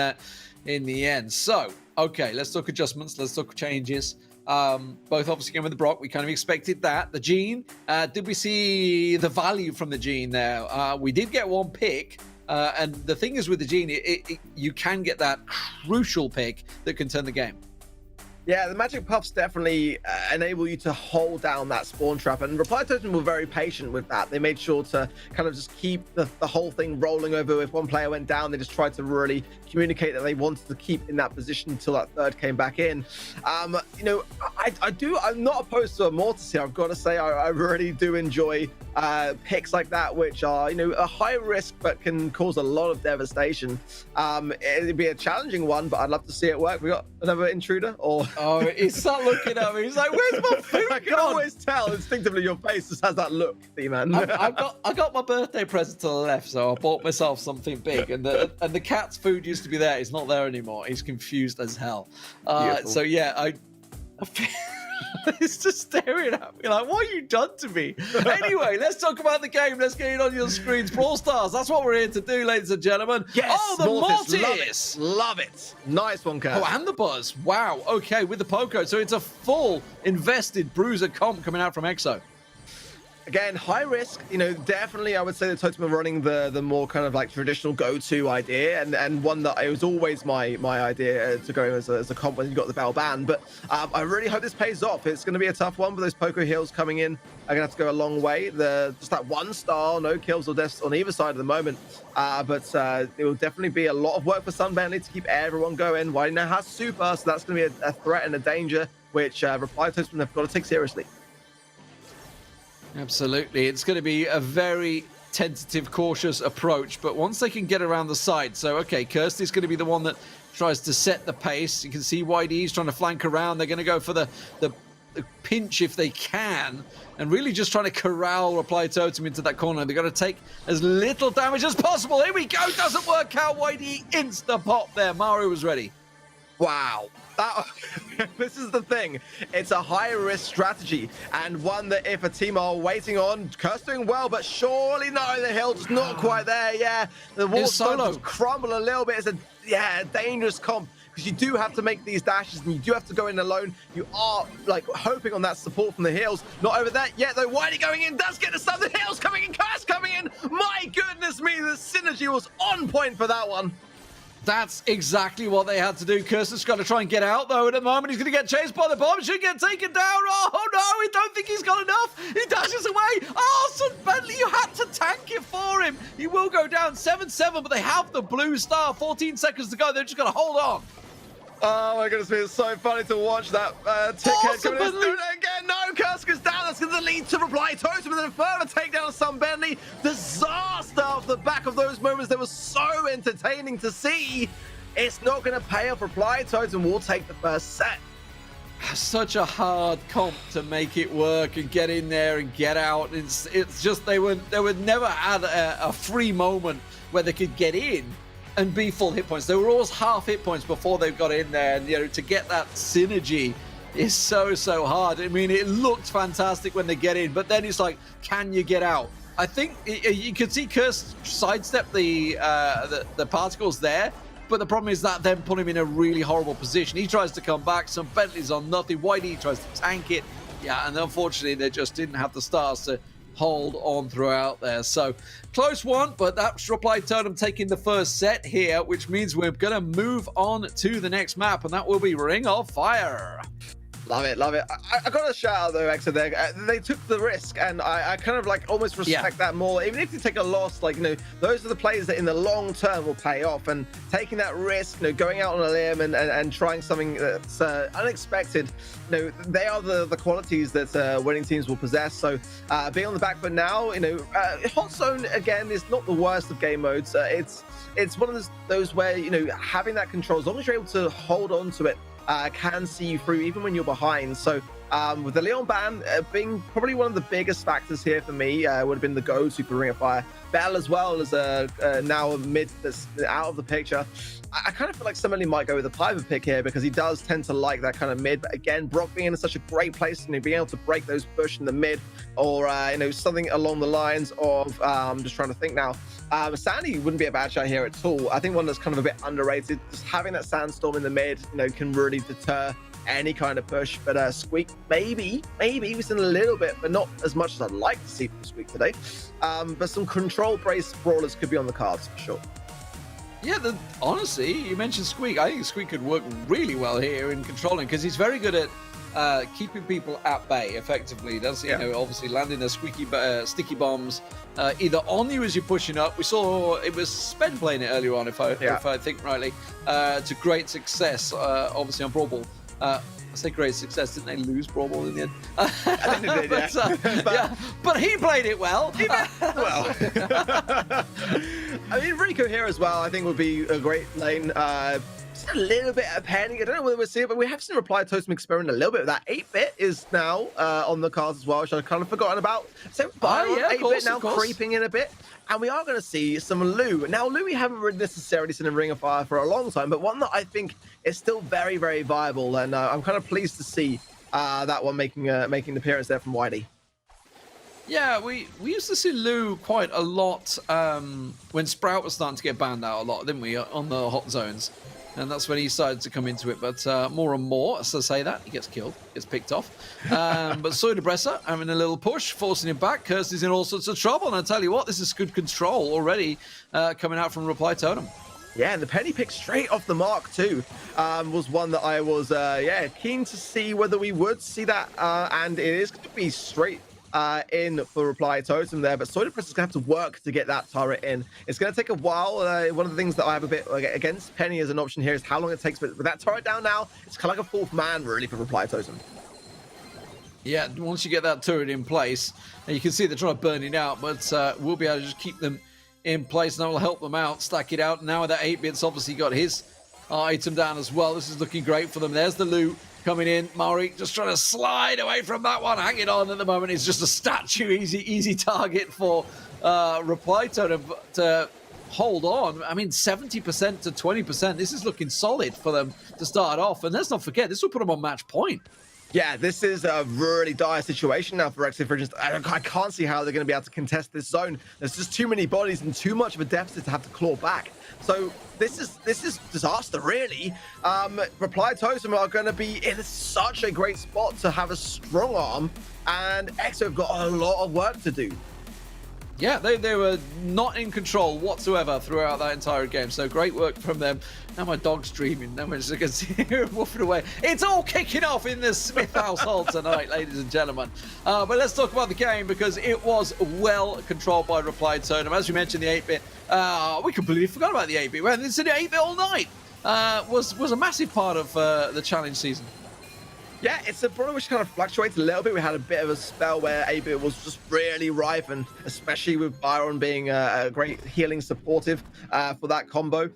in the end. So, okay, let's talk adjustments. Let's talk changes. Both obviously going with the Brock. We kind of expected that. The Gene, did we see the value from the Gene there? We did get one pick. And the thing is with the Gene, you can get that crucial pick that can turn the game. Yeah, the magic puffs definitely enable you to hold down that spawn trap, and Reply Totem were very patient with that. They made sure to kind of just keep the whole thing rolling over. If one player went down, they just tried to really communicate that they wanted to keep in that position until that third came back in. You know, I'm not opposed to a Mortis here. I've got to say, I really do enjoy picks like that, which are, you know, a high risk but can cause a lot of devastation. It'd be a challenging one, but I'd love to see it work. We got another intruder, or oh, he's not looking at me. He's like, "Where's my food?" I can always tell instinctively your face just has that look, D-man. I got my birthday present to the left, so I bought myself something big, and the cat's food used to be there. It's not there anymore. He's confused as hell. So yeah, He's just staring at me like, what have you done to me? Anyway, let's talk about the game. Let's get it on your screens. Brawl Stars, that's what we're here to do, ladies and gentlemen. Yes, oh, the Mortis. Love it. Nice one, Kurt. Oh, and the Buzz. Wow. Okay, with the Poco. So it's a full invested Bruiser comp coming out from EXO. Again, high risk, you know, definitely I would say the Totem are running the more kind of like traditional go-to idea, and one that it was always my idea to go as a comp when you got the Bell ban. But I really hope this pays off. It's going to be a tough one, but those Poco heals coming in are going to have to go a long way. Just that 1 star, no kills or deaths on either side at the moment. But it will definitely be a lot of work for Sunbentley to keep everyone going. Whitey now has super, so that's going to be a threat and a danger, which Reply Totem have got to take seriously. Absolutely. It's going to be a very tentative, cautious approach, but once they can get around the side. So, okay, Kirsty's going to be the one that tries to set the pace. You can see YD's trying to flank around. They're going to go for the pinch if they can, and really just trying to corral Reply Totem into that corner. They've got to take as little damage as possible. Here we go. Doesn't work out. YD insta-pop there. Mario was ready. Wow. This is the thing. It's a high-risk strategy, and one that if a team are waiting on, Curse doing well, but surely no, the hill just not quite there. Yeah, the wall starts to crumble a little bit. It's a dangerous comp, because you do have to make these dashes, and you do have to go in alone. You are like hoping on that support from the heals. Not over that yet, though. Whitey going in does get the stun. The heals coming in. Curse coming in. My goodness me, the synergy was on point for that one. That's exactly what they had to do. Kirsten's got to try and get out, though. At the moment, he's going to get chased by the bomb. Should get taken down. Oh, no, I don't think he's got enough. He dashes away. Oh, Sunbentley, you had to tank it for him. He will go down 7-7, but they have the blue star. 14 seconds to go. They're just going to hold on. Oh my goodness, it's so funny to watch that ticket coming in. Do it again. No, Curse goes down. That's going to lead to Reply Totem, and then further takedown of Sunbentley. Disaster off the back of those moments that was so entertaining to see. It's not going to pay off. Reply Totem will take the first set. Such a hard comp to make it work and get in there and get out. It's just they would never had a free moment where they could get in and be full hit points. They were always half hit points before they got in there, and you know, to get that synergy is so hard. I mean, it looked fantastic when they get in, but then it's like, can you get out? I think you could see Curse sidestep the particles there, but the problem is that then put him in a really horrible position. He tries to come back, Sunbentley's on nothing. YD tries to tank it, yeah, and unfortunately they just didn't have the stars to hold on throughout there. So close one, but that's Reply Totem taking the first set here, which means we're going to move on to the next map, and that will be Ring of Fire. Love it, love it. I got a shout out though, Exo there. They took the risk, and I kind of like almost respect that more. Even if you take a loss, like, you know, those are the players that in the long term will pay off. And taking that risk, you know, going out on a limb and trying something that's unexpected, you know, they are the qualities that winning teams will possess. So being on the back foot now, you know, Hot Zone again is not the worst of game modes. It's one of those where, you know, having that control, as long as you're able to hold on to it, can see you through even when you're behind. So with the Leon ban being probably one of the biggest factors here for me, would have been the go-to for Ring of Fire. Bell as well as now a mid that's out of the picture. I kind of feel like somebody might go with a Piper pick here because he does tend to like that kind of mid. But again, Brock being in such a great place, you know, being able to break those push in the mid, or you know, something along the lines of I'm just trying to think now. Sandy wouldn't be a bad shot here at all. I think one that's kind of a bit underrated. Just having that Sandstorm in the mid, you know, can really deter any kind of push. But Squeak, maybe we've seen a little bit, but not as much as I'd like to see from Squeak today. But some control brace brawlers could be on the cards for sure. Yeah, honestly, you mentioned Squeak. I think Squeak could work really well here in controlling, because he's very good at keeping people at bay effectively. Does you know, obviously landing the sticky bombs either on you as you're pushing up. We saw it was Sped playing it earlier on, if I think rightly, to great success. Obviously on Brawl Ball. I say great success. Didn't they lose Brawl Ball in the end? I think they did, yeah. But he played it well. Well, I mean, Rico here as well, I think would be a great lane. Just a little bit of panic. I don't know whether we'll see it, but we have seen Reply Totem experiment a little bit with that. 8-bit is now on the cards as well, which I've kind of forgotten about. So 8-bit now creeping in a bit. And we are going to see some Lou. Now, Lou we haven't really necessarily seen in Ring of Fire for a long time, but one that I think is still very, very viable. And I'm kind of pleased to see that one making an appearance there from Whitey. Yeah, we used to see Lou quite a lot when Sprout was starting to get banned out a lot, didn't we, on the hot zones? And that's when he started to come into it. But more and more, as I say that, he gets killed, gets picked off. But Soy Depressor having a little push, forcing him back. Kirsty's in all sorts of trouble. And I tell you what, this is good control already coming out from Reply Totem. Yeah, and the penny pick straight off the mark too was one that I was keen to see whether we would see that. And it is going to be straight in for Reply Totem there, but Soy Depressor is going to have to work to get that turret in. It's going to take a while. One of the things that I have a bit against Penny as an option here is how long it takes, but with that turret down now, it's kind of like a fourth man really for Reply Totem. Yeah, once you get that turret in place, and you can see they're trying to burn it out, but we'll be able to just keep them in place, and that will help them out, stack it out. Now that 8-bit's obviously got his item down as well. This is looking great for them. There's the loot coming in. Mari just trying to slide away from that one. Hanging on at the moment. It's just a statue. Easy target for Reply Totem to hold on. I mean, 70% to 20%. This is looking solid for them to start off. And let's not forget, this will put them on match point. Yeah, this is a really dire situation now for Exit Fridges. I can't see how they're going to be able to contest this zone. There's just too many bodies and too much of a deficit to have to claw back. So this is disaster, really. Reply Totem are going to be in such a great spot to have a strong arm, and Exo have got a lot of work to do. Yeah, they were not in control whatsoever throughout that entire game. So great work from them. Now my dog's dreaming. Now I can see her woofing away. It's all kicking off in the Smith household tonight, ladies and gentlemen. But let's talk about the game, because it was well controlled by Reply Totem. As you mentioned, the 8-bit. We completely forgot about the 8-bit. Well, it's the 8-bit all night. Was a massive part of the challenge season. Yeah, it's a brawler which kind of fluctuates a little bit. We had a bit of a spell where 8-bit was just really rife, and especially with Byron being a great healing supportive for that combo.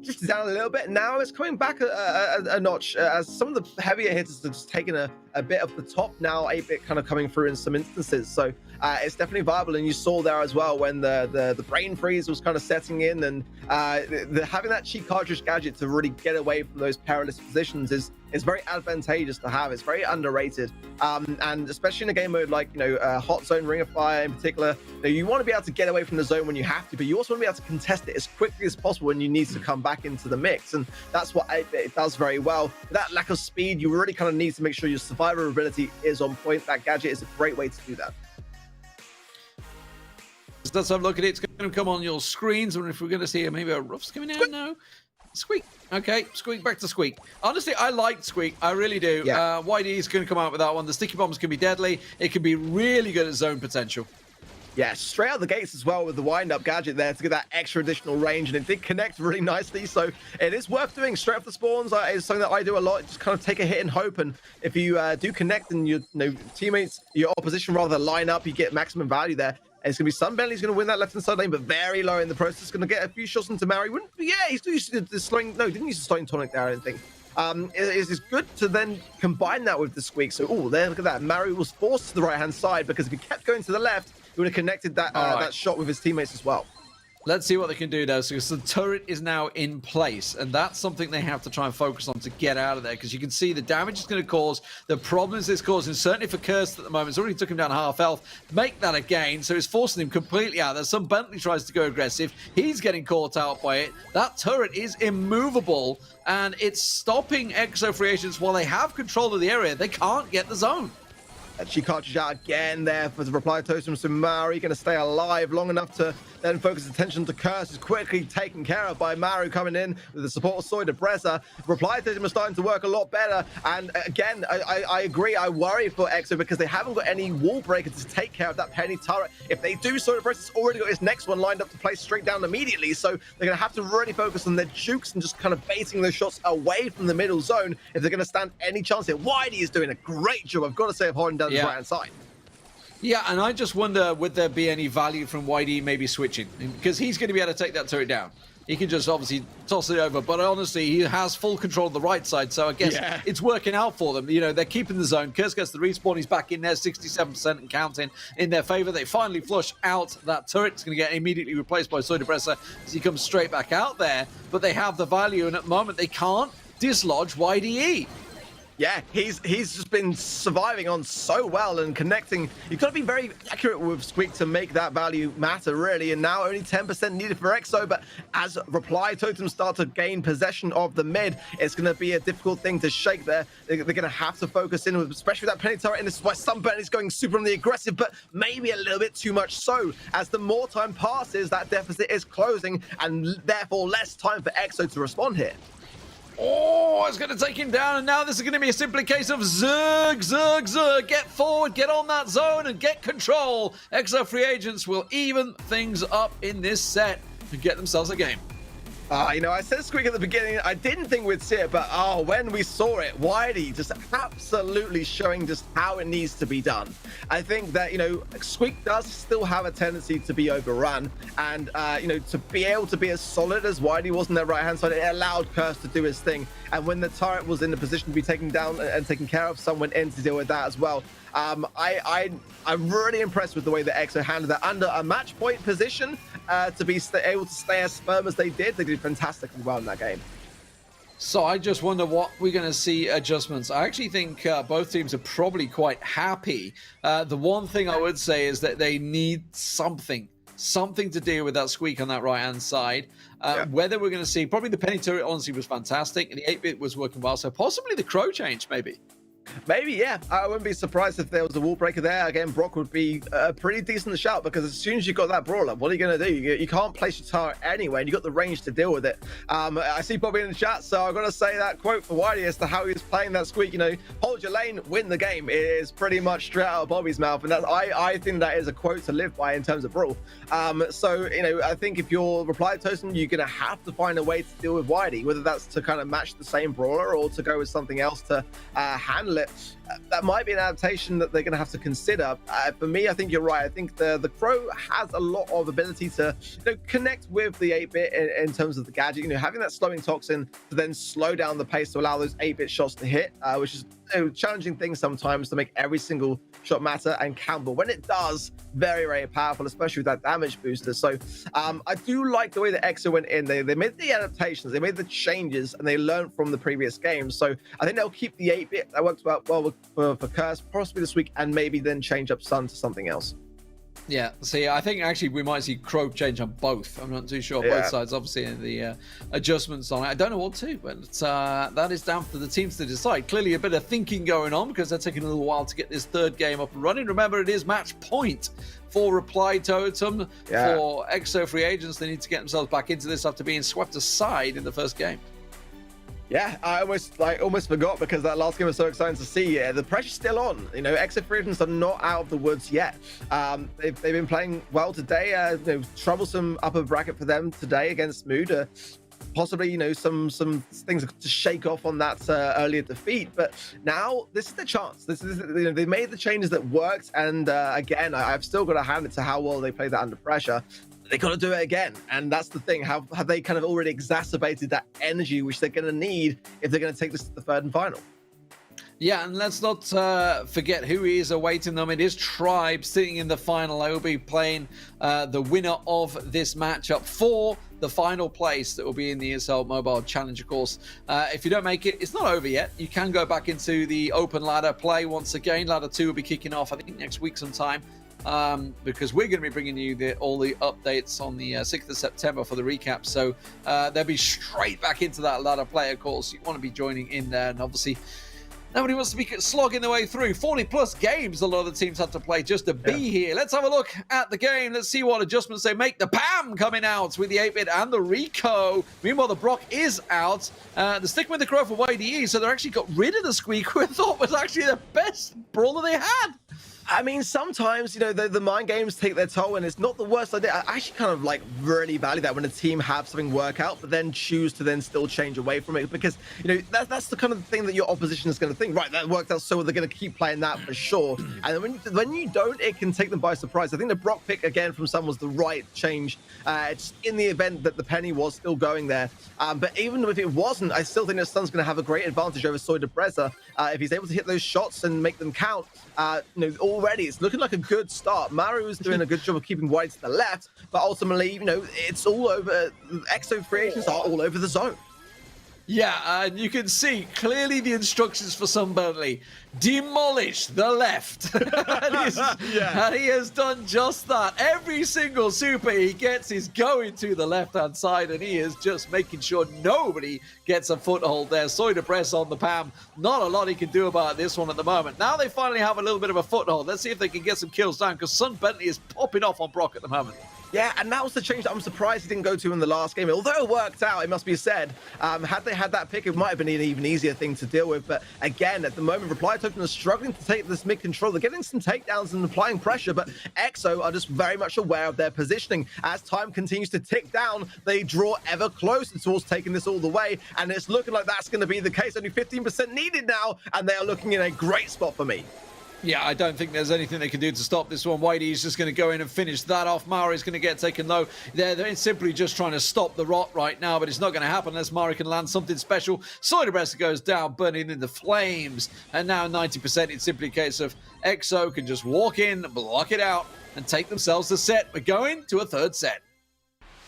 Drifted down a little bit. Now it's coming back a notch as some of the heavier hitters have just taken a bit of the top. Now 8-bit kind of coming through in some instances. So it's definitely viable, and you saw there as well when the brain freeze was kind of setting in, and having that cheat cartridge gadget to really get away from those perilous positions is very advantageous to have. It's very underrated, and especially in a game mode like, you know, Hot Zone, Ring of Fire in particular, you want to be able to get away from the zone when you have to, but you also want to be able to contest it as quickly as possible when you need to come back into the mix, and that's what 8-bit does very well. With that lack of speed, you really kind of need to make sure your survivability is on point. That gadget is a great way to do that. let's have a look at it. It's going to come on your screens. I wonder if we're going to see maybe a Ruff's coming out. No. Squeak. Okay, Squeak, back to Squeak. Honestly, I like Squeak. I really do. Yeah. YD is going to come out with that one. The sticky bombs can be deadly. It can be really good at zone potential. Yeah, straight out the gates as well with the wind-up gadget there to get that extra additional range, and it did connect really nicely, so it is worth doing straight off the spawns. It's something that I do a lot, just kind of take a hit and hope, and if you do connect and your teammates, your opposition rather line up, you get maximum value there. And it's going to be Sunbelly. He's going to win that left-hand side lane, but very low in the process. Going to get a few shots into Mary. He's used to the slowing. No, didn't use the slowing tonic there, I don't think. It's good to then combine that with the Squeak. So, there, look at that. Mary was forced to the right-hand side because if he kept going to the left, he would have connected that that shot with his teammates as well. Let's see what they can do now. So the turret is now in place, and that's something they have to try and focus on to get out of there, because you can see the damage it's going to cause, the problems it's causing, certainly for Curse at the moment. It's already took him down half health. Make that again, so it's forcing him completely out there. Some Bentley tries to go aggressive. He's getting caught out by it. That turret is immovable, and it's stopping Exo free agents while they have control of the area. They can't get the zone. She cartridge out again there for the reply totem. So Maru going to stay alive long enough to then focus attention to Curse, is quickly taken care of by Maru coming in with the support of Soy de Breza. Reply totem is starting to work a lot better. And again, I agree. I worry for EXO because they haven't got any wall breaker to take care of that penny turret. If they do, Soy de Breza's already got his next one lined up to place straight down immediately. So they're going to have to really focus on their jukes and just kind of baiting those shots away from the middle zone if they're going to stand any chance here. Whitey is doing a great job, I've got to say, of holding down the right-hand side. Yeah, and I just wonder, would there be any value from YD maybe switching? Because he's going to be able to take that turret down. He can just obviously toss it over, but honestly, he has full control of the right side, so I guess it's working out for them. You know, they're keeping the zone. Curse gets the respawn. He's back in there, 67% and counting in their favor. They finally flush out that turret. It's going to get immediately replaced by Soy de Breza as he comes straight back out there, but they have the value, and at the moment, they can't dislodge YDE. Yeah, he's just been surviving on so well and connecting. You've got to be very accurate with Squeak to make that value matter, really. And now only 10% needed for EXO, but as reply totems start to gain possession of the mid, it's going to be a difficult thing to shake there. They're going to have to focus in, especially with that penny turret, and this is why Sunburn is going super on the aggressive, but maybe a little bit too much so. As the more time passes, that deficit is closing, and therefore less time for EXO to respond here. Oh, it's going to take him down, and now this is going to be a simple case of zerg, zerg, zerg. Get forward, get on that zone, and get control. EXO free agents will even things up in this set and get themselves a game. You know, I said Squeak at the beginning. I didn't think we'd see it, but when we saw it, Whitey just absolutely showing just how it needs to be done. I think that, you know, Squeak does still have a tendency to be overrun, and, you know, to be able to be as solid as Whitey was on their right-hand side, it allowed Curse to do his thing. And when the turret was in the position to be taken down and taken care of, someone in to deal with that as well. I'm really impressed with the way that EXO handled that under a match point position to be able to stay as firm as they did. They did fantastically well in that game. So I just wonder what we're going to see adjustments. I actually think both teams are probably quite happy. The one thing I would say is that they need something to deal with that Squeak on that right-hand side. Whether we're going to see, probably the penny turret honestly was fantastic, and the 8-bit was working well, so possibly the crow change maybe. Maybe, yeah. I wouldn't be surprised if there was a wall breaker there. Again, Brock would be a pretty decent shout, because as soon as you've got that brawler, what are you going to do? You can't place your turret anyway, and you've got the range to deal with it. I see Bobby in the chat, so I've got to say that quote for Whitey as to how he was playing that Squeak. You know, hold your lane, win the game. It is pretty much straight out of Bobby's mouth, and I think that is a quote to live by in terms of Brawl. So, you know, I think if you're reply totem, you're going to have to find a way to deal with Whitey, whether that's to kind of match the same brawler or to go with something else to handle it. That might be an adaptation that they're going to have to consider. For me, I think you're right. I think the Crow has a lot of ability to, you know, connect with the 8-bit in terms of the gadget. You know, having that slowing toxin to then slow down the pace to allow those 8-bit shots to hit, which is, you know, challenging things sometimes to make every single shot matter and count. But when it does, very, very powerful, especially with that damage booster. So I do like the way that EXO went in. They made the adaptations, they made the changes, and they learned from the previous games. So I think they'll keep the 8-bit. That works well for Curse, possibly this week, and maybe then change up Sun to something else. Yeah, see, I think actually we might see Crow change on both. I'm not too sure. Yeah. Both sides, obviously, in the adjustments on it. I don't know what to, but that is down for the teams to decide. Clearly, a bit of thinking going on because they're taking a little while to get this third game up and running. Remember, it is match point for Reply Totem. For EXO free agents. They need to get themselves back into this after being swept aside in the first game. Yeah, I almost forgot because that last game was so exciting to see. Yeah, the pressure's still on. You know, Exit Free Agents are not out of the woods yet. They've been playing well today. Troublesome upper bracket for them today against Mood. Possibly, some things to shake off on that earlier defeat. But now this is the chance. This is they made the changes that worked. And again, I've still got to hand it to how well they played that under pressure. They got to do it again, and that's the thing. Have they kind of already exacerbated that energy which they're going to need if they're going to take this to the third and final? Yeah, and let's not forget who is awaiting them. It is Tribe sitting in the final. They will be playing the winner of this matchup for the final place that will be in the ESL Mobile Challenge, of course. If you don't make it, it's not over yet. You can go back into the open ladder play once again. Ladder 2 will be kicking off, I think, next week sometime. Because we're going to be bringing you all the updates on the 6th of September for the recap. So they'll be straight back into that ladder play, of course. You want to be joining in there. And obviously, nobody wants to be slogging their way through. 40-plus games a lot of the teams have to play just to be here. Let's have a look at the game. Let's see what adjustments they make. The Pam coming out with the 8-bit and the Rico. Meanwhile, the Brock is out. They're sticking with the Crow for YDE, so they actually got rid of the Squeak, who I thought was actually the best brawler they had. I mean, sometimes, the mind games take their toll, and it's not the worst idea. I actually kind of really value that when a team have something work out, but then choose to then still change away from it, because, that's the kind of thing that your opposition is going to think, right, that worked out, so they're going to keep playing that for sure. And when you don't, it can take them by surprise. I think the Brock pick, again, from Sun was the right change. It's in the event that the Penny was still going there. But even if it wasn't, I still think that Sun's going to have a great advantage over Soy Depreza. If he's able to hit those shots and make them count, already it's looking like a good start. Maru is doing a good job of keeping White to the left, but ultimately, it's all over. EXO free agents are all over the zone. Yeah, and you can see clearly the instructions for Sun Burnley. Demolish the left. And he has done just that. Every single super he gets is going to the left-hand side, and he is just making sure nobody gets a foothold there. Soy to press on the Pam. Not a lot he can do about this one at the moment. Now they finally have a little bit of a foothold. Let's see if they can get some kills down, because Sun Bentley is popping off on Brock at the moment. Yeah, and that was the change that I'm surprised he didn't go to in the last game. Although it worked out, it must be said, had they had that pick, it might have been an even easier thing to deal with. But again, at the moment, Reply Totem is struggling to take this mid control. They're getting some takedowns and applying pressure, but EXO are just very much aware of their positioning. As time continues to tick down, they draw ever closer towards taking this all the way, and it's looking like that's going to be the case. Only 15% needed now, and they are looking in a great spot for me. Yeah, I don't think there's anything they can do to stop this one. Whitey is just going to go in and finish that off. Mara is going to get taken low. They're simply just trying to stop the rot right now, but it's not going to happen unless Mara can land something special. Soyderbreast goes down, burning in the flames. And now 90%, it's simply a case of EXO can just walk in, block it out, and take themselves the set. We're going to a third set.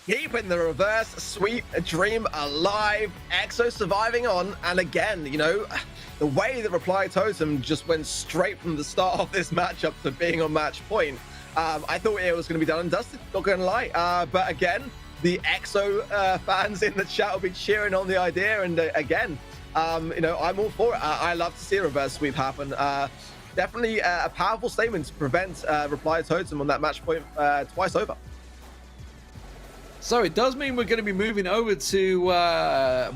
Keeping the reverse sweep dream alive. EXO surviving on, and again, the way that Reply Totem just went straight from the start of this matchup to being on match point, I thought it was going to be done and dusted, not going to lie. But again, the EXO fans in the chat will be cheering on the idea, and again, I'm all for it. I love to see a reverse sweep happen. Definitely a powerful statement to prevent Reply Totem on that match point twice over. So it does mean we're going to be moving over to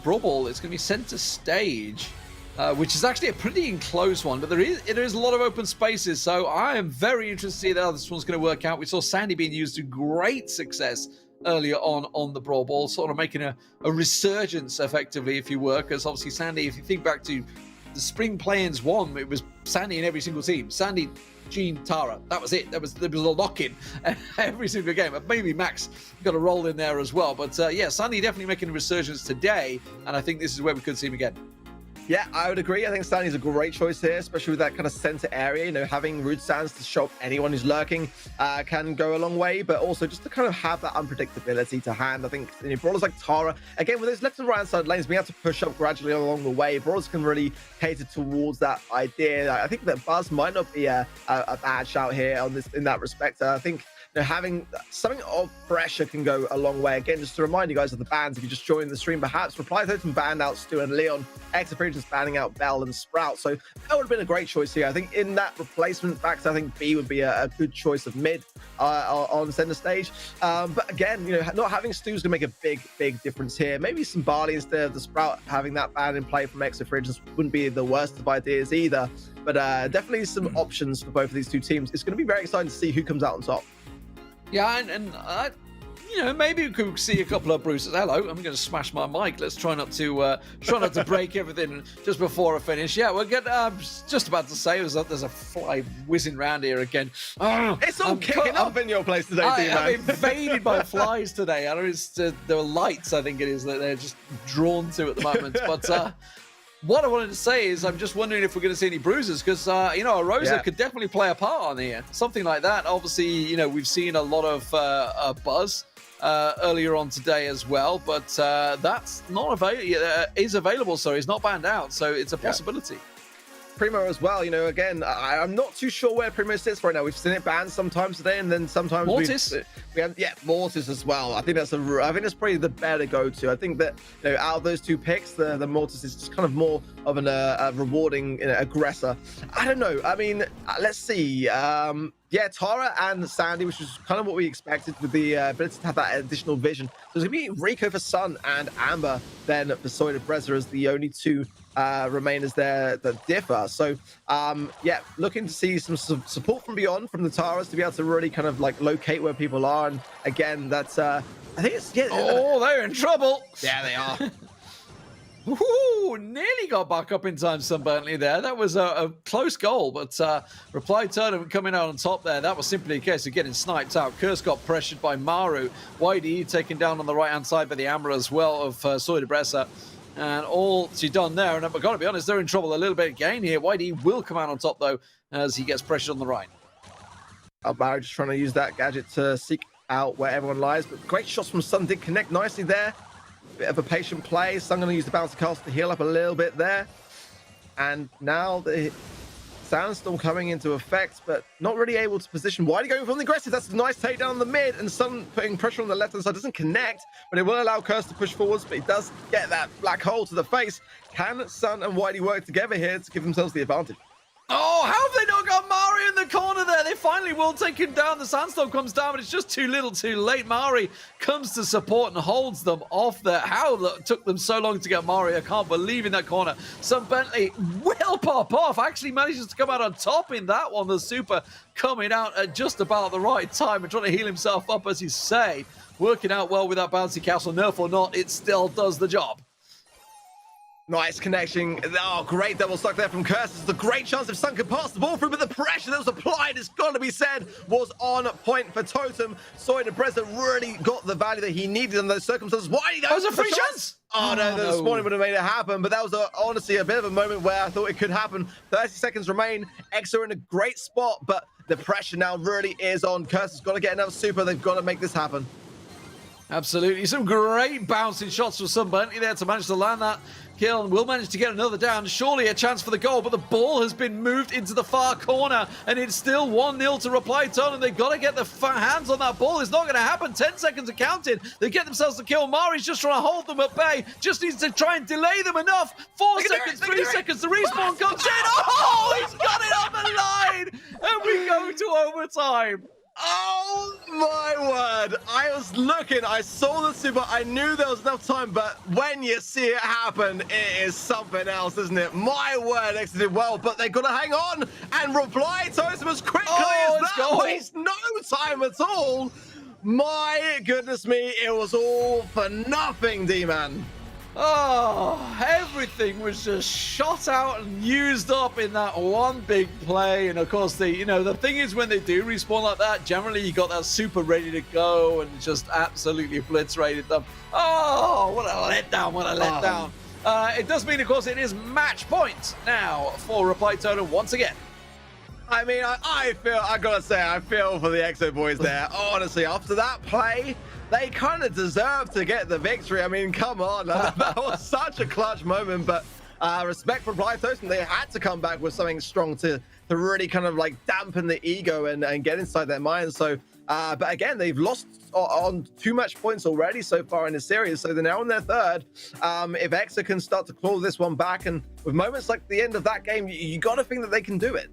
Brawl Ball. It's going to be center stage, which is actually a pretty enclosed one, but there is a lot of open spaces. So I am very interested to see how this one's going to work out. We saw Sandy being used to great success earlier on the Brawl Ball, sort of making a resurgence effectively, if you were, because obviously Sandy, if you think back to the Spring Play-ins 1, it was Sandy in every single team. Sandy, Jean, Tara. That was it. There was a lock-in every single game. Maybe Max got a role in there as well. But yeah, Sandy definitely making a resurgence today, and I think this is where we could see him again. Yeah, I would agree. I think Stanley's a great choice here, especially with that kind of center area. You know, having root stands to shock anyone who's lurking can go a long way, but also just to kind of have that unpredictability to hand. I think brawlers like Tara, again, with those left and right side lanes, we have to push up gradually along the way. Brawlers can really cater towards that idea. I think that Buzz might not be a bad shout here on this in that respect. I think having something of pressure can go a long way. Again, just to remind you guys of the bans, if you just joined the stream, perhaps Reply Totem banned out Stu and Leon, Exafree just banning out Bell and Sprout. So that would have been a great choice here. I think in that replacement fact, I think B would be a good choice of mid on center stage. But again, not having Stu is going to make a big difference here. Maybe some Barley instead of the Sprout, having that ban in play from Exafree just wouldn't be the worst of ideas either. But definitely some options for both of these two teams. It's going to be very exciting to see who comes out on top. Yeah, and maybe we could see a couple of bruises. Hello, I'm going to smash my mic. Let's try not to break everything just before I finish. Yeah, we'll get. Just about to say, there's a fly whizzing around here again. It's all kicking up in your place today, man. I'm invaded by flies today. I know there are lights. I think it is that they're just drawn to at the moment, but. What I wanted to say is I'm just wondering if we're going to see any bruises because, a Rosa could definitely play a part on here. Something like that. Obviously, we've seen a lot of Buzz earlier on today as well, but that's not available. So he's not banned out. So it's a possibility. Primo as well, again, I'm not too sure where Primo sits right now. We've seen it banned sometimes today, and then sometimes Mortis. we have Mortis as well. I think that's probably the better go-to. I think that out of those two picks, the Mortis is just kind of more of a rewarding aggressor. I don't know. I mean, let's see. Tara and Sandy, which is kind of what we expected with the ability to have that additional vision. So it's going to be Rico for Sun and Amber, then for Soy Brezza as the only two remainers there that differ. So, looking to see some support from beyond, from the Taras, to be able to really kind of locate where people are. And again, that's, I think it's, Oh, they're in trouble. Yeah, they are. Ooh, nearly got back up in time, Sunburnley there. That was a close goal, but Reply Totem coming out on top there. That was simply a case of getting sniped out. Curse got pressured by Maru. YDE taken down on the right-hand side by the Amber as well of Soy Brezza. And all she's done there, and I've got to be honest, they're in trouble a little bit again here. YDE will come out on top, though, as he gets pressured on the right. Maru just trying to use that gadget to seek out where everyone lies, but great shots from Sun did connect nicely there. Bit of a patient play. Sun going to use the bouncy castle to heal up a little bit there. And now the Sandstorm coming into effect, but not really able to position. Why are you going from the aggressive? That's a nice takedown on the mid, and Sun putting pressure on the left-hand side. Doesn't connect, but it will allow Curse to push forwards, but he does get that black hole to the face. Can Sun and Whitey work together here to give themselves the advantage? Oh, how have they not got Mari in the corner there? They finally will take him down. The Sandstorm comes down, but it's just too little too late. Mari comes to support and holds them off there. How it took them so long to get Mari? I can't believe in that corner. Some Bentley will pop off. Actually manages to come out on top in that one. The Super coming out at just about the right time and trying to heal himself up, as you say. Working out well with that bouncy castle. Nerf or not, it still does the job. Nice connection. Oh, great double stuck there from Curse. It's a great chance if Sun could pass the ball through, but the pressure that was applied, it's got to be said, was on point for Totem. Soy Brezza really got the value that he needed in those circumstances. Why? That was a free chance. Oh, no, the spawning would have made it happen, but that was honestly a bit of a moment where I thought it could happen. 30 seconds remain. Exa are in a great spot, but the pressure now really is on. Curse has got to get another super. They've got to make this happen. Absolutely. Some great bouncing shots from Sunburnley there to manage to land that kill, and will manage to get another down. Surely a chance for the goal, but the ball has been moved into the far corner, and it's still 1-0 to Reply Totem. They've got to get the hands on that ball. It's not going to happen. 10 seconds are counted. They get themselves the kill. Mari's just trying to hold them at bay. Just needs to try and delay them enough. 4 seconds, 3 seconds. The respawn comes in. Oh, he's got it on the line, and we go to overtime. Oh my word. I was looking, I saw the super, I knew there was enough time, but when you see it happen, it is something else, isn't it? My word, Exa did well, but they've got to hang on and Reply Totem as quickly as that. Waste no time at all. My goodness me, it was all for nothing, D-Man. Oh, everything was just shot out and used up in that one big play. And of course, the thing is, when they do respawn like that, generally you got that super ready to go and just absolutely obliterated them. Oh, what a letdown, what a letdown. It does mean, of course, it is match point now for Reply Totem once again. I mean, I gotta say, I feel for the EXO boys there. Honestly, after that play, they kind of deserve to get the victory. I mean, come on. That was such a clutch moment, but respect for Reply Totem. They had to come back with something strong to really kind of like dampen the ego and get inside their minds. So, but again, they've lost on 2 match points already so far in the series. So they're now on their third. If EXO can start to claw this one back, and with moments like the end of that game, you got to think that they can do it.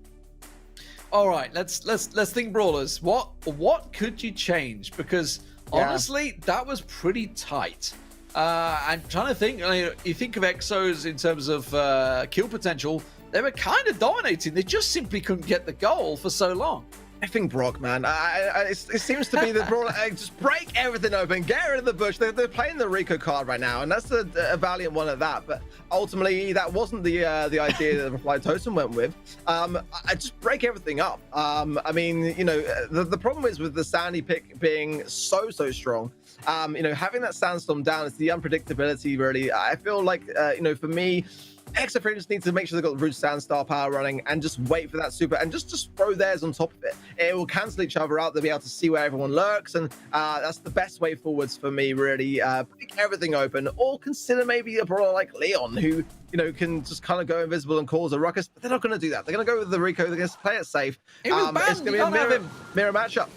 All right, let's think brawlers. What could you change? Because honestly, that was pretty tight. I'm trying to think. You think of EXOs in terms of kill potential. They were kind of dominating. They just simply couldn't get the goal for so long. I think Brock, man. It seems to be the brawler. Just break everything open, get rid of the bush. They're playing the Rico card right now, and that's a valiant one at that. But ultimately, that wasn't the idea that Reply Totem went with. I just break everything up. I mean, you know, the problem is with the Sandy pick being so strong. You know, having that sandstorm down, it's the unpredictability. Really, I feel like you know, for me, EXO just needs to make sure they've got the Root Sandstar power running and just wait for that super and just throw theirs on top of it. It will cancel each other out. They'll be able to see where everyone lurks, and that's the best way forwards for me, really. Pick everything open, or consider maybe a brawler like Leon, who, you know, can just kind of go invisible and cause a ruckus, but they're not going to do that. They're going to go with the Rico. They're going to play it safe. He was banned. It's going to be a mirror matchup.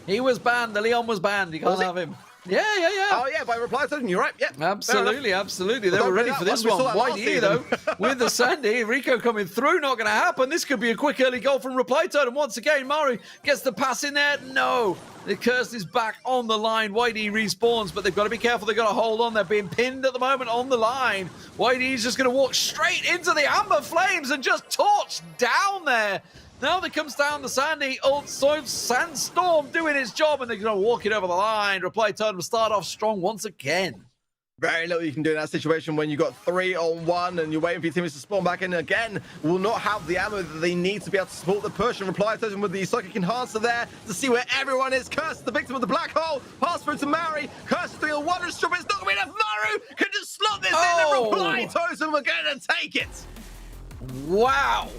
He was banned. The Leon was banned. You can't have him. Yeah. Oh, yeah, by Reply Totem, you're right. Yeah, absolutely. They were ready for this one. YDE, though, with the Sandy. Rico coming through, not going to happen. This could be a quick early goal from Reply Totem. Once again, Mari gets the pass in there. No. The curse is back on the line. YDE respawns, but they've got to be careful. They've got to hold on. They're being pinned at the moment on the line. YDE is just going to walk straight into the Amber Flames and just torch down there. Now that comes down the Sandy, also Sandstorm doing its job, and they're going to walk it over the line. Reply Totem start off strong once again. Very little you can do in that situation when you've got 3-on-1 and you're waiting for your teammates to spawn back in. Again, will not have the ammo that they need to be able to support the push, and Reply Totem with the Psychic Enhancer there to see where everyone is. Curse, the victim of the black hole, pass through to Mari. Curse is doing a wondrous job. It's not going to be enough. Maru can just slot this in, and Reply Totem are going to take it. Wow.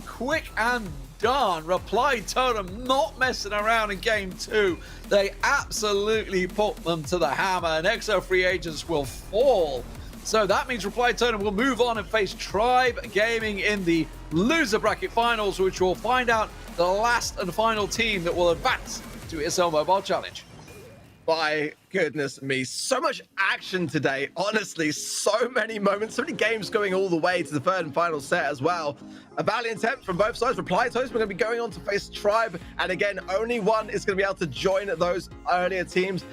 Quick and done. Reply Totem not messing around in game 2. They absolutely put them to the hammer, and EXO free agents will fall. So that means Reply Totem will move on and face Tribe Gaming in the loser bracket finals, which will find out the last and final team that will advance to ESL Mobile Challenge. My goodness me, so much action today. Honestly, so many moments, so many games going all the way to the third and final set as well. A valiant attempt from both sides. Reply Totem are going to be going on to face Tribe, and again, only one is going to be able to join those earlier teams.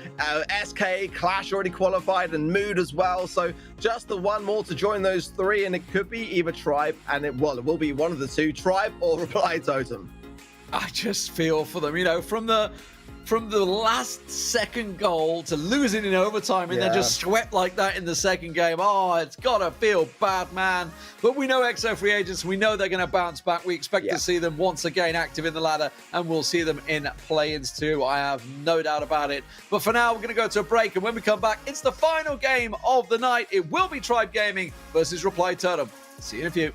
SK, Clash already qualified, and Mood as well. So just the one more to join those 3, and it could be either Tribe, and it will be one of the 2, Tribe or Reply Totem. I just feel for them, you know, from the last second goal to losing in overtime and then just swept like that in the second game. Oh, it's gotta feel bad, man. But we know EXO free agents. We know they're going to bounce back. We expect to see them once again active in the ladder, and we'll see them in play-ins too. I have no doubt about it. But for now, we're going to go to a break, and when we come back, it's the final game of the night. It will be Tribe Gaming versus Reply Totem. See you in a few.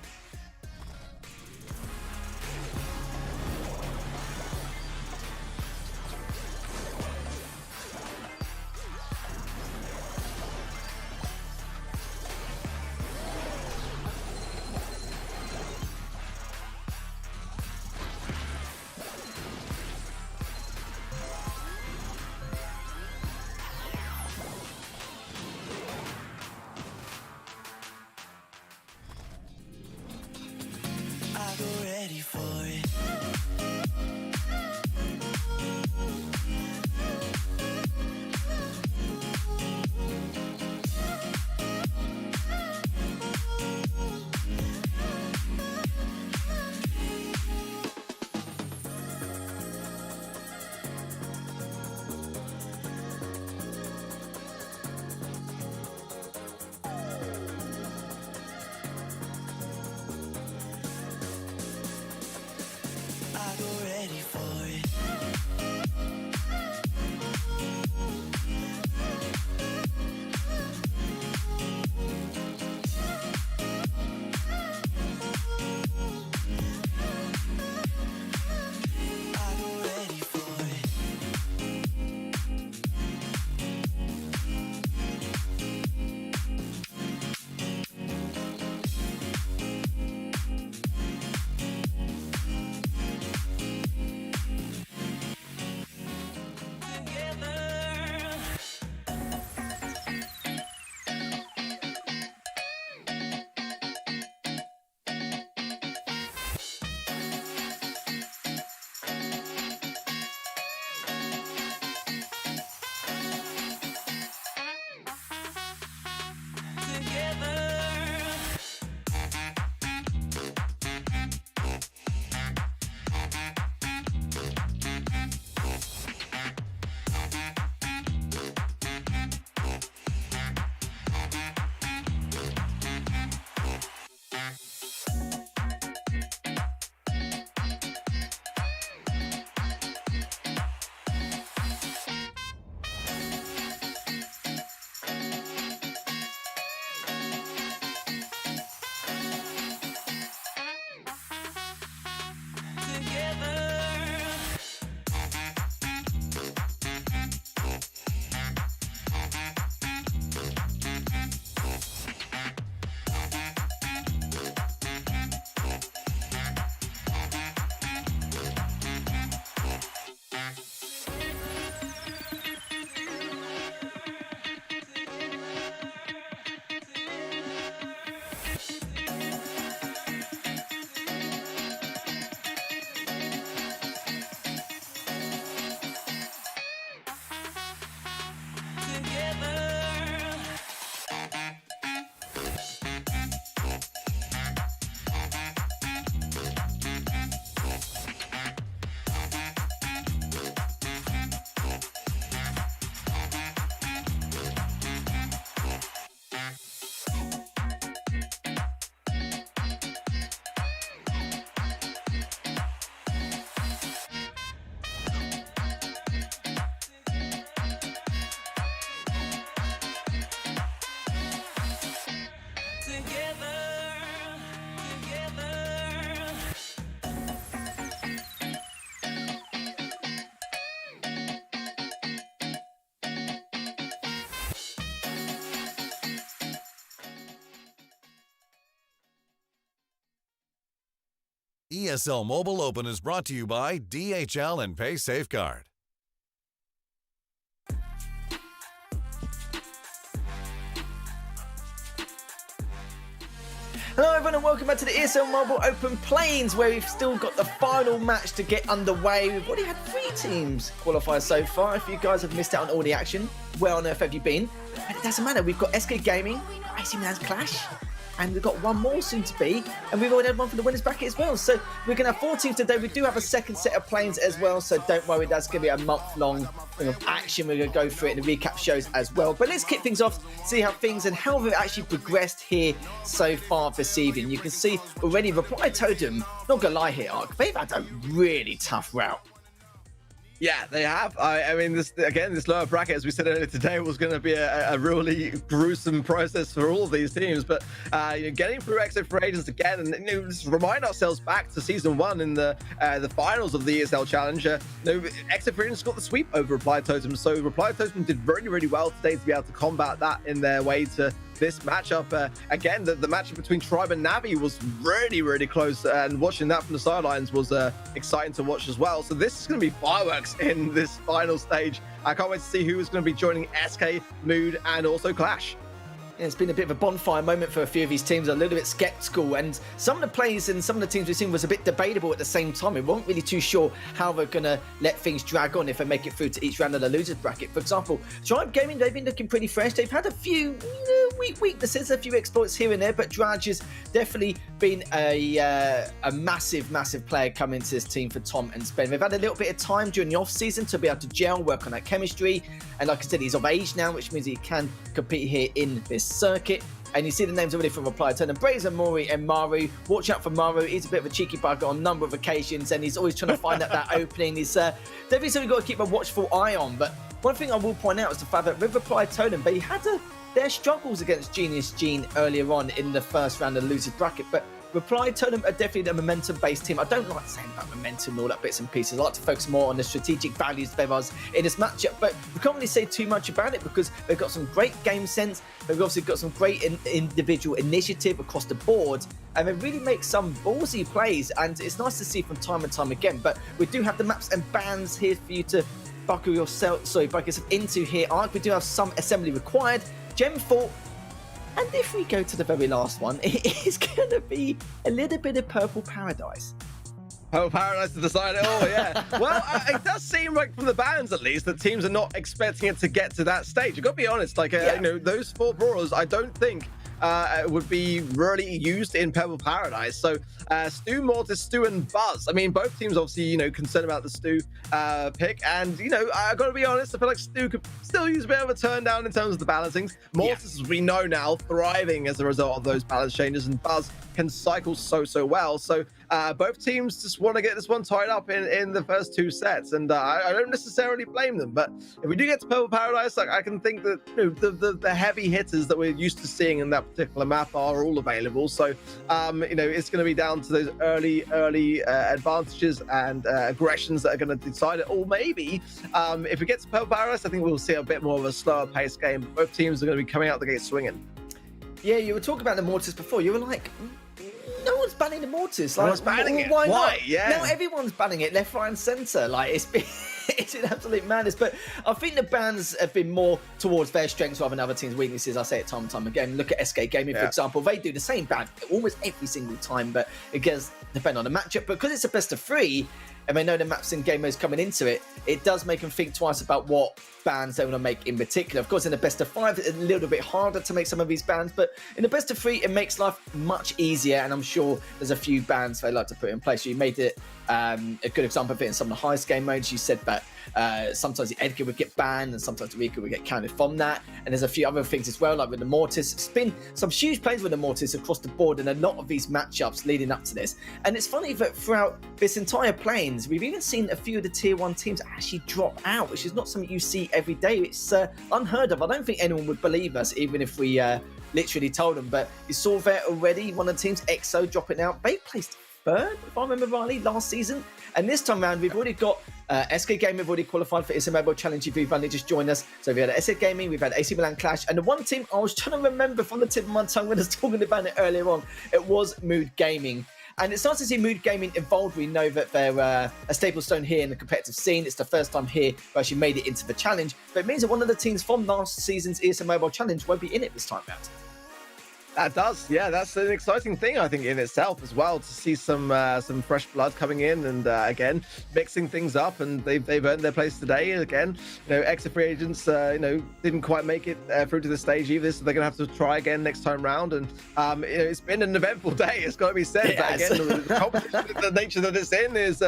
ESL Mobile Open is brought to you by DHL and Pay Safeguard. Hello everyone and welcome back to the ESL Mobile Open Plains, where we've still got the final match to get underway. We've already had 3 teams qualify so far. If you guys have missed out on all the action, where on earth have you been? But it doesn't matter, we've got SK Gaming, AC Milan's Clash, and we've got one more soon to be, and we've already had one for the winners bracket as well. So we're going to have 4 teams today. We do have a second set of planes as well, so don't worry, that's going to be a month-long thing of action. We're going to go through it in the recap shows as well. But let's kick things off, see how things and how we've actually progressed here so far this evening. You can see already Reply Totem, not going to lie here, Ark, they've had a really tough route. Yeah, they have. I mean, this lower bracket, as we said earlier today, was going to be a really gruesome process for all of these teams. But getting through exit for agents again, and just remind ourselves back to season 1 in the finals of the ESL Challenge. Exit for agents got the sweep over Reply Totem, so Reply Totem did really, really well today to be able to combat that in their way to this matchup. Again, the matchup between Tribe and Navi was really, really close, and watching that from the sidelines was exciting to watch as well. So this is going to be fireworks in this final stage. I can't wait to see who is going to be joining SK, Mood, and also Clash. Yeah, it's been a bit of a bonfire moment for a few of these teams, a little bit sceptical, and some of the plays and some of the teams we've seen was a bit debatable at the same time. We weren't really too sure how they're going to let things drag on if they make it through to each round of the losers bracket. For example, Tribe Gaming, they've been looking pretty fresh. They've had a few weaknesses, a few exploits here and there, but Draj has definitely been a massive, massive player coming into this team for Tom and Spen. They've had a little bit of time during the off-season to be able to gel, work on that chemistry, and like I said, he's of age now, which means he can compete here in this circuit. And you see the names already from Reply Turn and Brazen, Mori and Maru. Watch out for Maru. He's a bit of a cheeky bugger on a number of occasions, and he's always trying to find out that opening. He's definitely something you've got to keep a watchful eye on. But one thing I will point out is the fact that with Reply Totem, they had their struggles against Genius Gene earlier on in the first round of the losers bracket. But Reply Totem are definitely a momentum-based team. I don't like saying about momentum and all that bits and pieces. I like to focus more on the strategic values there was in this matchup, but we can't really say too much about it because they've got some great game sense. They've obviously got some great individual initiative across the board, and they really make some ballsy plays, and it's nice to see from time and time again. But we do have the maps and bans here for you to buckle yourself into here. We do have some assembly required. Gem 4. And if we go to the very last one, it is going to be a little bit of Purple Paradise. Purple Paradise to decide it all, yeah. Well, it does seem like from the bans at least that teams are not expecting it to get to that stage. I've got to be honest, those 4 brawlers, I don't think would be really used in Purple Paradise. So Stu, Mortis, Stu and Buzz. I mean, both teams obviously, concerned about the Stu pick. And, I got to be honest, I feel like Stu could still use a bit of a turn down in terms of the balancings. Mortis, as we know now, thriving as a result of those balance changes, and Buzz can cycle so well. So both teams just want to get this one tied up in the first 2 sets, and I don't necessarily blame them. But if we do get to Purple Paradise, I can think that the heavy hitters that we're used to seeing in that particular map are all available. So it's going to be down to those early advantages and aggressions that are going to decide it. Or maybe if we get to Purple Paradise, I think we'll see a bit more of a slower pace game. But both teams are going to be coming out the gate swinging. Yeah, you were talking about the Mortis before. You were like, no one's banning the Mortis. Like, no one's banning it. Why not? Why? Yeah. Now everyone's banning it left, right, and centre. Like, it's an absolute madness. But I think the bans have been more towards their strengths rather than other teams' weaknesses. I say it time and time again. Look at SK Gaming, for example. They do the same ban almost every single time, but it does depend on the matchup. But because it's a best of 3, and they know the maps and game modes coming into it, it does make them think twice about what bans they want to make in particular. Of course, in the best of 5, it's a little bit harder to make some of these bans, but in the best of 3, it makes life much easier, and I'm sure there's a few bans they like to put in place. You made it a good example of it in some of the highest game modes. You said that sometimes the Edgar would get banned, and sometimes the Rika would get counted from that, and there's a few other things as well, like with the Mortis. It's been some huge plays with the Mortis across the board in a lot of these matchups leading up to this, and it's funny that throughout this entire plains, we've even seen a few of the tier 1 teams actually drop out, which is not something you see every day. It's unheard of. I don't think anyone would believe us, even if we literally told them. But you saw there already, one of the teams, EXO, dropping out. They placed 3rd, if I remember rightly, last season. And this time around, we've already got SK Gaming have already qualified for ESL Mobile Challenge if you've only just joined us. So we've had SK Gaming, we've had AC Milan Clash, and the one team I was trying to remember from the tip of my tongue when I was talking about it earlier on, it was Mood Gaming. And it's nice to see Mood Gaming involved. We know that they're a staple stone here in the competitive scene. It's the first time here where she made it into the challenge. But it means that one of the teams from last season's ESL Mobile Challenge won't be in it this time round. That does, yeah. That's an exciting thing, I think, in itself as well, to see some fresh blood coming in and again mixing things up. And they've earned their place today. And again, exit free agents, didn't quite make it through to the stage either, so they're gonna have to try again next time round. And it's been an eventful day. It's got to be said. But again, the competition, the nature that it's in is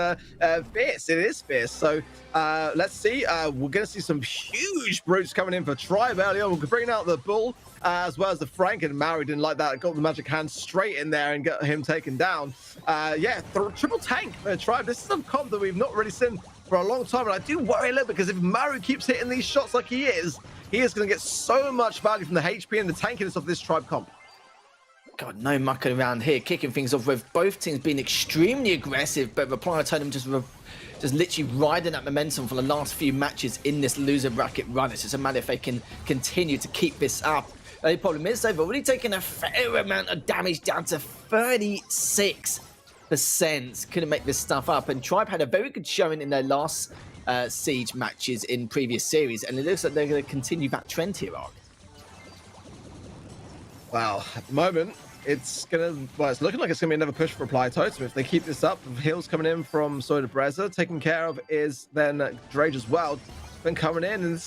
fierce. It is fierce. So let's see. We're gonna see some huge brutes coming in for Tribe early on. We're bringing out the Bull. As well as the Frank, and Maori didn't like that. Got the magic hand straight in there and got him taken down. Triple tank for Tribe. This is a comp that we've not really seen for a long time, and I do worry a little because if Maori keeps hitting these shots like he is going to get so much value from the HP and the tankiness of this Tribe comp. God, no mucking around here, kicking things off with both teams being extremely aggressive, but Reply Totem just literally riding that momentum for the last few matches in this loser bracket run. It's just a matter if they can continue to keep this up. The problem is they've already taken a fair amount of damage, down to 36%. Couldn't make this stuff up. And Tribe had a very good showing in their last Siege matches in previous series. And it looks like they're going to continue that trend here, Ark. Well, at the moment, it's looking like it's going to be another push for Reply Totem. If they keep this up, the heals coming in from Soda Breza. Taken care of is then Drage as well. Been coming in, and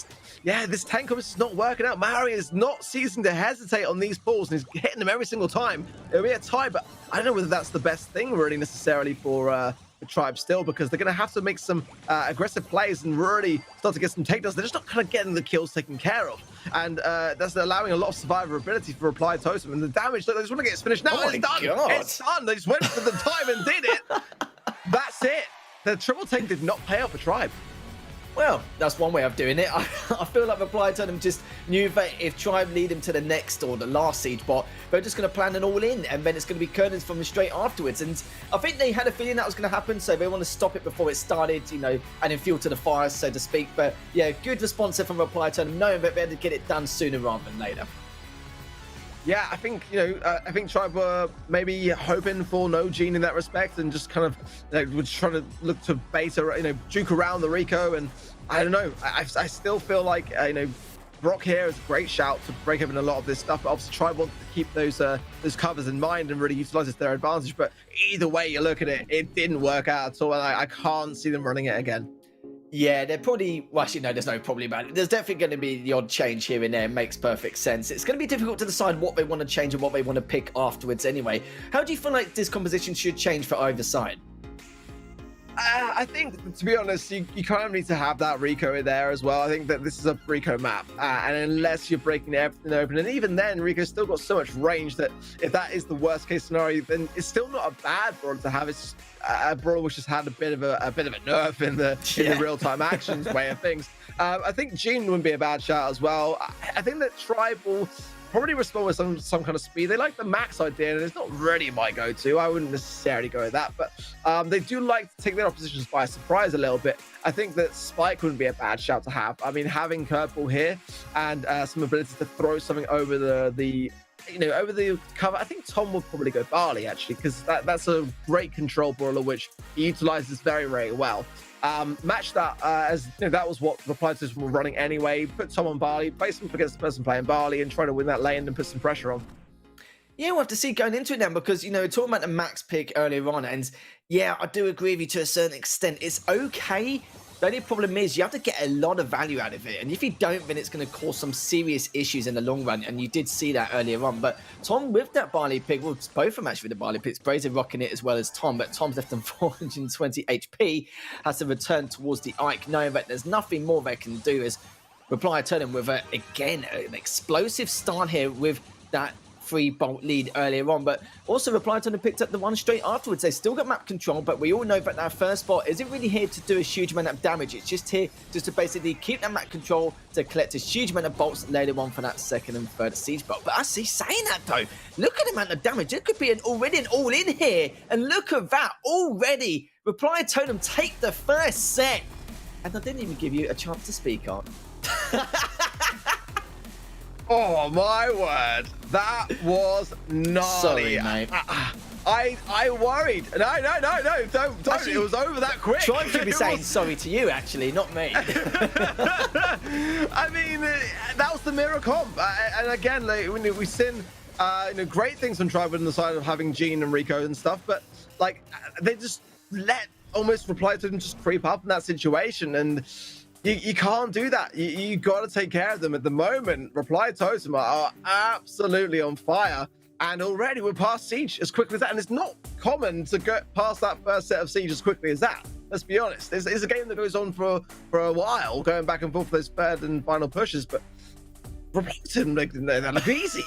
this tank is not working out. Maori is not ceasing to hesitate on these pulls, and he's hitting them every single time. It'll be a tie, but I don't know whether that's the best thing really necessarily for the Tribe still, because they're going to have to make some aggressive plays and really start to get some takedowns. They're just not kind of getting the kills taken care of, and that's allowing a lot of survivability for Reply Totem. And the damage, look, they just want to get it finished now. It's done. God. It's done. They just went for the time and did it. That's it. The triple tank did not pay off for Tribe. Well, that's one way of doing it. I feel like Reply Totem just knew that if Tribe lead them to the next or the last siege bot, they're just going to plan an all-in, and then it's going to be Kernans from straight afterwards. And I think they had a feeling that was going to happen, so they want to stop it before it started, adding fuel to the fire, so to speak. But yeah, good response from Reply Totem, knowing that they had to get it done sooner rather than later. Yeah, I think Tribe were maybe hoping for no Gene in that respect, and just kind of would try to look to beta, juke around the Rico. And I don't know, I still feel like Brock here is a great shout to break open a lot of this stuff. But obviously, Tribe wants to keep those covers in mind and really utilize it to their advantage. But either way you look at it, it didn't work out at all, and I can't see them running it again. Yeah, they're probably... Well, actually, no, there's no probably about it. There's definitely going to be the odd change here and there. It makes perfect sense. It's going to be difficult to decide what they want to change and what they want to pick afterwards anyway. How do you feel like this composition should change for either side? I think, to be honest, you kind of need to have that Rico in there as well. I think that this is a Rico map, and unless you're breaking everything open, and even then, Rico's still got so much range that if that is the worst case scenario, then it's still not a bad brawler to have. It's a brawler which has had a bit of a nerf in the real-time actions way of things. I think Gene wouldn't be a bad shout as well. I think that Tribe will probably respond with some kind of speed. They like the Max idea, and it's not really my go-to. I wouldn't necessarily go with that, but they do like to take their oppositions by surprise a little bit. I think that Spike wouldn't be a bad shout to have. I mean, having Curveball here and some ability to throw something over the over the cover. I think Tom would probably go Barley, actually, because that's a great control brawler, which he utilizes very, very well. Match that as that was what Reply Totem were running anyway. Put Tom on Barley, place him against the person playing Barley, and try to win that lane and put some pressure on. Yeah, we'll have to see going into it now, because talking about the Max pick earlier on, and yeah, I do agree with you to a certain extent. It's okay. The only problem is you have to get a lot of value out of it, and if you don't, then it's going to cause some serious issues in the long run, and you did see that earlier on. But Tom with that Barley pick, well, both of them actually with the Barley picks, Brazier rocking it as well as Tom, but Tom's left on 420 HP, has to return towards the Ike, knowing that there's nothing more they can do. As Reply Totem with, again, an explosive start here with that 3-bolt lead earlier on, but also Reply Totem picked up the one straight afterwards. They still got map control, but we all know that that first spot isn't really here to do a huge amount of damage. It's just here just to basically keep that map control, to collect a huge amount of bolts later on for that second and third siege bolt. But I see saying that though, look at the amount of damage. It could be already an all-in here, and look at that already. Reply Totem take the first set, and I didn't even give you a chance to speak on. Oh my word, that was gnarly. Sorry, mate. I worried. No, don't. Actually, it was over that quick. Tribe should be It saying was- sorry to you, actually, not me. I mean, that was the mirror comp. And again, like, we've seen great things from Tribe on the side of having Gene and Rico and stuff, but like they just let almost Reply to them just creep up in that situation, and you can't do that. You got to take care of them at the moment. Reply Totem are absolutely on fire. And already we're past Siege as quickly as that. And it's not common to go past that first set of Siege as quickly as that. Let's be honest. It's a game that goes on for a while, going back and forth for those third and final pushes. But Repulsion, they look easy.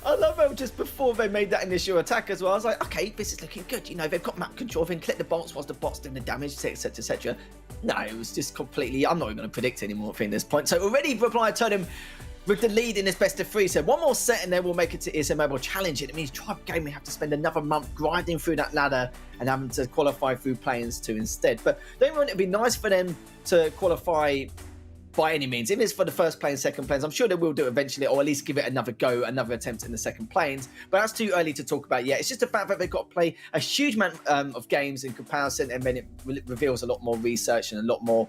I love how just before they made that initial attack as well, I was like, okay, this is looking good. You know, they've got map control, they can collect the bolts whilst the bots doing the damage, etc, etc. No, it was just completely, I'm not even going to predict anymore at this point. So already Reply Totem with the lead in this best of 3. So one more set and then we'll make it to ESL Mobile Challenge. It means Tribe Game may have to spend another month grinding through that ladder and having to qualify through play-ins 2 instead. But don't want it to be nice for them to qualify by any means. If it's for the first play and second planes, I'm sure they will do it eventually, or at least give it another go, another attempt in the second planes. But that's too early to talk about yet. It's just the fact that they've got to play a huge amount of games in comparison, and then it reveals a lot more research and a lot more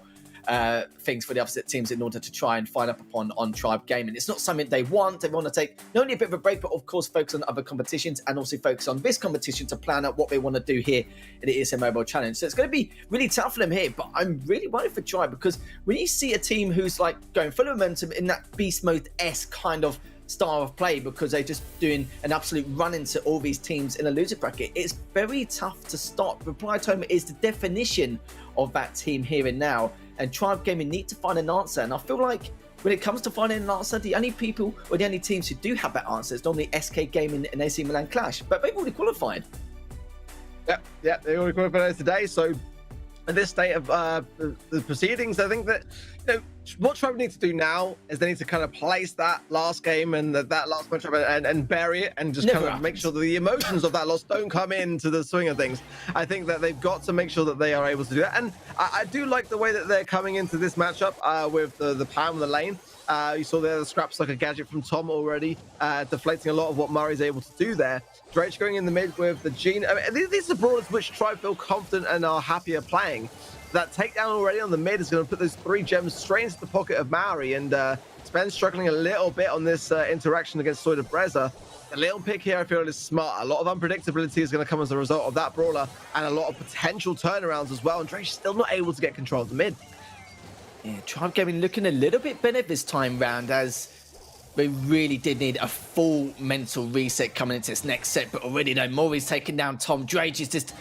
things for the opposite teams in order to try and find up upon on Tribe Gaming. It's not something they want. They want to take not only a bit of a break, but of course focus on other competitions and also focus on this competition to plan out what they want to do here in the ESL Mobile Challenge. So it's going to be really tough for them here, but I'm really worried for Tribe, because when you see a team who's like going full of momentum in that beast mode-esque kind of style of play, because they're just doing an absolute run into all these teams in a loser bracket, it's very tough to stop. Reply Totem is the definition of that team here and now, and Tribe Gaming need to find an answer. And I feel like when it comes to finding an answer, the only people or the only teams who do have that answer is normally SK Gaming and AC Milan Clash, but they've already qualified. Yeah, they already qualified today. So at this state of the proceedings, I think that what Tribe need to do now is they need to kind of place that last game and that last matchup and bury it, and just kind of make sure that the emotions of that loss don't come into the swing of things. I think that they've got to make sure that they are able to do that, and I do like the way that they're coming into this matchup with the Pam and the lane. You saw there the scraps like a gadget from Tom already, deflating a lot of what Murray's able to do there. Drake going in the mid with the Gene. I mean, these are brawlers which Tribe feel confident and are happier playing. That takedown already on the mid is going to put those 3 gems straight into the pocket of Maori, and Spen struggling a little bit on this interaction against Soy de Breza. The little pick here, I feel, is smart. A lot of unpredictability is going to come as a result of that brawler, and a lot of potential turnarounds as well, and Drake's still not able to get control of the mid. Yeah, Tribe Gaming looking a little bit better this time round, as they really did need a full mental reset coming into this next set. But already though, Maury's taking down Tom. Drake is just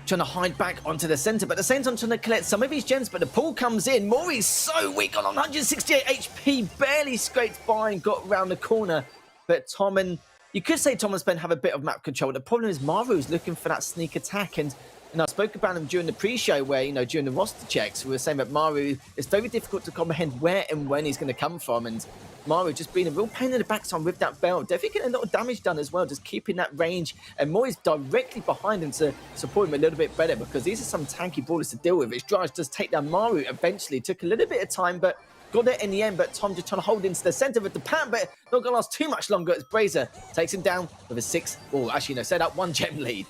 trying to hide back onto the center, but at the same time trying to collect some of his gems, but the pull comes in. Maury's so weak on 168 HP, barely scraped by and got around the corner. But Tom and, you could say Tom and Spen have a bit of map control. The problem is Maru's looking for that sneak attack, and I spoke about him during the pre-show where, during the roster checks, we were saying that Maru, it's very difficult to comprehend where and when he's going to come from, and Maru just being a real pain in the backside with that belt. Definitely getting a lot of damage done as well, just keeping that range, and Moy's directly behind him to support him a little bit better, because these are some tanky brawlers to deal with. His drives just take down Maru eventually. Took a little bit of time, but got it in the end. But Tom just trying to hold into the center with the pan, but not going to last too much longer as Brazer takes him down with a 6, or actually, no, set up 1 gem lead.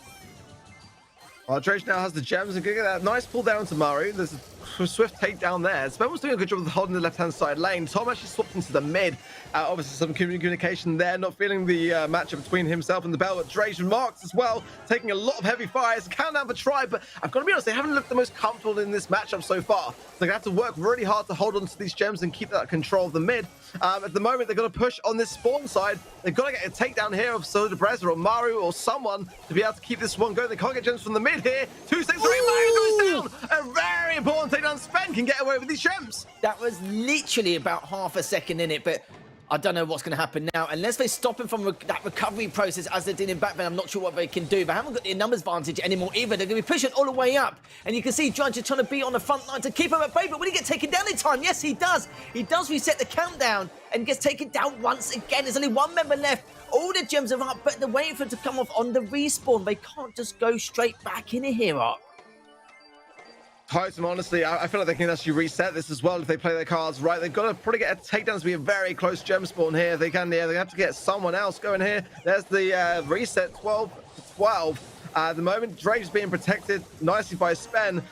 Well, Drake now has the gems, and get that nice pull down to Maru. There's a swift takedown there. Spen was doing a good job of holding the left-hand side lane. Tom actually swapped into the mid. Obviously, some communication there, not feeling the matchup between himself and the bell. But Drake and Marks as well, taking a lot of heavy fires. Countdown for Tribe, but I've got to be honest, they haven't looked the most comfortable in this matchup so far. So they're going to have to work really hard to hold on to these gems and keep that control of the mid. At the moment, they're going to push on this spawn side. They've got to get a takedown here of Soda Breza or Maru or someone to be able to keep this one going. They can't get gems from the mid here. 2 6 3, Maru goes down. A very important takedown. Spen can get away with these gems. That was literally about half a second in it, but I don't know what's going to happen now. Unless they stop him from that recovery process as they did in back then, I'm not sure what they can do. They haven't got the numbers advantage anymore either. They're going to be pushing all the way up. And you can see Judge is trying to be on the front line to keep him at bay. But will he get taken down in time? Yes, he does. He does reset the countdown and gets taken down once again. There's only 1 member left. All the gems are up, but they're waiting for it to come off on the respawn. They can't just go straight back in here, up. Totem, honestly, I feel like they can actually reset this as well if they play their cards right. They've got to probably get a takedown to be a very close gem spawn here. If they can, yeah, they have to get someone else going here. There's the reset, 12 to 12. At the moment, Drake's being protected nicely by Spen.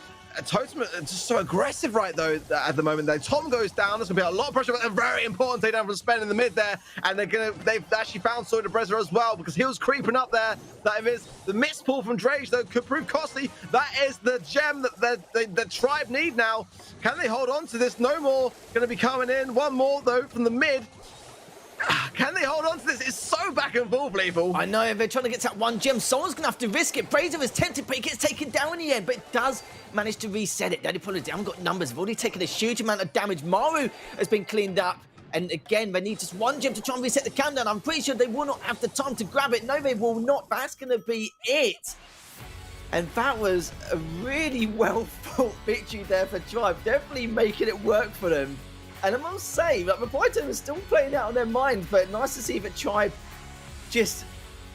Totem just so aggressive right though at the moment. Tom goes down. There's gonna be a lot of pressure, but a very important takedown from Spen in the mid there, and they've actually found Soy Brezza as well because he was creeping up there. That is the missed pull from Drage though could prove costly. That is the gem that the tribe need now. Can they hold on to this? No more gonna be coming in. One more though from the mid. Can they hold on to this? It's so back and forth, people. I know, they're trying to get to that one gem. Someone's going to have to risk it. Brazer is tempted, but he gets taken down in the end, but it does manage to reset it. Daddy Pollard haven't got numbers. They've already taken a huge amount of damage. Maru has been cleaned up. And again, they need just one gem to try and reset the countdown. I'm pretty sure they will not have the time to grab it. No, they will not. That's going to be it. And that was a really well-fought victory there for Tribe. Definitely making it work for them. And I must say, like, Reply Totem is still playing out on their minds, but nice to see that Tribe just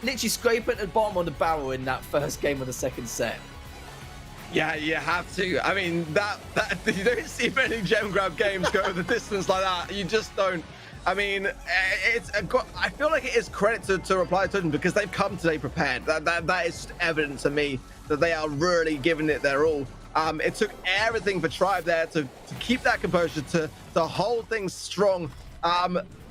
literally scrape at the bottom on the barrel in that first game of the second set. Yeah, you have to. I mean, that you don't see many gem grab games go the distance like that. You just don't. I mean, I feel like it is credit to Reply Totem because they've come today prepared. That is evident to me that they are really giving it their all. It took everything for Tribe there to keep that composure, to hold things strong.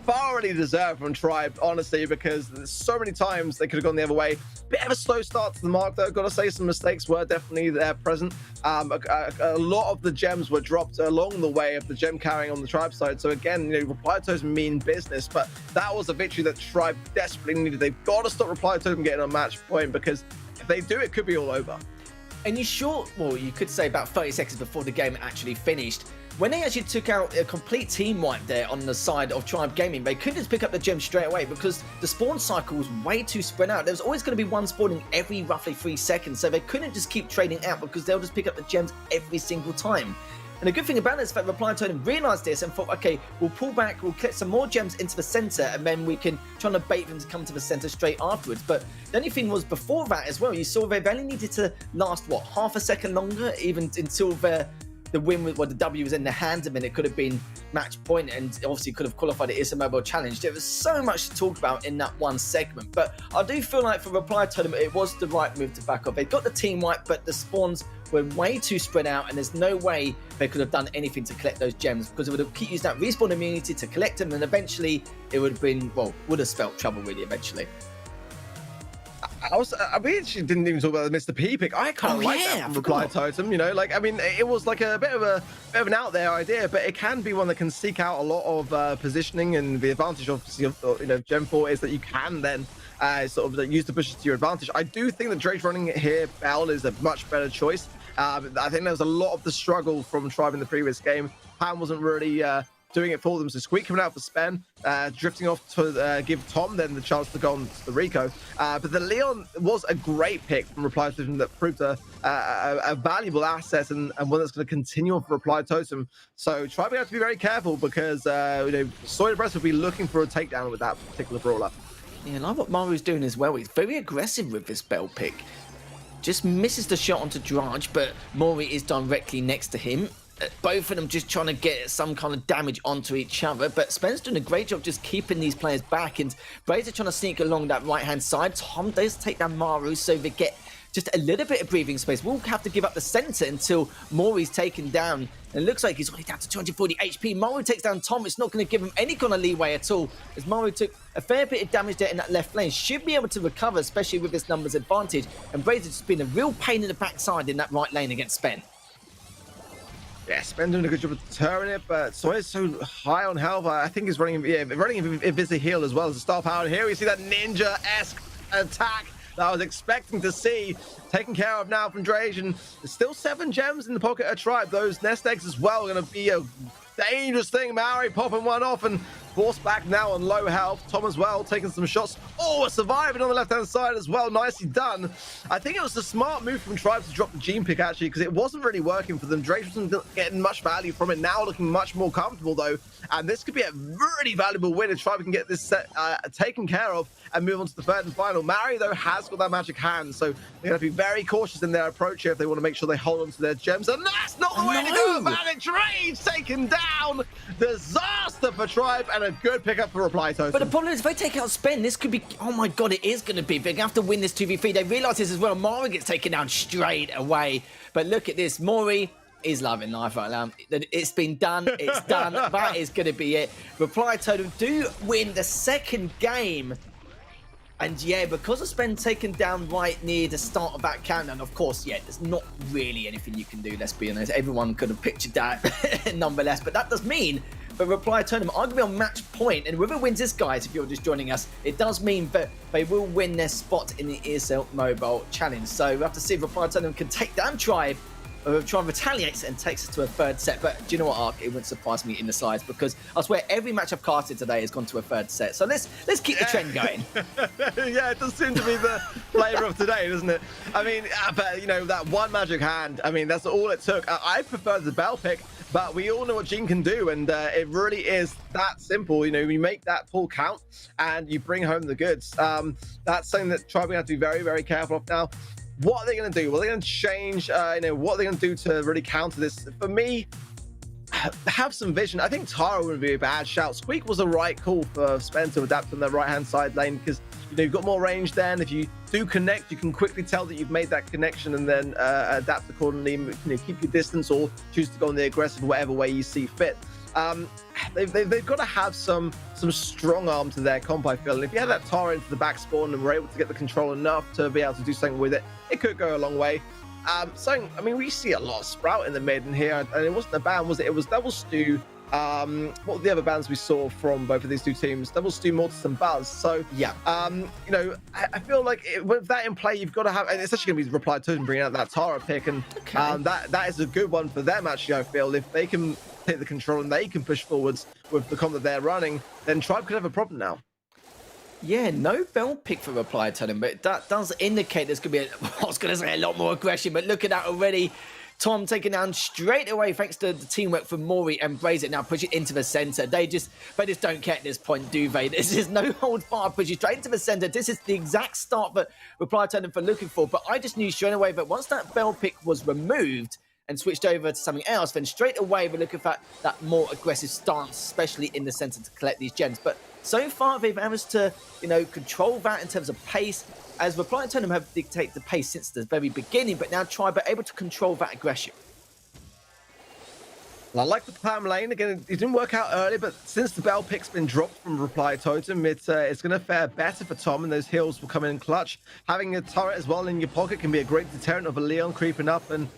Thoroughly deserved from Tribe, honestly, because there's so many times they could have gone the other way. Bit of a slow start to the mark, though. Got to say, some mistakes were definitely there present. A lot of the gems were dropped along the way of the gem carrying on the Tribe side. So again, you know, Reply Totem mean business, but that was a victory that Tribe desperately needed. They've got to stop Reply Totem getting a match point because if they do, it could be all over. And you could say about 30 seconds before the game actually finished, when they actually took out a complete team wipe there on the side of Tribe Gaming, they couldn't just pick up the gem straight away because the spawn cycle was way too spread out. There was always going to be one spawning every roughly 3 seconds, so they couldn't just keep trading out because they'll just pick up the gems every single time. And the good thing about it is that Reply Totem realised this and thought, okay, we'll pull back, we'll get some more gems into the centre, and then we can try to bait them to come to the centre straight afterwards. But the only thing was before that as well, you saw they only needed to last, what, half a second longer, even until the win with the W was in their hands, and then it could have been match point and obviously could have qualified the ESL Mobile Challenge. There was so much to talk about in that one segment, but I do feel like for Reply Totem it was the right move to back off. They got the team wipe, but the spawns were way too spread out, and there's no way they could have done anything to collect those gems because it would have used that respawn immunity to collect them, and eventually it would have been, well, would have spelt trouble really eventually. We actually didn't even talk about the Mr. P pick. I kind of like that from Reply Totem, you know, like, I mean, it was like a bit of an out there idea, but it can be one that can seek out a lot of positioning, and the advantage obviously of, you know, Gem 4 is that you can then sort of use the pushes to your advantage. I do think that Drake's running it here, Bell, is a much better choice. I think there was a lot of the struggle from Tribe in the previous game. Pan wasn't really doing it for them. So Squeak coming out for Spen, drifting off to give Tom then the chance to go on to the Rico. But the Leon was a great pick from Reply Totem that proved a valuable asset and one that's going to continue on for Reply Totem. So Tribe have to be very careful because you know, Soy Brezza will be looking for a takedown with that particular brawler. Yeah, and I like what Maru's doing as well. He's very aggressive with this Bell pick. Just misses the shot onto Draj, but Mori is directly next to him. Both of them just trying to get some kind of damage onto each other, but Spen's doing a great job just keeping these players back, and Brazer trying to sneak along that right-hand side. Tom does take down Maru, so they get just a little bit of breathing space. We'll have to give up the center until Mori's taken down. And it looks like he's only down to 240 HP. Maru takes down Tom. It's not going to give him any kind of leeway at all, as Maru took a fair bit of damage there in that left lane. Should be able to recover, especially with this numbers advantage. And Brazer just been a real pain in the backside in that right lane against Spen. Yeah, Spen doing a good job of deterring it, but Soy is so high on health. I think he's running Invisible Heal as well as a star power. And here we see that ninja-esque attack that I was expecting to see taken care of now from Drajan. There's still 7 gems in the pocket of Tribe. Those nest eggs as well are going to be a dangerous thing. Maori popping one off, and Force back now on low health. Tom as well, taking some shots. Oh, surviving on the left-hand side as well. Nicely done. I think it was a smart move from Tribe to drop the Gene pick, actually, because it wasn't really working for them. Drake wasn't getting much value from it. Now looking much more comfortable, though. And this could be a really valuable win if Tribe can get this set taken care of and move on to the third and final. Mari, though, has got that magic hand, so they're going to be very cautious in their approach here if they want to make sure they hold on to their gems. And that's not the way to go about it. Drake's taken down. Disaster for Tribe and a good pickup for Reply Totem. But the problem is, if they take out Spin, this could be... Oh my god, it is going to be big. They have to win this 2v3. They realise this as well. Mori gets taken down straight away. But look at this. Mori is loving life right now. It's been done. It's done. That is going to be it. Reply Totem do win the second game. And yeah, because of Spin taken down right near the start of that countdown, of course, yeah, there's not really anything you can do, let's be honest. Everyone could have pictured that nonetheless. But that does mean that Reply Totem are going to be on match point. And whoever wins this, guys, if you're just joining us, it does mean that they will win their spot in the ESL Mobile Challenge. So we have to see if Reply Totem can take down Tribe, or try and retaliate and takes us to a third set. But do you know what, Ark? It wouldn't surprise me in the slides, because I swear every match I've casted today has gone to a third set. So let's keep the trend going. Yeah, it does seem to be the flavour of today, doesn't it? I mean, but you know, that one magic hand, I mean, that's all it took. I prefer the Bell pick, but we all know what Gene can do, and it really is that simple. You know, you make that pull count and you bring home the goods. That's something that Tribe have to be very, very careful of now. What are they going to do? Well, they're going to change, you know, what are they going to do to really counter this? For me, have some vision. I think Tara would be a bad shout. Squeak was the right call for Spencer to adapt on the right-hand side lane, because, you know, you've got more range there, and if you do connect, you can quickly tell that you've made that connection and then adapt accordingly. You know, keep your distance or choose to go on the aggressive whatever way you see fit. They've got to have some strong arm to their comp, I feel. And if you have that Tara into the back spawn and we're able to get the control enough to be able to do something with it, it could go a long way. I mean, we see a lot of Sprout in the mid in here, and it wasn't a ban, was it? It was Double Stew. What were the other bans we saw from both of these two teams? Double Stew, Mortis, and Buzz. So yeah, you know, I feel like with that in play, you've got to have, and it's actually going to be Reply Totem bringing out that Tara pick, and that is a good one for them. Actually, I feel if they can take the control and they can push forwards with the comp that they're running, then Tribe could have a problem now. Yeah, no Bell pick for Reply Totem, but that does indicate there's going to be, I was going to say a lot more aggression, but look at that already. Tom taken down straight away thanks to the teamwork from Mori and Braze it now, push it into the center. They just don't care at this point, do they? This is no hold bar, push it straight into the center. This is the exact start that Reply Totem for looking for, but I just knew straight away that once that Bell pick was removed and switched over to something else, then straight away we're looking for that more aggressive stance, especially in the center to collect these gems. But so far they've managed to, you know, control that in terms of pace, as Reply Totem have dictated the pace since the very beginning, but now Tribe are able to control that aggression. I like the Pam lane. Again, it didn't work out early, but since the Bell pick's been dropped from Reply Totem, it's going to fare better for Tom, and those heals will come in clutch. Having a turret as well in your pocket can be a great deterrent of a Leon creeping up, and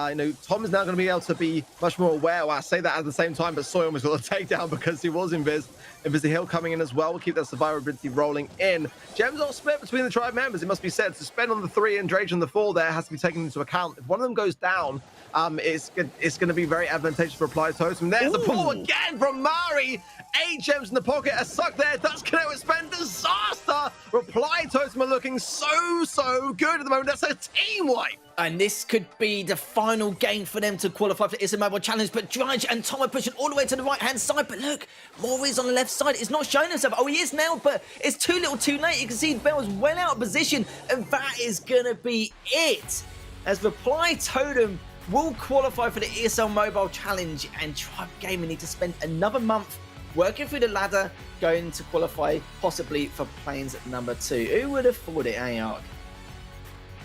you know, Tom is now going to be able to be much more aware. Well, I say that at the same time, but Soy almost got a takedown because he was invis. Invis the heal coming in as well. We'll keep that survivability rolling in. Gems all split between the Tribe members, it must be said. To spend on the 3 and Drage on the 4 there has to be taken into account. If one of them goes down, it's going to be very advantageous for Reply Totem. There's the pull again from Mari. 8 gems in the pocket. A suck there. Does connect with Spend. Disaster. Reply Totem are looking so good at the moment. That's a team wipe. And this could be the final game for them to qualify for the ESL Mobile Challenge. But Drage and Tom are pushing all the way to the right-hand side. But look, Mori's on the left side. It's not showing himself. Oh, he is now, but it's too little too late. You can see Bell's well out of position. And that is going to be it, as Reply Totem will qualify for the ESL Mobile Challenge. And Tribe Gaming need to spend another month working through the ladder, going to qualify possibly for planes at number 2. Who would have thought it, Ark?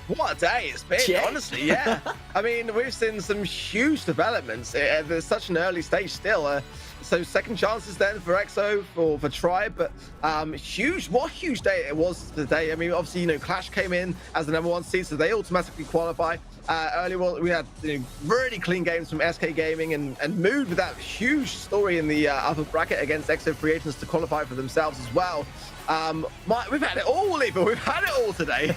What a day it's been, honestly, yeah. I mean, we've seen some huge developments. There's such an early stage still. So second chances then for EXO, for Tribe, but what a huge day it was today. I mean, obviously, you know, Clash came in as the #1 seed, so they automatically qualify. Earlier on, we had, you know, really clean games from SK Gaming and moved with that huge story in the upper bracket against EXO Free Agents to qualify for themselves as well. We've had it all, Eva. We've had it all today.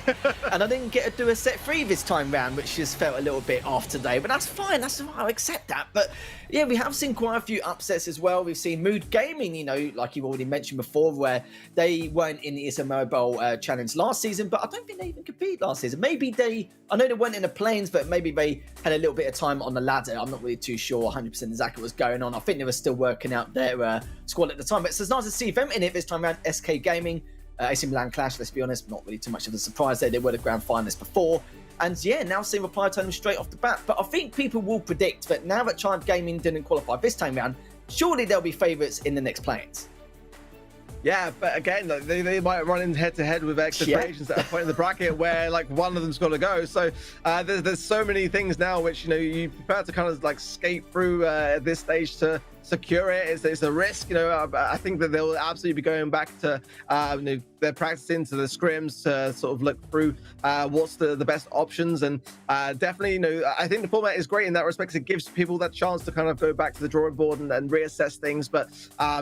And I didn't get to do a set 3 this time round, which just felt a little bit off today. But that's fine. That's fine. I'll accept that. But yeah, we have seen quite a few upsets as well. We've seen Mood Gaming, you know, like you've already mentioned before, where they weren't in the ESL Mobile challenge last season, but I don't think they even competed last season. Maybe I know they weren't in the planes, but maybe they had a little bit of time on the ladder. I'm not really too sure 100% exactly what's going on. I think they were still working out their squad at the time, but it's nice to see them in it this time around. SK Gaming, AC Milan clash, let's be honest, not really too much of a surprise there. They were the grand finalists before. And yeah, now seeing Reply Totem straight off the bat. But I think people will predict that now that Triumph Gaming didn't qualify this time round, surely they'll be favourites in the next play-ins. Yeah, but again, like, they might run in head-to-head with expectations at a point in the bracket where like one of them's got to go. So there's so many things now which, you know, you prefer to kind of like skate through at this stage to secure it. It's a risk, you know. I think that they'll absolutely be going back to you know, they're practicing to the scrims to sort of look through what's the best options, and definitely, you know, I think the format is great in that respect. It gives people that chance to kind of go back to the drawing board and reassess things. But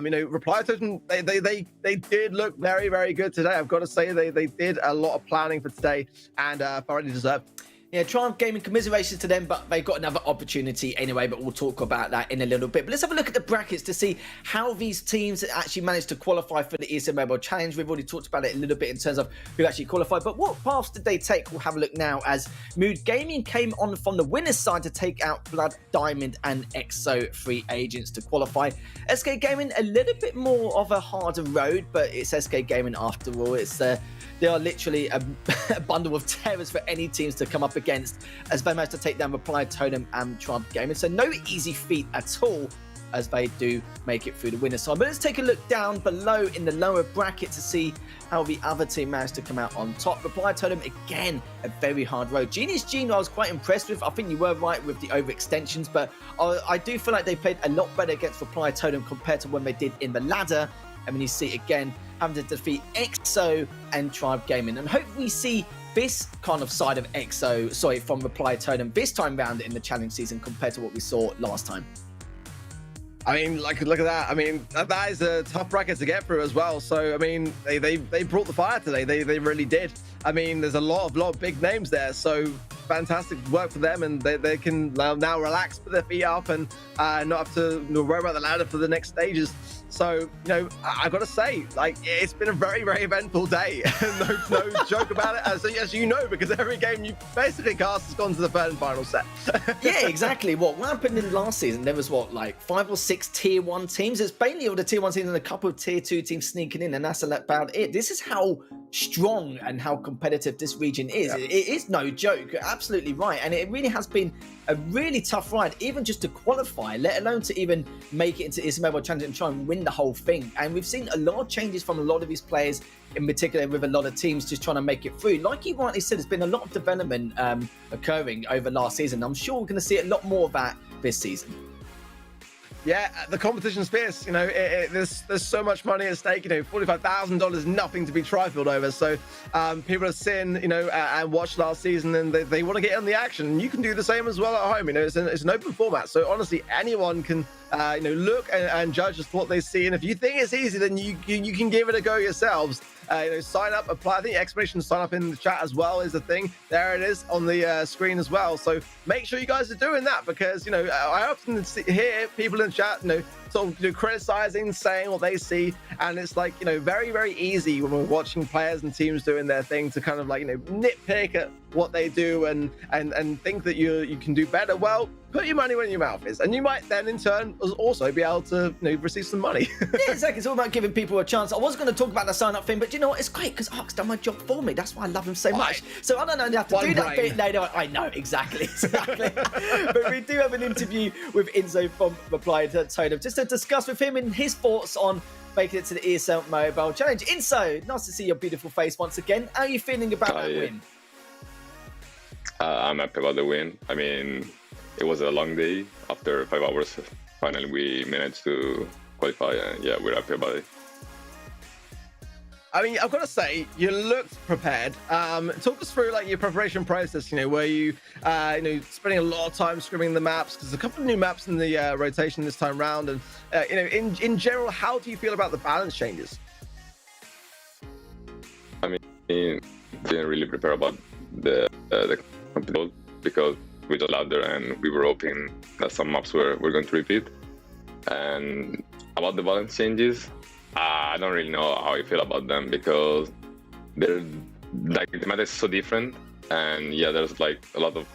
you know, Reply Totem, they did look very, very good today. I've got to say they did a lot of planning for today, and thoroughly deserved. Yeah, Triumph Gaming, commiserations to them, but they got another opportunity anyway, but we'll talk about that in a little bit. But let's have a look at the brackets to see how these teams actually managed to qualify for the ESL Mobile Challenge. We've already talked about it a little bit in terms of who actually qualified, but what paths did they take? We'll have a look now as Mood Gaming came on from the winner's side to take out Blood, Diamond and EXO free agents to qualify. SK Gaming, a little bit more of a harder road, but it's SK Gaming after all. It's they are literally a bundle of terrors for any teams to come up against, as they managed to take down Reply Totem and Triumph Gaming. So no easy feat at all, as they do make it through the winner's side. But let's take a look down below in the lower bracket to see how the other team managed to come out on top. Reply Totem, again, a very hard road. Genius Gene, I was quite impressed with. I think you were right with the overextensions, but I do feel like they played a lot better against Reply Totem compared to when they did in the ladder. And when you see again, having to defeat EXO and Triumph Gaming, and hopefully we see this kind of side of EXO, from Reply Totem this time round in the challenge season compared to what we saw last time. I mean, like, look at that. I mean, that is a tough bracket to get through as well. So, I mean, they brought the fire today. They really did. I mean, there's a lot of big names there. So, fantastic work for them, and they can now relax, put their feet up, and not have to worry about the ladder for the next stages. So, you know, I've got to say, like, it's been a very, very eventful day. no joke about it. As you know, because every game you basically cast has gone to the third and final set. Yeah, exactly. What happened in last season, there was, like 5 or 6 tier 1 teams. It's mainly all the tier 1 teams and a couple of tier 2 teams sneaking in, and that's about it. This is how strong and how competitive this region is. Yeah. It is no joke. You're absolutely right. And it really has been a really tough ride, even just to qualify, let alone to even make it into ESL Mobile Challenge and try and win the whole thing. And we've seen a lot of changes from a lot of these players, in particular with a lot of teams just trying to make it through. Like you rightly said, there's been a lot of development occurring over last season. I'm sure we're going to see a lot more of that this season. Yeah, the competition's fierce. You know, there's so much money at stake. You know, $45,000, nothing to be trifled over. So people have seen, you know, and watched last season, and they want to get on the action. And you can do the same as well at home. You know, it's an open format, so honestly, anyone can you know, look and judge just what they see. And if you think it's easy, then you can give it a go yourselves. You know, sign up, apply. I think explanation sign up in the chat as well is the thing. There it is on the screen as well. So make sure you guys are doing that, because, you know, I often hear people in the chat, you know, sort of criticizing, saying what they see, and it's like, you know, very, very easy when we're watching players and teams doing their thing to kind of like, you know, nitpick at what they do and think that you can do better. Well, put your money where your mouth is, and you might then in turn also be able to, you know, receive some money. Yeah, exactly. It's all about giving people a chance. I was going to talk about the sign-up thing, but you know what? It's great because Ark's done my job for me. That's why I love him so much. So I don't have to do that bit later. I know, exactly. But we do have an interview with Enzo from Reply Totem just to discuss with him and his thoughts on making it to the ESL Mobile Challenge. Enzo, nice to see your beautiful face once again. How are you feeling about that win? I'm happy about the win. I mean, it was a long day. After 5 hours, finally we managed to qualify, and yeah, we're happy about it. I mean, I've got to say, you looked prepared. Talk us through like your preparation process. You know, were you, you know, spending a lot of time scrimming the maps? Because there's a couple of new maps in the rotation this time round, and you know, in general, how do you feel about the balance changes? I mean, didn't really prepare about the competition because we just ladder and we were hoping that some maps were going to repeat. And about the balance changes, I don't really know how I feel about them because they're like the meta is so different, and yeah, there's like a lot of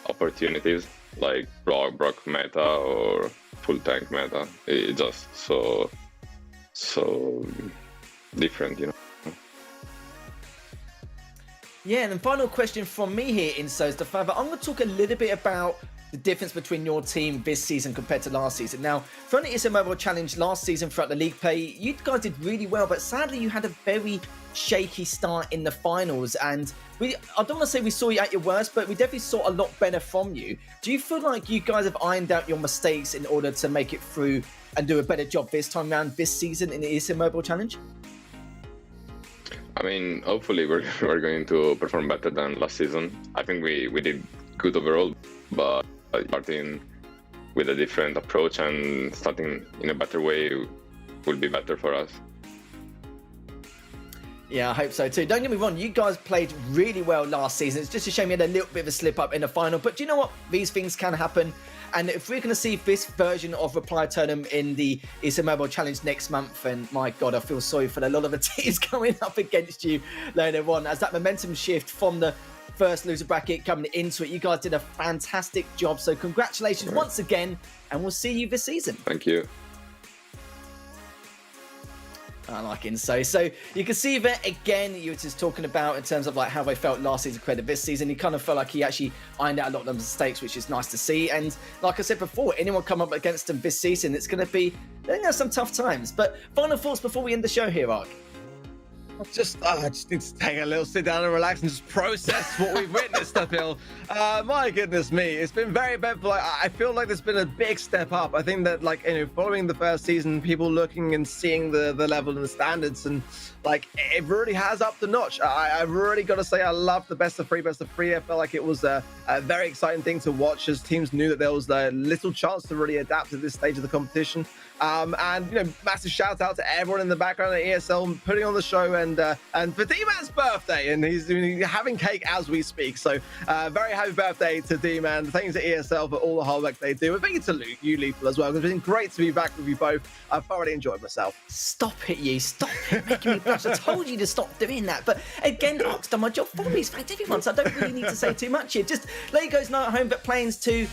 opportunities like Brock meta or full tank meta. It's just so different, you know. Yeah, and then final question from me here in So's the Father. I'm going to talk a little bit about the difference between your team this season compared to last season. Now, from the ESL Mobile Challenge last season throughout the league play, you guys did really well, but sadly you had a very shaky start in the finals. And I don't want to say we saw you at your worst, but we definitely saw a lot better from you. Do you feel like you guys have ironed out your mistakes in order to make it through and do a better job this time around this season in the ESL Mobile Challenge? I mean, hopefully we're going to perform better than last season. I think we did good overall, but starting with a different approach and starting in a better way will be better for us. Yeah, I hope so too. Don't get me wrong, you guys played really well last season. It's just a shame you had a little bit of a slip up in the final, but do you know what? These things can happen. And if we're going to see this version of Reply Totem in the ESL Mobile Challenge next month, and my God, I feel sorry for a lot of the teams going up against you later on, as that momentum shift from the first loser bracket coming into it. You guys did a fantastic job, so congratulations once again, and we'll see you this season. Thank you. I like it. So you can see that again, you were just talking about in terms of like how they felt last season compared to this season. He kind of felt like he actually ironed out a lot of the mistakes, which is nice to see. And like I said before, anyone come up against him this season, it's going to be some tough times. But final thoughts before we end the show here, Ark. I just need to take a little sit down and relax and just process what we've witnessed uphill. My goodness me, it's been very eventful. I feel like there's been a big step up. I think that, like, following the first season, people looking and seeing the level and the standards, and like it really has upped the notch. I've really got to say I love the best of three. I felt like it was a very exciting thing to watch, as teams knew that there was a little chance to really adapt at this stage of the competition. And massive shout out to everyone in the background at ESL putting on the show, and for D-Man's birthday, and he's having cake as we speak. So very happy birthday to D-Man. Thank you to ESL for all the hard work they do, and thank you to you, Lethal, as well. It's been great to be back with you both. I've thoroughly enjoyed myself. Stop it, you. Stop it, making me blush. I told you to stop doing that. But again, Ark's done my job for me. He's thanked everyone, so I don't really need to say too much here. Just let you guys know at home that Planes 2,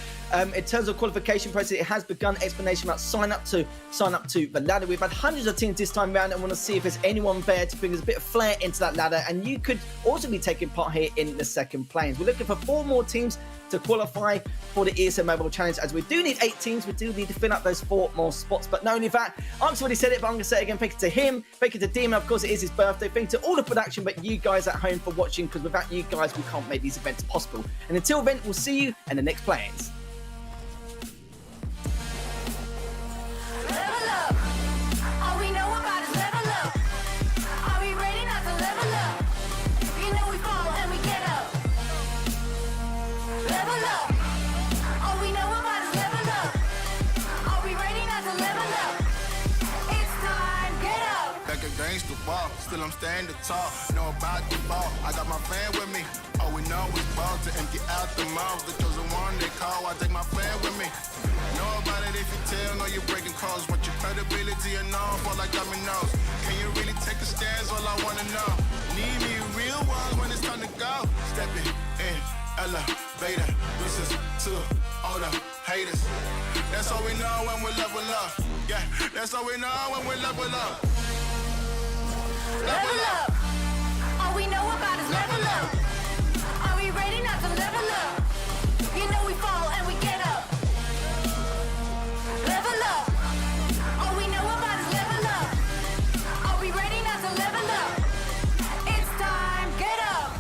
in terms of qualification process, it has begun. Explanation about sign up to the ladder. We've had hundreds of teams this time around, and want to see if there's anyone there to bring us a bit of flair into that ladder, and you could also be taking part here in the second Planes. We're looking for 4 more teams to qualify for the ESL Mobile Challenge, as we do need 8 teams. We do need to fill up those 4 more spots. But not only that, Ark's already said it, but I'm going to say it again. Thank you to him, thank you to Demon, of course it is his birthday, thank you to all the production, but you guys at home for watching, because without you guys we can't make these events possible. And until then, we'll see you in the next Planes. Level up. All we know about is level up. Are we ready not to level up? You know we fall and we get up. Level up. All we know about is level up. Are we ready not to level up? It's time, get up. Back against the wall, still I'm standing tall. Know about the ball, I got my fan with me. All we know is ball to empty out the mouth. The chosen one they call, I take my fan with me. Know about it if you tell, know you're breaking calls. Want your credibility and all, fall like dominoes. Can you really take a stance? All I wanna know. Need me real ones when it's time to go. Stepping in, elevator. This is to all the haters. That's all we know when we level up. Yeah, that's all we know when we level up. Level up. All we know about is level up. Are we ready not to level up? You know we fall and we get up. Level up. All we know about is level up. Are we ready not to level up? It's time, get up.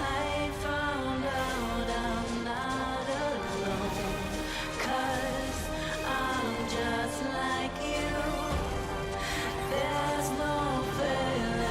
I found out I'm not alone, 'cause I'm just like you. There's no feeling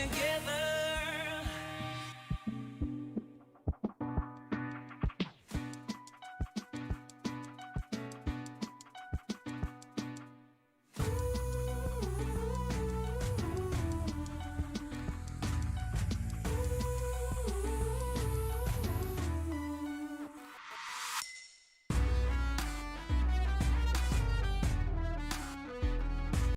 together.